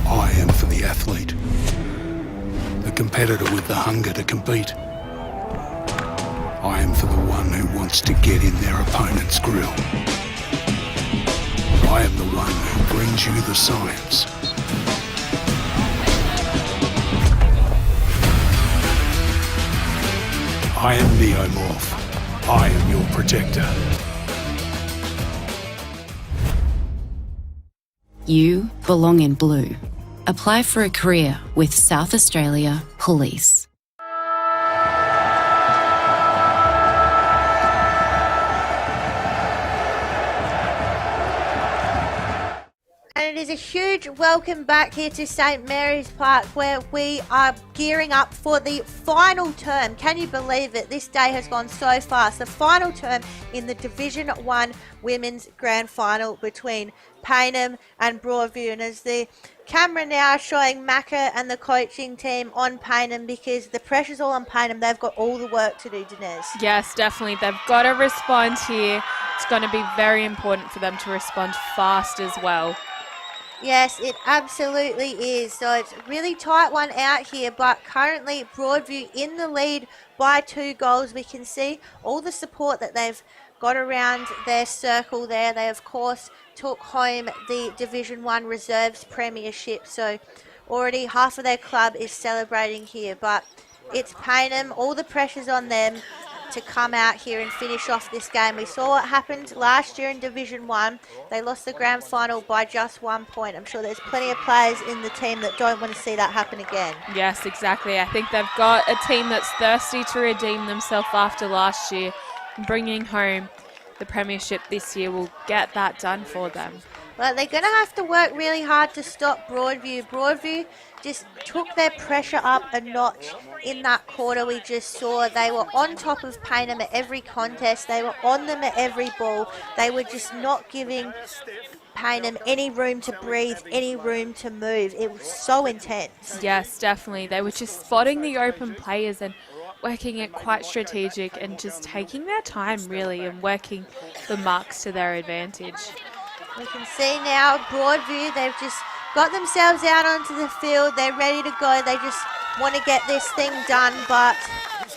I am for the athlete, the competitor with the hunger to compete. I am for the one who wants to get in their opponent's grill. I am the one who brings you the science. I am Neomorph. I am your protector. You belong in blue. Apply for a career with South Australia Police. And it is a huge welcome back here to St Mary's Park, where we are gearing up for the final term. Can you believe it? This day has gone so fast. The final term in the Division 1 Women's Grand Final between Paynham and Broadview. And as the camera now showing Macca and the coaching team on Paynham, because the pressure's all on Paynham. They've got all the work to do, Denise. Yes, definitely. They've got to respond here. It's going to be very important for them to respond fast as well. Yes, it absolutely is. So it's a really tight one out here, but currently Broadview in the lead by 2 goals. We can see all the support that they've got around their circle there. They, of course, took home the Division 1 Reserves Premiership. So already half of their club is celebrating here, but it's Paynham. All the pressure's on them. to come out here and finish off this game. We saw what happened last year in Division 1. They lost the grand final by just 1 point. I'm sure there's plenty of players in the team that don't want to see that happen again. Yes, exactly. I think they've got a team that's thirsty to redeem themselves after last year. Bringing home the premiership this year will get that done for them. Well, they're going to have to work really hard to stop Broadview. Broadview just took their pressure up a notch in that quarter we just saw. They were on top of Payneham at every contest. They were on them at every ball. They were just not giving Payneham any room to breathe, any room to move. It was so intense. Yes, definitely. They were just spotting the open players and working it quite strategic and just taking their time really and working the marks to their advantage. We can see now Broadview, they've just got themselves out onto the field. They're ready to go. They just want to get this thing done, but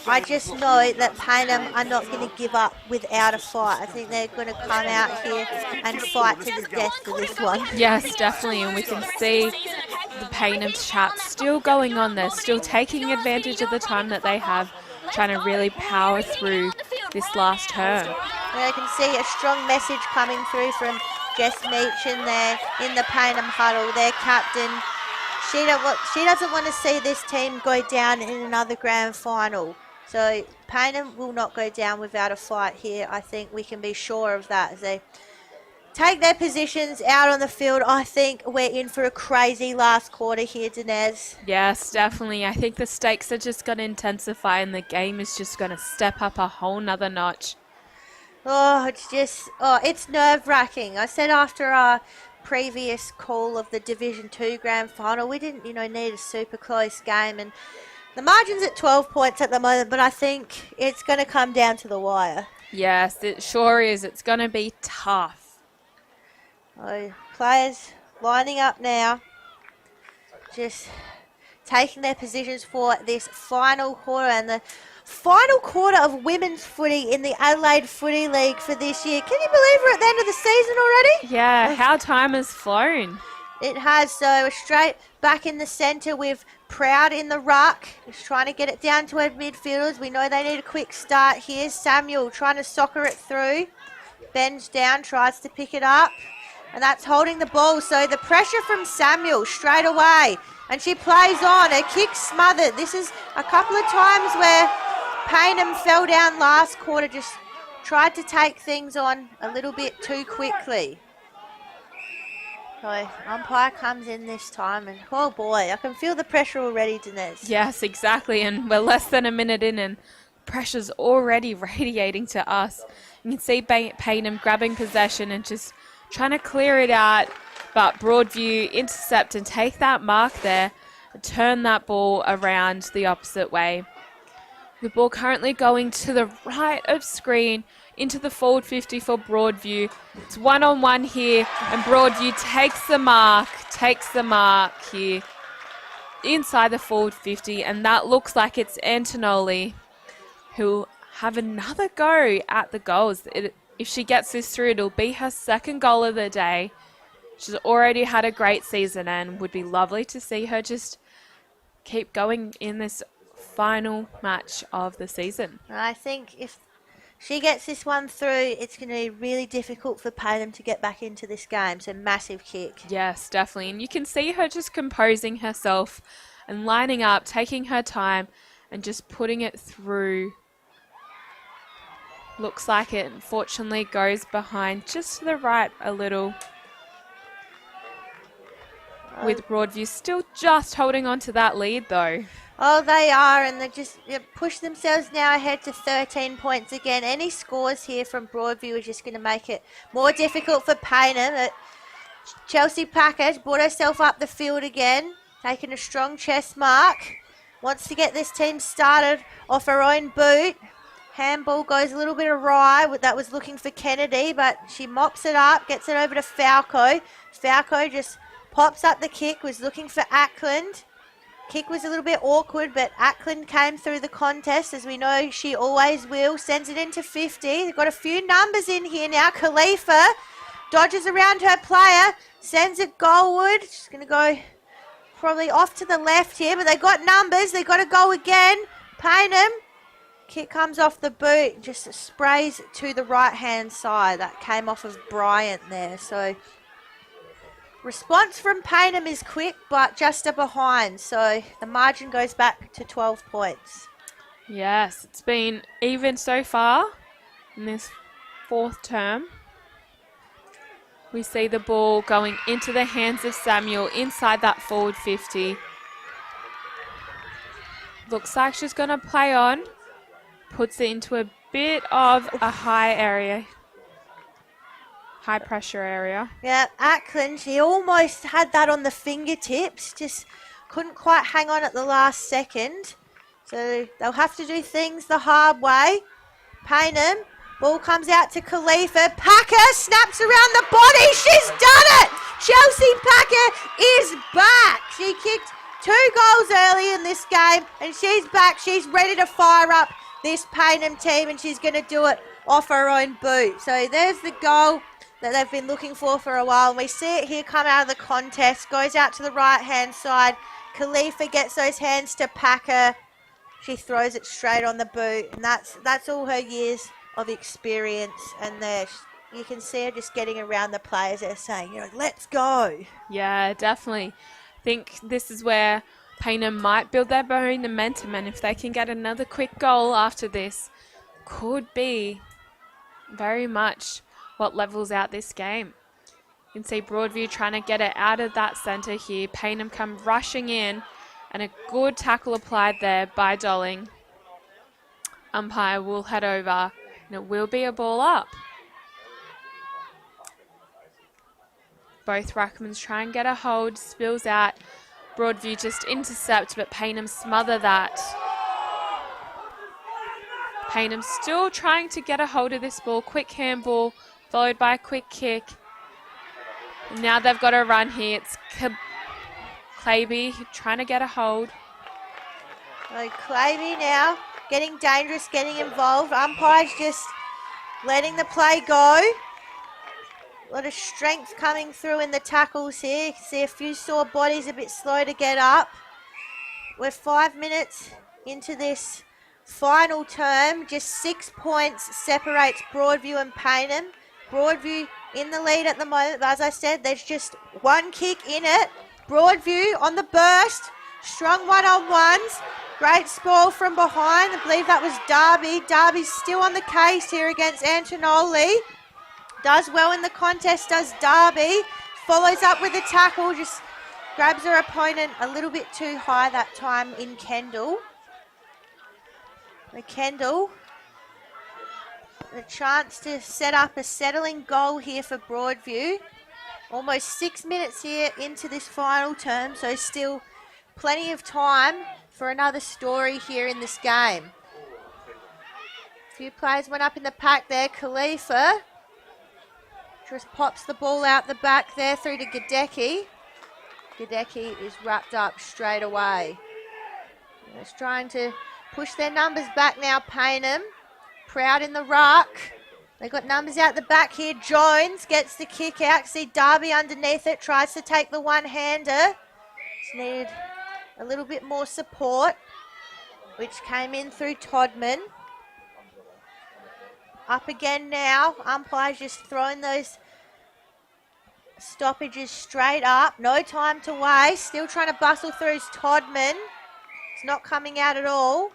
I just know that Payneham are not going to give up without a fight. I think they're going to come out here and fight to the death for this one. Yes, definitely, and we can see the Payneham chat still going on there, still taking advantage of the time that they have, trying to really power through this last term. I can see a strong message coming through from Jess Meachin there in the Payneham huddle, their captain. She doesn't want to see this team go down in another grand final. So Payneham will not go down without a fight here. I think we can be sure of that as they take their positions out on the field. I think we're in for a crazy last quarter here, Dinez. Yes, definitely. I think the stakes are just going to intensify and the game is just going to step up a whole nother notch. Oh, it's nerve-wracking. I said after our previous call of the Division 2 grand final, we didn't, need a super close game, and the margin's at 12 points at the moment, but I think it's going to come down to the wire. Yes, it sure is. It's going to be tough. Oh, players lining up now, just taking their positions for this final quarter and the final quarter of women's footy in the Adelaide Footy League for this year. Can you believe we're at the end of the season already? Yeah, how time has flown. It has. So we're straight back in the centre with Proud in the ruck. He's trying to get it down to our midfielders. We know they need a quick start here. Samuel trying to soccer it through. Bends down, tries to pick it up. And that's holding the ball. So the pressure from Samuel straight away. And she plays on. Her kick smothered. This is a couple of times where Payneham fell down last quarter, just tried to take things on a little bit too quickly. So umpire comes in this time and oh boy, I can feel the pressure already, Dinez. Yes, exactly, and we're less than a minute in and pressure's already radiating to us. You can see Payneham grabbing possession and just trying to clear it out, but Broadview intercept and take that mark there, turn that ball around the opposite way. The ball currently going to the right of screen into the forward 50 for Broadview. It's one-on-one here, and Broadview takes the mark here inside the forward 50, and that looks like it's Antonoli who'll have another go at the goals. If she gets this through, it'll be her second goal of the day. She's already had a great season and would be lovely to see her just keep going in this final match of the season. I think if she gets this one through, it's going to be really difficult for Payneham to get back into this game. So massive kick. Yes, definitely. And you can see her just composing herself and lining up, taking her time and just putting it through. Looks like it unfortunately goes behind just to the right a little. With Broadview still just holding on to that lead though. Oh, they are, and they just push themselves now ahead to 13 points again. Any scores here from Broadview is just going to make it more difficult for Payneham. Chelsea Packard brought herself up the field again, taking a strong chest mark. Wants to get this team started off her own boot. Handball goes a little bit awry. That was looking for Kennedy, but she mops it up, gets it over to Falco. Falco just pops up the kick, was looking for Ackland. Kick was a little bit awkward, but Ackland came through the contest, as we know she always will. Sends it into 50. They've got a few numbers in here now. Khalifa dodges around her player, sends it goalward. She's going to go probably off to the left here, but they got numbers. They got to go again. Payneham Kick comes off the boot, just sprays to the right-hand side. That came off of Bryant there. So response from Payneham is quick, but just a behind. So the margin goes back to 12 points. Yes, it's been even so far in this fourth term. We see the ball going into the hands of Samuel inside that forward 50. Looks like she's going to play on. Puts it into a bit of a high area. High pressure area. Yeah, Ackland, she almost had that on the fingertips. Just couldn't quite hang on at the last second. So they'll have to do things the hard way. Payneham, ball comes out to Khalifa. Packer snaps around the body. She's done it! Chelsea Packer is back. She kicked 2 goals early in this game, and she's back. She's ready to fire up this Payneham team, and she's going to do it off her own boot. So there's the goal that they've been looking for a while, and we see it here come out of the contest. Goes out to the right-hand side. Khalifa gets those hands to Packer. She throws it straight on the boot, and that's all her years of experience. And there, you can see her just getting around the players. They're saying, let's go. Yeah, definitely. I think this is where Payneham might build their own momentum, and if they can get another quick goal after this, could be very much what levels out this game. You can see Broadview trying to get it out of that centre here. Payneham come rushing in, and a good tackle applied there by Dolling. Umpire will head over, and it will be a ball up. Both ruckmans try and get a hold, spills out. Broadview just intercept, but Payneham smother that. Payneham still trying to get a hold of this ball. Quick handball, followed by a quick kick. And now they've got a run here. It's Claby trying to get a hold. So Claby now getting dangerous, getting involved. Umpire's just letting the play go. A lot of strength coming through in the tackles here. You can see a few sore bodies, a bit slow to get up. We're 5 minutes into this final term. Just 6 points separates Broadview and Payneham. Broadview in the lead at the moment, but as I said, there's just one kick in it. Broadview on the burst. Strong one-on-ones. Great sprawl from behind. I believe that was Darby. Darby's still on the case here against Antonoli. Does well in the contest, does Darby. Follows up with a tackle, just grabs her opponent a little bit too high that time in Kendall. Kendall, a chance to set up a settling goal here for Broadview. Almost 6 minutes here into this final term, so still plenty of time for another story here in this game. A few players went up in the pack there. Khalifa just pops the ball out the back there through to Gadecki. Gadecki is wrapped up straight away. Just trying to push their numbers back now, Payneham. Proud in the ruck. They got numbers out the back here. Jones gets the kick out. See Darby underneath it. Tries to take the one-hander. Just needed a little bit more support, which came in through Todman. Up again now. Umpire's just throwing those stoppages straight up. No time to waste. Still trying to bustle through is Todman. It's not coming out at all.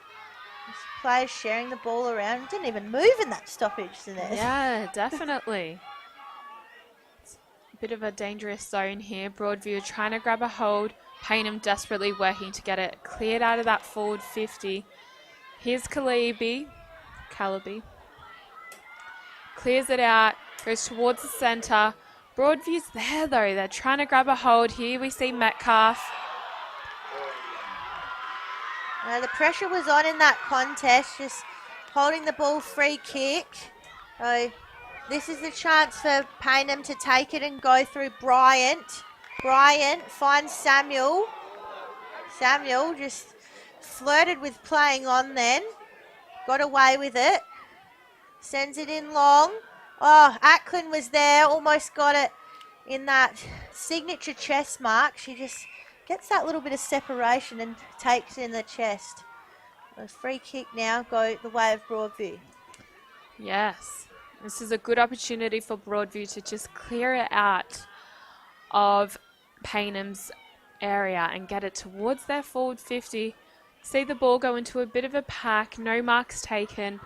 This player's sharing the ball around. Didn't even move in that stoppage there. Yeah, definitely. It's a bit of a dangerous zone here. Broadview trying to grab a hold. Payneham desperately working to get it cleared out of that forward 50. Here's Calaby. Clears it out, goes towards the centre. Broadview's there though. They're trying to grab a hold here. We see Metcalf. The pressure was on in that contest, just holding the ball free kick. So this is the chance for Payneham to take it and go through Bryant. Bryant finds Samuel. Samuel just flirted with playing on then. Got away with it. Sends it in long. Oh, Ackland was there. Almost got it in that signature chest mark. She just gets that little bit of separation and takes in the chest. A free kick now go the way of Broadview. Yes, this is a good opportunity for Broadview to just clear it out of Paynham's area and get it towards their forward 50. See the ball go into a bit of a pack, no marks taken.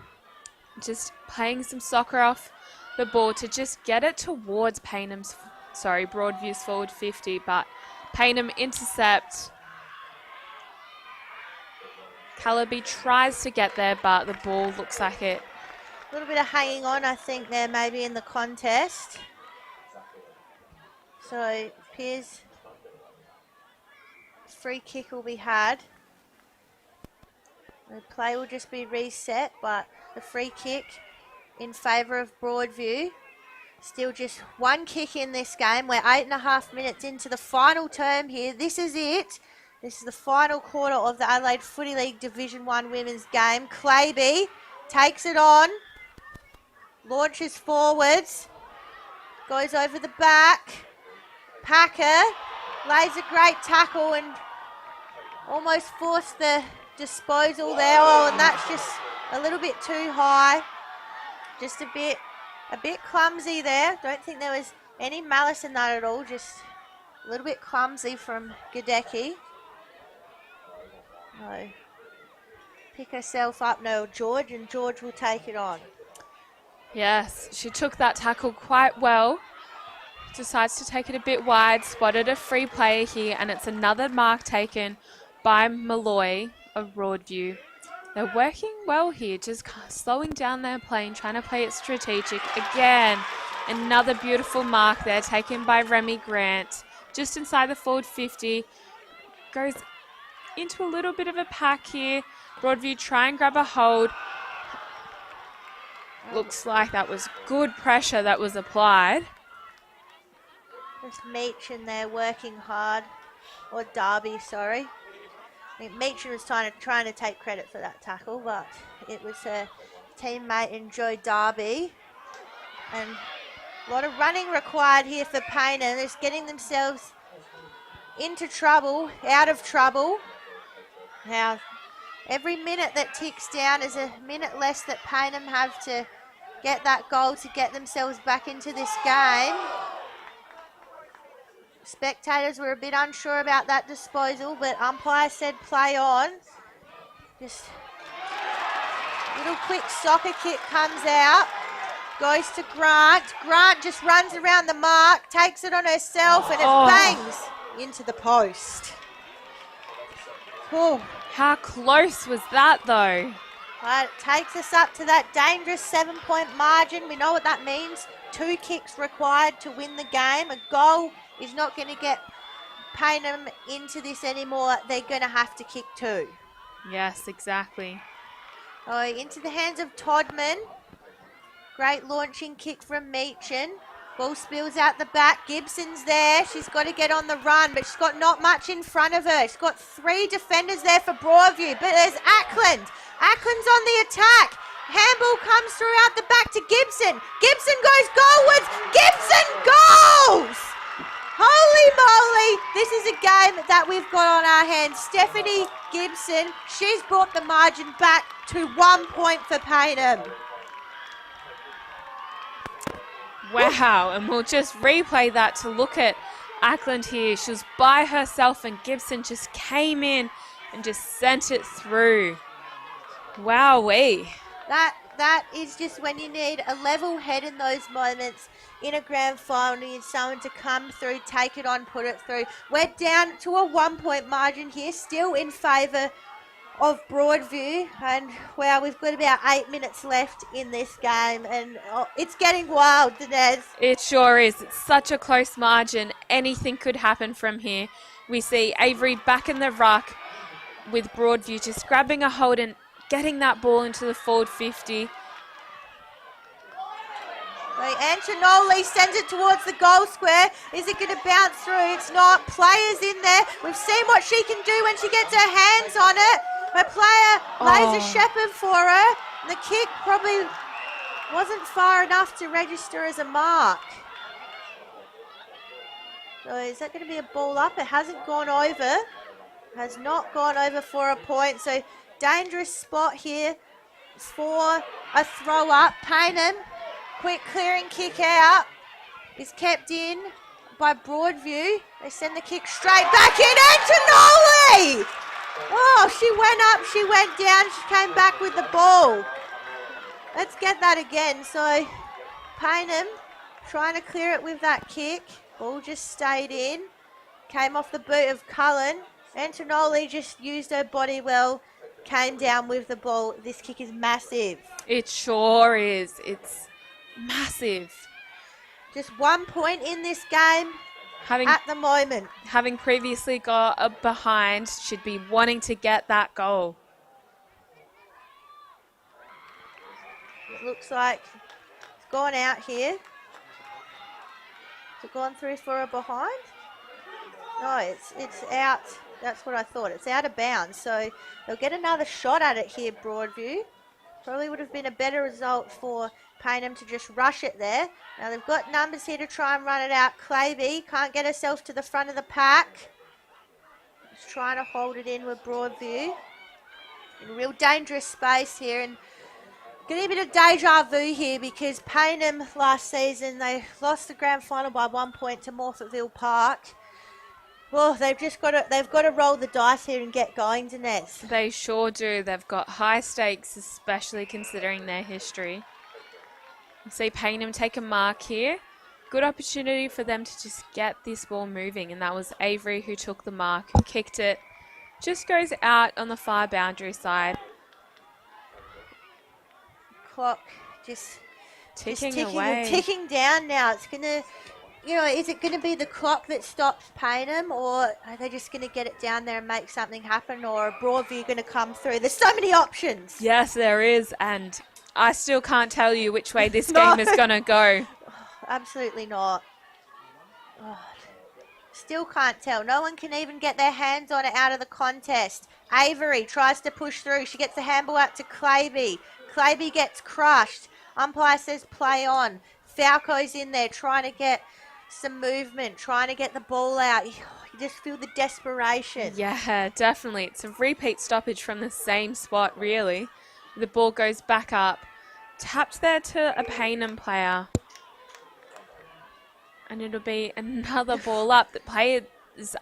Just playing some soccer off the ball to just get it towards Broadview's forward 50, but Paynham intercept. Calaby tries to get there, but the ball looks like it. A little bit of hanging on, I think, there maybe in the contest. So it appears free kick will be had. The play will just be reset, but the free kick in favour of Broadview. Still just one kick in this game. We're 8.5 minutes into the final term here. This is it. This is the final quarter of the Adelaide Footy League Division 1 women's game. Claby takes it on, launches forwards, goes over the back. Packer lays a great tackle and almost forced the disposal there. Oh, and that's just a little bit too high. Just a bit clumsy there. Don't think there was any malice in that at all. Just a little bit clumsy from Gadecki. No. Pick herself up now, George, and George will take it on. Yes, she took that tackle quite well. Decides to take it a bit wide, spotted a free player here, and it's another mark taken by Malloy of Broadview. They're working well here, just slowing down their play and trying to play it strategic. Again, another beautiful mark there taken by Remy Grant. Just inside the forward 50. Goes into a little bit of a pack here. Broadview try and grab a hold. Looks like that was good pressure that was applied. Just Meachin there working hard. Or Darby, sorry. I think Meachin was trying to take credit for that tackle, but it was her teammate in Joe Darby. And a lot of running required here for Paynham. They're just getting themselves into trouble, out of trouble. Now, every minute that ticks down is a minute less that Paynham have to get that goal to get themselves back into this game. Spectators were a bit unsure about that disposal, but umpire said play on. Just little quick soccer kick comes out, goes to Grant. Grant just runs around the mark, takes it on herself, and it bangs into the post. Oh. How close was that, though? It takes us up to that dangerous 7-point margin. We know what that means. 2 kicks required to win the game. A goal is not going to get Paynham into this anymore. They're going to have to kick 2. Yes, exactly. Oh, into the hands of Todman. Great launching kick from Meachin. Ball spills out the back. Gibson's there. She's got to get on the run, but she's got not much in front of her. She's got 3 defenders there for Broadview, but there's Ackland. Ackland's on the attack. Handball comes through out the back to Gibson. Gibson goes goalwards. Gibson goals! Holy moly, this is a game that we've got on our hands. Stephanie Gibson, she's brought the margin back to 1 point for Paynham. Wow, and we'll just replay that to look at Ackland here. She was by herself and Gibson just came in and just sent it through. Wowee. That is just when you need a level head in those moments in a grand final. You need someone to come through, take it on, put it through. We're down to a 1 point margin here, still in favour of Broadview. And wow, we've got about 8 minutes left in this game. And it's getting wild, Dinez. It sure is. It's such a close margin. Anything could happen from here. We see Avery back in the ruck with Broadview just grabbing a hold and getting that ball into the forward 50. Antonoli sends it towards the goal square. Is it going to bounce through? It's not. Players in there. We've seen what she can do when she gets her hands on it. Her player lays a shepherd for her. And the kick probably wasn't far enough to register as a mark. So is that going to be a ball up? It hasn't gone over. Has not gone over for a point. So dangerous spot here for a throw up. Paynham, quick clearing kick out, is kept in by Broadview. They send the kick straight back in. Antonoli! Oh, she went up, she went down, she came back with the ball. Let's get that again. So Paynham trying to clear it with that kick. Ball just stayed in. Came off the boot of Cullen. Antonoli just used her body well. Came down with the ball. This kick is massive. It sure is. It's massive. Just 1 point in this game at the moment. Having previously got a behind, should be wanting to get that goal. It looks like it's gone out here. Has it gone through for a behind? No, it's out. That's what I thought. It's out of bounds. So they'll get another shot at it here, Broadview. Probably would have been a better result for Paynham to just rush it there. Now they've got numbers here to try and run it out. Claby can't get herself to the front of the pack. Just trying to hold it in with Broadview. In a real dangerous space here, and getting a bit of deja vu here because Paynham last season, they lost the grand final by 1 point to Morphettville Park. Well, they've got to roll the dice here and get going, Dinesh. They sure do. They've got high stakes, especially considering their history. You see Paynham take a mark here. Good opportunity for them to just get this ball moving, and that was Avery who took the mark, who kicked it. Just goes out on the far boundary side. Clock just ticking away. Ticking down now. It's going to, is it going to be the clock that stops Paynham, or are they just going to get it down there and make something happen, or are Broadview going to come through? There's so many options. Yes, there is, and I still can't tell you which way this game is going to go. Absolutely not. Oh, still can't tell. No one can even get their hands on it out of the contest. Avery tries to push through. She gets the handball out to Claby. Claby gets crushed. Umpire says play on. Falco's in there trying to get some movement, trying to get the ball out. You just feel the desperation. Yeah, definitely. It's a repeat stoppage from the same spot, really. The ball goes back up. Tapped there to a Paynham player. And it'll be another ball up. The players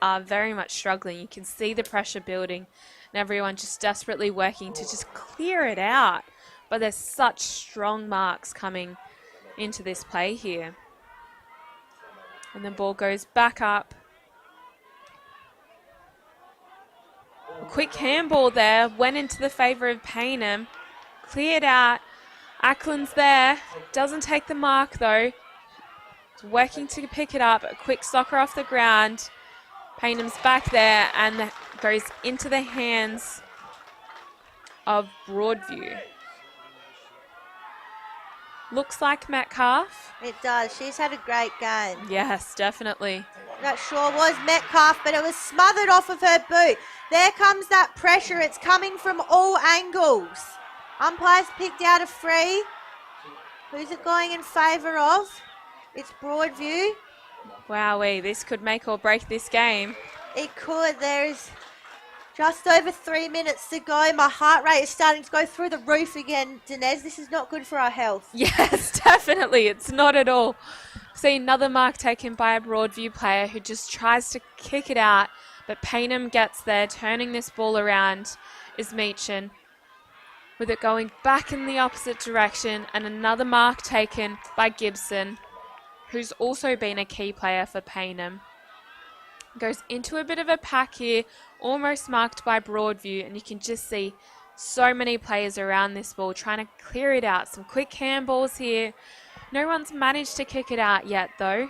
are very much struggling. You can see the pressure building and everyone just desperately working to just clear it out. But there's such strong marks coming into this play here. And the ball goes back up. A quick handball there. Went into the favour of Paynham. Cleared out. Ackland's there. Doesn't take the mark though. Working to pick it up. A quick soccer off the ground. Paynham's back there and that goes into the hands of Broadview. Looks like Metcalf. It does. She's had a great game. Yes, definitely. That sure was Metcalf, but it was smothered off of her boot. There comes that pressure. It's coming from all angles. Umpires picked out a free. Who's it going in favour of? It's Broadview. Wowee, this could make or break this game. It could. There's just over 3 minutes to go. My heart rate is starting to go through the roof again, Dinez. This is not good for our health. Yes, definitely. It's not at all. See another mark taken by a Broadview player who just tries to kick it out, but Paynham gets there. Turning this ball around is Meechan, with it going back in the opposite direction, and another mark taken by Gibson, who's also been a key player for Paynham. Goes into a bit of a pack here, almost marked by Broadview, and you can just see so many players around this ball trying to clear it out. Some quick handballs here. No one's managed to kick it out yet though.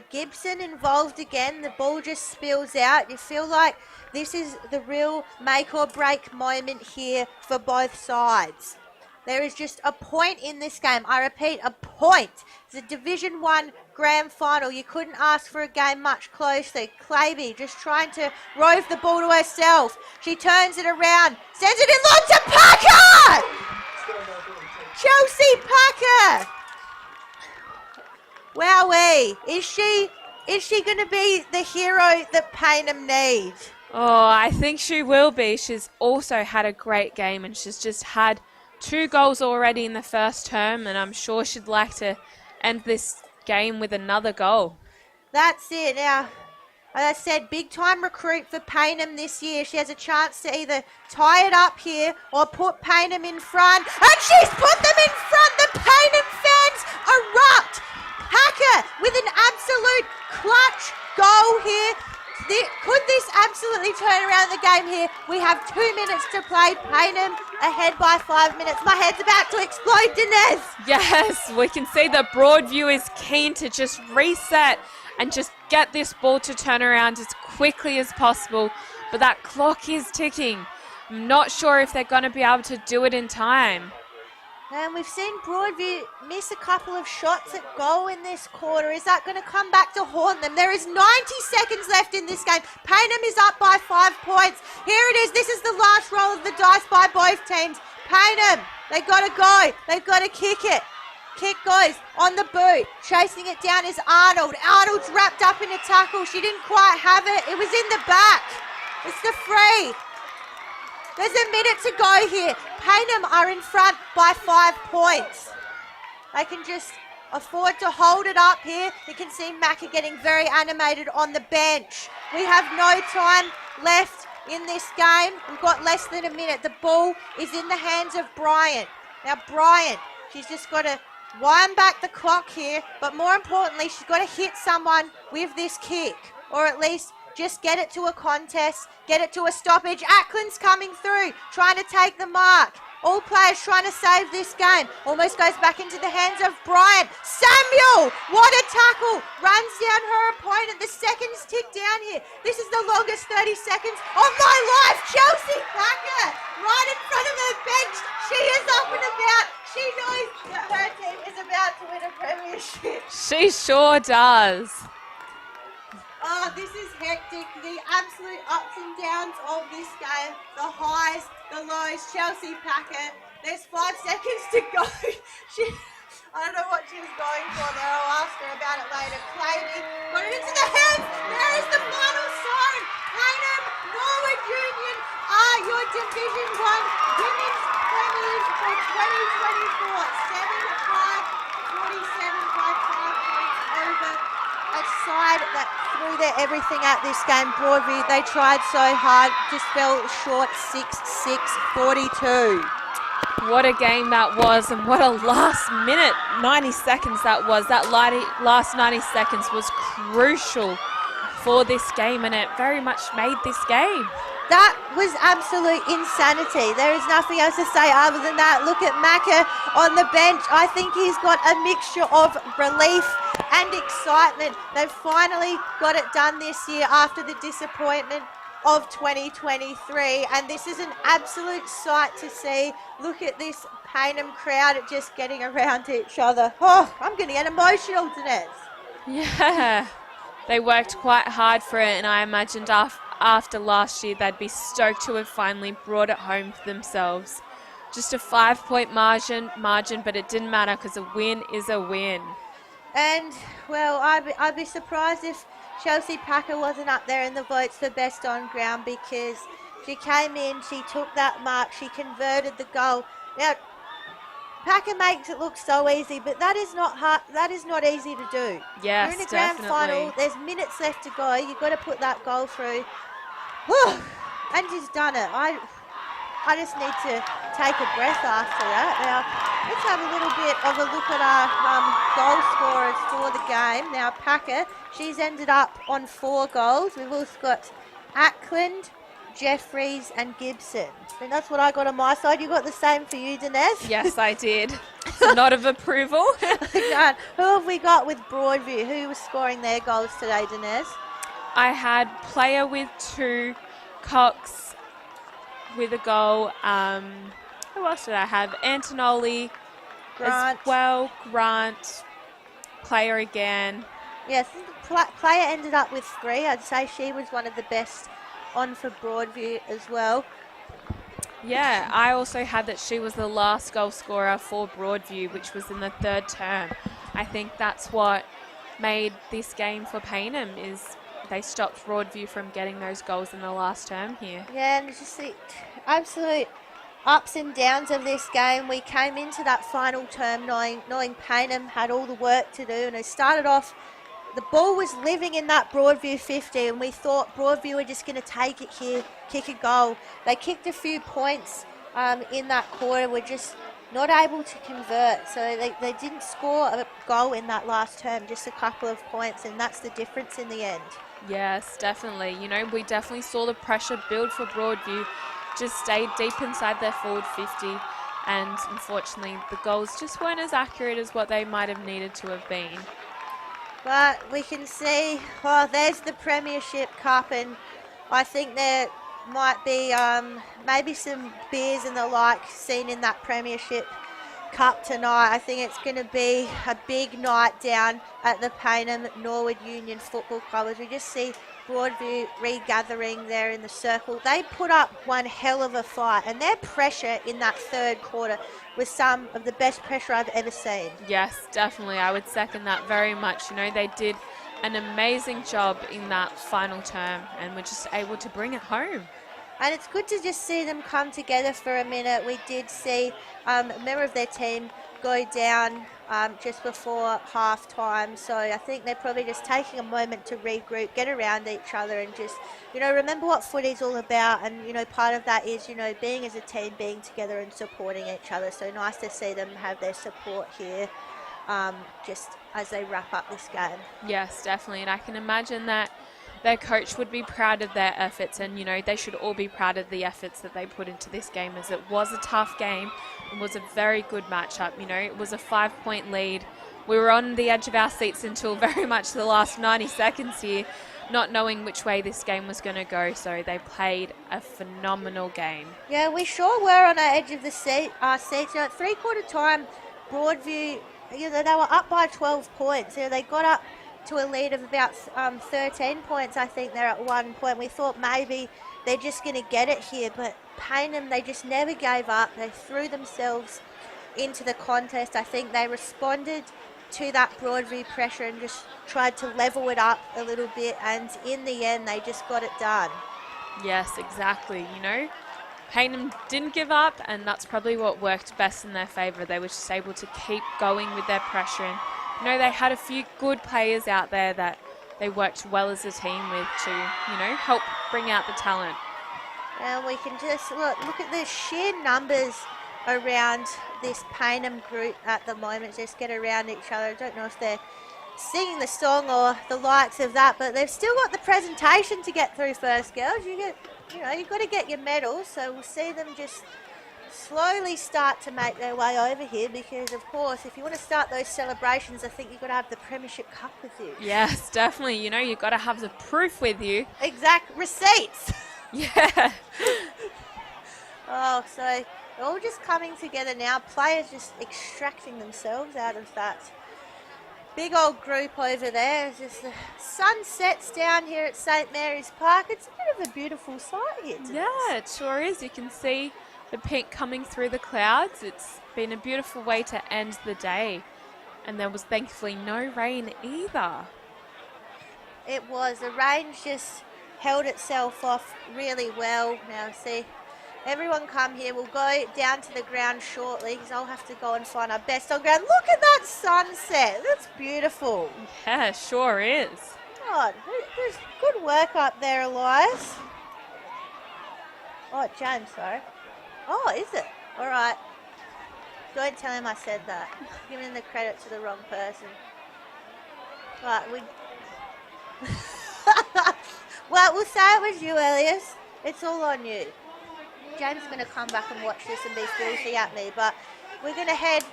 Gibson involved again. The ball just spills out. You feel like this is the real make or break moment here for both sides. There is just a point in this game. I repeat, a point. It's a Division 1 grand final. You couldn't ask for a game much closer. Claby just trying to rove the ball to herself. She turns it around, sends it in long to Packer! Chelsea Packer! Wowee. Is she going to be the hero that Paynham needs? Oh, I think she will be. She's also had a great game, and she's just had 2 goals already in the first term, and I'm sure she'd like to end this game with another goal. That's it. Now, as I said, big time recruit for Payneham this year. She has a chance to either tie it up here or put Payneham in front. And she's put them in front. The Payneham fans erupt. Hacker with an absolute clutch goal here. Could this absolutely turn around the game here? We have 2 minutes to play. Payneham ahead by 5 minutes. My head's about to explode, Dinez. Yes, we can see that Broadview is keen to just reset and just get this ball to turn around as quickly as possible. But that clock is ticking. I'm not sure if they're going to be able to do it in time. And we've seen Broadview miss a couple of shots at goal in this quarter. Is that going to come back to haunt them? There is 90 seconds left in this game. Payneham is up by 5 points. Here it is. This is the last roll of the dice by both teams. Payneham, they've got to go. They've got to kick it. Kick goes on the boot. Chasing it down is Arnold. Arnold's wrapped up in a tackle. She didn't quite have it. It was in the back. It's the free. There's a minute to go here. Payneham are in front by 5 points. They can just afford to hold it up here. You can see Macca getting very animated on the bench. We have no time left in this game. We've got less than a minute. The ball is in the hands of Bryant. Now Bryant, she's just got to wind back the clock here, but more importantly, she's got to hit someone with this kick, or at least just get it to a contest, get it to a stoppage. Ackland's coming through, trying to take the mark. All players trying to save this game. Almost goes back into the hands of Bryant. Samuel, what a tackle. Runs down her opponent. The seconds tick down here. This is the longest 30 seconds of my life. Chelsea Packer, right in front of her bench. She is up and about. She knows that her team is about to win a premiership. She sure does. Oh, this is hectic. The absolute ups and downs of this game. The highs, the lows. Chelsea Packer. There's 5 seconds to go. I don't know what she was going for there. I'll ask her about it later. Claiming. Got it into the hands. There is the final siren. Payneham Norwood Union are your Division 1 Women's Premiers for 2024. 7-5, 47 by 5 points over a side that threw their everything at this game. Broadview, they tried so hard, just fell short. 6-6, 42. What a game that was, and what a last minute 90 seconds that was. That last 90 seconds was crucial for this game, and it very much made this game. That was absolute insanity. There is nothing else to say other than that. Look at Macca on the bench. I think he's got a mixture of relief and excitement. They've finally got it done this year after the disappointment of 2023, and this is an absolute sight to see. Look at this Payneham crowd just getting around each other. Oh, I'm going to get emotional, Dinez. Yeah, they worked quite hard for it, and I imagined after last year they'd be stoked to have finally brought it home for themselves. Just a 5-point margin, but it didn't matter because a win is a win. And, well, I'd be surprised if Chelsea Packer wasn't up there in the votes for best on ground, because she came in, she took that mark, she converted the goal. Now, Packer makes it look so easy, but that is not hard. That is not easy to do. Yes, you're in a grand final. There's minutes left to go. You've got to put that goal through. Whew, and she's done it. I just need to take a breath after that. Now, let's have a little bit of a look at our goal scorers for the game. Now, Packer, she's ended up on 4 goals. We've also got Ackland, Jeffries and Gibson. I think that's what I got on my side. You got the same for you, Dinez? Yes, I did. It's a nod of approval. Who have we got with Broadview? Who was scoring their goals today, Dinez? I had player with 2, Cox with a goal. Who else did I have? Antonoli Grant. as well. Grant, player again. Yes, player ended up with 3. I'd say she was one of the best on for Broadview as well. Yeah, I also had that she was the last goal scorer for Broadview, which was in the 3rd term. I think that's what made this game for Payneham is they stopped Broadview from getting those goals in the last term here. Yeah, and it's just the absolute ups and downs of this game. We came into that final term knowing Payneham had all the work to do, and it started off, the ball was living in that Broadview 50, and we thought Broadview were just going to take it here, kick a goal. They kicked a few points in that quarter, were just not able to convert. So they didn't score a goal in that last term, just a couple of points, and that's the difference in the end. Yes, definitely. You know, we definitely saw the pressure build for Broadview, just stayed deep inside their forward 50, and unfortunately the goals just weren't as accurate as what they might have needed to have been. But we can see, there's the Premiership Cup, and I think there might be maybe some beers and the like seen in that Premiership Cup tonight. I think it's going to be a big night down at the Payneham Norwood Union Football Club as we just see Broadview regathering there in the circle. They put up one hell of a fight, and their pressure in that third quarter was some of the best pressure I've ever seen. Yes, definitely. I would second that very much. You know, they did an amazing job in that final term and were just able to bring it home. And it's good to just see them come together for a minute. We did see a member of their team go down just before half time. So I think they're probably just taking a moment to regroup, get around each other and just, remember what footy's all about. And, part of that is, being as a team, being together and supporting each other. So nice to see them have their support here just as they wrap up this game. Yes, definitely. And I can imagine that their coach would be proud of their efforts, and they should all be proud of the efforts that they put into this game, as it was a tough game and was a very good matchup. It was a 5-point lead. We were on the edge of our seats until very much the last 90 seconds here, not knowing which way this game was going to go, so they played a phenomenal game. Yeah, we sure were on our edge of the seats. At three-quarter time, Broadview, they were up by 12 points. They got up to a lead of about 13 points, I think they're at one point. We thought maybe they're just going to get it here, but Payneham, they just never gave up. They threw themselves into the contest. I think they responded to that Broadview pressure and just tried to level it up a little bit, and in the end they just got it done. Yes, exactly. Payneham didn't give up, and that's probably what worked best in their favour. They were just able to keep going with their pressure, and they had a few good players out there that they worked well as a team with to, help bring out the talent. And we can just look at the sheer numbers around this Payneham group at the moment. Just get around each other. I don't know if they're singing the song or the likes of that, but they've still got the presentation to get through first, girls. You've got to get your medals, so we'll see them just slowly start to make their way over here, because of course if you want to start those celebrations, I think you've got to have the Premiership Cup with you. Yes, definitely. You've got to have the proof with you. Exact receipts. Yeah. So they're all just coming together now. Players just extracting themselves out of that big old group over there. It's just the sun sets down here at St Mary's Park. It's a bit of a beautiful sight here today. Yeah, it sure is. You can see the pink coming through the clouds. It's been a beautiful way to end the day, and there was thankfully no rain either. It was. The rain just held itself off really well. Now see, everyone come here. We'll go down to the ground shortly because I'll have to go and find our best on ground. Look at that sunset. That's beautiful. Yeah, sure is. God, there's good work up there, Elias. Oh, James, sorry. Oh, is it? All right. Don't tell him I said that. Giving the credit to the wrong person. Right, well, we'll say it was you, Elias. It's all on you. James is going to come back and watch this and be filthy at me, but we're going to head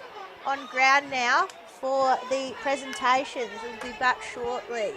on ground now for the presentations. We'll be back shortly.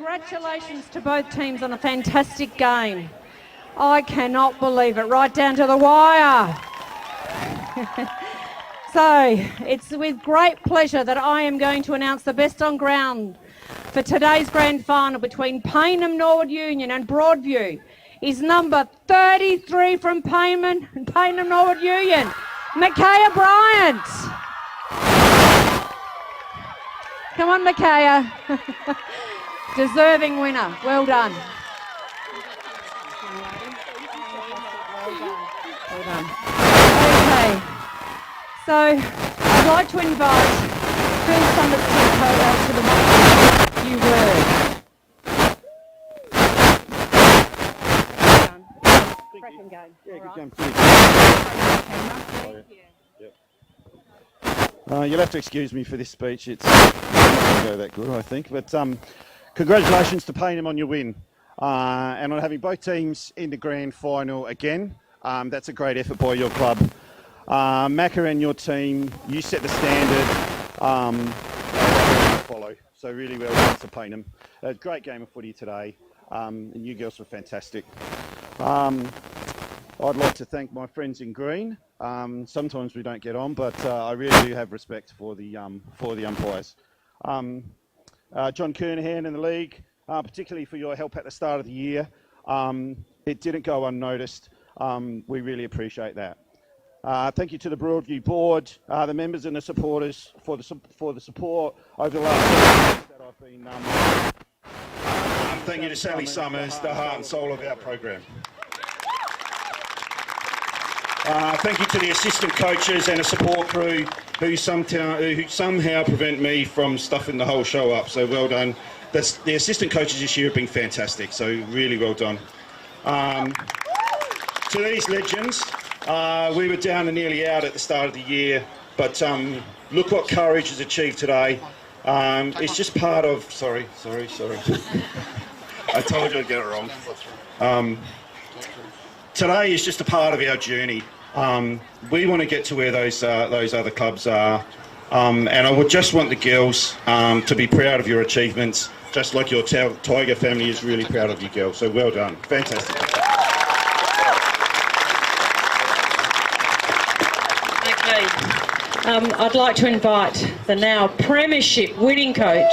Congratulations to both teams on a fantastic game. I cannot believe it, right down to the wire. So, it's with great pleasure that I am going to announce the best on ground for today's grand final between Payneham Norwood Union and Broadview is number 33 from Payneham Norwood Union, Micaiah Bryant. Come on, Micaiah. Deserving winner. Well done. Well done. Okay. So, I'd like to invite Phil Summers to the mic. You were. Cracking game. Yeah, good All game. You'll have to excuse me for this speech. It's not going to go that good, I think. But congratulations to Payneham on your win and on having both teams in the grand final again. That's a great effort by your club. Macca and your team, you set the standard to follow. So really well done to Payneham. A great game of footy today, and you girls were fantastic. I'd like to thank my friends in green. Sometimes we don't get on, but I really do have respect for the umpires. John Kernahan in the league, particularly for your help at the start of the year. It didn't go unnoticed. We really appreciate that. Thank you to the Broadview board, the members and the supporters for the support over the last years that I've been. Thank you to Sally Summers, the heart and soul of our program. Thank you to the assistant coaches and the support crew who somehow prevent me from stuffing the whole show up. So well done. The assistant coaches this year have been fantastic. So really well done. To these legends. We were down and nearly out at the start of the year, but look what courage has achieved today. It's just part of... Sorry. I told you I'd get it wrong. Today is just a part of our journey. We want to get to where those other clubs are, and I would just want the girls to be proud of your achievements, just like your Tiger family is really proud of you girls. So well done. Fantastic. I'd like to invite the now Premiership winning coach,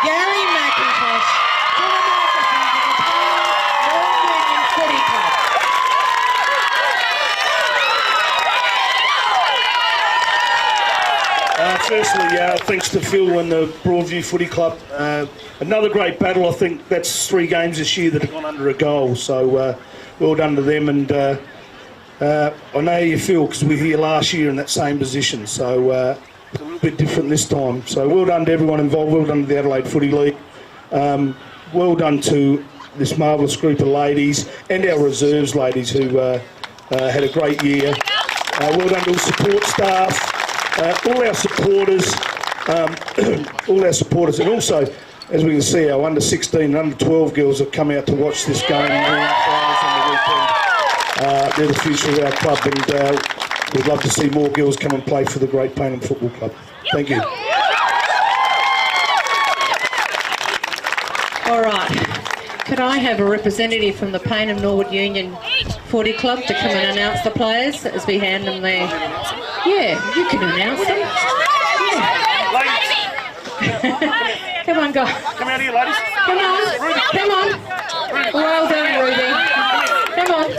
Gary McIntosh, to the microphone for the Norwood Union Footy Club. Firstly, thanks to Phil and the Broadview Footy Club. Another great battle. I think that's 3 games this year that have gone under a goal. So well done to them. And I know how you feel because we were here last year in that same position, so it's a little bit different this time. So well done to everyone involved, well done to the Adelaide Footy League, well done to this marvellous group of ladies and our reserves ladies who had a great year. Well done to all support staff, all our supporters, and also, as we can see, our under 16 and under 12 girls have come out to watch this game on the weekend. They're the future of our club, and we'd love to see more girls come and play for the great Payneham Football Club. Thank you. All right. Could I have a representative from the Payneham Norwood Union Footy Club to come and announce the players as we hand them their... Yeah, you can announce them. Yeah. Come on, guys. Come out here, ladies. Come on. Well done, Ruby. Come on.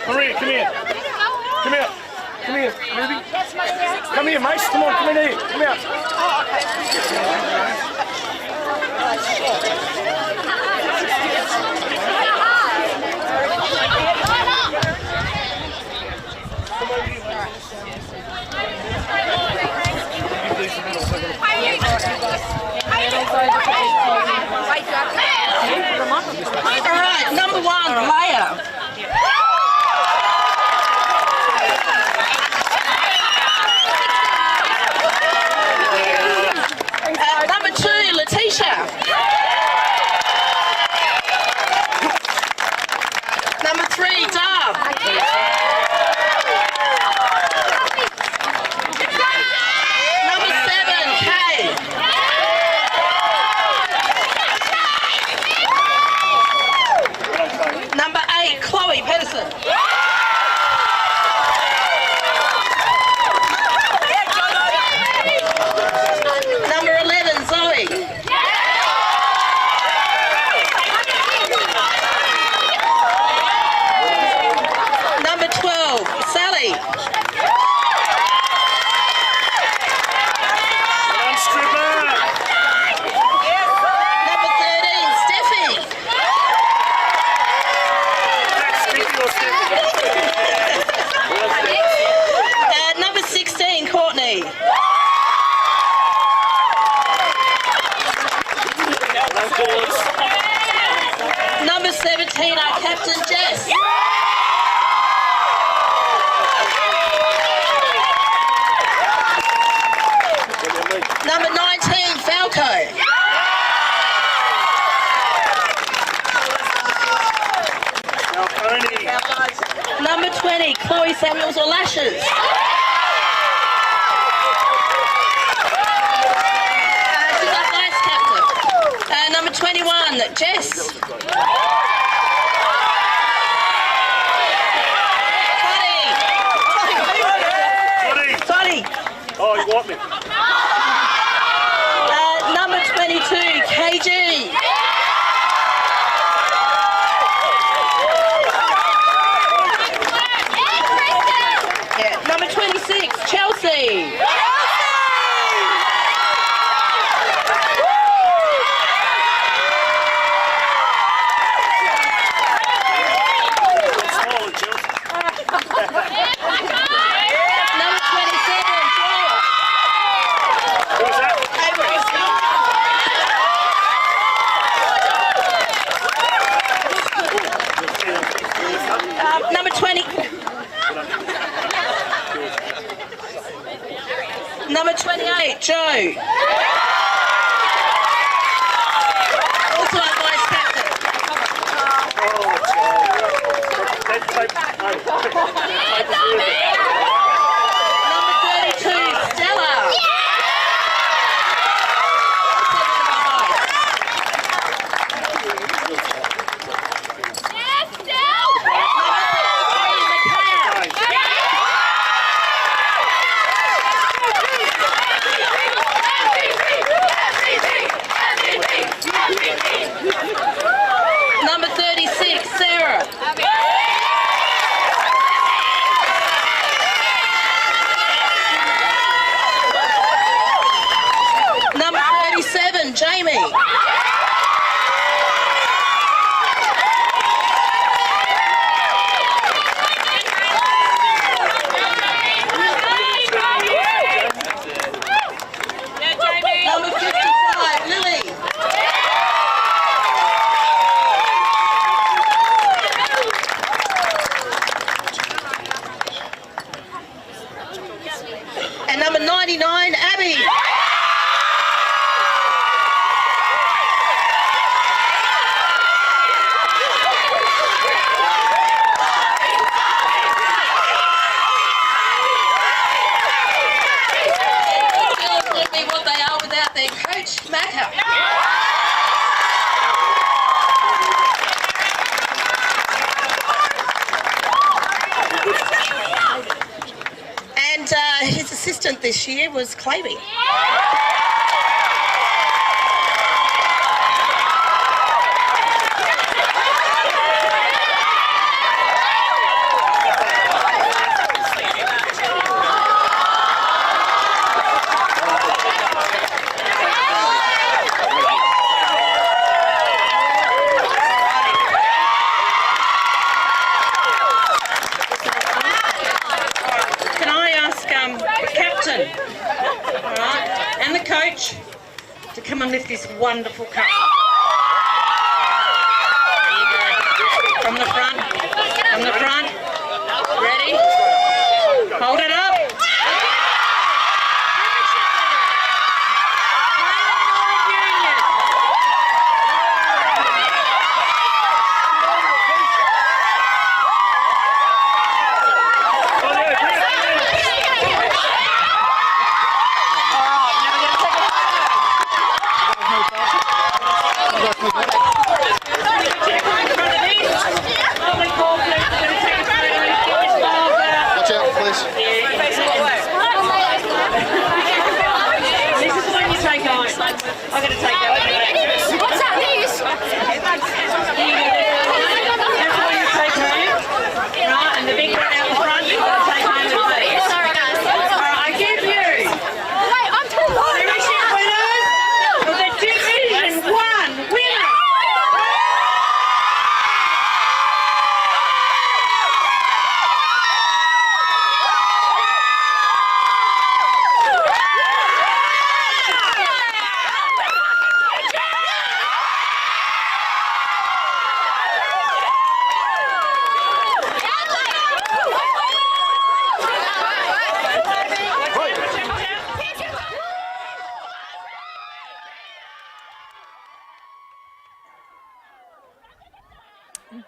Maria, come here. Come here, Ruby. Come here, Mace. Come on, come in here. Come out. All right, number 1, Maya. Number 2, Letitia. Number 3, Dove. Number 7, Kay. Lily. Number 13, Steffi. Number 16, Courtney. Number 17, our captain, Jess. Number 19, Falco. Number 20, Chloe Samuels or Lashes. She's our vice captain. Number 21, Jess. Toddy. Oh, you want me? Number 22, KG. Yeah. Number 26, Chelsea. Number 27, George. Who's that? Number 20. Number 28, Joe. Also our vice captain. Number 32, Stella. Number 36, Sarah. Number 37, Jamie. Number 55, Lily. And number 99, Abby. Girls would be what they are without their coach, Macca. And his assistant this year was Clavey. Can I ask the captain, all right, and the coach to come and lift this wonderful cup? There you go. From the front. From the front. Ready? Hold it up. Watch out, please. This is when you take on. I'm going to take that. What's that news? That's when you take home. Right, and the big one out the front, you've got to take home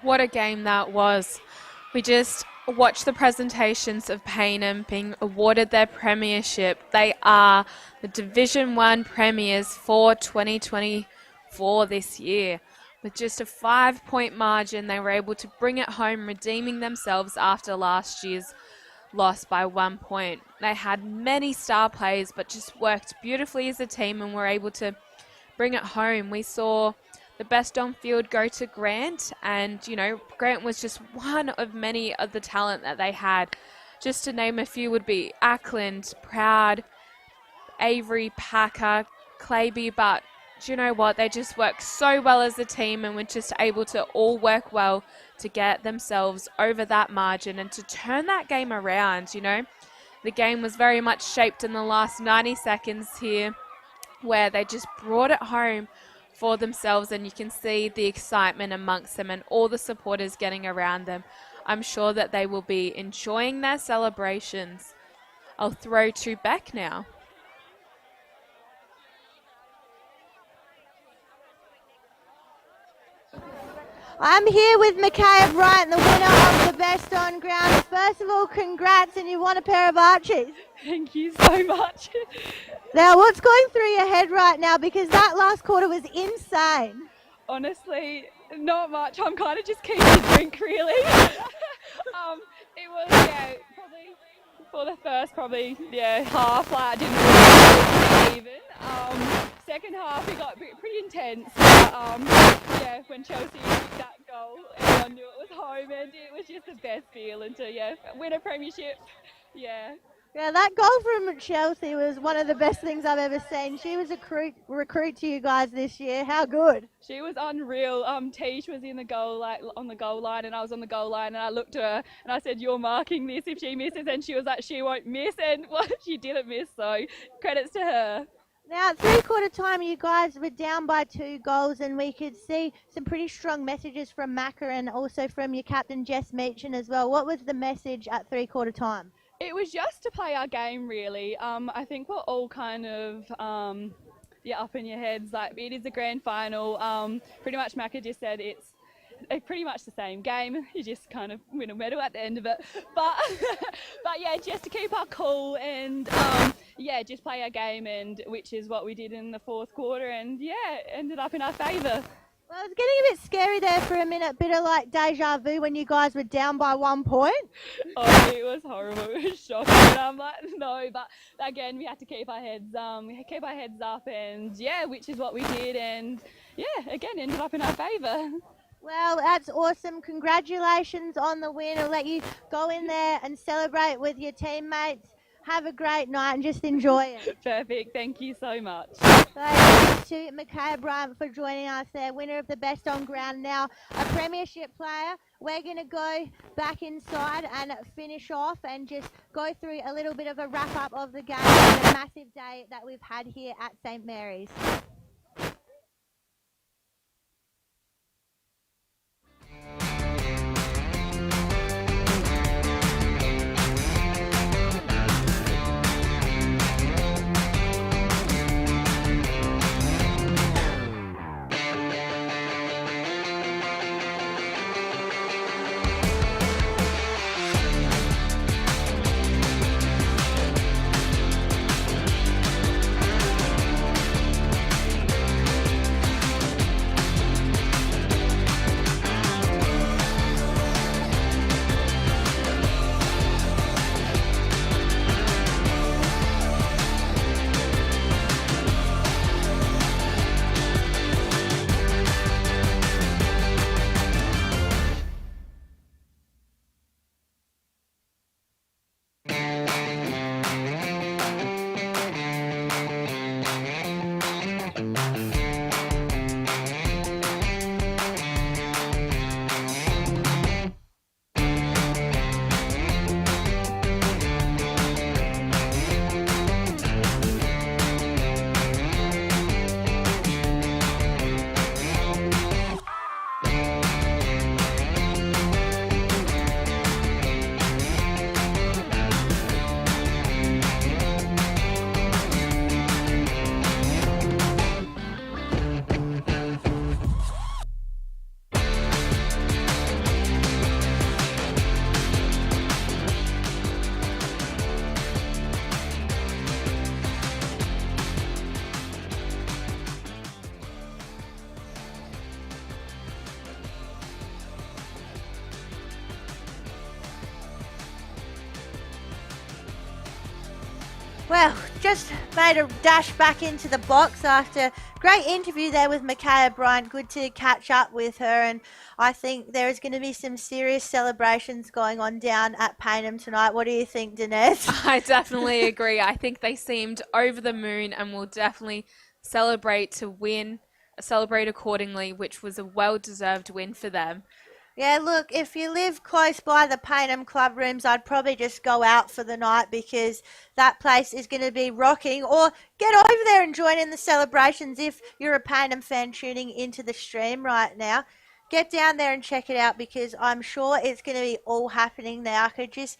What a game that was. We just watched the presentations of Payneham being awarded their premiership. They are the Division 1 premiers for 2024 this year. With just a 5-point margin, they were able to bring it home, redeeming themselves after last year's loss by 1 point. They had many star players, but just worked beautifully as a team and were able to bring it home. We saw the best on field go to Grant, and Grant was just one of many of the talent that they had. Just to name a few would be Ackland, Proud, Avery, Packer, Claby, but do you know what? They just worked so well as a team and were just able to all work well to get themselves over that margin and to turn that game around. The game was very much shaped in the last 90 seconds here, where they just brought it home for themselves, and you can see the excitement amongst them and all the supporters getting around them. I'm sure that they will be enjoying their celebrations. I'll throw to Beck now. I'm here with Micaiah Bryant, the winner of the Best on Ground. First of all, congrats, and you won a pair of Archies. Thank you so much. Now, what's going through your head right now? Because that last quarter was insane. Honestly, not much. I'm kind of just keen to drink, really. It was, probably for the first, half, I didn't really even. Second half, it got pretty intense. But, when Chelsea kicked that goal, everyone knew it was home, and it was just the best feeling to, win a premiership. Yeah, that goal from Chelsea was one of the best things I've ever seen. She was a recruit to you guys this year. How good? She was unreal. Tish was in the goal, on the goal line, and I was on the goal line, and I looked at her and I said, "You're marking this if she misses," and she was like, "She won't miss," and she didn't miss. So credits to her. Now, at three-quarter time, you guys were down by 2 goals, and we could see some pretty strong messages from Macca and also from your captain, Jess Meechan, as well. What was the message at three-quarter time? It was just to play our game, really. I think we're all kind of up in your heads. Like, it is a grand final. Pretty much Macca just said it's pretty much the same game. You just kind of win a medal at the end of it. But just to keep our cool and just play our game, and which is what we did in the fourth quarter, and ended up in our favour. Well, it was getting a bit scary there for a minute, bit of like deja vu when you guys were down by 1 point. Oh, it was horrible. It was shocking. And I'm like, no, but again, we had to keep our heads up, and which is what we did, and again, ended up in our favour. Well, that's awesome. Congratulations on the win. I'll let you go in there and celebrate with your teammates. Have a great night and just enjoy it. Perfect. Thank you so much. Thanks to Micaiah Bryant for joining us there, winner of the Best on Ground, now a premiership player. We're going to go back inside and finish off and just go through a little bit of a wrap-up of the game and a massive day that we've had here at St Mary's. Well, just made a dash back into the box after great interview there with Micaiah Bryant. Good to catch up with her, and I think there is going to be some serious celebrations going on down at Payneham tonight. What do you think, Dinez? I definitely agree. I think they seemed over the moon and will definitely celebrate to win, celebrate accordingly, which was a well-deserved win for them. Yeah, look, if you live close by the Payneham club rooms, I'd probably just go out for the night because that place is going to be rocking. Or get over there and join in the celebrations if you're a Payneham fan tuning into the stream right now. Get down there and check it out because I'm sure it's going to be all happening there. I could just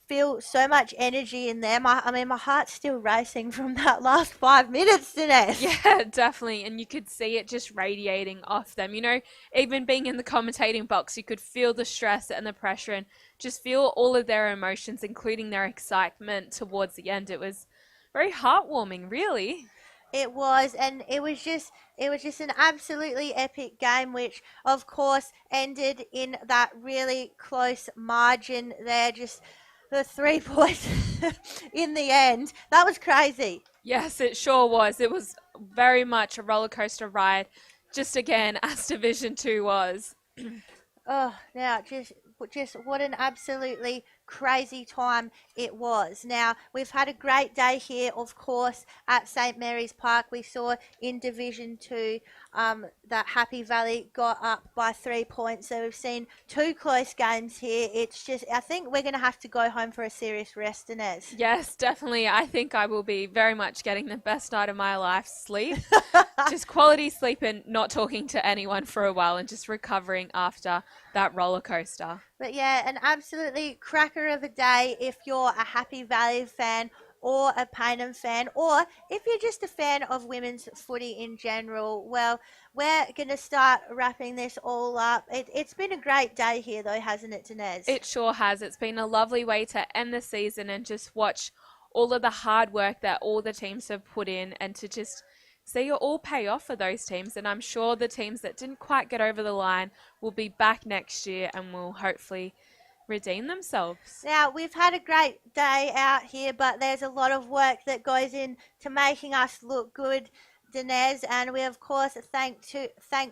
feel so much energy in there. My heart's still racing from that last 5 minutes, Dinesh. Yeah, definitely. And you could see it just radiating off them. You know, even being in the commentating box, you could feel the stress and the pressure and just feel all of their emotions, including their excitement towards the end. It was very heartwarming, really. It was, and it was just an absolutely epic game, which of course ended in that really close margin there, just the 3 points in the end. That was crazy. Yes, it sure was. It was very much a roller coaster ride, just again as Division 2 was. Oh, now just what an absolutely crazy time it was. Now, we've had a great day here, of course, at St Mary's Park. We saw in Division 2 that Happy Valley got up by 3 points. So we've seen 2 close games here. It's just, I think we're going to have to go home for a serious rest, Inez. Yes, definitely. I think I will be very much getting the best night of my life, sleep. Just quality sleep and not talking to anyone for a while and just recovering after that roller coaster. But yeah, an absolutely cracker of a day if you're a Happy Valley fan or a Payneham fan, or if you're just a fan of women's footy in general. Well, we're going to start wrapping this all up. It's been a great day here though, hasn't it, Dinez? It sure has. It's been a lovely way to end the season and just watch all of the hard work that all the teams have put in and to just see it all pay off for those teams. And I'm sure the teams that didn't quite get over the line will be back next year and will hopefully redeem themselves. Now, we've had a great day out here, but there's a lot of work that goes into making us look good, Dinez, and we of course thank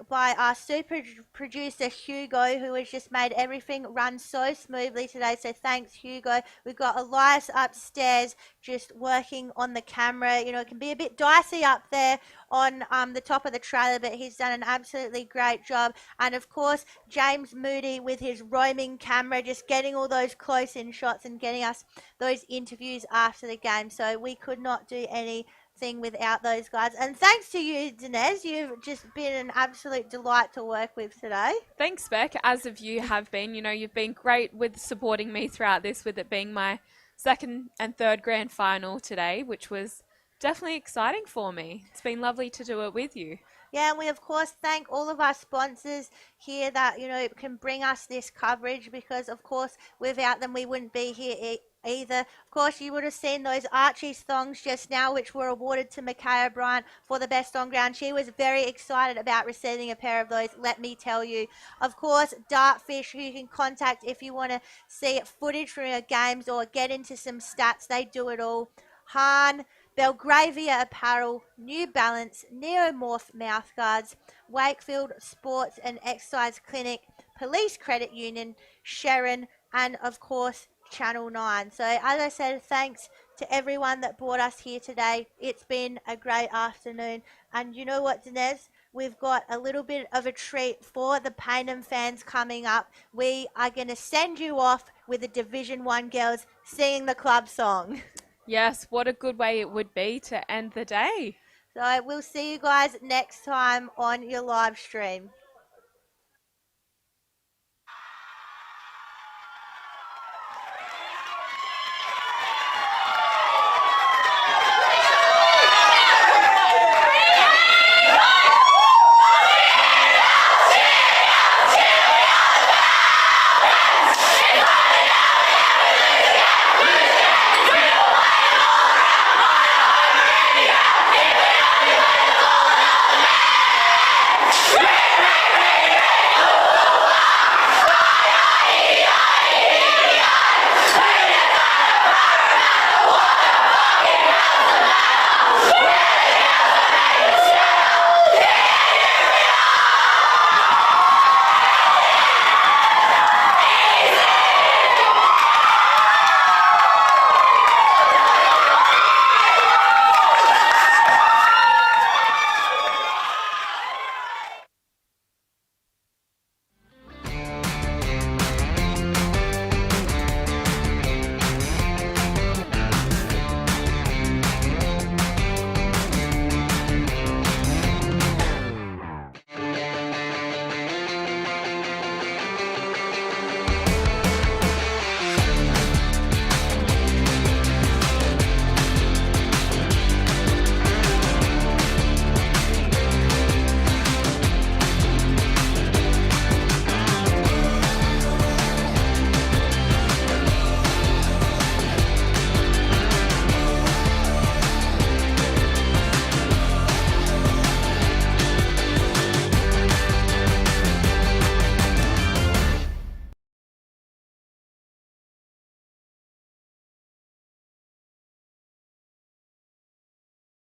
by our super producer Hugo, who has just made everything run so smoothly today. So thanks, Hugo. We've got Elias upstairs just working on the camera. You know, it can be a bit dicey up there on the top of the trailer, but he's done an absolutely great job. And of course, James Moody with his roaming camera, just getting all those close-in shots and getting us those interviews after the game. So we could not do anything without those guys. And thanks to you, Dinez. You've just been an absolute delight to work with today. Thanks, Beck, as of you have been. You know, you've been great with supporting me throughout this, with it being my second and third grand final today, which was definitely exciting for me. It's been lovely to do it with you. Yeah, and we of course thank all of our sponsors here that, you know, can bring us this coverage, because of course without them we wouldn't be here either. Of course, you would have seen those Archie's thongs just now, which were awarded to Micaiah Bryant for the best on ground. She was very excited about receiving a pair of those, let me tell you. Of course, Dartfish, who you can contact if you want to see footage from your games or get into some stats. They do it all. Hahn, Belgravia Apparel, New Balance, Neomorph Mouthguards, Wakefield Sports and Exercise Clinic, Police Credit Union, Sharon, and of course Channel 9. So as I said, thanks to everyone that brought us here today. It's been a great afternoon. And you know what, Dinez? We've got a little bit of a treat for the Payneham fans coming up. We are going to send you off with the Division 1 girls singing the club song. Yes, what a good way it would be to end the day. So we'll see you guys next time on your live stream.